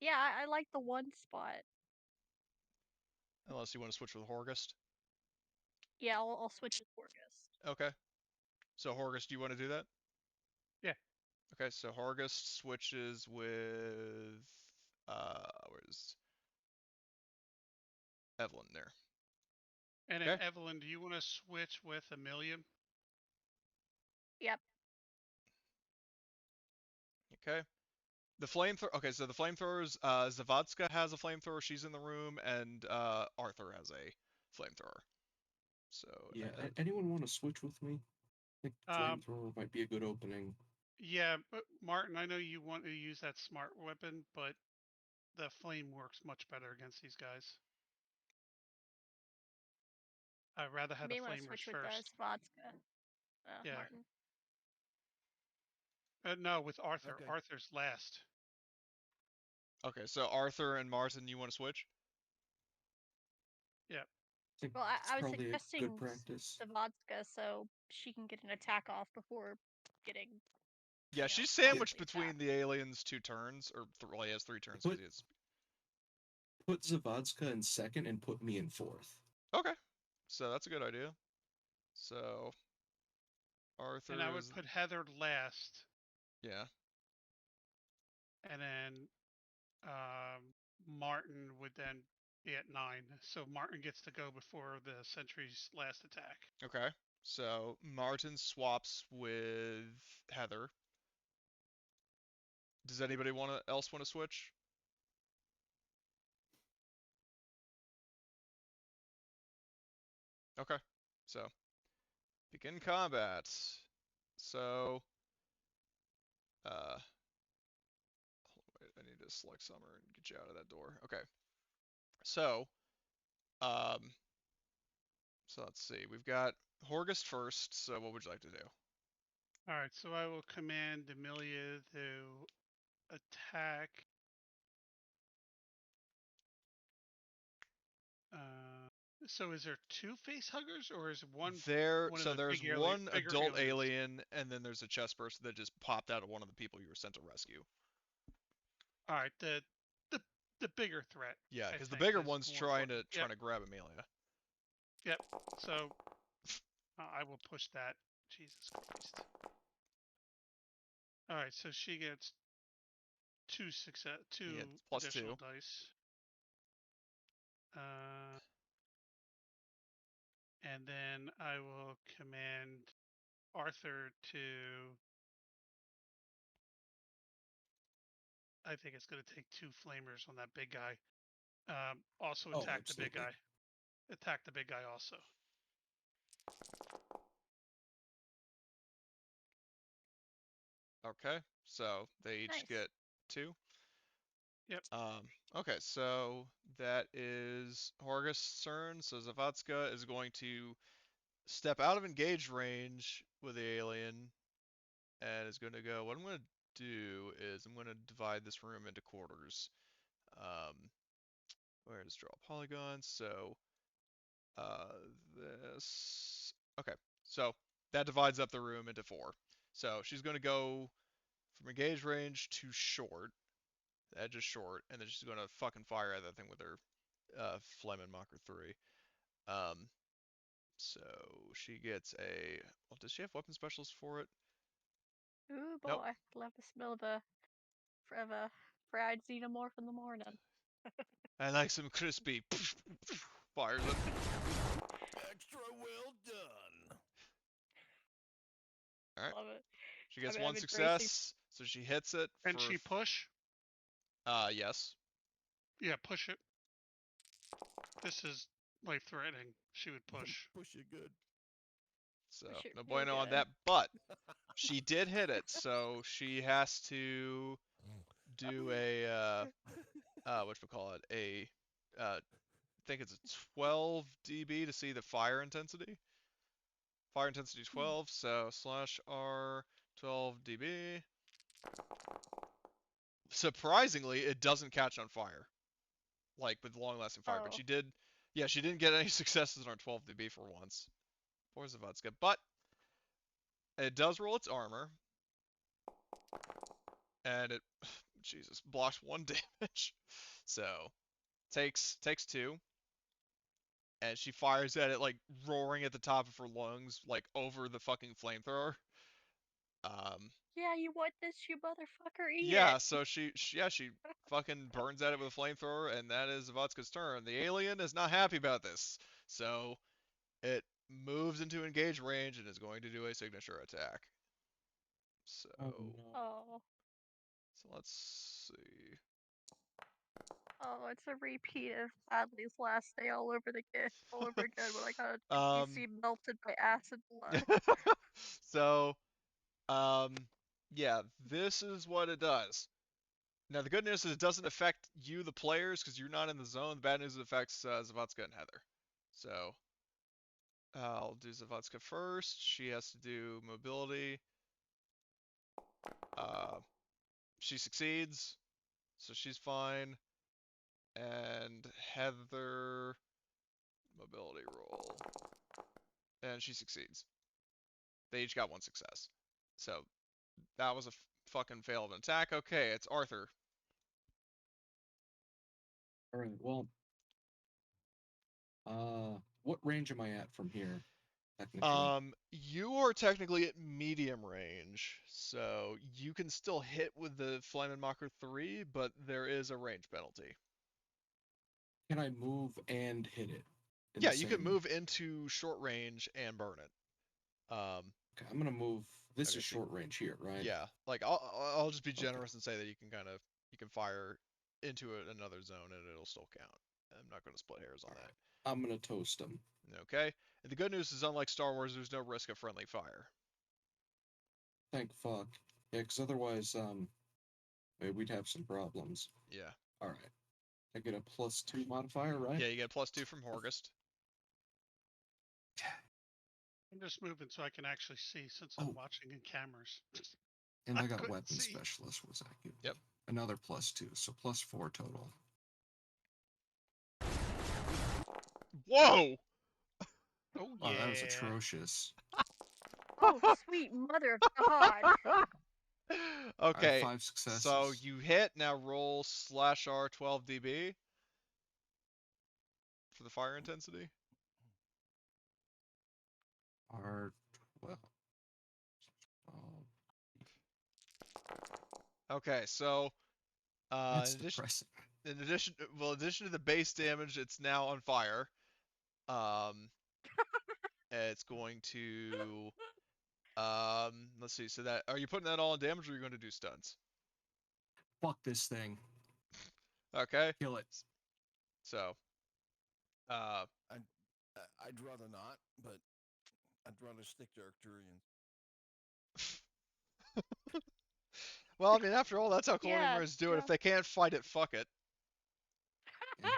Speaker 3: Yeah, I like the one spot.
Speaker 1: Unless you want to switch with Horgust.
Speaker 3: Yeah, I'll switch with Orgust.
Speaker 1: Okay. So Horgus, do you want to do that?
Speaker 2: Yeah.
Speaker 1: Okay, so Horgus switches with where's Evelyn there?
Speaker 2: And
Speaker 1: Okay.
Speaker 2: then Evelyn, do you want to switch with Amelia?
Speaker 3: Yep.
Speaker 1: Okay. The flamethrower. Okay, so the flamethrowers. Zavadska has a flamethrower. She's in the room, and Arthur has a flamethrower. So.
Speaker 4: Yeah. Anyone want to switch with me? I think flamethrower might be a good opening.
Speaker 2: Yeah, but Martin, I know you want to use that smart weapon, but the flame works much better against these guys. I'd rather have the
Speaker 3: May want to
Speaker 2: flamers
Speaker 3: switch with
Speaker 2: first.
Speaker 3: Svatska.
Speaker 2: Yeah.
Speaker 3: Martin.
Speaker 2: No, with Arthur.
Speaker 5: Okay.
Speaker 2: Arthur's last.
Speaker 1: Okay, so Arthur and Martin, you want to switch?
Speaker 2: Yeah.
Speaker 4: I think
Speaker 3: Well,
Speaker 4: it's
Speaker 3: I was
Speaker 4: probably a
Speaker 3: suggesting
Speaker 4: good practice.
Speaker 3: Svatska so she can get an attack off before getting.
Speaker 1: Yeah,
Speaker 3: know,
Speaker 1: she's sandwiched
Speaker 3: possibly
Speaker 1: between
Speaker 3: attacked.
Speaker 1: the aliens 2 turns, or well, he has 3 turns.
Speaker 4: Put-
Speaker 1: He has...
Speaker 4: Put Zavadska in second and put me in fourth.
Speaker 1: Okay, so that's a good idea. So Arthur
Speaker 2: And I would
Speaker 1: is
Speaker 2: put Heather last,
Speaker 1: yeah.
Speaker 2: and then Martin would then be at 9. So Martin gets to go before the sentry's last attack.
Speaker 1: Okay, so Martin swaps with Heather. Does anybody else want to switch? Okay, so begin combat. So, wait, I need to select Summer and get you out of that door. Okay, so, um, so let's see. We've got Horgust first. So, what would you like to do?
Speaker 2: All right, so I will command Amelia to attack. So is there two face huggers, or is one of the
Speaker 1: There's
Speaker 2: bigger
Speaker 1: adult
Speaker 2: aliens?
Speaker 1: alien, and then there's a chest burster that just popped out of one of the people you were sent to rescue.
Speaker 2: All right, the bigger threat.
Speaker 1: Yeah,
Speaker 2: I
Speaker 1: because the
Speaker 2: think,
Speaker 1: bigger
Speaker 2: is
Speaker 1: one's
Speaker 2: more
Speaker 1: trying
Speaker 2: important.
Speaker 1: to grab Amelia.
Speaker 2: Yep. So I will push that. Jesus Christ. All right, so she gets two
Speaker 1: Yeah, plus
Speaker 2: additional
Speaker 1: 2.
Speaker 2: dice. And then I will command Arthur to. I think it's going to take 2 flamers on that big guy. Also
Speaker 4: Oh,
Speaker 2: attack the big
Speaker 4: absolutely.
Speaker 2: guy. Attack the big guy also.
Speaker 1: Okay, so they each
Speaker 3: Nice.
Speaker 1: get 2.
Speaker 2: Yep.
Speaker 1: Okay, so that is Horgus' turn. So Zavatska is going to step out of engage range with the alien and is going to go. What I'm going to do is I'm going to divide this room into quarters. Where does draw polygons? So this. Okay, so that divides up the room into 4. So she's going to go from engage range to short. The edge is short, and then she's going to fucking fire at that thing with her Flammenmacher 3. So she gets a. Well, does she have weapon specialist for it?
Speaker 3: Ooh boy,
Speaker 1: Nope.
Speaker 3: love the smell of a fried xenomorph in the morning.
Speaker 1: I like some crispy. Fires it.
Speaker 5: Extra well done.
Speaker 1: All right.
Speaker 3: Love it.
Speaker 1: She gets
Speaker 3: I'm
Speaker 1: 1
Speaker 3: embracing.
Speaker 1: success, so she hits it.
Speaker 2: And she push?
Speaker 1: Yes.
Speaker 2: Yeah, push it. This is life-threatening. She would push.
Speaker 5: Push it good.
Speaker 1: So
Speaker 3: Push it
Speaker 1: no
Speaker 3: real
Speaker 1: bueno on
Speaker 3: good.
Speaker 1: that, but she did hit it, so she has to do a whatchamacallit, I think it's a 12 dB to see the fire intensity. Fire intensity 12, so /R 12 dB. Surprisingly, it doesn't catch on fire, like with long-lasting fire. But
Speaker 3: Oh.
Speaker 1: she didn't get any successes on 12 dB for once. Poor Zavatska, but it does roll its armor, and it, Jesus, blocks 1 damage. So takes 2, and she fires at it like roaring at the top of her lungs, like over the fucking flamethrower.
Speaker 3: Yeah, you want this, you motherfucker? Eat
Speaker 1: Yeah,
Speaker 3: it.
Speaker 1: so she fucking burns at it with a flamethrower, and that is Zavatska's turn. The alien is not happy about this, so it moves into engage range and is going to do a signature attack. So,
Speaker 4: Oh no.
Speaker 3: Oh.
Speaker 1: so let's see.
Speaker 3: Oh, it's a repeat of Hadley's last day all over again when I got a
Speaker 1: Um,
Speaker 3: PC melted by acid blood.
Speaker 1: so, yeah, this is what it does. Now, the good news is it doesn't affect you, the players, because you're not in the zone. The bad news is it affects Zavatska and Heather. So, I'll do Zavatska first. She has to do mobility. She succeeds, so she's fine. And Heather, mobility roll. And she succeeds. They each got 1 success. So, that was a fucking fail of an attack. Okay, it's Arthur.
Speaker 4: All right. Well, what range am I at from here? Technically.
Speaker 1: You are technically at medium range, so you can still hit with the Flammenmacher 3, but there is a range penalty.
Speaker 4: Can I move and hit it?
Speaker 1: Yeah, you can move into short range and burn it.
Speaker 4: Okay, I'm gonna move. This
Speaker 1: Okay,
Speaker 4: is
Speaker 1: so
Speaker 4: short range here, right?
Speaker 1: yeah, like I'll just be generous and say that you can fire into another zone and it'll still count. I'm not going to split hairs on that.
Speaker 4: I'm gonna toast them.
Speaker 1: Okay. And the good news is, unlike Star Wars, there's no risk of friendly fire.
Speaker 4: Thank fuck. Yeah, because otherwise, we'd have some problems.
Speaker 1: Yeah.
Speaker 4: All right. I get a +2 modifier, right?
Speaker 1: Yeah, you get +2 from Horgust.
Speaker 2: I'm just moving so I can actually see since
Speaker 4: Oh.
Speaker 2: I'm watching in cameras.
Speaker 4: And I got
Speaker 2: couldn't
Speaker 4: weapon
Speaker 2: see.
Speaker 4: specialist. What's that give?
Speaker 1: Yep.
Speaker 4: Another +2, so +4 total.
Speaker 1: Whoa!
Speaker 2: Oh
Speaker 4: Wow,
Speaker 2: yeah.
Speaker 4: that was atrocious.
Speaker 3: Oh, sweet mother of God.
Speaker 4: I have
Speaker 1: Okay,
Speaker 4: 5 successes.
Speaker 1: so you hit. Now roll /R 12 dB for the fire intensity.
Speaker 4: R12.
Speaker 1: Okay, so
Speaker 4: That's
Speaker 1: in addition,
Speaker 4: depressing.
Speaker 1: in addition to the base damage, it's now on fire. It's going to let's see. So that, are you putting that all in damage, or are you going to do stunts?
Speaker 4: Fuck this thing.
Speaker 1: Okay.
Speaker 4: Kill it.
Speaker 1: So,
Speaker 5: I'd rather not, but I'd rather stick to Arcturians.
Speaker 1: well, I mean, after all, that's how
Speaker 3: Yeah,
Speaker 1: Colonial do it.
Speaker 3: yeah.
Speaker 1: If they can't fight it, fuck it.
Speaker 4: Yeah.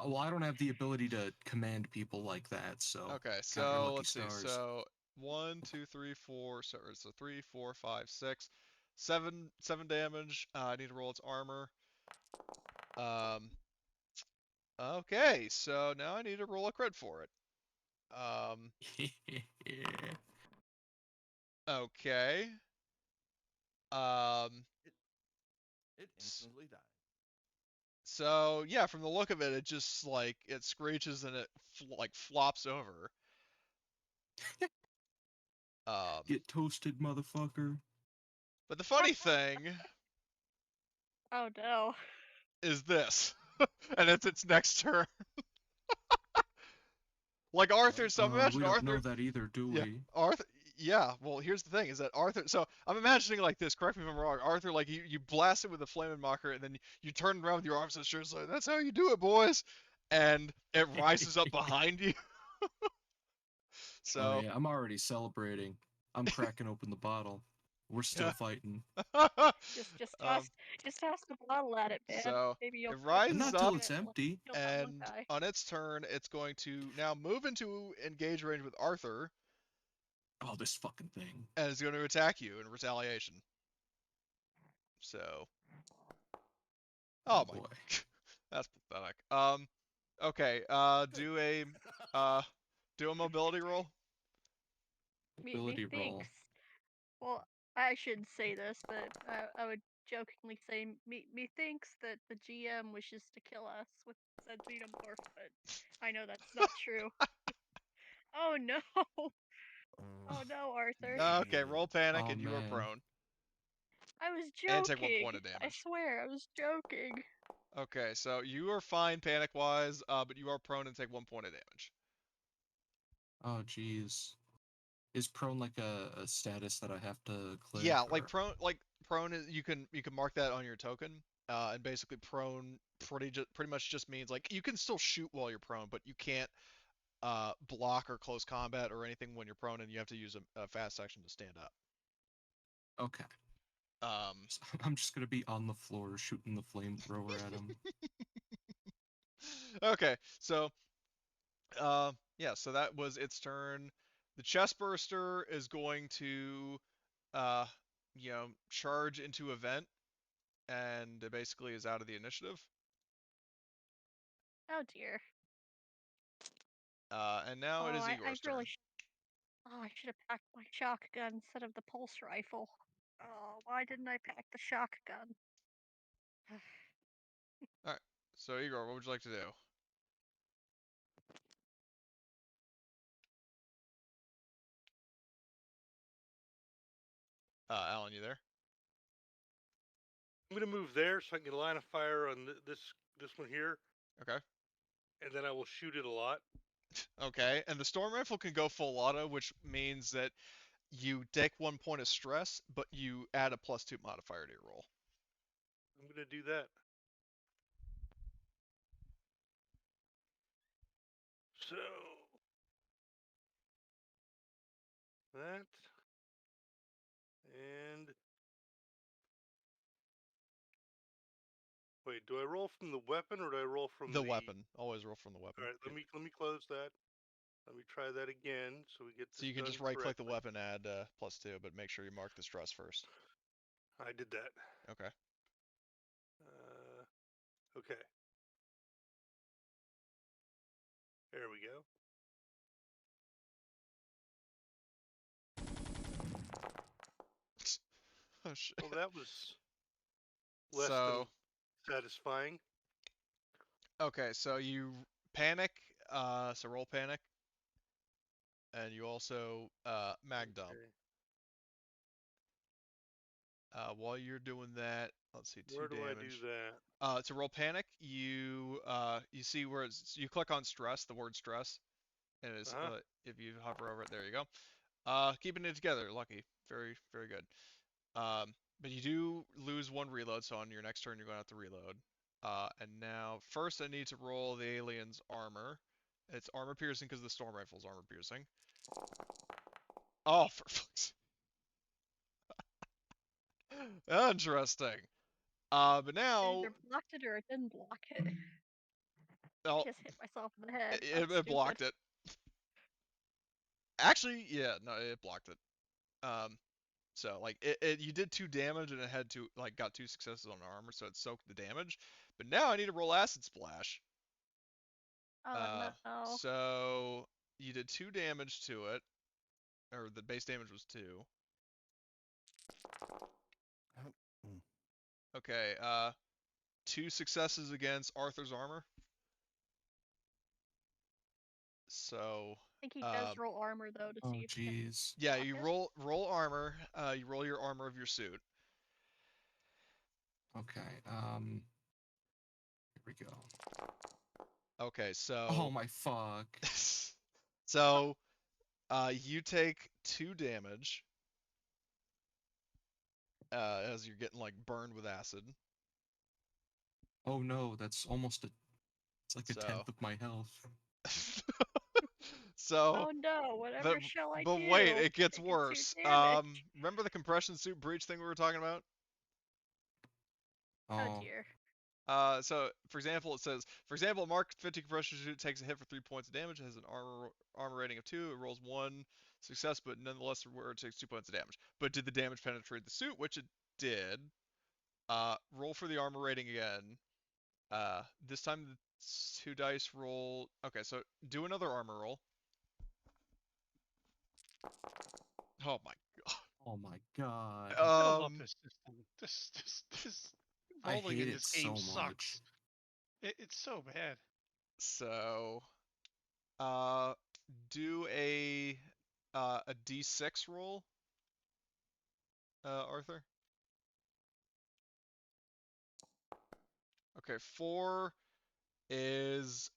Speaker 4: Well, I don't have the ability to command people like that, so
Speaker 1: Okay,
Speaker 4: count your
Speaker 1: so
Speaker 4: lucky
Speaker 1: let's see.
Speaker 4: stars.
Speaker 1: So 1, 2, 3, 4. So 3, 4, 5, 6, 7 damage. I need to roll its armor. Okay, so now I need to roll a crit for it. Okay.
Speaker 5: It instantly died.
Speaker 1: So yeah, from the look of it, it just like it screeches and it like flops over.
Speaker 4: Get toasted, motherfucker.
Speaker 1: But the funny thing
Speaker 3: Oh no.
Speaker 1: is this, and it's its next turn. Like Arthur, so
Speaker 4: We
Speaker 1: imagine
Speaker 4: don't know
Speaker 1: Arthur.
Speaker 4: that either, do
Speaker 1: Yeah,
Speaker 4: we?
Speaker 1: Arthur. Yeah, well, here's the thing: is that Arthur. So I'm imagining like this. Correct me if I'm wrong. Arthur, like you blast it with a flaming mocker, and then you turn around with your arms outstretched, like that's how you do it, boys. And it rises up behind you.
Speaker 4: Oh
Speaker 1: So
Speaker 4: yeah, I'm already celebrating. I'm cracking open the bottle. We're still
Speaker 1: yeah.
Speaker 4: fighting.
Speaker 3: Just
Speaker 1: um,
Speaker 3: toss the bottle at it, man.
Speaker 1: so
Speaker 3: Maybe you'll
Speaker 1: it
Speaker 4: But
Speaker 1: rises
Speaker 4: not
Speaker 1: up,
Speaker 4: till it's empty.
Speaker 3: kill that one
Speaker 1: and
Speaker 3: guy.
Speaker 1: on its turn, it's going to now move into engage range with Arthur,
Speaker 4: Oh, this fucking thing.
Speaker 1: and is going to attack you in retaliation. So, oh my,
Speaker 4: Boy.
Speaker 1: that's pathetic. Okay, uh, do a mobility roll.
Speaker 4: Ability roll.
Speaker 3: Methinks. Well, I shouldn't say this, but I would jokingly say methinks that the GM wishes to kill us with said xenomorph, but I know that's not true. Oh no! Oh no, Arthur.
Speaker 1: Okay, roll panic,
Speaker 4: Oh
Speaker 1: and you are
Speaker 4: man.
Speaker 1: prone,
Speaker 3: I was
Speaker 1: and take 1
Speaker 3: joking.
Speaker 1: point of
Speaker 3: I
Speaker 1: damage.
Speaker 3: swear, I was joking.
Speaker 1: Okay, so you are fine panic wise, but you are prone and take 1 point of damage.
Speaker 4: Oh jeez. Is prone like a status that I have to click?
Speaker 1: Yeah,
Speaker 4: or...
Speaker 1: like prone is, you can mark that on your token, and basically prone pretty much just means like you can still shoot while you're prone, but you can't block or close combat or anything when you're prone, and you have to use a fast action to stand up.
Speaker 4: Okay. So I'm just gonna be on the floor shooting the flamethrower at him.
Speaker 1: Okay, so yeah, so that was its turn. The chestburster is going to uh, charge into event, and it basically is out of the initiative.
Speaker 3: Oh dear.
Speaker 1: And now it
Speaker 3: Oh,
Speaker 1: is
Speaker 3: I
Speaker 1: Igor's turn.
Speaker 3: really. Oh, I should have packed my shotgun instead of the pulse rifle. Oh, why didn't I pack the shotgun?
Speaker 1: All right. So Igor, what would you like to do? Alan, you there?
Speaker 6: I'm gonna move there so I can get a line of fire on this one here,
Speaker 1: Okay.
Speaker 6: and then I will shoot it a lot.
Speaker 1: Okay. And the storm rifle can go full auto, which means that you take 1 point of stress, but you add a +2 modifier to your roll.
Speaker 6: I'm gonna do that. So that and wait, do I roll from the weapon or do I roll from
Speaker 1: The
Speaker 6: the?
Speaker 1: weapon. Always roll from the weapon.
Speaker 6: All right, let me close that. Let me try that again so we get this
Speaker 1: So you can
Speaker 6: done
Speaker 1: just right-click the
Speaker 6: correctly.
Speaker 1: weapon, add +2, but make sure you mark the stress first.
Speaker 6: I did that.
Speaker 1: Okay.
Speaker 6: Okay. There we go.
Speaker 1: Oh shit.
Speaker 6: Well, that was less
Speaker 1: So
Speaker 6: than satisfying.
Speaker 1: okay, so you panic. So roll panic, and you also mag dump.
Speaker 6: Okay.
Speaker 1: While you're doing that, let's see, 2
Speaker 6: Where do I do
Speaker 1: damage.
Speaker 6: that?
Speaker 1: To roll panic, you see where you click on stress, the word stress, and it's
Speaker 6: Uh-huh.
Speaker 1: if you hover over it, there you go. Keeping it together, lucky, very very good. But you do lose 1 reload, so on your next turn you're going to have to reload. And now first I need to roll the alien's armor. It's armor piercing because the storm rifle's armor piercing. Oh, for fuck's interesting. But
Speaker 3: It
Speaker 1: now,
Speaker 3: either blocked it or it didn't block it. I
Speaker 1: oh,
Speaker 3: just hit myself in the head.
Speaker 1: it,
Speaker 3: That's
Speaker 1: it blocked
Speaker 3: stupid.
Speaker 1: it. Actually, yeah, no, it blocked it. So like you did 2 damage and it had got 2 successes on armor, so it soaked the damage. But now I need to roll acid splash.
Speaker 3: Oh no.
Speaker 1: So you did 2 damage to it, or the base damage was 2.
Speaker 5: Mm.
Speaker 1: Okay, 2 successes against Arthur's armor. So
Speaker 3: I think he does roll armor though to
Speaker 4: Oh,
Speaker 3: see if he can
Speaker 4: jeez.
Speaker 1: yeah,
Speaker 3: block
Speaker 1: you
Speaker 3: it.
Speaker 1: roll armor. You roll your armor of your suit.
Speaker 4: Okay. Here we go.
Speaker 1: Okay,
Speaker 4: Oh
Speaker 1: so
Speaker 4: my fuck.
Speaker 1: so you take 2 damage as you're getting like burned with acid.
Speaker 4: Oh no, that's almost a. It's like a
Speaker 1: So
Speaker 4: tenth of my health.
Speaker 1: so
Speaker 3: Oh no, whatever
Speaker 1: but
Speaker 3: shall I
Speaker 1: but
Speaker 3: do?
Speaker 1: wait, it gets
Speaker 3: Taking 2
Speaker 1: worse.
Speaker 3: damage.
Speaker 1: Remember the compression suit breach thing we were talking about?
Speaker 3: Oh
Speaker 4: Oh,
Speaker 3: dear.
Speaker 1: So for example, it says, for example, a Mark 50 compression suit takes a hit for 3 points of damage, has an armor rating of 2, it rolls 1 success, but nonetheless it takes 2 points of damage. But did the damage penetrate the suit? Which it did. Roll for the armor rating again. This time the 2 dice roll. Okay, so do another armor roll. Oh my
Speaker 4: oh my god.
Speaker 2: I love
Speaker 1: god.
Speaker 2: this system. This
Speaker 4: I
Speaker 2: rolling
Speaker 4: hate
Speaker 2: in
Speaker 4: it
Speaker 2: this game
Speaker 4: so much.
Speaker 2: sucks. It's so bad.
Speaker 1: So uh do a d6 roll, Arthur. Okay, 4 is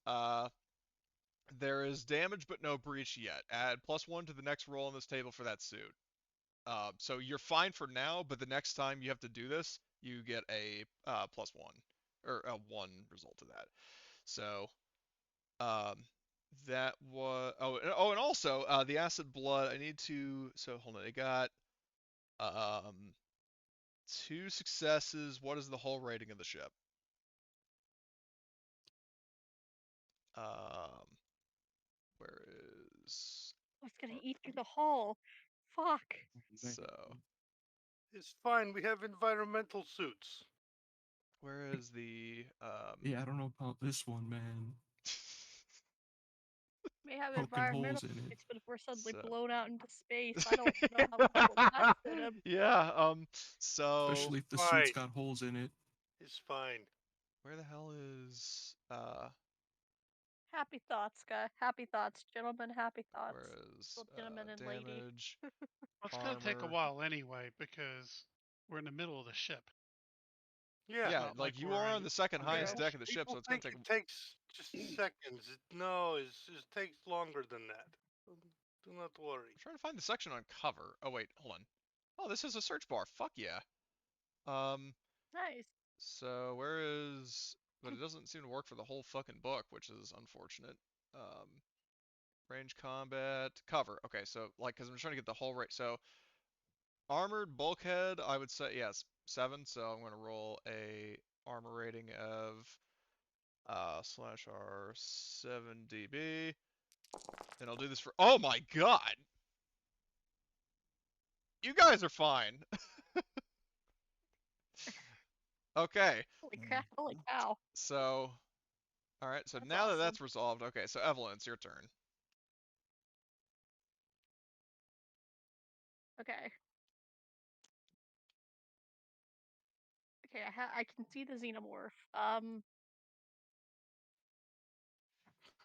Speaker 1: there is damage but no breach yet. Add +1 to the next roll on this table for that suit. So you're fine for now, but the next time you have to do this, you get a +1 or a 1 result to that. So um, that was and also the acid blood. I need to. So hold on. I got um 2 successes. What is the hull rating of the ship? Um, where is
Speaker 3: I was gonna eat through the hull. Fuck.
Speaker 1: so
Speaker 6: It's fine. We have environmental suits.
Speaker 1: where is the
Speaker 4: Yeah, I don't know about this one, man.
Speaker 3: May have
Speaker 4: Poking
Speaker 3: environmental
Speaker 4: holes in it.
Speaker 3: rights, but if we're suddenly
Speaker 1: So-
Speaker 3: blown out into space, I don't know how well that's gonna.
Speaker 1: yeah, so
Speaker 4: Especially if the
Speaker 6: Fine.
Speaker 4: suit's got holes in it.
Speaker 6: It's fine.
Speaker 1: where the hell is
Speaker 3: Happy thoughts, guy. Happy thoughts, gentlemen. Happy thoughts.
Speaker 1: where is
Speaker 3: Well, gentlemen and lady.
Speaker 1: damage,
Speaker 2: Well, it's gonna take a
Speaker 1: armor?
Speaker 2: while anyway because we're in the middle of the ship.
Speaker 6: Yeah.
Speaker 1: Yeah,
Speaker 2: Not
Speaker 1: like
Speaker 2: like
Speaker 1: you
Speaker 2: we're
Speaker 1: are
Speaker 2: in
Speaker 1: on the second
Speaker 2: on
Speaker 1: highest
Speaker 2: battleship.
Speaker 1: deck of the ship, so
Speaker 6: People
Speaker 1: it's gonna
Speaker 6: think
Speaker 1: take.
Speaker 6: it takes just seconds. No, it takes longer than that. Do not worry.
Speaker 1: I'm trying to find the section on cover. Oh wait, hold on. Oh, this is a search bar. Fuck yeah. Um,
Speaker 3: Nice.
Speaker 1: so where is? But it doesn't seem to work for the whole fucking book, which is unfortunate. Um, range combat cover. Okay, so like, cause I'm trying to get the whole right. So armored bulkhead, I would say yes, 7. So I'm gonna roll a armor rating of /R 7 dB. And I'll do this for. Oh my god! You guys are fine. Okay.
Speaker 3: Holy cow.
Speaker 1: So, all right. So
Speaker 3: That's
Speaker 1: now that
Speaker 3: awesome.
Speaker 1: that's resolved, okay. So Evelyn, it's your turn.
Speaker 3: Okay. Okay, I can see the xenomorph.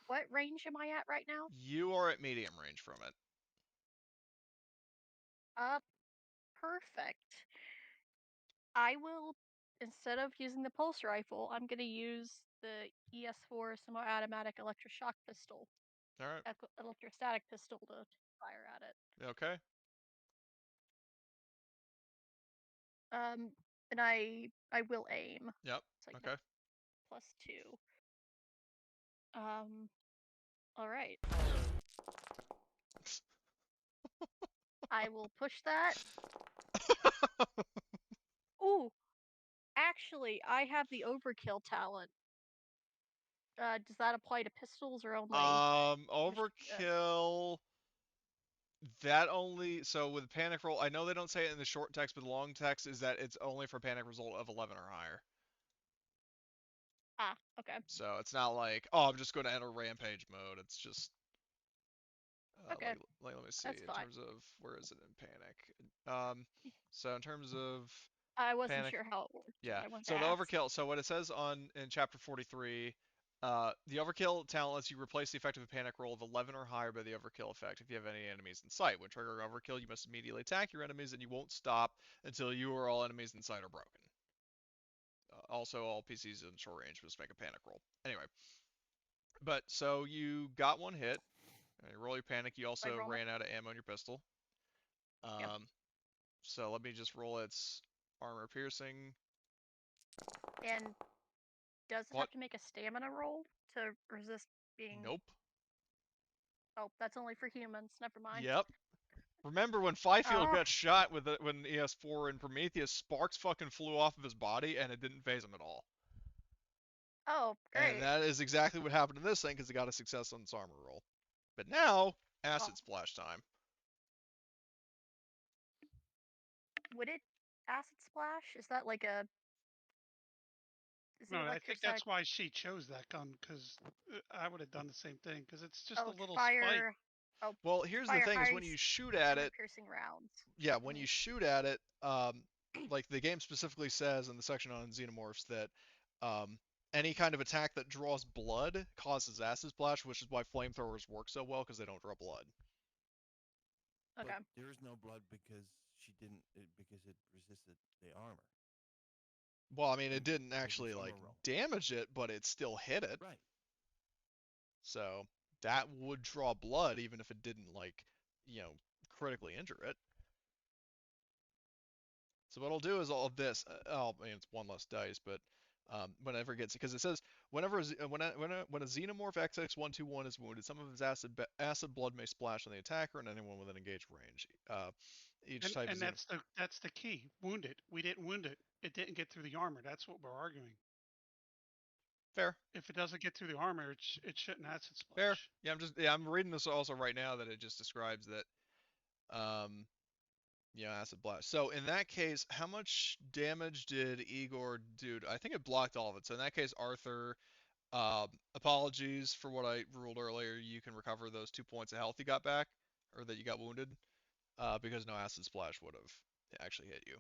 Speaker 3: What range am I at right now?
Speaker 1: You are at medium range from it.
Speaker 3: Perfect. I will, instead of using the pulse rifle, I'm gonna use the ES4 semi-automatic electroshock pistol,
Speaker 1: All right.
Speaker 3: electrostatic pistol to fire at it.
Speaker 1: Okay.
Speaker 3: And I will aim.
Speaker 1: Yep.
Speaker 3: It's like
Speaker 1: Okay.
Speaker 3: +2. All right. I will push that. Ooh, actually, I have the overkill talent. Does that apply to pistols or only?
Speaker 1: Overkill. That only so with panic roll. I know they don't say it in the short text, but the long text is that it's only for panic result of 11 or higher.
Speaker 3: Ah, okay.
Speaker 1: So it's not like, oh, I'm just going to enter rampage mode. It's just
Speaker 3: okay.
Speaker 1: Let me see.
Speaker 3: That's
Speaker 1: In
Speaker 3: fine.
Speaker 1: terms of where is it in panic? So in terms of
Speaker 3: I wasn't
Speaker 1: panic,
Speaker 3: sure how it worked.
Speaker 1: yeah.
Speaker 3: I wanted
Speaker 1: So
Speaker 3: to
Speaker 1: the
Speaker 3: ask.
Speaker 1: overkill. So what it says in chapter 43, the overkill talent lets you replace the effect of a panic roll of 11 or higher by the overkill effect if you have any enemies in sight. When triggering overkill, you must immediately attack your enemies, and you won't stop until you or all enemies in sight are broken. Also, all PCs in short range must make a panic roll. Anyway, but so you got one hit. You roll your panic. You also ran out of ammo in your pistol.
Speaker 3: Yep.
Speaker 1: So let me just roll its armor piercing.
Speaker 3: And does it have to make a stamina roll to resist being?
Speaker 1: Nope.
Speaker 3: Oh, that's only for humans. Never mind.
Speaker 1: Yep. Remember when Fifield got shot with when ES4 in Prometheus, sparks fucking flew off of his body and it didn't phase him at all.
Speaker 3: Oh, great.
Speaker 1: And that is exactly what happened in this thing because it got a success on its armor roll. But now, acid splash time.
Speaker 3: Would it acid splash? Is that like a?
Speaker 2: No, I think that's why she chose that gun, because I would have done the same thing, because it's just a little
Speaker 3: fire.
Speaker 2: spike.
Speaker 3: Oh,
Speaker 1: well, here's the thing: is when you shoot at it,
Speaker 3: piercing rounds.
Speaker 1: Yeah, when you shoot at it, like the game specifically says in the section on xenomorphs that any kind of attack that draws blood causes acid splash, which is why flamethrowers work so well because they don't draw blood.
Speaker 3: Okay.
Speaker 5: But there is no blood because she didn't because it resisted the armor.
Speaker 1: Well, I mean, it didn't actually like damage it, but it still hit it.
Speaker 5: Right.
Speaker 1: So that would draw blood even if it didn't like, critically injure it. So what I'll do is all of this. I mean, it's one less dice, but whenever it gets, because it says when a xenomorph XX121 is wounded, some of its acid blood may splash on the attacker and anyone within engaged range. Each type
Speaker 2: and that's the key. Wounded. We didn't wound it. It didn't get through the armor. That's what we're arguing.
Speaker 1: Fair.
Speaker 2: If it doesn't get through the armor, it shouldn't acid splash.
Speaker 1: Fair. Yeah, I'm reading this also right now that it just describes that acid blast. So in that case, how much damage did Igor do? I think it blocked all of it. So in that case, Arthur, apologies for what I ruled earlier. You can recover those 2 points of health you got back, or that you got wounded, because no acid splash would have actually hit you.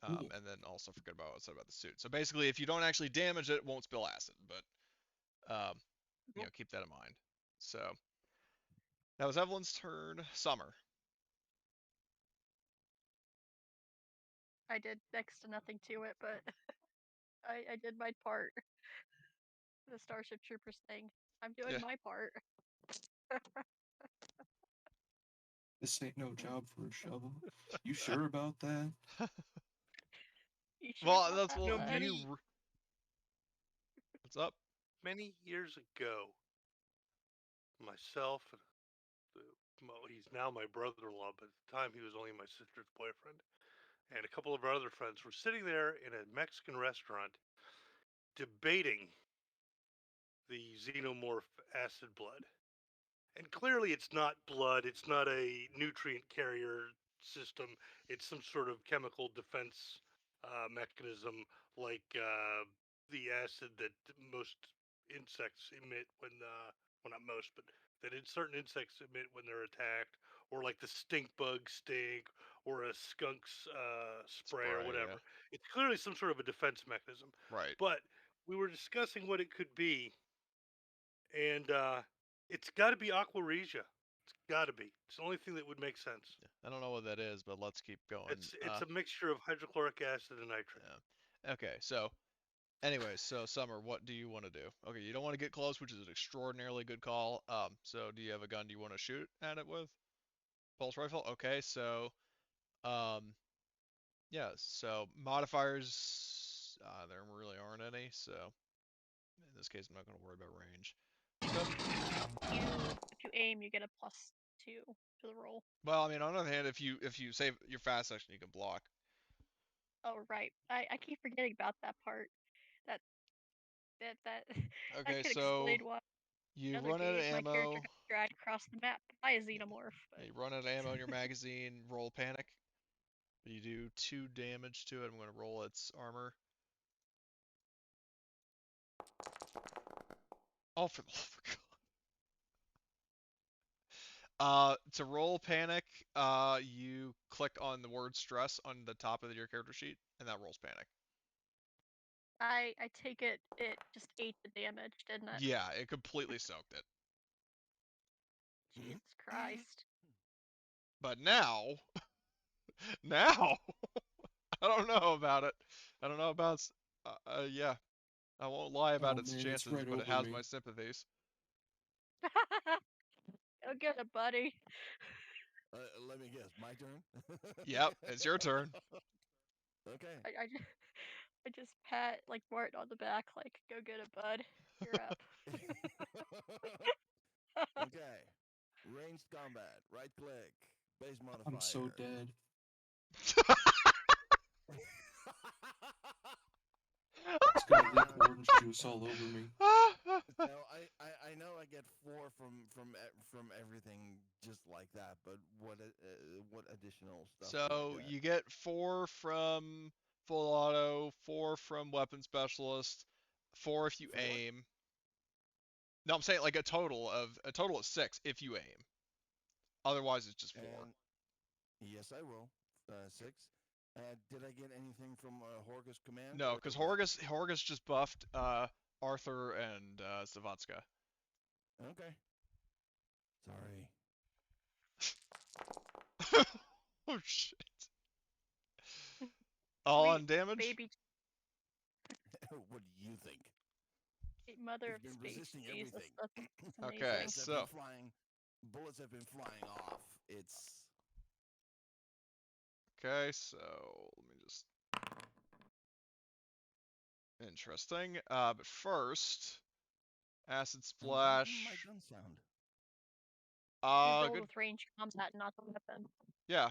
Speaker 1: And then also forget about what I said about the suit. So basically, if you don't actually damage it, it won't spill acid. But keep that in mind. So that was Evelyn's turn. Summer.
Speaker 3: I did next to nothing to it, but I did my part. The Starship Troopers thing. I'm doing my part.
Speaker 4: This ain't no job for a shovel. You sure about that?
Speaker 3: You sure
Speaker 1: well, that's
Speaker 3: that,
Speaker 1: well.
Speaker 6: many.
Speaker 1: What's up?
Speaker 6: Many years ago, myself and he's now my brother-in-law, but at the time he was only my sister's boyfriend, and a couple of our other friends were sitting there in a Mexican restaurant debating the xenomorph acid blood. And clearly, it's not blood. It's not a nutrient carrier system. It's some sort of chemical defense mechanism, like the acid that most insects emit when, well, not most, but that certain insects emit when they're attacked, or like the stink bug stink, or a skunk's spray, or
Speaker 1: Spray, yeah.
Speaker 6: whatever. It's clearly some sort of a defense mechanism.
Speaker 1: Right.
Speaker 6: But we were discussing what it could be, and it's got to be aquaresia. It's got to be. It's the only thing that would make sense.
Speaker 1: I don't know what that is, but let's keep going.
Speaker 6: It's a mixture of hydrochloric acid and nitrate.
Speaker 1: Yeah. Okay, so anyway, so Summer, what do you want to do? Okay, you don't want to get close, which is an extraordinarily good call. So do you have a gun you want to shoot at it with? Pulse rifle? Okay, so um yeah, so modifiers there really aren't any, so in this case I'm not gonna worry about range.
Speaker 3: If you aim, you get a +2 to the roll.
Speaker 1: Well, I mean, on the other hand, if you save your fast action, you can block.
Speaker 3: Oh right, I keep forgetting about that part. That that
Speaker 1: Okay,
Speaker 3: could
Speaker 1: so
Speaker 3: explain why
Speaker 1: you
Speaker 3: another
Speaker 1: run out of
Speaker 3: game my character
Speaker 1: ammo.
Speaker 3: got dragged across the map by a xenomorph. But
Speaker 1: You run out of ammo in your magazine. Roll panic. You do 2 damage to it. I'm gonna roll its armor. Oh, for the love of God. To roll panic, you click on the word stress on the top of your character sheet, and that rolls panic.
Speaker 3: I take it just ate the damage, didn't it?
Speaker 1: Yeah, it completely soaked it.
Speaker 3: Jesus Christ.
Speaker 1: But now, now, I don't know about it. I don't know about, yeah, I won't lie about
Speaker 4: Oh
Speaker 1: its
Speaker 4: man, it's
Speaker 1: chances,
Speaker 4: right
Speaker 1: but it
Speaker 4: over
Speaker 1: has
Speaker 4: me.
Speaker 1: my sympathies.
Speaker 3: Go get it, buddy.
Speaker 5: Let me guess. My turn.
Speaker 1: Yep, it's your turn.
Speaker 5: Okay.
Speaker 3: I just pat like Martin on the back, like, go get it, bud. You're up.
Speaker 5: Okay. Ranged combat. Right click. Base modifier.
Speaker 4: I'm so dead. It's gonna leak orange juice all over me.
Speaker 5: No, I know I get 4 from everything just like that, but what additional stuff do I
Speaker 1: So
Speaker 5: get?
Speaker 1: you get 4 from full auto, 4 from weapon specialist, 4 if you
Speaker 5: 4?
Speaker 1: aim. No, I'm saying like a total of 6 if you aim. Otherwise, it's just 4.
Speaker 5: And yes, I will. 6. Did I get anything from Horgus Command?
Speaker 1: No,
Speaker 5: or
Speaker 1: because
Speaker 5: did that-
Speaker 1: Horgus just buffed Arthur and Savatska.
Speaker 5: Okay. Sorry.
Speaker 1: Oh shit! All on
Speaker 3: Sweet
Speaker 1: damage.
Speaker 3: baby
Speaker 5: What do you think?
Speaker 3: mother
Speaker 5: It's
Speaker 3: of
Speaker 5: been
Speaker 3: space
Speaker 5: resisting
Speaker 3: Jesus.
Speaker 5: everything.
Speaker 3: That's
Speaker 1: Okay,
Speaker 3: amazing.
Speaker 5: Bullets have
Speaker 1: so
Speaker 5: been flying. Bullets have been flying off. It's
Speaker 1: okay, so let me just. Interesting. But first, acid
Speaker 5: and why didn't
Speaker 1: splash.
Speaker 5: my gun sound?
Speaker 3: You rolled
Speaker 1: Good.
Speaker 3: with range combat, not the weapon.
Speaker 1: Yeah.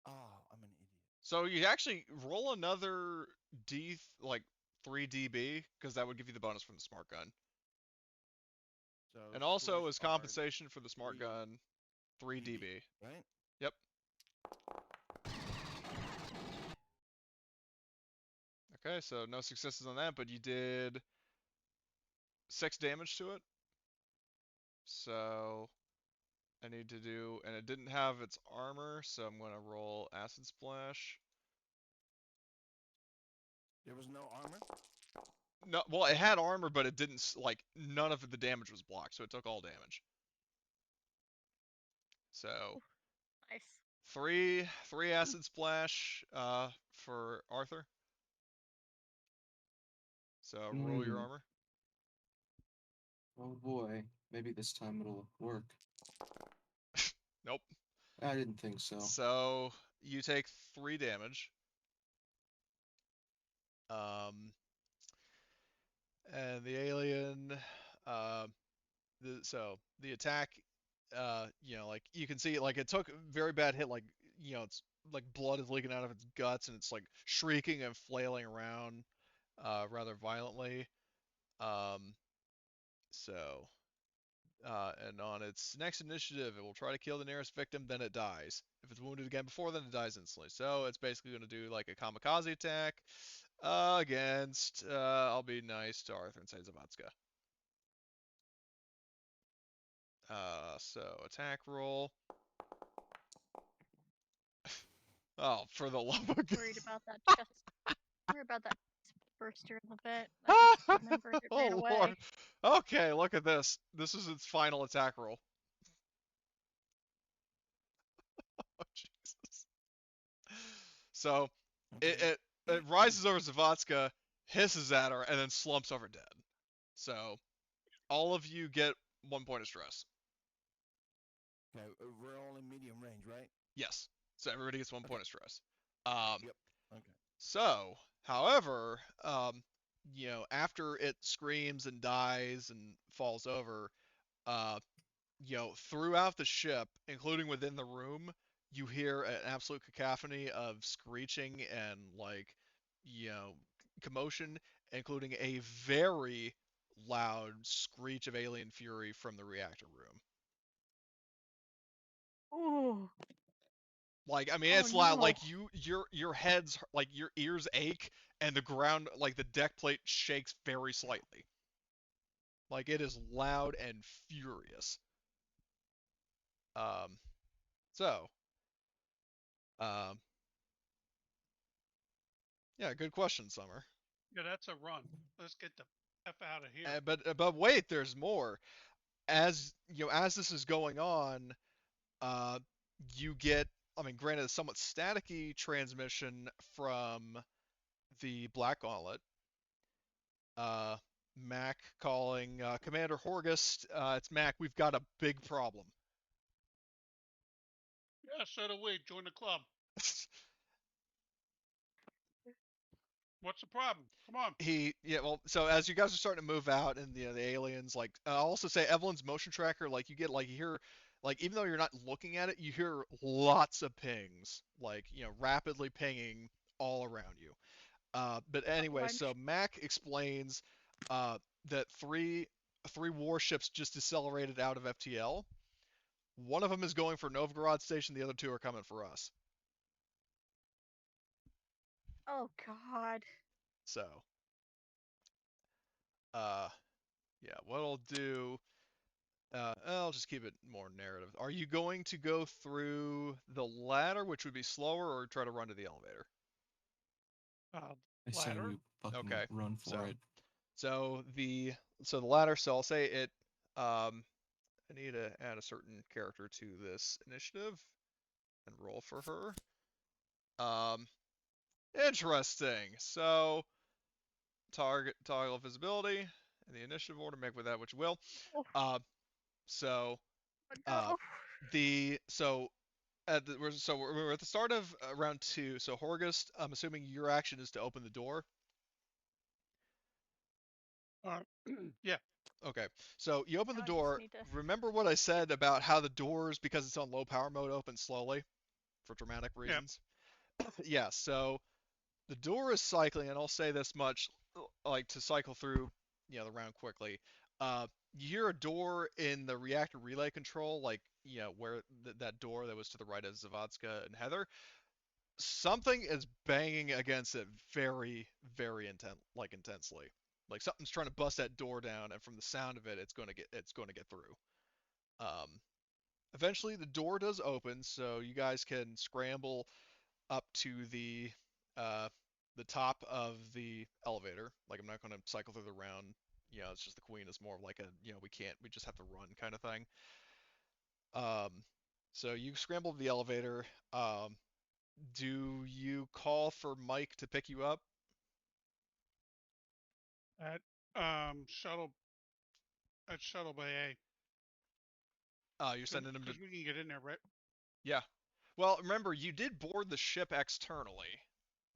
Speaker 5: Oh, I'm an idiot.
Speaker 1: So you actually roll another like 3 DB, because that would give you the bonus from the smart gun.
Speaker 5: So
Speaker 1: And also
Speaker 5: switch
Speaker 1: as
Speaker 5: are
Speaker 1: compensation for the smart
Speaker 5: 3
Speaker 1: gun, 3
Speaker 5: DB,
Speaker 1: DB.
Speaker 5: right?
Speaker 1: Yep. Okay, so no successes on that, but you did 6 damage to it. So I need to do, and it didn't have its armor, so I'm going to roll acid splash.
Speaker 5: There was no armor.
Speaker 1: No, well, it had armor, but it didn't, like, none of the damage was blocked, so it took all damage. So
Speaker 3: Nice.
Speaker 1: three acid splash for Arthur. So roll your armor.
Speaker 4: Oh boy, maybe this time it'll work.
Speaker 1: Nope.
Speaker 4: I didn't think so.
Speaker 1: So you take 3 damage. And the alien, so the attack, like you can see, like it took a very bad hit, like it's like blood is leaking out of its guts, and it's like shrieking and flailing around, rather violently. So And on its next initiative, it will try to kill the nearest victim, then it dies. If it's wounded again before, then it dies instantly. So it's basically going to do like a kamikaze attack against, I'll be nice to Arthur and say Zavatska. So attack roll. Oh, for the love of God.
Speaker 3: Worried about that chest. Worried about that burster in the vent. I just remembered it ran
Speaker 1: Oh
Speaker 3: away.
Speaker 1: Lord. Okay, look at this. This is its final attack roll. Oh Jesus. So it rises over Zavatska, hisses at her, and then slumps over dead. So all of you get 1 point of stress.
Speaker 5: Okay, we're all in medium range, right?
Speaker 1: Yes. So everybody gets 1
Speaker 5: Okay.
Speaker 1: point of stress.
Speaker 5: Yep. Okay.
Speaker 1: So, however, after it screams and dies and falls over, throughout the ship, including within the room, you hear an absolute cacophony of screeching and commotion, including a very loud screech of alien fury from the reactor room.
Speaker 3: Ooh.
Speaker 1: Like, I mean,
Speaker 3: Oh,
Speaker 1: it's loud.
Speaker 3: no.
Speaker 1: Like your heads, like your ears ache, and the ground, like the deck plate shakes very slightly. Like it is loud and furious. Um, so, um, yeah, good question, Summer.
Speaker 2: Yeah, that's a run. Let's get the F out of here.
Speaker 1: But wait, there's more. As as this is going on, uh, you get, I mean, granted, a somewhat staticky transmission from the Black Gauntlet. Mac calling Commander Horgust. It's Mac. We've got a big problem.
Speaker 2: Yeah, so do we. Join the club. What's the problem? Come on.
Speaker 1: So as you guys are starting to move out, and the aliens, like, I'll also say Evelyn's motion tracker, like you hear, like, even though you're not looking at it, you hear lots of pings, like, rapidly pinging all around you. But anyway, so Mac explains that three warships just decelerated out of FTL. One of them is going for Novgorod Station. The other two are coming for us.
Speaker 3: Oh God.
Speaker 1: So, yeah, what I'll do, I'll just keep it more narrative. Are you going to go through the ladder, which would be slower, or try to run to the elevator?
Speaker 4: I say
Speaker 2: Ladder.
Speaker 4: we fucking
Speaker 1: Okay,
Speaker 4: run for it.
Speaker 1: So the ladder. So I'll say it. I need to add a certain character to this initiative and roll for her. Interesting. So toggle visibility and the initiative order. Make with that what you will.
Speaker 3: Oh,
Speaker 1: So
Speaker 3: no.
Speaker 1: we're at the start of round 2. So Horgust, I'm assuming your action is to open the door.
Speaker 2: Yeah.
Speaker 1: Okay, so you open the
Speaker 3: Now I just
Speaker 1: door.
Speaker 3: need to-
Speaker 1: Remember what I said about how the doors, because it's on low power mode, open slowly for dramatic reasons? Yeah, so the door is cycling, and I'll say this much, like, to cycle through, the round quickly. You hear a door in the reactor relay control, like, where that door that was to the right of Zavatska and Heather. Something is banging against it very, very intensely. Like something's trying to bust that door down, and from the sound of it, it's going to get through. Um, Eventually, the door does open, so you guys can scramble up to the top of the elevator. Like, I'm not going to cycle through the round. It's just the queen is more of like a, we just have to run kind of thing. So you scramble to the elevator. Do you call for Mike to pick you up?
Speaker 2: At shuttle bay A.
Speaker 1: You're sending him to.
Speaker 2: Because we can get in there, right?
Speaker 1: Yeah. Well, remember, you did board the ship externally.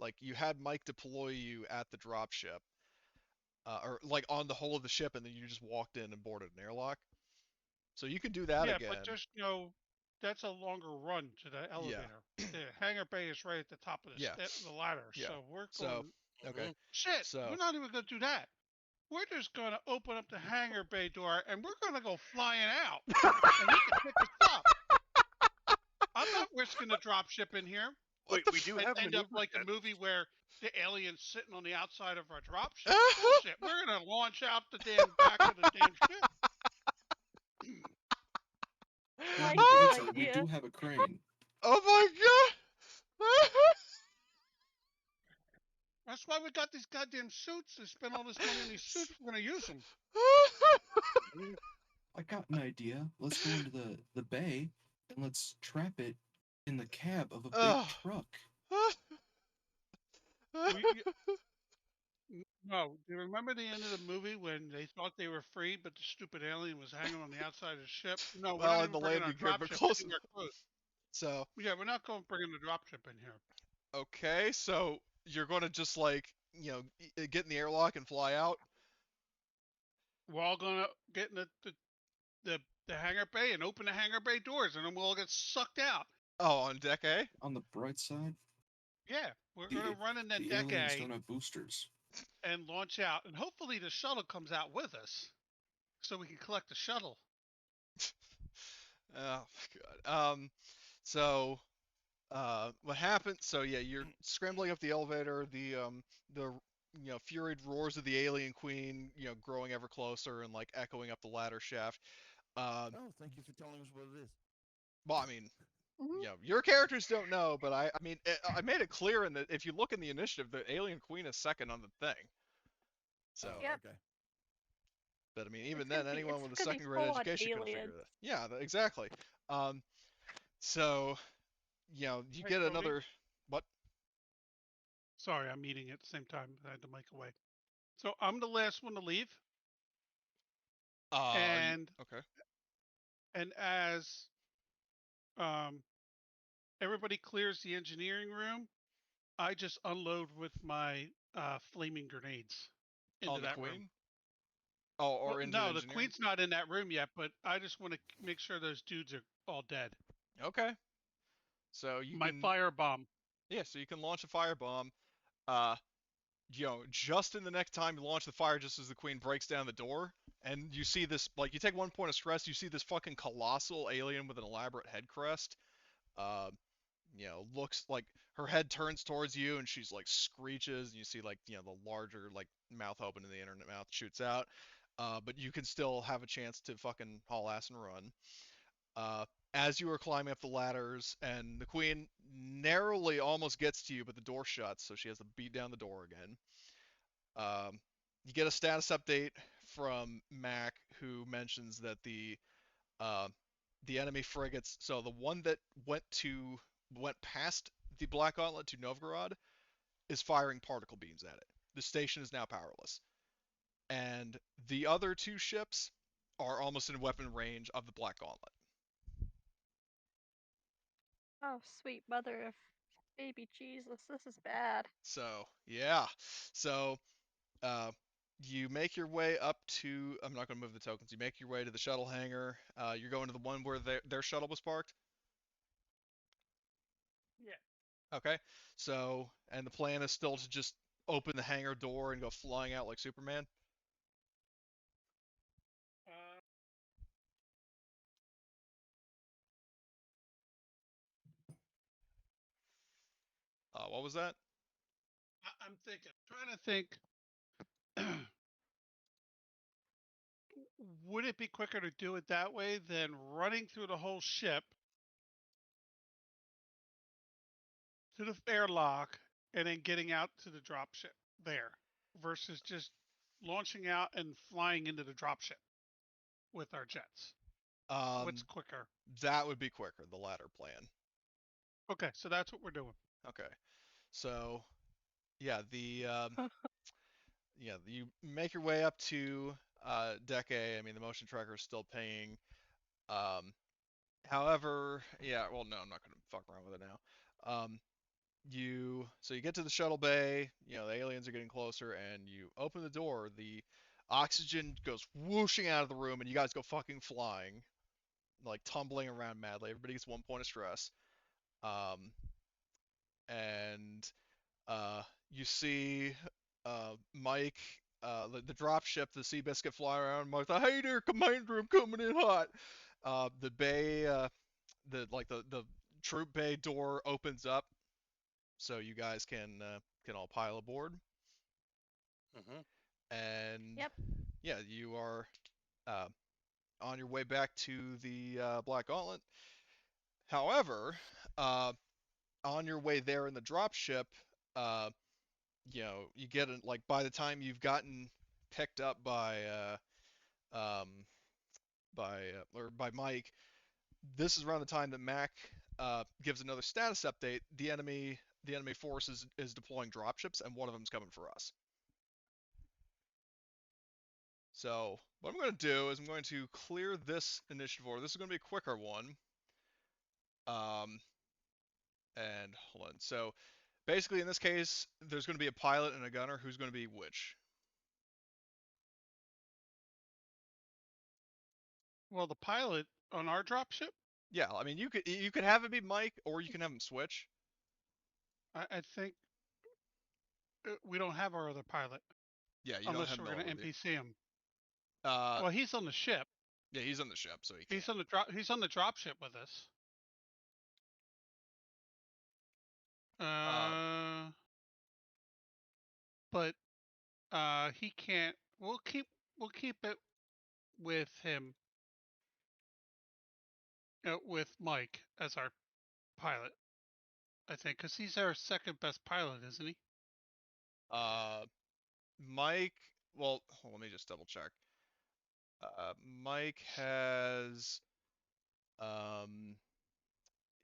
Speaker 1: Like, you had Mike deploy you at the dropship. Or, like, on the hull of the ship, and then you just walked in and boarded an airlock. So you can do that
Speaker 2: Yeah,
Speaker 1: again.
Speaker 2: but just, that's a longer run to the elevator. The hangar bay is right at the top of the ladder.
Speaker 1: Yeah.
Speaker 2: So we're going.
Speaker 1: Okay.
Speaker 2: Shit,
Speaker 1: So
Speaker 2: we're not even going to do that. we're just gonna open up the hangar bay door and we're gonna go flying out, and he can pick us up. I'm not risking a dropship in here
Speaker 1: What
Speaker 6: Wait,
Speaker 1: the
Speaker 6: we do
Speaker 2: and
Speaker 6: have
Speaker 2: end up
Speaker 6: maneuver
Speaker 2: like the
Speaker 6: jets.
Speaker 2: movie where the alien's sitting on the outside of our dropship. Bullshit. We're gonna launch out the damn back of the damn ship.
Speaker 4: Yeah, on
Speaker 3: Like
Speaker 4: the
Speaker 3: this
Speaker 4: bright side, we
Speaker 3: idea.
Speaker 4: do have a crane.
Speaker 1: Oh my god!
Speaker 2: That's why we got these goddamn suits. They spend all this money on these suits. We're gonna use them.
Speaker 4: I got an idea. Let's go into the bay and let's trap it in the cab of a big
Speaker 1: Ugh.
Speaker 4: truck.
Speaker 2: No, do you remember the end of the movie when they thought they were free, but the stupid alien was hanging on the outside of the ship? No, we're
Speaker 1: Well,
Speaker 2: not
Speaker 1: in the
Speaker 2: even bringing our
Speaker 1: landing gear, but
Speaker 2: dropship
Speaker 1: close
Speaker 2: anywhere
Speaker 1: enough.
Speaker 2: close.
Speaker 1: So,
Speaker 2: Yeah, we're not going to bring the dropship in here.
Speaker 1: okay, so you're gonna just like, get in the airlock and fly out?
Speaker 2: We're all going to get in the hangar bay and open the hangar bay doors, and then we'll all get sucked out.
Speaker 1: Oh, on deck A?
Speaker 4: On the bright side,
Speaker 2: Yeah, we're
Speaker 4: the,
Speaker 2: going to run in the
Speaker 4: the
Speaker 2: deck
Speaker 4: aliens
Speaker 2: A
Speaker 4: don't have boosters.
Speaker 2: and launch out, and hopefully the shuttle comes out with us, so we can collect the shuttle.
Speaker 1: Oh my god. So, what happened? So yeah, you're scrambling up the elevator. The furied roars of the alien queen, growing ever closer and like echoing up the ladder shaft.
Speaker 5: Oh, thank you for telling us what it is.
Speaker 1: Well, I mean,
Speaker 3: Mhm.
Speaker 1: your characters don't know, but I mean, I made it clear in that if you look in the initiative, the alien queen is second on the thing. So,
Speaker 5: Oh,
Speaker 3: Yep.
Speaker 5: okay.
Speaker 1: but I mean, even
Speaker 3: It's gonna
Speaker 1: then,
Speaker 3: be
Speaker 1: anyone with a
Speaker 3: it's gonna be
Speaker 1: second grade
Speaker 3: full on
Speaker 1: education could have figured
Speaker 3: aliens.
Speaker 1: that. Yeah, exactly. Um, so, you
Speaker 2: Hey,
Speaker 1: get
Speaker 2: Cody?
Speaker 1: another what?
Speaker 2: Sorry, I'm eating at the same time. I had the mic away. So I'm the last one to leave,
Speaker 1: Are you
Speaker 2: and
Speaker 1: okay?
Speaker 2: as um, everybody clears the engineering room, I just unload with my flaming grenades into
Speaker 1: On the
Speaker 2: that room.
Speaker 1: queen? Oh,
Speaker 2: Well,
Speaker 1: or into
Speaker 2: no, the
Speaker 1: engineering?
Speaker 2: queen's not in that room yet, but I just want to make sure those dudes are all dead.
Speaker 1: Okay. So you
Speaker 2: My
Speaker 1: can,
Speaker 2: firebomb.
Speaker 1: yeah, so you can launch a firebomb. Uh, just in the next time you launch the fire, just as the queen breaks down the door, and you see this, like, you take 1 point of stress, you see this fucking colossal alien with an elaborate head crest. Uh, looks like her head turns towards you, and she's like screeches, and you see like, the larger like mouth open and the internet mouth shoots out. But you can still have a chance to fucking haul ass and run. Uh, as you are climbing up the ladders, and the queen narrowly almost gets to you, but the door shuts, so she has to beat down the door again. You get a status update from Mac, who mentions that uh, the enemy frigates, so the one that went past the Black Gauntlet to Novgorod, is firing particle beams at it. The station is now powerless, and the other two ships are almost in weapon range of the Black Gauntlet.
Speaker 3: Oh, sweet mother of baby Jesus, this is bad.
Speaker 1: So yeah, so uh, you make your way up to. I'm not going to move the tokens. You make your way to the shuttle hangar. You're going to the one where their shuttle was parked.
Speaker 2: Yeah.
Speaker 1: Okay. So, and the plan is still to just open the hangar door and go flying out like Superman.
Speaker 2: Uh,
Speaker 1: What was that?
Speaker 2: I'm thinking, trying to think. Would it be quicker to do it that way than running through the whole ship to the airlock and then getting out to the dropship there versus just launching out and flying into the dropship with our jets? What's
Speaker 1: Um,
Speaker 2: quicker?
Speaker 1: that would be quicker, the latter plan.
Speaker 2: Okay, so that's what we're doing.
Speaker 1: Okay. So, yeah, you make your way up to deck A. I mean, the motion tracker is still pinging. Um, however, yeah, well, no, I'm not gonna fuck around with it now. So you get to the shuttle bay. The aliens are getting closer, and you open the door. The oxygen goes whooshing out of the room, and you guys go fucking flying, like tumbling around madly. Everybody gets 1 point of stress. Um, and you see Mike the drop ship, the Seabiscuit flying around. Martha, hey there, Commander, I'm coming in hot. The bay, the troop bay door opens up, so you guys can all pile aboard.
Speaker 6: Mm-hmm.
Speaker 1: And
Speaker 3: Yep.
Speaker 1: yeah, you are on your way back to the Black Gauntlet. However, on your way there in the dropship, you get like by the time you've gotten picked up by Mike, this is around the time that Mac gives another status update. The enemy force is deploying dropships, and one of them's coming for us. So what I'm going to do is I'm going to clear this initiative order. This is going to be a quicker one. And hold on. So basically, in this case, there's going to be a pilot and a gunner. Who's going to be which?
Speaker 2: Well, the pilot on our dropship,
Speaker 1: Yeah, I mean, you could have it be Mike, or you can have him switch.
Speaker 2: I think we don't have our other pilot
Speaker 1: Yeah, you don't
Speaker 2: unless
Speaker 1: have
Speaker 2: we're
Speaker 1: Miller
Speaker 2: going to
Speaker 1: with you.
Speaker 2: NPC him.
Speaker 1: Uh,
Speaker 2: Well, he's on the ship.
Speaker 1: yeah, he's on the ship, so he can't.
Speaker 2: He's on the dropship with us. But he can't. We'll keep it with him, with Mike as our pilot. I think because he's our second best pilot, isn't he?
Speaker 1: Mike. Well, let me just double check. Mike has.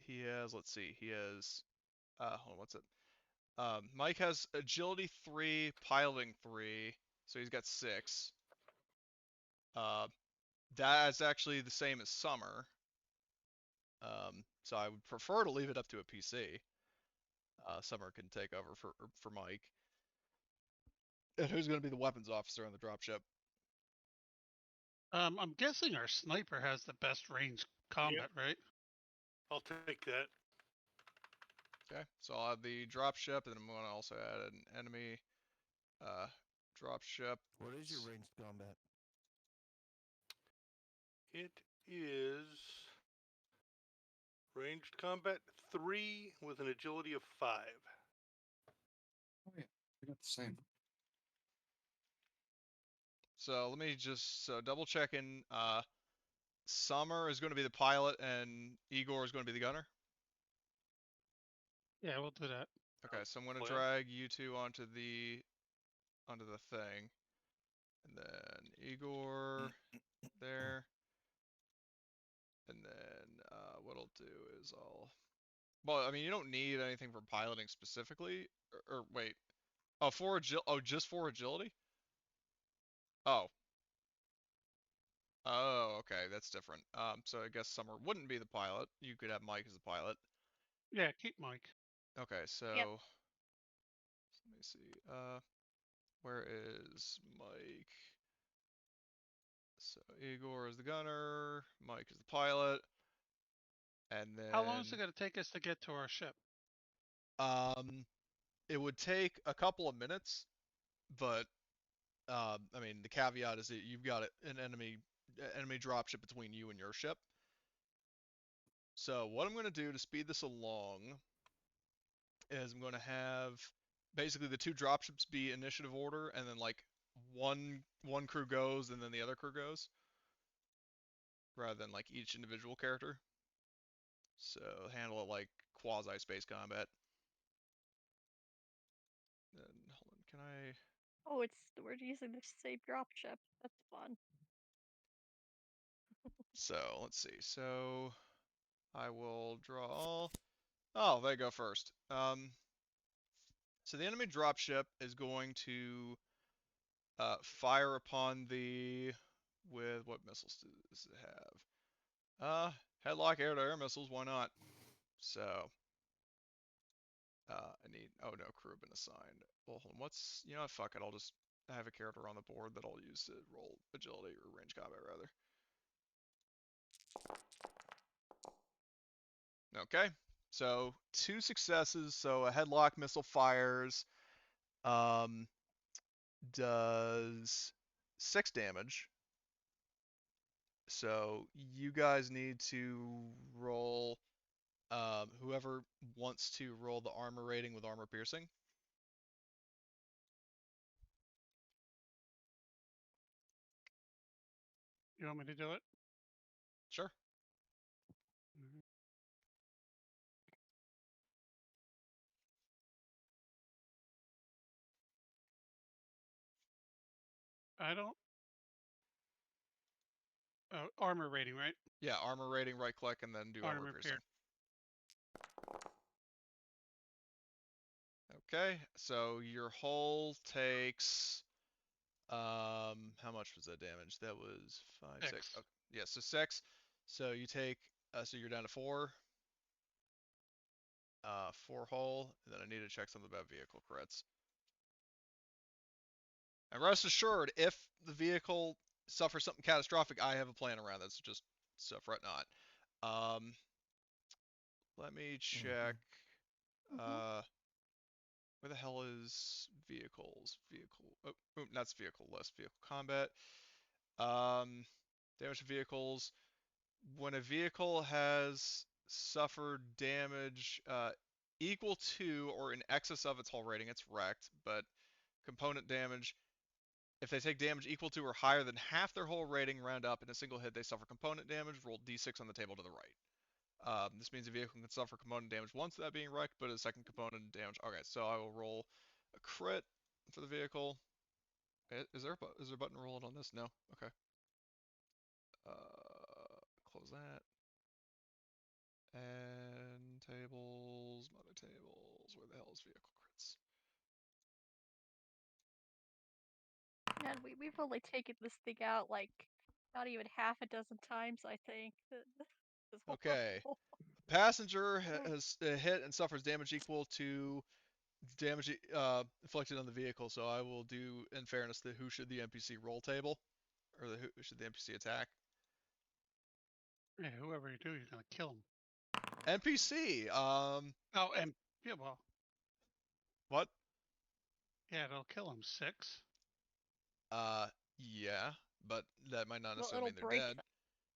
Speaker 1: He has. Let's see. He has. Hold on. What's it? Mike has agility 3, piloting 3, so he's got 6. That's actually the same as Summer. So I would prefer to leave it up to a PC. Summer can take over for Mike. And who's going to be the weapons officer on the dropship?
Speaker 2: I'm guessing our sniper has the best range combat, right?
Speaker 6: I'll take that.
Speaker 1: Okay, so I'll have the dropship, and I'm going to also add an enemy dropship.
Speaker 5: What is your ranged combat?
Speaker 6: It is ranged combat 3 with an agility of 5.
Speaker 4: Oh yeah, we got the same.
Speaker 1: So let me just double check in. Summer is going to be the pilot, and Igor is going to be the gunner.
Speaker 2: Yeah, we'll do that.
Speaker 1: Okay, so I'm going to
Speaker 6: Plan.
Speaker 1: drag you two onto the thing, and then Igor there, and then what I'll do is well, I mean, you don't need anything for piloting specifically, or wait, just for agility? Oh. Oh, okay, that's different. So I guess Summer wouldn't be the pilot. You could have Mike as the pilot.
Speaker 2: Yeah, keep Mike.
Speaker 1: Okay, so
Speaker 3: Yep.
Speaker 1: let me see. Where is Mike? So Igor is the gunner, Mike is the pilot, and then
Speaker 2: How long is it going to take us to get to our ship?
Speaker 1: it would take a couple of minutes, but I mean, the caveat is that you've got an enemy dropship between you and your ship. So what I'm going to do to speed this along is I'm going to have basically the 2 dropships be initiative order, and then like one crew goes and then the other crew goes, rather than like each individual character. So handle it like quasi space combat. Then hold on, can I?
Speaker 3: Oh, we're using the same dropship. That's fun.
Speaker 1: So let's see. So I will draw all. Oh, they go first. So the enemy dropship is going to fire upon the with what missiles does it have? Headlock air-to-air missiles. Why not? So I need. Oh no, crew been assigned. Well, hold on. What's what? Fuck it. I'll just have a character on the board that I'll use to roll agility or range combat rather. Okay. So 2 successes. So a headlock missile fires. does 6 damage. So you guys need to roll. Whoever wants to roll the armor rating with armor piercing.
Speaker 2: You want me to do it?
Speaker 1: Sure.
Speaker 2: Mhm. I don't. Armor rating, right?
Speaker 1: Yeah, armor rating, right click, and then do armor piercing. Okay, so your hull takes how much was that damage? That was 5, 6.
Speaker 2: X.
Speaker 1: Okay. Yeah, so 6. So you take so you're down to 4. 4 hull, and then I need to check something about vehicle crits. And rest assured, if the vehicle suffers something catastrophic, I have a plan around this. Just so fret not. Let me check.
Speaker 3: Mhm.
Speaker 1: Where the hell is vehicles? That's vehicle list. Vehicle combat. Damage to vehicles. When a vehicle has suffered damage equal to or in excess of its hull rating, it's wrecked. But component damage, if they take damage equal to or higher than half their hull rating, round up, in a single hit, they suffer component damage. Roll d6 on the table to the right. This means a vehicle can suffer component damage once without being wrecked, but a second component damage. Okay, so I will roll a crit for the vehicle. Is there a button rolled on this? No. Okay. Close that. And tables, mother tables. Where the hell is vehicle crits?
Speaker 3: And we've only taken this thing out like not even half a dozen times, I think. This is
Speaker 1: Okay.
Speaker 3: horrible.
Speaker 1: Passenger has hit and suffers damage equal to damage inflicted on the vehicle. So I will do, in fairness, the who should the NPC roll table, or the who should the NPC attack.
Speaker 2: Yeah, whoever you do, you're gonna kill him.
Speaker 1: NPC.
Speaker 2: Oh, and yeah, well,
Speaker 1: What?
Speaker 2: yeah, it'll kill him. 6.
Speaker 1: Uh, yeah, but that might not
Speaker 3: Well,
Speaker 1: necessarily
Speaker 3: it'll
Speaker 1: mean they're
Speaker 3: break
Speaker 1: dead.
Speaker 3: them.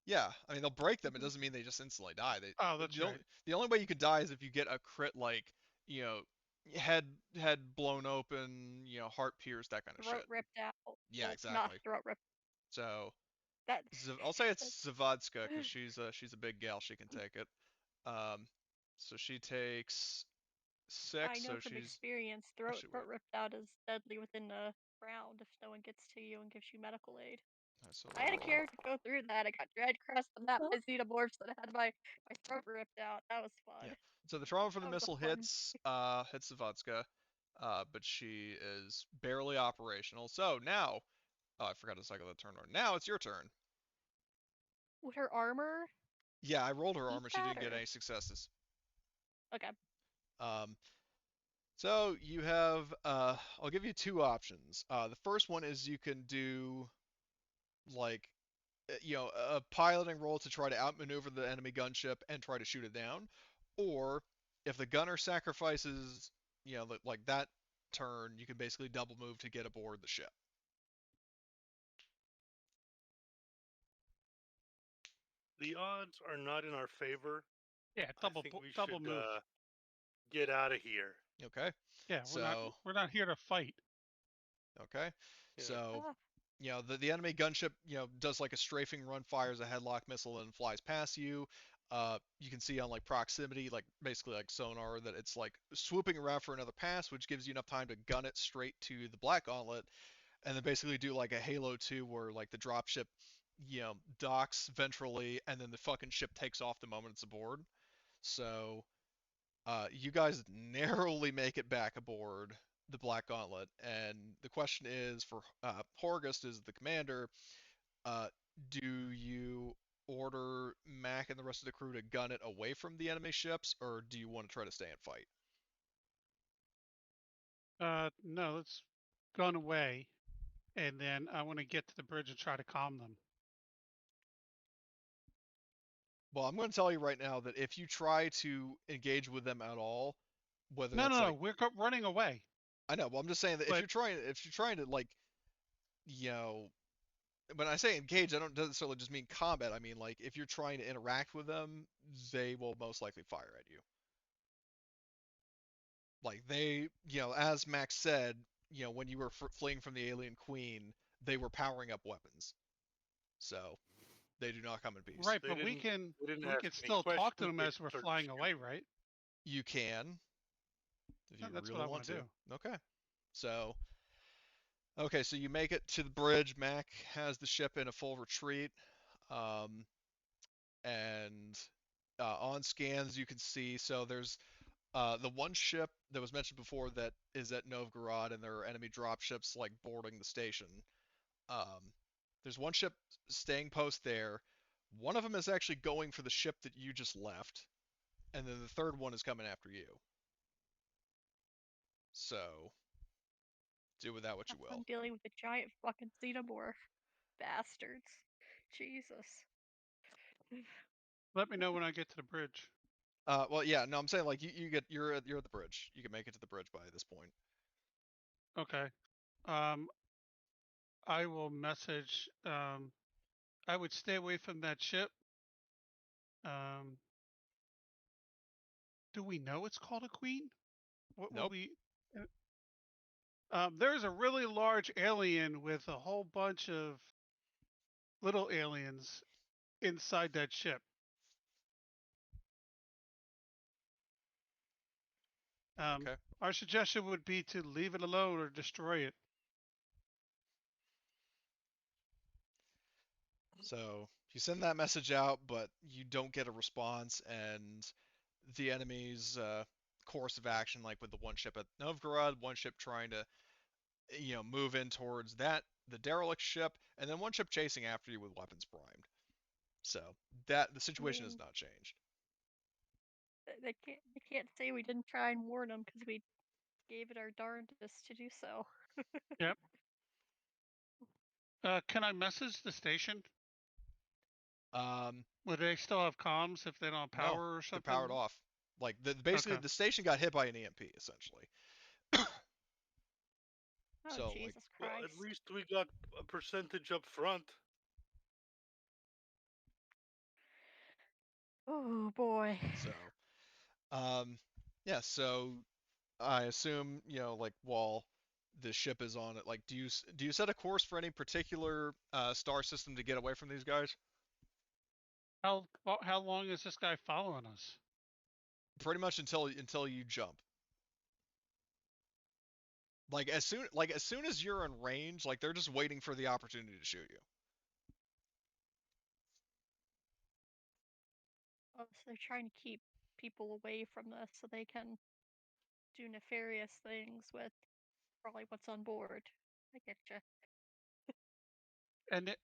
Speaker 1: Yeah, I mean they'll break them. It
Speaker 3: Mhm.
Speaker 1: doesn't mean they just instantly die.
Speaker 2: Oh, that's right.
Speaker 1: The only way you can die is if you get a crit, like, you know, head blown open, heart pierced, that kind of
Speaker 3: Throat
Speaker 1: shit.
Speaker 3: ripped out.
Speaker 1: Yeah,
Speaker 3: Well, not
Speaker 1: exactly.
Speaker 3: throat ripped.
Speaker 1: So
Speaker 3: That.
Speaker 1: I'll say
Speaker 3: That's,
Speaker 1: it's Zavadska because she's a big gal. She can take it. Um, so she takes 6.
Speaker 3: I know
Speaker 1: So
Speaker 3: from
Speaker 1: she's
Speaker 3: experience, throat
Speaker 1: actually wait.
Speaker 3: throat ripped out is deadly within a round if no one gets to you and gives you medical aid.
Speaker 1: So
Speaker 3: I had a
Speaker 1: roll.
Speaker 3: character go through that. I got dread crest on that by xenomorphs that had my throat ripped out. That was fun.
Speaker 1: Yeah. So the trauma from the
Speaker 3: That was
Speaker 1: missile
Speaker 3: a fun.
Speaker 1: hits Zavadska, but she is barely operational. So now, oh, I forgot to cycle the turn order. Now it's your turn.
Speaker 3: Would her armor
Speaker 1: Yeah, I rolled her
Speaker 3: beat
Speaker 1: armor. She
Speaker 3: that
Speaker 1: didn't get
Speaker 3: or?
Speaker 1: any successes.
Speaker 3: Okay.
Speaker 1: Um, so you have, I'll give you 2 options. The first one is you can do like, a piloting roll to try to outmaneuver the enemy gunship and try to shoot it down, or if the gunner sacrifices, like that turn, you can basically double move to get aboard the ship.
Speaker 6: The odds are not in our favor.
Speaker 2: Yeah,
Speaker 6: I think we
Speaker 2: double
Speaker 6: should
Speaker 2: move.
Speaker 6: get out of here.
Speaker 1: Okay.
Speaker 2: Yeah,
Speaker 1: So
Speaker 2: we're not here to fight.
Speaker 1: okay.
Speaker 6: Yeah.
Speaker 1: So the enemy gunship, does like a strafing run, fires a headlock missile, and flies past you. You can see on like proximity, like basically like sonar, that it's like swooping around for another pass, which gives you enough time to gun it straight to the Black Gauntlet, and then basically do like a Halo 2 where like the dropship, docks ventrally, and then the fucking ship takes off the moment it's aboard. So you guys narrowly make it back aboard the Black Gauntlet, and the question is for Horgust is the commander. Uh, do you order Mac and the rest of the crew to gun it away from the enemy ships, or do you want to try to stay and fight?
Speaker 2: No, let's gun away, and then I want to get to the bridge and try to calm them.
Speaker 1: Well, I'm going to tell you right now that if you try to engage with them at all, whether
Speaker 2: No,
Speaker 1: that's
Speaker 2: no, no.
Speaker 1: like,
Speaker 2: We're running away.
Speaker 1: I know. Well, I'm just saying that
Speaker 2: But
Speaker 1: if you're trying to like, you know, when I say engage, I don't necessarily just mean combat. I mean like if you're trying to interact with them, they will most likely fire at you. Like they, as Max said, when you were fleeing from the alien queen, they were powering up weapons. So they do not come in peace.
Speaker 2: right, but we can
Speaker 6: They didn't
Speaker 2: we
Speaker 6: ask
Speaker 2: can
Speaker 6: any
Speaker 2: still talk to
Speaker 6: questions.
Speaker 2: them
Speaker 6: They
Speaker 2: as
Speaker 6: just
Speaker 2: we're
Speaker 6: started
Speaker 2: flying away,
Speaker 6: shooting.
Speaker 2: right?
Speaker 1: You can, if you
Speaker 2: That's what
Speaker 1: really
Speaker 2: I
Speaker 1: want
Speaker 2: want to
Speaker 1: to.
Speaker 2: do.
Speaker 1: Okay. So, okay, so you make it to the bridge. Mac has the ship in a full retreat. Um, and on scans, you can see, so there's the one ship that was mentioned before that is at Novgorod, and there are enemy dropships like boarding the station. Um, there's one ship staying post there. One of them is actually going for the ship that you just left, and then the third one is coming after you. So do with that what you
Speaker 3: That's
Speaker 1: will.
Speaker 3: I'm dealing with the giant fucking xenomorph bastards. Jesus.
Speaker 2: Let me know when I get to the bridge.
Speaker 1: Well, yeah, no, I'm saying like you're at the bridge. You can make it to the bridge by this point.
Speaker 2: Okay. Um, I will message. I would stay away from that ship. Um, do we know it's called a queen? What will
Speaker 1: Nope.
Speaker 2: we? There's a really large alien with a whole bunch of little aliens inside that ship.
Speaker 1: Okay.
Speaker 2: Our suggestion would be to leave it alone or destroy it.
Speaker 1: So you send that message out, but you don't get a response, and the enemy's course of action, like with the one ship at Novgorod, one ship trying to, move in towards the derelict ship, and then one ship chasing after you with weapons primed. So that the
Speaker 3: I
Speaker 1: situation has
Speaker 3: mean,
Speaker 1: not changed.
Speaker 3: they can't say we didn't try and warn them because we gave it our darndest to do so.
Speaker 2: Yep. Can I message the station?
Speaker 1: Um,
Speaker 2: Would they still have comms if they don't have
Speaker 1: no,
Speaker 2: power or
Speaker 1: they're
Speaker 2: something?
Speaker 1: powered off. Like basically
Speaker 2: Okay.
Speaker 1: the station got hit by an EMP essentially.
Speaker 3: Oh,
Speaker 1: So like,
Speaker 3: Jesus
Speaker 6: Well, at
Speaker 3: Christ.
Speaker 6: least we got a percentage up front.
Speaker 3: Oh, boy.
Speaker 1: so, um, yeah. So I assume, like while the ship is on it, like do you set a course for any particular star system to get away from these guys?
Speaker 2: How long is this guy following us?
Speaker 1: Pretty much until you jump. Like as soon as you're in range, like they're just waiting for the opportunity to shoot you.
Speaker 3: Oh, so they're trying to keep people away from this so they can do nefarious things with probably what's on board. I get you.
Speaker 2: And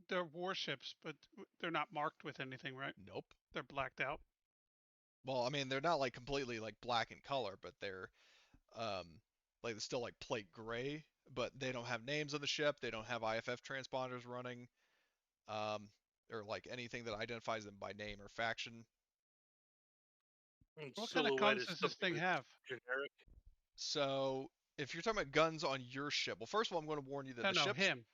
Speaker 2: they're warships, but they're not marked with anything, right?
Speaker 1: Nope.
Speaker 2: They're blacked out.
Speaker 1: Well, I mean, they're not like completely like black in color, but they're um like they're still like plate gray, but they don't have names on the ship. They don't have IFF transponders running, um, or like anything that identifies them by name or faction.
Speaker 6: And
Speaker 2: What kind of
Speaker 6: silhouette
Speaker 2: guns
Speaker 6: is
Speaker 2: does this
Speaker 6: something
Speaker 2: thing
Speaker 6: that's
Speaker 2: have?
Speaker 6: generic.
Speaker 1: So if you're talking about guns on your ship, well, first of all, I'm going to warn you that
Speaker 2: No,
Speaker 1: the
Speaker 2: no,
Speaker 1: ship's
Speaker 2: him,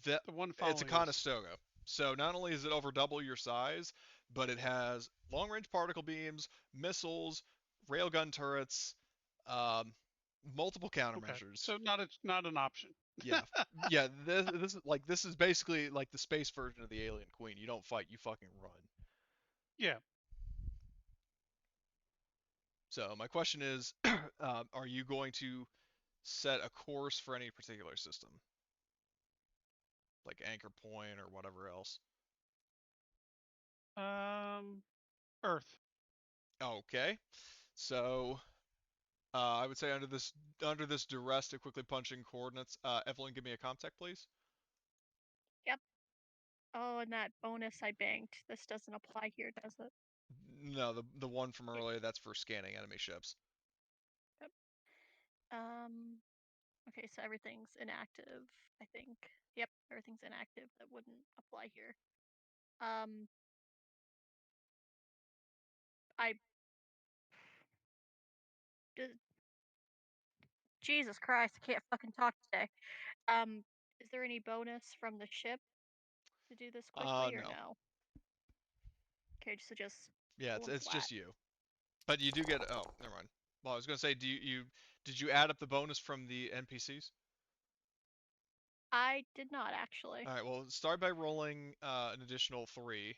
Speaker 1: that
Speaker 2: the one
Speaker 1: it's a
Speaker 2: following us.
Speaker 1: Conestoga. So not only is it over double your size, but it has long-range particle beams, missiles, railgun turrets, um, multiple
Speaker 2: Okay,
Speaker 1: countermeasures.
Speaker 2: so not an option.
Speaker 1: Yeah, yeah. This is basically like the space version of the Alien Queen. You don't fight, you fucking run.
Speaker 2: Yeah.
Speaker 1: So my question is, are you going to set a course for any particular system, like anchor point or whatever else?
Speaker 2: Um, Earth.
Speaker 1: Okay. So I would say under this duress to quickly punch in coordinates. Evelyn, give me a contact, please.
Speaker 3: Yep. Oh, and that bonus I banked. This doesn't apply here, does it?
Speaker 1: No, the one from earlier, that's for scanning enemy ships.
Speaker 3: Yep. Um. Okay, so everything's inactive, I think. Yep, everything's inactive. That wouldn't apply here. Um. I. Does, Jesus Christ, I can't fucking talk today. Is there any bonus from the ship to do this quickly or
Speaker 1: No.
Speaker 3: no? Okay, so just
Speaker 1: Yeah,
Speaker 3: pull 'em
Speaker 1: it's
Speaker 3: flat.
Speaker 1: just you. But you do get. Oh, never mind. Well, I was gonna say, did you add up the bonus from the NPCs?
Speaker 3: I did not actually.
Speaker 1: All right. Well, start by rolling an additional 3,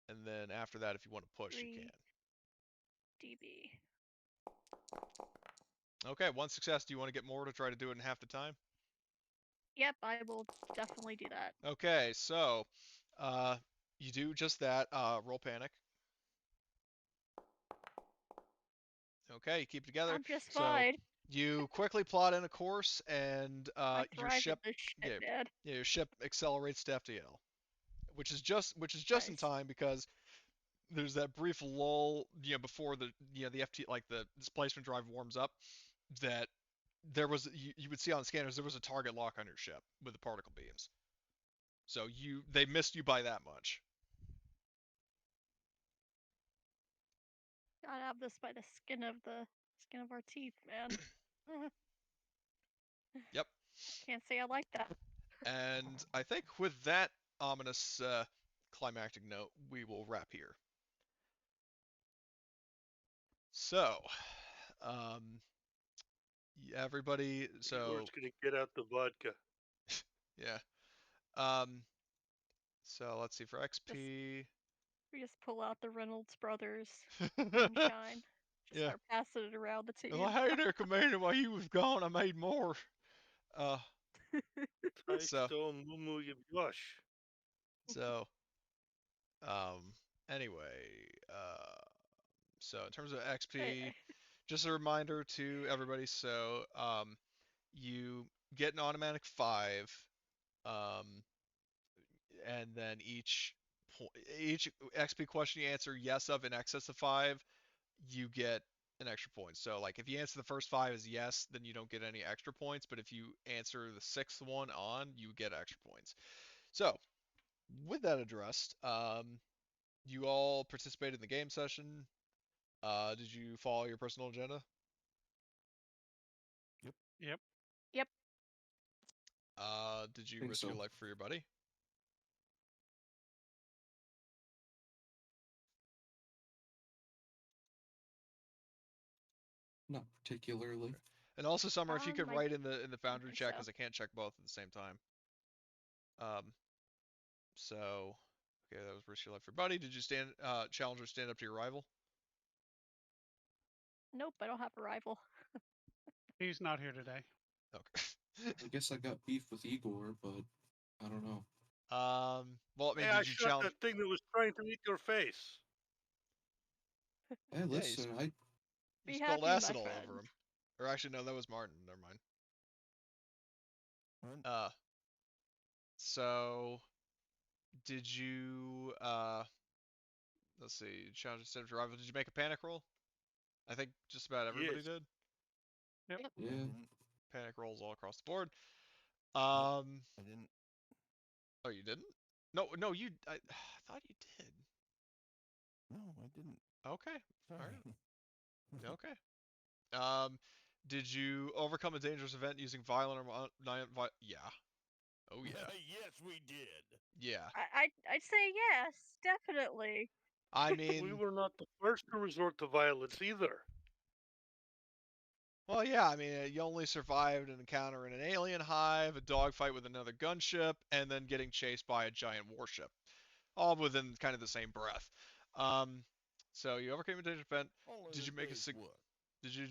Speaker 1: and then after that, if you want to push, you
Speaker 3: 3
Speaker 1: can.
Speaker 3: DB.
Speaker 1: Okay, 1 success. Do you want to get more to try to do it in half the time?
Speaker 3: Yep, I will definitely do that.
Speaker 1: Okay, so you do just that. Roll panic. Okay, you keep it together.
Speaker 3: I'm just
Speaker 1: So
Speaker 3: fine.
Speaker 1: you quickly plot in a course, and
Speaker 3: I
Speaker 1: your
Speaker 3: thrive in
Speaker 1: ship,
Speaker 3: this shit,
Speaker 1: yeah,
Speaker 3: man.
Speaker 1: your ship accelerates to FTL, which is just in
Speaker 3: Nice.
Speaker 1: time because there's that brief lull, before the the FT like the displacement drive warms up, that there was you would see on scanners there was a target lock on your ship with the particle beams. So they missed you by that much.
Speaker 3: Gotta have this by the skin of our teeth, man.
Speaker 1: Yep.
Speaker 3: Can't say I like that.
Speaker 1: And I think with that ominous climactic note, we will wrap here. So, um, everybody, so
Speaker 6: Igor's gonna get out the vodka.
Speaker 1: yeah. Um, so let's see for XP.
Speaker 3: We just pull out the Reynolds Brothers moonshine. Just
Speaker 1: Yeah.
Speaker 3: start passing it around the team.
Speaker 1: Well, hey there, Commander. While you was gone, I made more. Uh, so
Speaker 6: Taisto Mumu Yosh.
Speaker 1: so um, anyway, so in terms of XP, just a reminder to everybody. So you get an automatic 5, um, and then each XP question you answer yes of in excess of 5, you get an extra point. So like if you answer the first 5 as yes, then you don't get any extra points. But if you answer the 6th one on, you get extra points. So with that addressed, you all participated in the game session. Did you follow your personal agenda?
Speaker 2: Yep.
Speaker 3: Yep.
Speaker 1: Did you
Speaker 4: Think
Speaker 1: risk your
Speaker 4: so.
Speaker 1: life for your buddy?
Speaker 4: Not particularly.
Speaker 1: And also, Summer, if you could
Speaker 3: I
Speaker 1: write in the Foundry
Speaker 3: think
Speaker 1: chat,
Speaker 3: so.
Speaker 1: because I can't check both at the same time. So, okay, that was risk your life for your buddy. Did you Challenger stand up to your rival?
Speaker 3: Nope, I don't have a rival.
Speaker 2: He's not here today.
Speaker 1: Okay.
Speaker 4: I guess I got beef with Igor, but I don't know.
Speaker 1: Well, I mean,
Speaker 6: Hey, I
Speaker 1: did you
Speaker 6: shot
Speaker 1: challenge?
Speaker 6: that thing that was trying to eat your face.
Speaker 4: Hey,
Speaker 1: Yeah,
Speaker 4: listen,
Speaker 1: you
Speaker 3: Be
Speaker 1: spilled
Speaker 3: happy,
Speaker 1: acid
Speaker 3: my
Speaker 1: all
Speaker 3: friend.
Speaker 1: over him. Or actually, no, that was Martin. Never mind.
Speaker 5: What?
Speaker 1: So did you let's see, challenge instead of rival, did you make a panic roll? I think just about everybody
Speaker 6: Yes.
Speaker 1: did.
Speaker 2: Yep.
Speaker 3: Yep.
Speaker 4: Yeah.
Speaker 5: I didn't.
Speaker 1: Panic rolls all across the board.
Speaker 5: I didn't.
Speaker 1: Oh, you didn't? No, no, I thought you did.
Speaker 5: No, I didn't.
Speaker 1: Okay.
Speaker 5: Sorry.
Speaker 1: All right. Okay. Um, did you overcome a dangerous event using violent or yeah. Oh yeah.
Speaker 5: Yes, we did.
Speaker 1: Yeah.
Speaker 3: I'd say yes, definitely.
Speaker 1: I
Speaker 6: We
Speaker 1: mean,
Speaker 6: were not the first to resort to violence either.
Speaker 1: well, yeah, I mean, you only survived an encounter in an alien hive, a dogfight with another gunship, and then getting chased by a giant warship, all within kind of the same breath. Um, so you overcame a dangerous event.
Speaker 5: All in
Speaker 1: Did
Speaker 5: a
Speaker 1: you make a
Speaker 5: day's work.
Speaker 1: Did you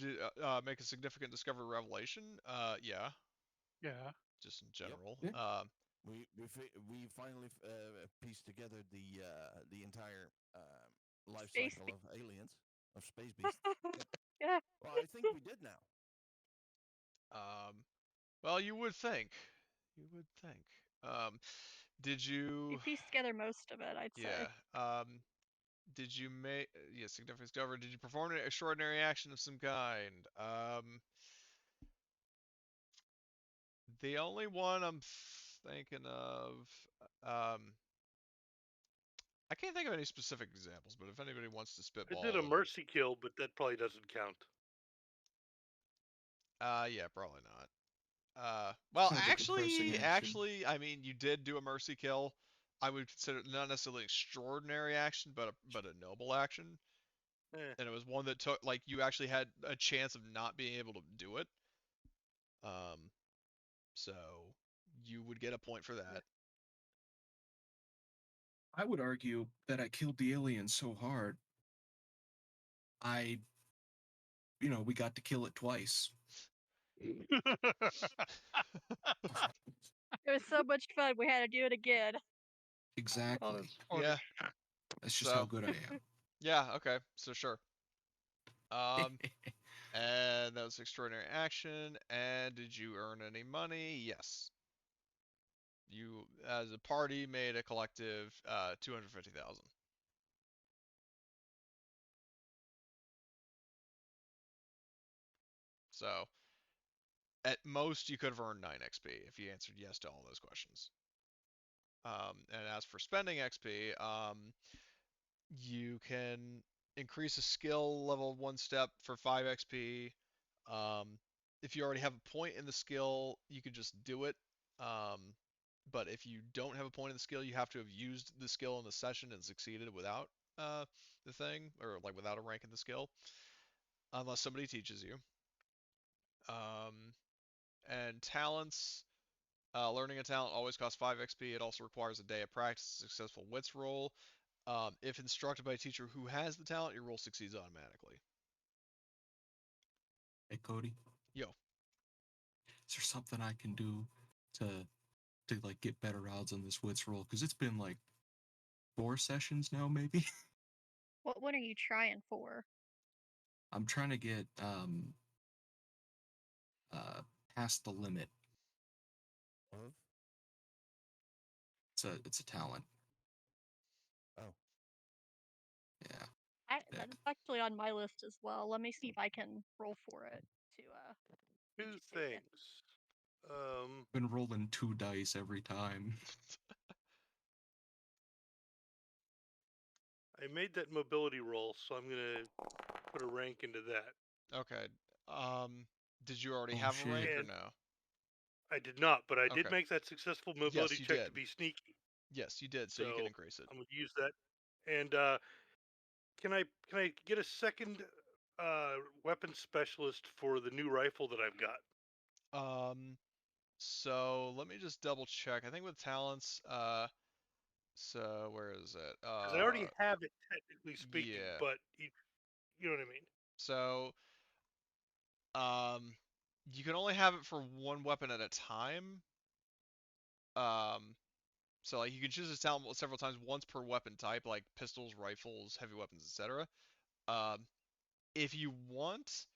Speaker 1: make a significant discovery revelation? Yeah,
Speaker 2: Yeah.
Speaker 1: just in
Speaker 5: Yep.
Speaker 1: general.
Speaker 4: Yeah.
Speaker 5: We finally pieced together the entire life
Speaker 3: Space
Speaker 5: cycle of aliens, of space beasts. Yep.
Speaker 3: Yeah.
Speaker 5: Well, I think we did now.
Speaker 1: Well, you would think. You would think. Did
Speaker 3: We
Speaker 1: you?
Speaker 3: pieced together most of it, I'd
Speaker 1: Yeah.
Speaker 3: say.
Speaker 1: Did you make? Yeah, significant discovery. Did you perform an extraordinary action of some kind? The only one I'm thinking of. I can't think of any specific examples, but if anybody wants to
Speaker 6: I
Speaker 1: spitball,
Speaker 6: did a mercy kill, but that probably doesn't count.
Speaker 1: Yeah, probably not. Well,
Speaker 4: Kind of a depressing action.
Speaker 1: I mean, you did do a mercy kill. I would consider it not necessarily an extraordinary action, but a noble action.
Speaker 6: Eh.
Speaker 1: And it was one that took like you actually had a chance of not being able to do it. So you would get a point for that.
Speaker 4: I would argue that I killed the alien so hard, we got to kill it twice.
Speaker 3: It was so much fun. We had to do it again.
Speaker 4: Exactly.
Speaker 2: Oh, that's funny.
Speaker 1: Yeah.
Speaker 4: That's just how good I am.
Speaker 1: Yeah. Okay. So sure. And that was extraordinary action. And did you earn any money? Yes. You, as a party, made a collective 250,000. So at most, you could have earned 9 XP if you answered yes to all those questions. And as for spending XP, you can increase a skill level 1 step for 5 XP. If you already have a point in the skill, you could just do it. But if you don't have a point in the skill, you have to have used the skill in the session and succeeded without the thing, or like without a rank in the skill, unless somebody teaches you. And talents, learning a talent always costs 5 XP. It also requires a day of practice, successful wits roll. If instructed by a teacher who has the talent, your roll succeeds automatically.
Speaker 4: Hey, Cody.
Speaker 1: Yo.
Speaker 4: Is there something I can do to like get better odds on this wits roll? Because it's been like 4 sessions now, maybe.
Speaker 3: What one are you trying for?
Speaker 4: I'm trying to get past the limit.
Speaker 5: Of?
Speaker 4: It's a talent.
Speaker 5: Oh.
Speaker 4: Yeah.
Speaker 3: That's actually on my list as well. Let me see if I can roll for it to get
Speaker 6: Two
Speaker 3: you take it.
Speaker 6: things.
Speaker 4: Been rolling 2 dice every time.
Speaker 6: I made that mobility roll, so I'm gonna put a rank into that.
Speaker 1: Okay. Did you already
Speaker 4: Oh,
Speaker 1: have a
Speaker 4: shit.
Speaker 1: rank or
Speaker 6: And
Speaker 1: no?
Speaker 6: I did not, but I did
Speaker 1: Okay.
Speaker 6: make that successful mobility
Speaker 1: you
Speaker 6: check
Speaker 1: did.
Speaker 6: to be sneaky.
Speaker 1: Yes, you did. So you can
Speaker 6: So
Speaker 1: increase it.
Speaker 6: I'm gonna use that. And can I get a second weapon specialist for the new rifle that I've got?
Speaker 1: So let me just double check. I think with talents, so where is it?
Speaker 6: Because I already have it technically speaking,
Speaker 1: yeah.
Speaker 6: but you know what I mean.
Speaker 1: So, you can only have it for one weapon at a time. So like you can choose this talent several times, once per weapon type, like pistols, rifles, heavy weapons, etc. If you want,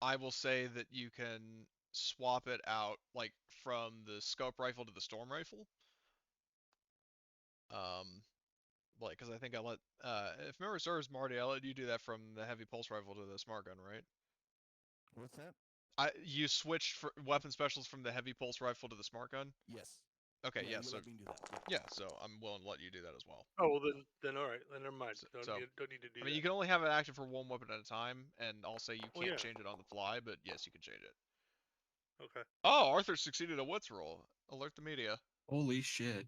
Speaker 1: I will say that you can swap it out, like from the scope rifle to the storm rifle. Like, because I think I let, if memory serves, Marty, I let you do that from the heavy pulse rifle to the smart gun, right?
Speaker 5: What's that?
Speaker 1: You switched for weapon specials from the heavy pulse rifle to the smart gun.
Speaker 5: Yes.
Speaker 1: Okay, yeah,
Speaker 5: you
Speaker 1: so
Speaker 5: let me do that.
Speaker 1: yeah, so I'm willing to let you do that as well.
Speaker 6: Oh well, then all right, then never mind.
Speaker 1: So
Speaker 6: Don't need to do
Speaker 1: I mean,
Speaker 6: that.
Speaker 1: you can only have it active for one weapon at a time, and I'll say you
Speaker 6: Well,
Speaker 1: can't
Speaker 6: yeah.
Speaker 1: change it on the fly, but yes, you can change it.
Speaker 6: Okay.
Speaker 1: Oh, Arthur succeeded a wits roll. Alert the media.
Speaker 4: Holy shit.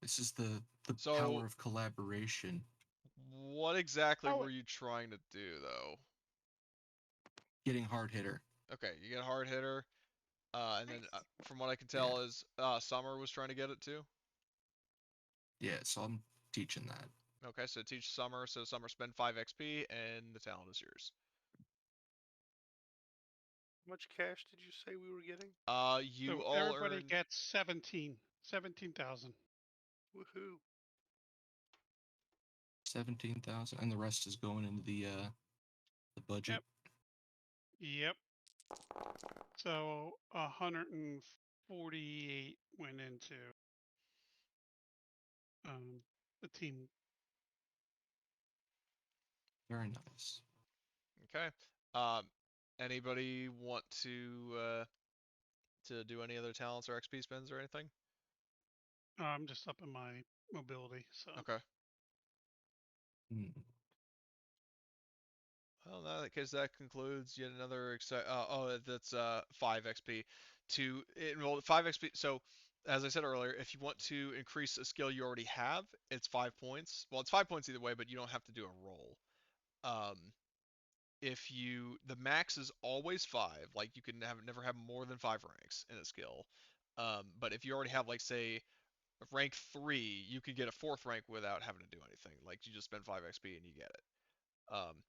Speaker 4: This is the
Speaker 1: So,
Speaker 4: power of collaboration.
Speaker 1: what exactly
Speaker 3: Oh,
Speaker 1: were you trying to do, though?
Speaker 4: Getting hard hitter.
Speaker 1: Okay, you get a hard hitter, and then
Speaker 3: nice.
Speaker 1: from what I can
Speaker 4: Yeah.
Speaker 1: tell is Summer was trying to get it too.
Speaker 4: Yeah, so I'm teaching that.
Speaker 1: Okay, so teach Summer. So Summer spend 5 XP, and the talent is yours.
Speaker 6: How much cash did you say we were getting?
Speaker 1: You
Speaker 2: So
Speaker 1: all
Speaker 2: everybody
Speaker 1: earn.
Speaker 2: gets 17,000.
Speaker 6: Woohoo!
Speaker 4: 17,000, and the rest is going into the budget.
Speaker 2: Yep. So 148 went into the team.
Speaker 4: Very nice.
Speaker 1: Okay. Anybody want to do any other talents or XP spends or anything?
Speaker 2: I'm just up in my mobility, so
Speaker 1: Okay.
Speaker 4: Hmm.
Speaker 1: Well, in that case, that concludes yet another that's 5 XP to enroll 5 XP. So, as I said earlier, if you want to increase a skill you already have, it's 5 points. Well, it's 5 points either way, but you don't have to do a roll. If the max is always 5, like you can never have more than 5 ranks in a skill. But if you already have, like, say, rank 3, you could get a 4th rank without having to do anything. Like, you just spend 5 XP and you get it.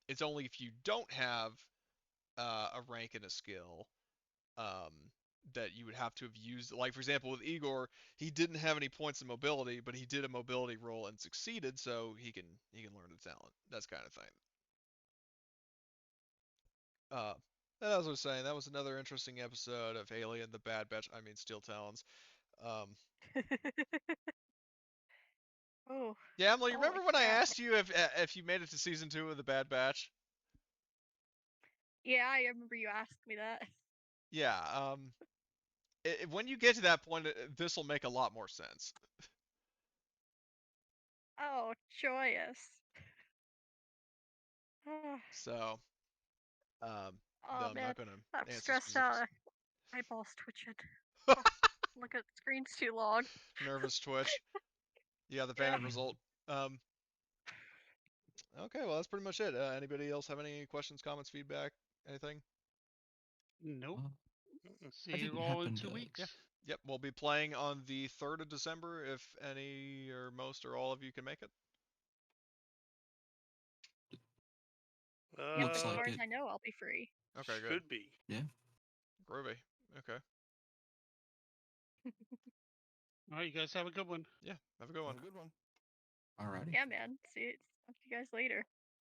Speaker 1: It's only if you don't have a rank in a skill that you would have to have used. Like, for example, with Igor, he didn't have any points in mobility, but he did a mobility roll and succeeded, so he can learn the talent. That's kind of thing. As I was saying, that was another interesting episode of Alien, the Bad Batch. I mean, Steel Talons.
Speaker 3: Oh,
Speaker 1: Yeah, Emily, you
Speaker 3: holy
Speaker 1: remember when I
Speaker 3: crap.
Speaker 1: asked you if you made it to season 2 of the Bad Batch?
Speaker 3: Yeah, I remember you asked me that.
Speaker 1: Yeah. When you get to that point, this will make a lot more sense.
Speaker 3: Oh, joyous.
Speaker 1: So, no,
Speaker 3: Oh
Speaker 1: I'm
Speaker 3: man,
Speaker 1: not gonna
Speaker 3: I'm
Speaker 1: answer
Speaker 3: stressed
Speaker 1: specifics.
Speaker 3: out. Eyeballs twitching. Oh, look at the screen's too long.
Speaker 1: Nervous twitch. Yeah, the
Speaker 3: Yeah.
Speaker 1: Vantage result. Okay, well, that's pretty much it. Anybody else have any questions, comments, feedback, anything?
Speaker 2: Nope.
Speaker 4: I
Speaker 2: See you
Speaker 4: didn't
Speaker 2: all in
Speaker 4: happen
Speaker 2: 2
Speaker 4: to.
Speaker 2: weeks.
Speaker 1: Yeah. Yep, we'll be playing on the 3rd of December if any or most or all of you can make it.
Speaker 3: Yep,
Speaker 4: Looks
Speaker 3: as
Speaker 4: like
Speaker 3: far as
Speaker 4: it.
Speaker 3: I know, I'll be free.
Speaker 1: Okay, good.
Speaker 6: Should be.
Speaker 4: Yeah.
Speaker 1: Groovy. Okay.
Speaker 2: All right, you guys have a good one.
Speaker 1: Yeah, have a good one.
Speaker 5: Have a good one.
Speaker 4: Alrighty.
Speaker 3: Yeah, man. See you guys later.